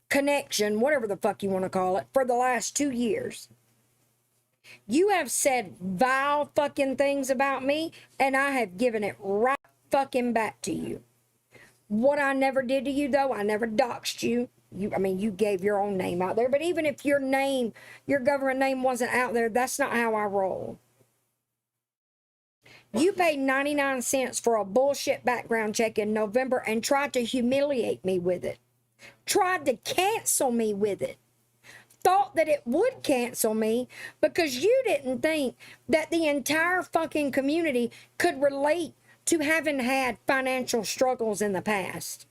connection, whatever the fuck you want to call it, for the last 2 years. You have said vile fucking things about me, and I have given it right fucking back to you. What I never did to you, though, I never doxed you. You gave your own name out there, but even if your government name wasn't out there, that's not how I roll. You paid 99 cents for a bullshit background check in November and tried to humiliate me with it. Tried to cancel me with it. Thought that it would cancel me because you didn't think that the entire fucking community could relate to having had financial struggles in the past.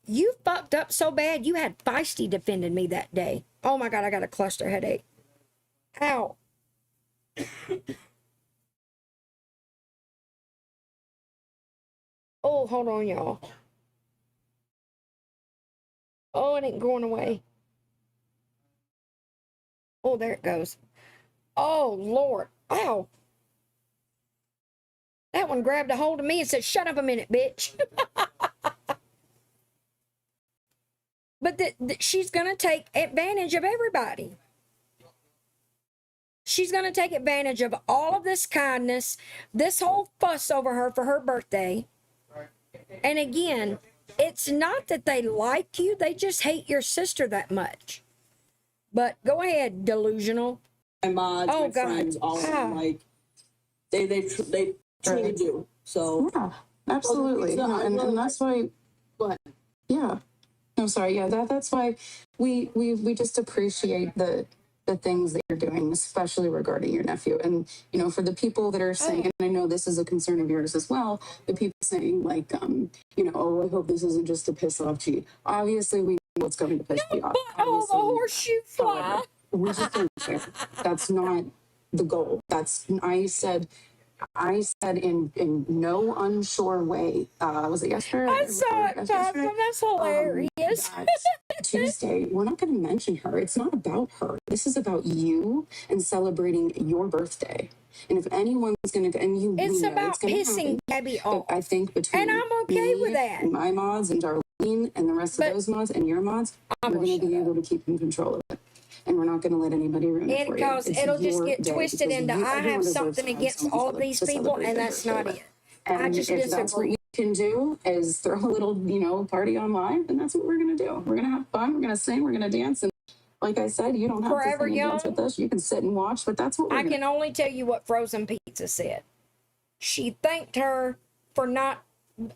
You fucked up so bad, you had Feisty defending me that day. Oh my God, I got a cluster headache. Ow. Oh, hold on, y'all. Oh, it ain't going away. Oh, there it goes. Oh, Lord. Ow. That one grabbed a hold of me and said, shut up a minute, bitch. But she's going to take advantage of everybody. She's going to take advantage of all of this kindness, this whole fuss over her for her birthday. And again, it's not that they like you, they just hate your sister that much. But go ahead, delusional. My mods, my friends, all of them, like, they truly do. So, yeah, absolutely. So, and that's why, go ahead. Yeah. No, sorry. Yeah, that's why we just appreciate the things that you're doing, especially regarding your nephew. And, you know, for the people that are saying, and I know this is a concern of yours as well, the people saying like, you know, oh, I hope this isn't just to piss off G. Obviously, we know what's going to piss you off. Oh, the horseshoe fly. We just don't care. That's not the goal. I said in no unsure way, was it yesterday? I saw it, Possum. That's hilarious. Tuesday, we're not going to mention her. It's not about her. This is about you and celebrating your birthday. And if anyone's going to, and you, it's we know about it's gonna pissing happen, Gabi off. I think between and I'm okay with that. my mods and Darlene and the rest of those mods and your mods, we're going to be able to keep in control of it. And we're not going to let anybody ruin it for you. Because it'll just get twisted into I have something to against all of these people, and that's not it. And I just if that's what you can do is throw a little, you know, party on live, then that's what we're going to do. We're going to have fun. We're going to sing. We're going to dance. And like I said, you don't have Forever to sing and dance Young. with us. You can sit and watch, but that's what we're I can only tell you what Frozen Pizza said. She thanked her for not,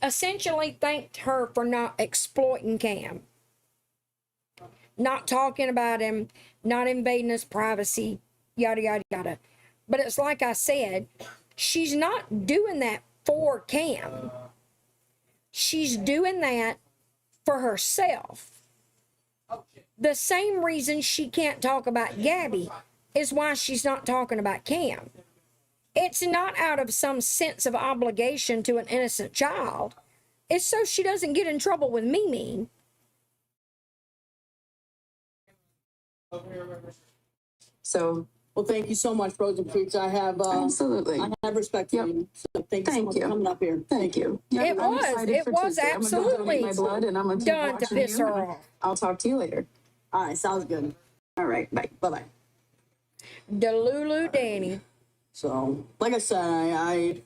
essentially thanked her for not exploiting Cam. Not talking about him, not invading his privacy, yada, yada, yada. But it's like I said, she's not doing that for Cam. She's doing that for herself. The same reason she can't talk about Gabi is why she's not talking about Cam. It's not out of some sense of obligation to an innocent child. It's so she doesn't get in trouble with Mimi. So, well, thank you so much, Frozen Pizza. I have absolutely. I have respect for you. So thank you so much for coming up here. Thank you. It was absolutely my blood, and I'm gonna keep done to watching piss you, her and off. I'll talk to you later. All right, sounds good. All right, bye. Bye. Delulu Danny. So, like I said, I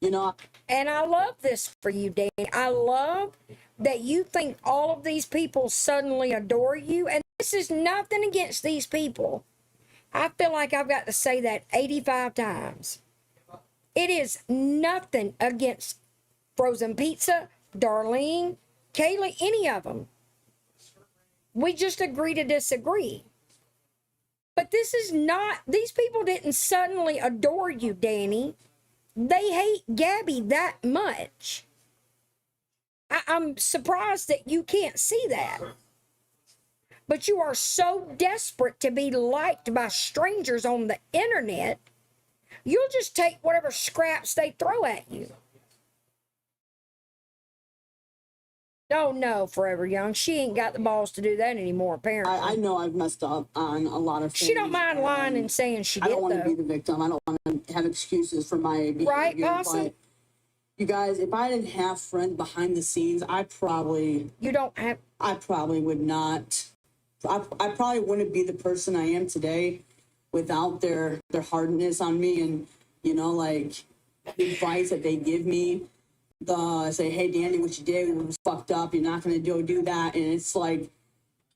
you know. And I love this for you, Danny. I love that you think all of these people suddenly adore you. And this is nothing against these people. I feel like I've got to say that 85 times. It is nothing against Frozen Pizza, Darlene, Kaylie, any of them. We just agree to disagree. But this is not, these people didn't suddenly adore you, Danny. They hate Gabi that much. I'm surprised that you can't see that. But you are so desperate to be liked by strangers on the internet, you'll just take whatever scraps they throw at you. Oh no, Forever Young. She ain't got the balls to do that anymore, apparently. I know I've messed up on a lot of things. She don't mind lying and saying she did, I don't want to though. be the victim. I don't want to have excuses for my behavior. Right, Possum? But you guys, if I didn't have friends behind the scenes, I probably would not. I probably wouldn't be the person I am today without their hardness on me, and you know, like the advice that they give me. Say, hey, Danny, what you did was fucked up. You're not gonna do that, and it's like,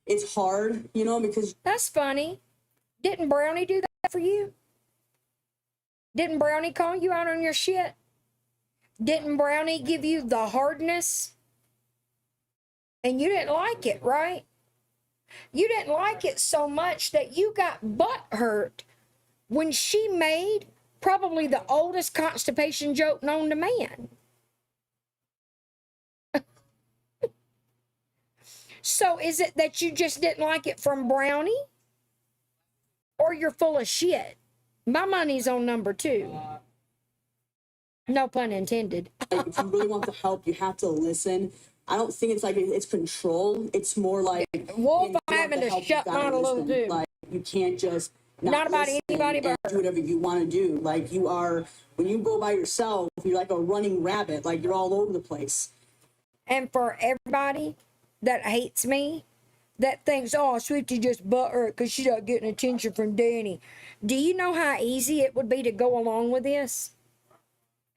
it's hard, you know, because that's funny. Didn't Brownie do that for you? Didn't Brownie call you out on your shit? Didn't Brownie give you the hardness? And you didn't like it, right? You didn't like it so much that you got butt hurt when she made probably the oldest constipation joke known to man. So is it that you just didn't like it from Brownie? or you're full of shit. My money's on number 2. No pun intended. Like, if you really want the help, you have to listen. I don't think it's like it's control. It's more like Wolf, you I'm having to shut mine a little too. Like, you can't just not about anybody but do whatever you want to do. Like, you are, when you go by yourself, you're like a running rabbit. Like, you're all over the place. And for everybody that hates me, that thinks, oh, Swiftie just butthurt because she's not getting attention from Dani. Do you know how easy it would be to go along with this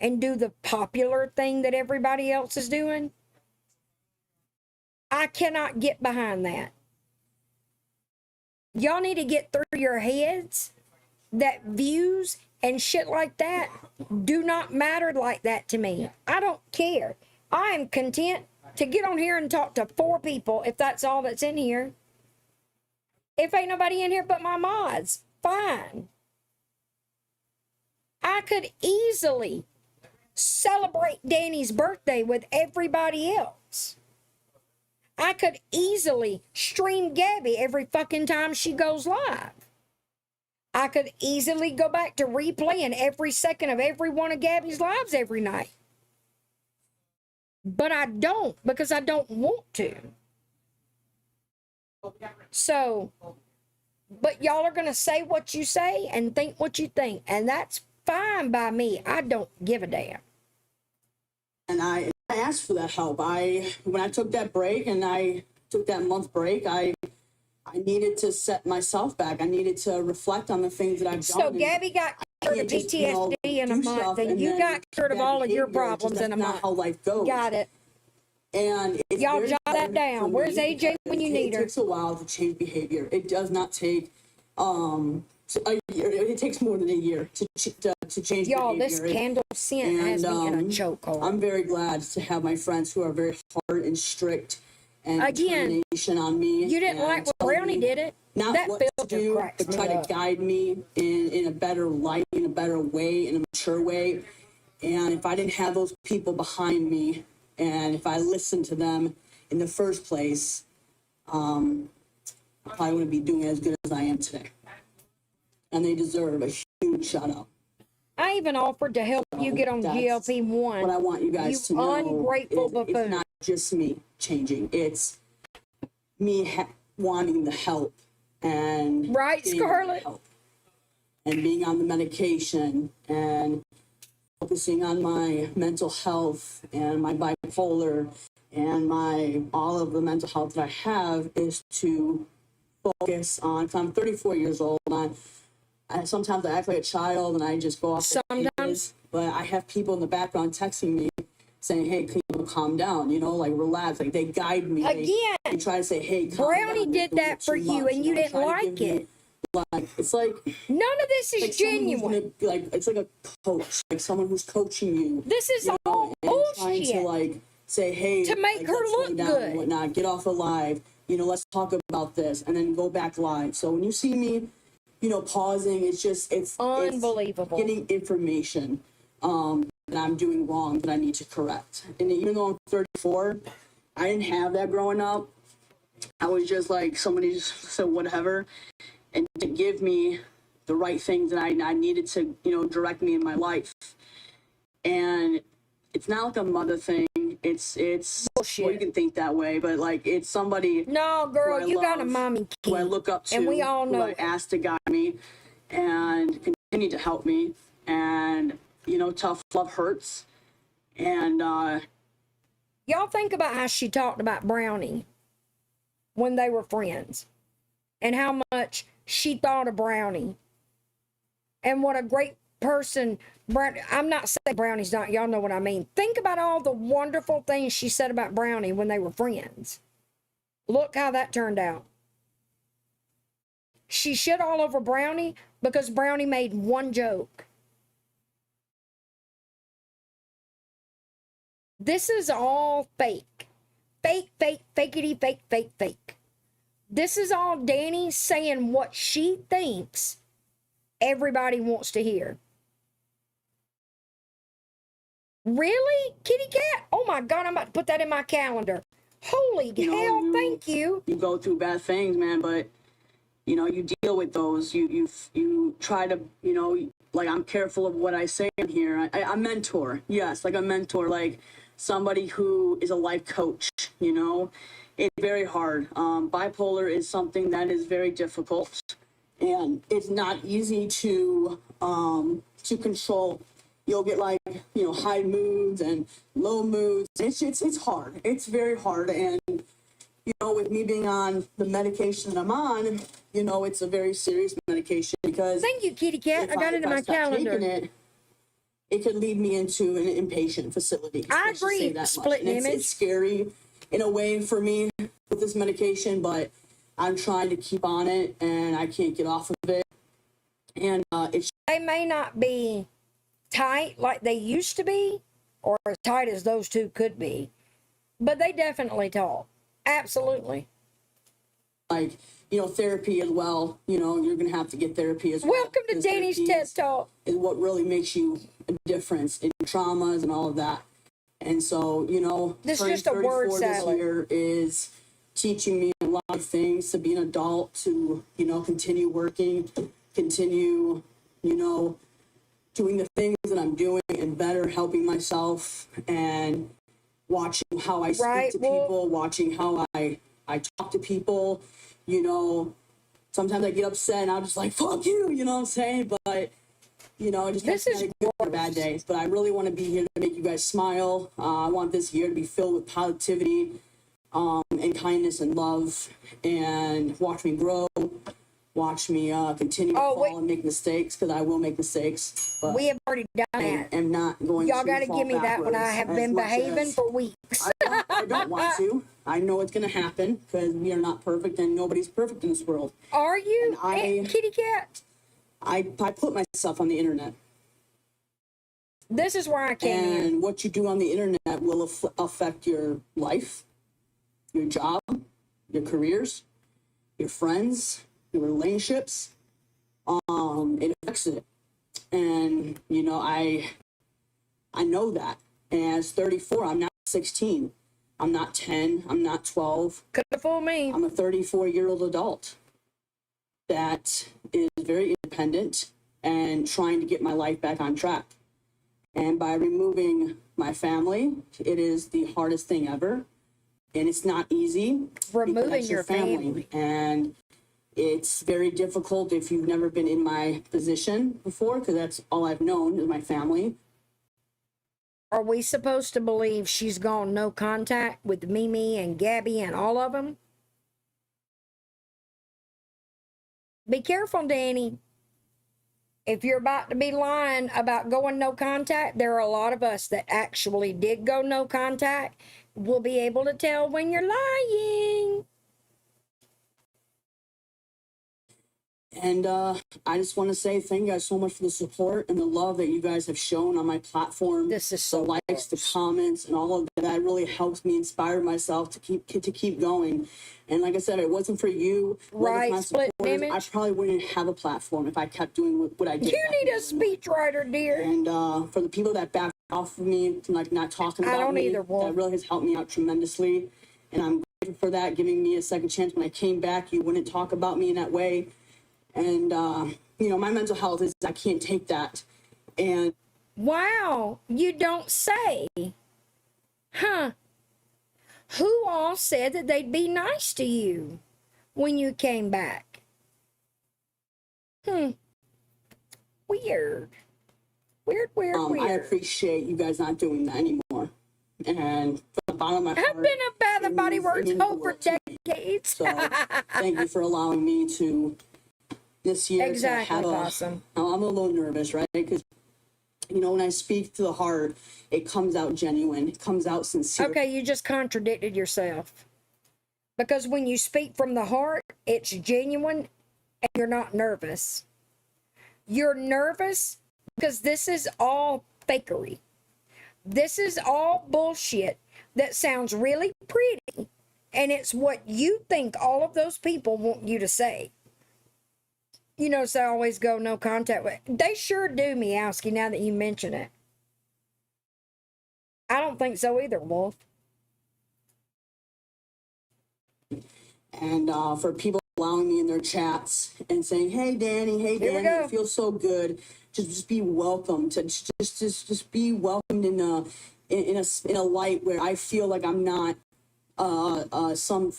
and do the popular thing that everybody else is doing? I cannot get behind that. Y'all need to get through your heads that views and shit like that do not matter like that to me. I don't care. I am content to get on here and talk to 4 people if that's all that's in here. If ain't nobody in here but my mods, fine. I could easily celebrate Dani's birthday with everybody else. I could easily stream Gabi every fucking time she goes live. I could easily go back to replaying every second of every one of Gabi's lives every night. But I don't, because I don't want to. So, but y'all are going to say what you say and think what you think. And that's fine by me. I don't give a damn. And I asked for that help. When I took that break and I took that month break, I needed to set myself back. I needed to reflect on the things that I've done. So Gabi got cured of PTSD in a month, and you got cured of all of your problems in a month. That's not how life goes. Got it. And y'all jot that down. Where's AJ when you need her? It takes a while to change behavior. It does not take a year. It takes more than a year to change y'all, behavior. This candle scent has me in a chokehold. I'm very glad to have my friends who are very hard and strict and again determination on me. You didn't like what Brownie did it. Not that what to do, but try to guide me in a better light, in a better way, in a mature way. And if I didn't have those people behind me, and if I listened to them in the first place, I probably wouldn't be doing as good as I am today. And they deserve a huge shout out. I even offered to help you get on GLP-1. What I want you guys to know, ungrateful buffoon. It's not just me changing. It's me wanting the help and right, Scarlett, help and being on the medication and focusing on my mental health and my bipolar and all of the mental health that I have is to focus on. Cause I'm 34 years old. And sometimes I act like a child and I just go off. Sometimes, but I have people in the background texting me saying, "Hey, can you calm down? You know, like relax." Like they guide me. Again, they try to say, "Hey, calm Brownie down. did that for you, and you didn't like it." Like it's like none of this is like genuine. Like it's like a coach, like someone who's coaching you. This is all bullshit. Trying to like say, "Hey," to make like, her look down good and whatnot. Get off of live. You know, let's talk about this, and then go back live. So when you see me, you know, pausing, it's unbelievable. It's getting information that I'm doing wrong that I need to correct. And even though I'm 34, I didn't have that growing up. I was just like somebody just said whatever, and to give me the right things that I needed to, you know, direct me in my life. And it's not like a mother thing. It's bullshit. Well, you can think that way, but like it's somebody. No, girl, you got a mommy kid. Who I look up to, and we all know. Who I asked to guide me and continue to help me. And you know, tough love hurts. And y'all think about how she talked about Brownie when they were friends, and how much she thought of Brownie, and what a great person. I'm not saying Brownie's not, y'all know what I mean. Think about all the wonderful things she said about Brownie when they were friends. Look how that turned out. She shit all over Brownie because Brownie made one joke. This is all fake. Fake, fakety, fake. This is all Dani saying what she thinks everybody wants to hear. Really? Kitty cat? Oh my God, I'm about to put that in my calendar. Holy hell, thank you. You go through bad things, man, but you know, you deal with those. You try to, you know, like, I'm careful of what I say in here. I mentor, yes, like a mentor, like somebody who is a life coach, you know. It's very hard. Bipolar is something that is very difficult, and it's not easy to control. You'll get, like, you know, high moods and low moods. It's hard. It's very hard. And, you know, with me being on the medication that I'm on, you know, it's a very serious medication because thank you, kitty cat. I got it in my calendar. It could lead me into an inpatient facility. I Let's just say agree. that much. Split And image. it's scary in a way for me with this medication, but I'm trying to keep on it, and I can't get off of it. And they may not be tight like they used to be, or as tight as those two could be, but they definitely talk. Absolutely. Like, you know, therapy as well. You know, you're gonna have to get therapy as well. Welcome to Dani's TED Talk. Is what really makes you a difference in traumas and all of that. And so, you know, This is just a word 34 salad. this year is teaching me a lot of things, to be an adult, to, you know, continue working, continue, you know, doing the things that I'm doing and better, helping myself, and watching how I speak to people, watching how I talk to people. You know, sometimes I get upset and I'm just like, fuck you, you know what I'm saying? But, you know, I just have good or bad days. But I really want to be here to make you guys smile. I want this year to be filled with positivity, and kindness and love, and watch me grow, watch me continue to fall and make mistakes, because I will make mistakes. But We have already done I that. am not going Y'all to got to fall give me that when I backwards have as been much behaving as for weeks. I don't want to. I know it's going to happen, because we are not perfect, and nobody's perfect in this world. Are you, And kitty cat? I put myself on the internet. This is where I came in. And what you do on the internet will affect your life, your job, your careers, your friends, your relationships. It affects it. And, you know, I know that. And as 34, I'm not 16. I'm not 10. I'm not 12. Could have fooled me. I'm a 34-year-old adult that is very independent and trying to get my life back on track. And by removing my family, it is the hardest thing ever. And it's not easy. Removing That's your family. And it's very difficult if you've never been in my position before, because that's all I've known is my family. Are we supposed to believe she's gone no contact with Mimi and Gabby and all of them? Be careful, Dani. If you're about to be lying about going no contact, there are a lot of us that actually did go no contact. We'll be able to tell when you're lying. And I just want to say thank you guys so much for the support and the love that you guys have shown on my platform. This is so the likes, the comments, and all of that. That really helps me inspire myself to keep going. And like I said, if it wasn't for you, Right, my split supporters, I image. probably wouldn't have a platform if I kept doing what I did. You need a speechwriter, dear. And for the people that backed off of me, like not talking I about don't me, either, Wolf. that really has helped me out tremendously. And I'm grateful for that, giving me a second chance. When I came back, you wouldn't talk about me in that way. And, you know, my mental health is, I can't take that. And wow, you don't say. Huh. Who all said that they'd be nice to you when you came back? Weird. Weird. I appreciate you guys not doing that anymore. And from the bottom of my heart, I've been a Bath and Body Works hoe for decades. So thank you for allowing me to this year. Exactly, to have awesome. I'm a little nervous, right? Because, you know, when I speak to the heart, it comes out genuine. It comes out sincere. Okay, you just contradicted yourself. Because when you speak from the heart, it's genuine and you're not nervous. You're nervous because this is all fakery. This is all bullshit that sounds really pretty. And it's what you think all of those people want you to say. You notice I always go no contact with. They sure do, Meowski, now that you mention it. I don't think so either, Wolf. And for people allowing me in their chats and saying, "Hey, Dani, hey, Here we Dani, go. it feels so good. Just be welcomed. To just be welcomed in a light where I feel like I'm not some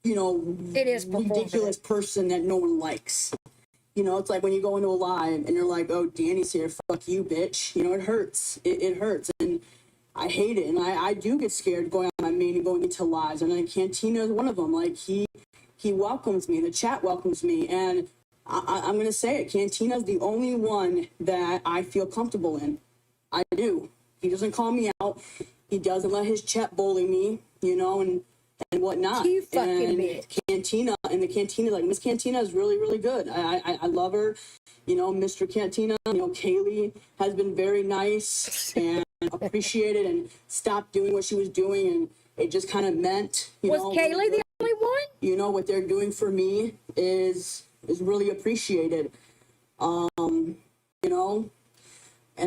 It is ridiculous person that no one likes." It's like when you go into a live and you're like, "Oh, Dani's here. Fuck you, bitch." It hurts. It hurts. And I hate it. And I do get scared going on my main and going into lives. And like Cantina is one of them. Like he welcomes me. The chat welcomes me. And I'm going to say it. Cantina is the only one that I feel comfortable in. I do. He doesn't call me out. He doesn't let his chat bully me, and whatnot. You fucking and bitch. Cantina, and the Cantina, like Miss Cantina is really, really good. I love her. Mr. Cantina, Kaylie has been very nice and appreciated and stopped doing what she was doing, and it just kind of meant, Was Kaylie the only one? What they're doing for me is really appreciated. And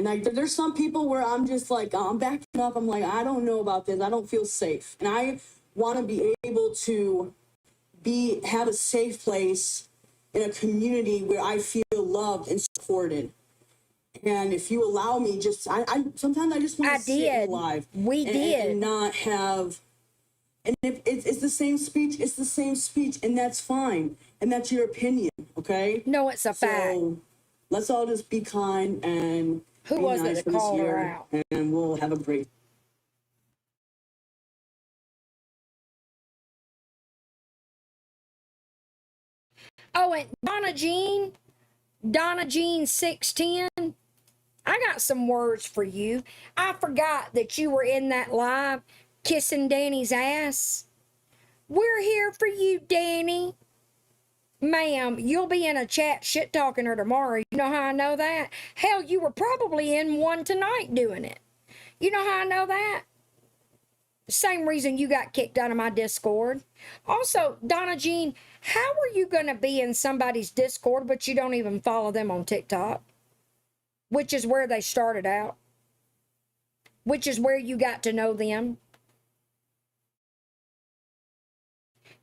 like there's some people where I'm just like, I'm backing up. I'm like, I don't know about this. I don't feel safe. And I want to be able to have a safe place in a community where I feel loved and supported. And if you allow me, I sometimes I just want to sit alive. We did. And not have. And if it's the same speech, it's the same speech, and that's fine. And that's your opinion, okay? No, it's a fact. Let's all just be kind and Who be was nice it for that this called her year, out? and we'll have a great. Oh, and Donna Jean 610, I got some words for you. I forgot that you were in that live kissing Dani's ass. We're here for you, Dani. Ma'am, you'll be in a chat shit talking her tomorrow. You know how I know that? Hell, you were probably in one tonight doing it. You know how I know that? Same reason you got kicked out of my Discord. Also, Donna Jean, how are you going to be in somebody's Discord but you don't even follow them on TikTok? Which is where they started out. Which is where you got to know them.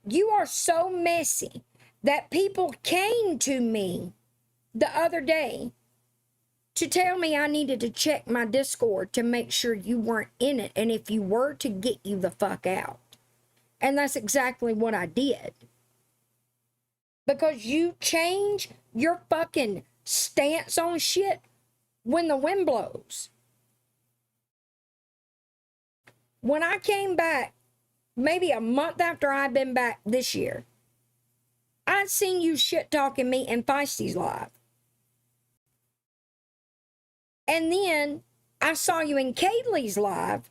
You are so messy that people came to me the other day to tell me I needed to check my Discord to make sure you weren't in it, and if you were, to get you the fuck out. And that's exactly what I did. Because you change your fucking stance on shit when the wind blows. When I came back, maybe a month after I'd been back this year, I'd seen you shit talking me in Feisty's live. And then I saw you in Kaylie's live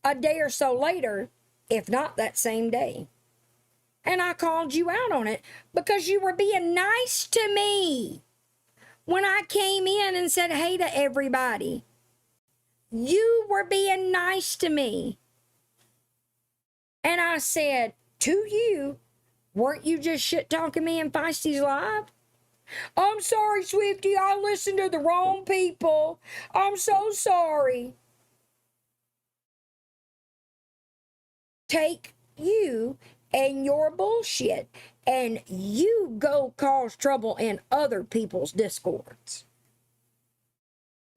a day or so later, if not that same day. And I called you out on it because you were being nice to me. When I came in and said hey to everybody, you were being nice to me. And I said to you, weren't you just shit talking me in Feisty's live? I'm sorry, Swiftie, I listened to the wrong people. I'm so sorry. Take you and your bullshit and you go cause trouble in other people's Discords.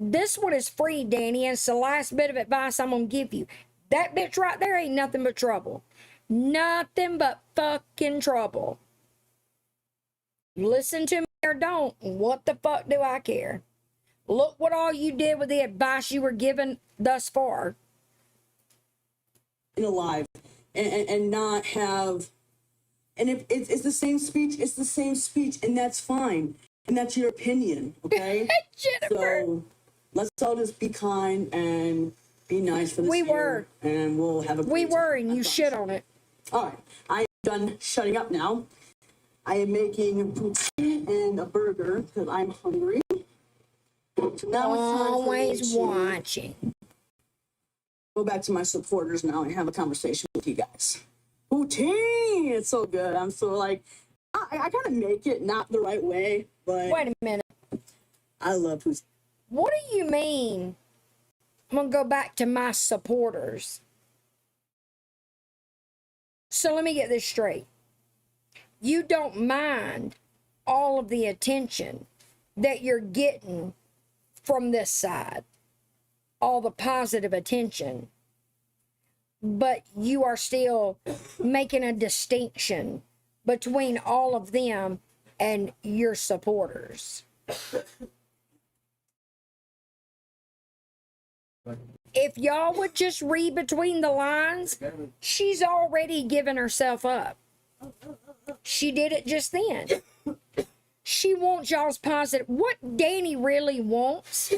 This one is free, Dani, and it's the last bit of advice I'm going to give you. That bitch right there ain't nothing but trouble. Nothing but fucking trouble. Listen to me or don't. What the fuck do I care? Look what all you did with the advice you were given thus far. Alive and not have. And if it's the same speech, it's the same speech, and that's fine. And that's your opinion, okay? Jennifer. So let's all just be kind and be nice for this year. We were. And we'll have a great We were, and you shit on it. All right. I'm done shutting up now. I am making poutine and a burger because I'm hungry. So now Always it's time for me to watching. go back to my supporters now and have a conversation with you guys. Poutine! It's so good. I'm so like, I kind of make it not the right way, but Wait a minute. I love poutine. What do you mean? I'm going to go back to my supporters. So let me get this straight. you don't mind all of the attention that you're getting from this side, all the positive attention, but you are still making a distinction between all of them and your supporters. If y'all would just read between the lines, she's already given herself up. She did it just then. She wants y'all's positive. What Dani really wants,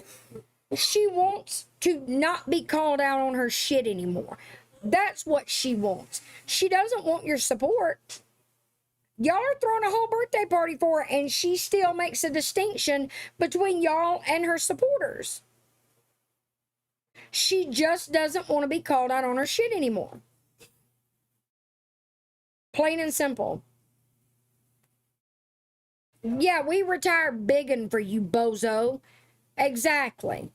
she wants to not be called out on her shit anymore. That's what she wants. She doesn't want your support. Y'all are throwing a whole birthday party for her, and she still makes a distinction between y'all and her supporters. She just doesn't want to be called out on her shit anymore. Plain and simple. Yeah, we retired biggin' for you, bozo. Exactly.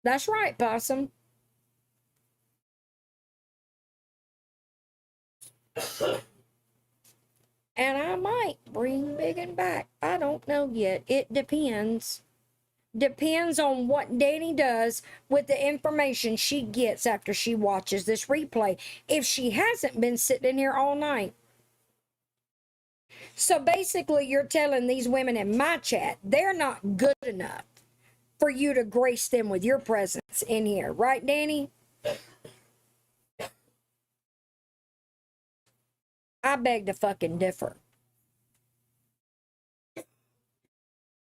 That's right, Possum. And I might bring biggin' back. I don't know yet. It depends. Depends on what Dani does with the information she gets after she watches this replay. If she hasn't been sitting in here all night. So basically, you're telling these women in my chat, they're not good enough for you to grace them with your presence in here. Right, Dani? I beg to fucking differ.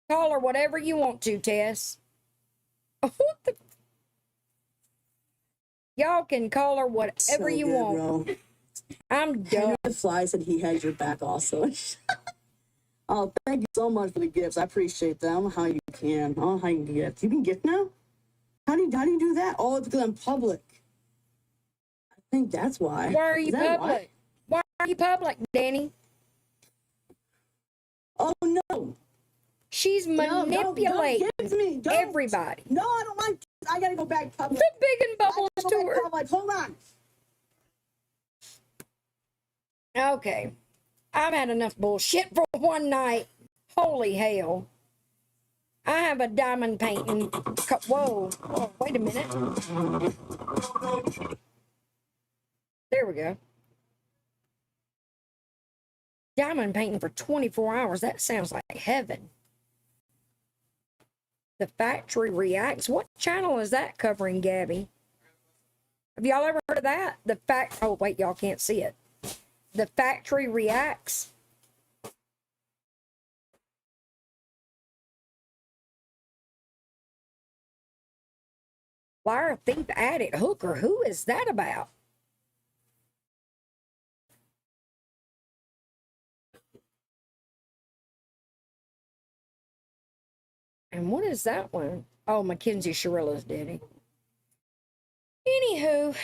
Call her whatever you want to, Tess. What the? Y'all can call her whatever you want. Bro. I'm done. The Fly said he has your back also. Oh, thank you so much for the gifts. I appreciate them. I don't know how you can. I don't know how you can gift. You can gift now? How do you do that? Oh, it's because I'm public. I think that's why. Why are you public? Why are you public, Dani? Oh, no. She's manipulating everybody. No, I don't like. I gotta go back public. The Big and Bubbles tour. Hold on. Okay. I've had enough bullshit for one night. Holy hell. I have a diamond painting. Whoa. Oh, wait a minute. There we go. Diamond painting for 24 hours. That sounds like heaven. The Factory Reacts. What channel is that covering, Gabi? Have y'all ever heard of that? Oh, wait, y'all can't see it. The Factory Reacts. Wire Thief Addict Hooker. Who is that about? And what is that one? Oh, Mackenzie Sharilla's daddy. Anywho,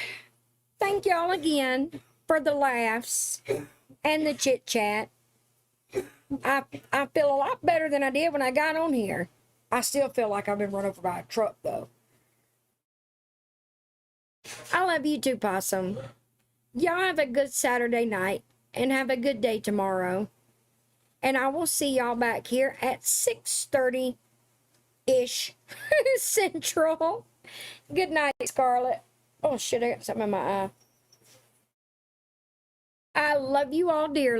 thank y'all again for the laughs and the chit chat. I feel a lot better than I did when I got on here. I still feel like I've been run over by a truck though. I love you too, Possum. Y'all have a good Saturday night and have a good day tomorrow. And I will see y'all back here at 6:30-ish Central. Good night, Scarlett. Oh shit, I got something in my eye. I love you all dearly.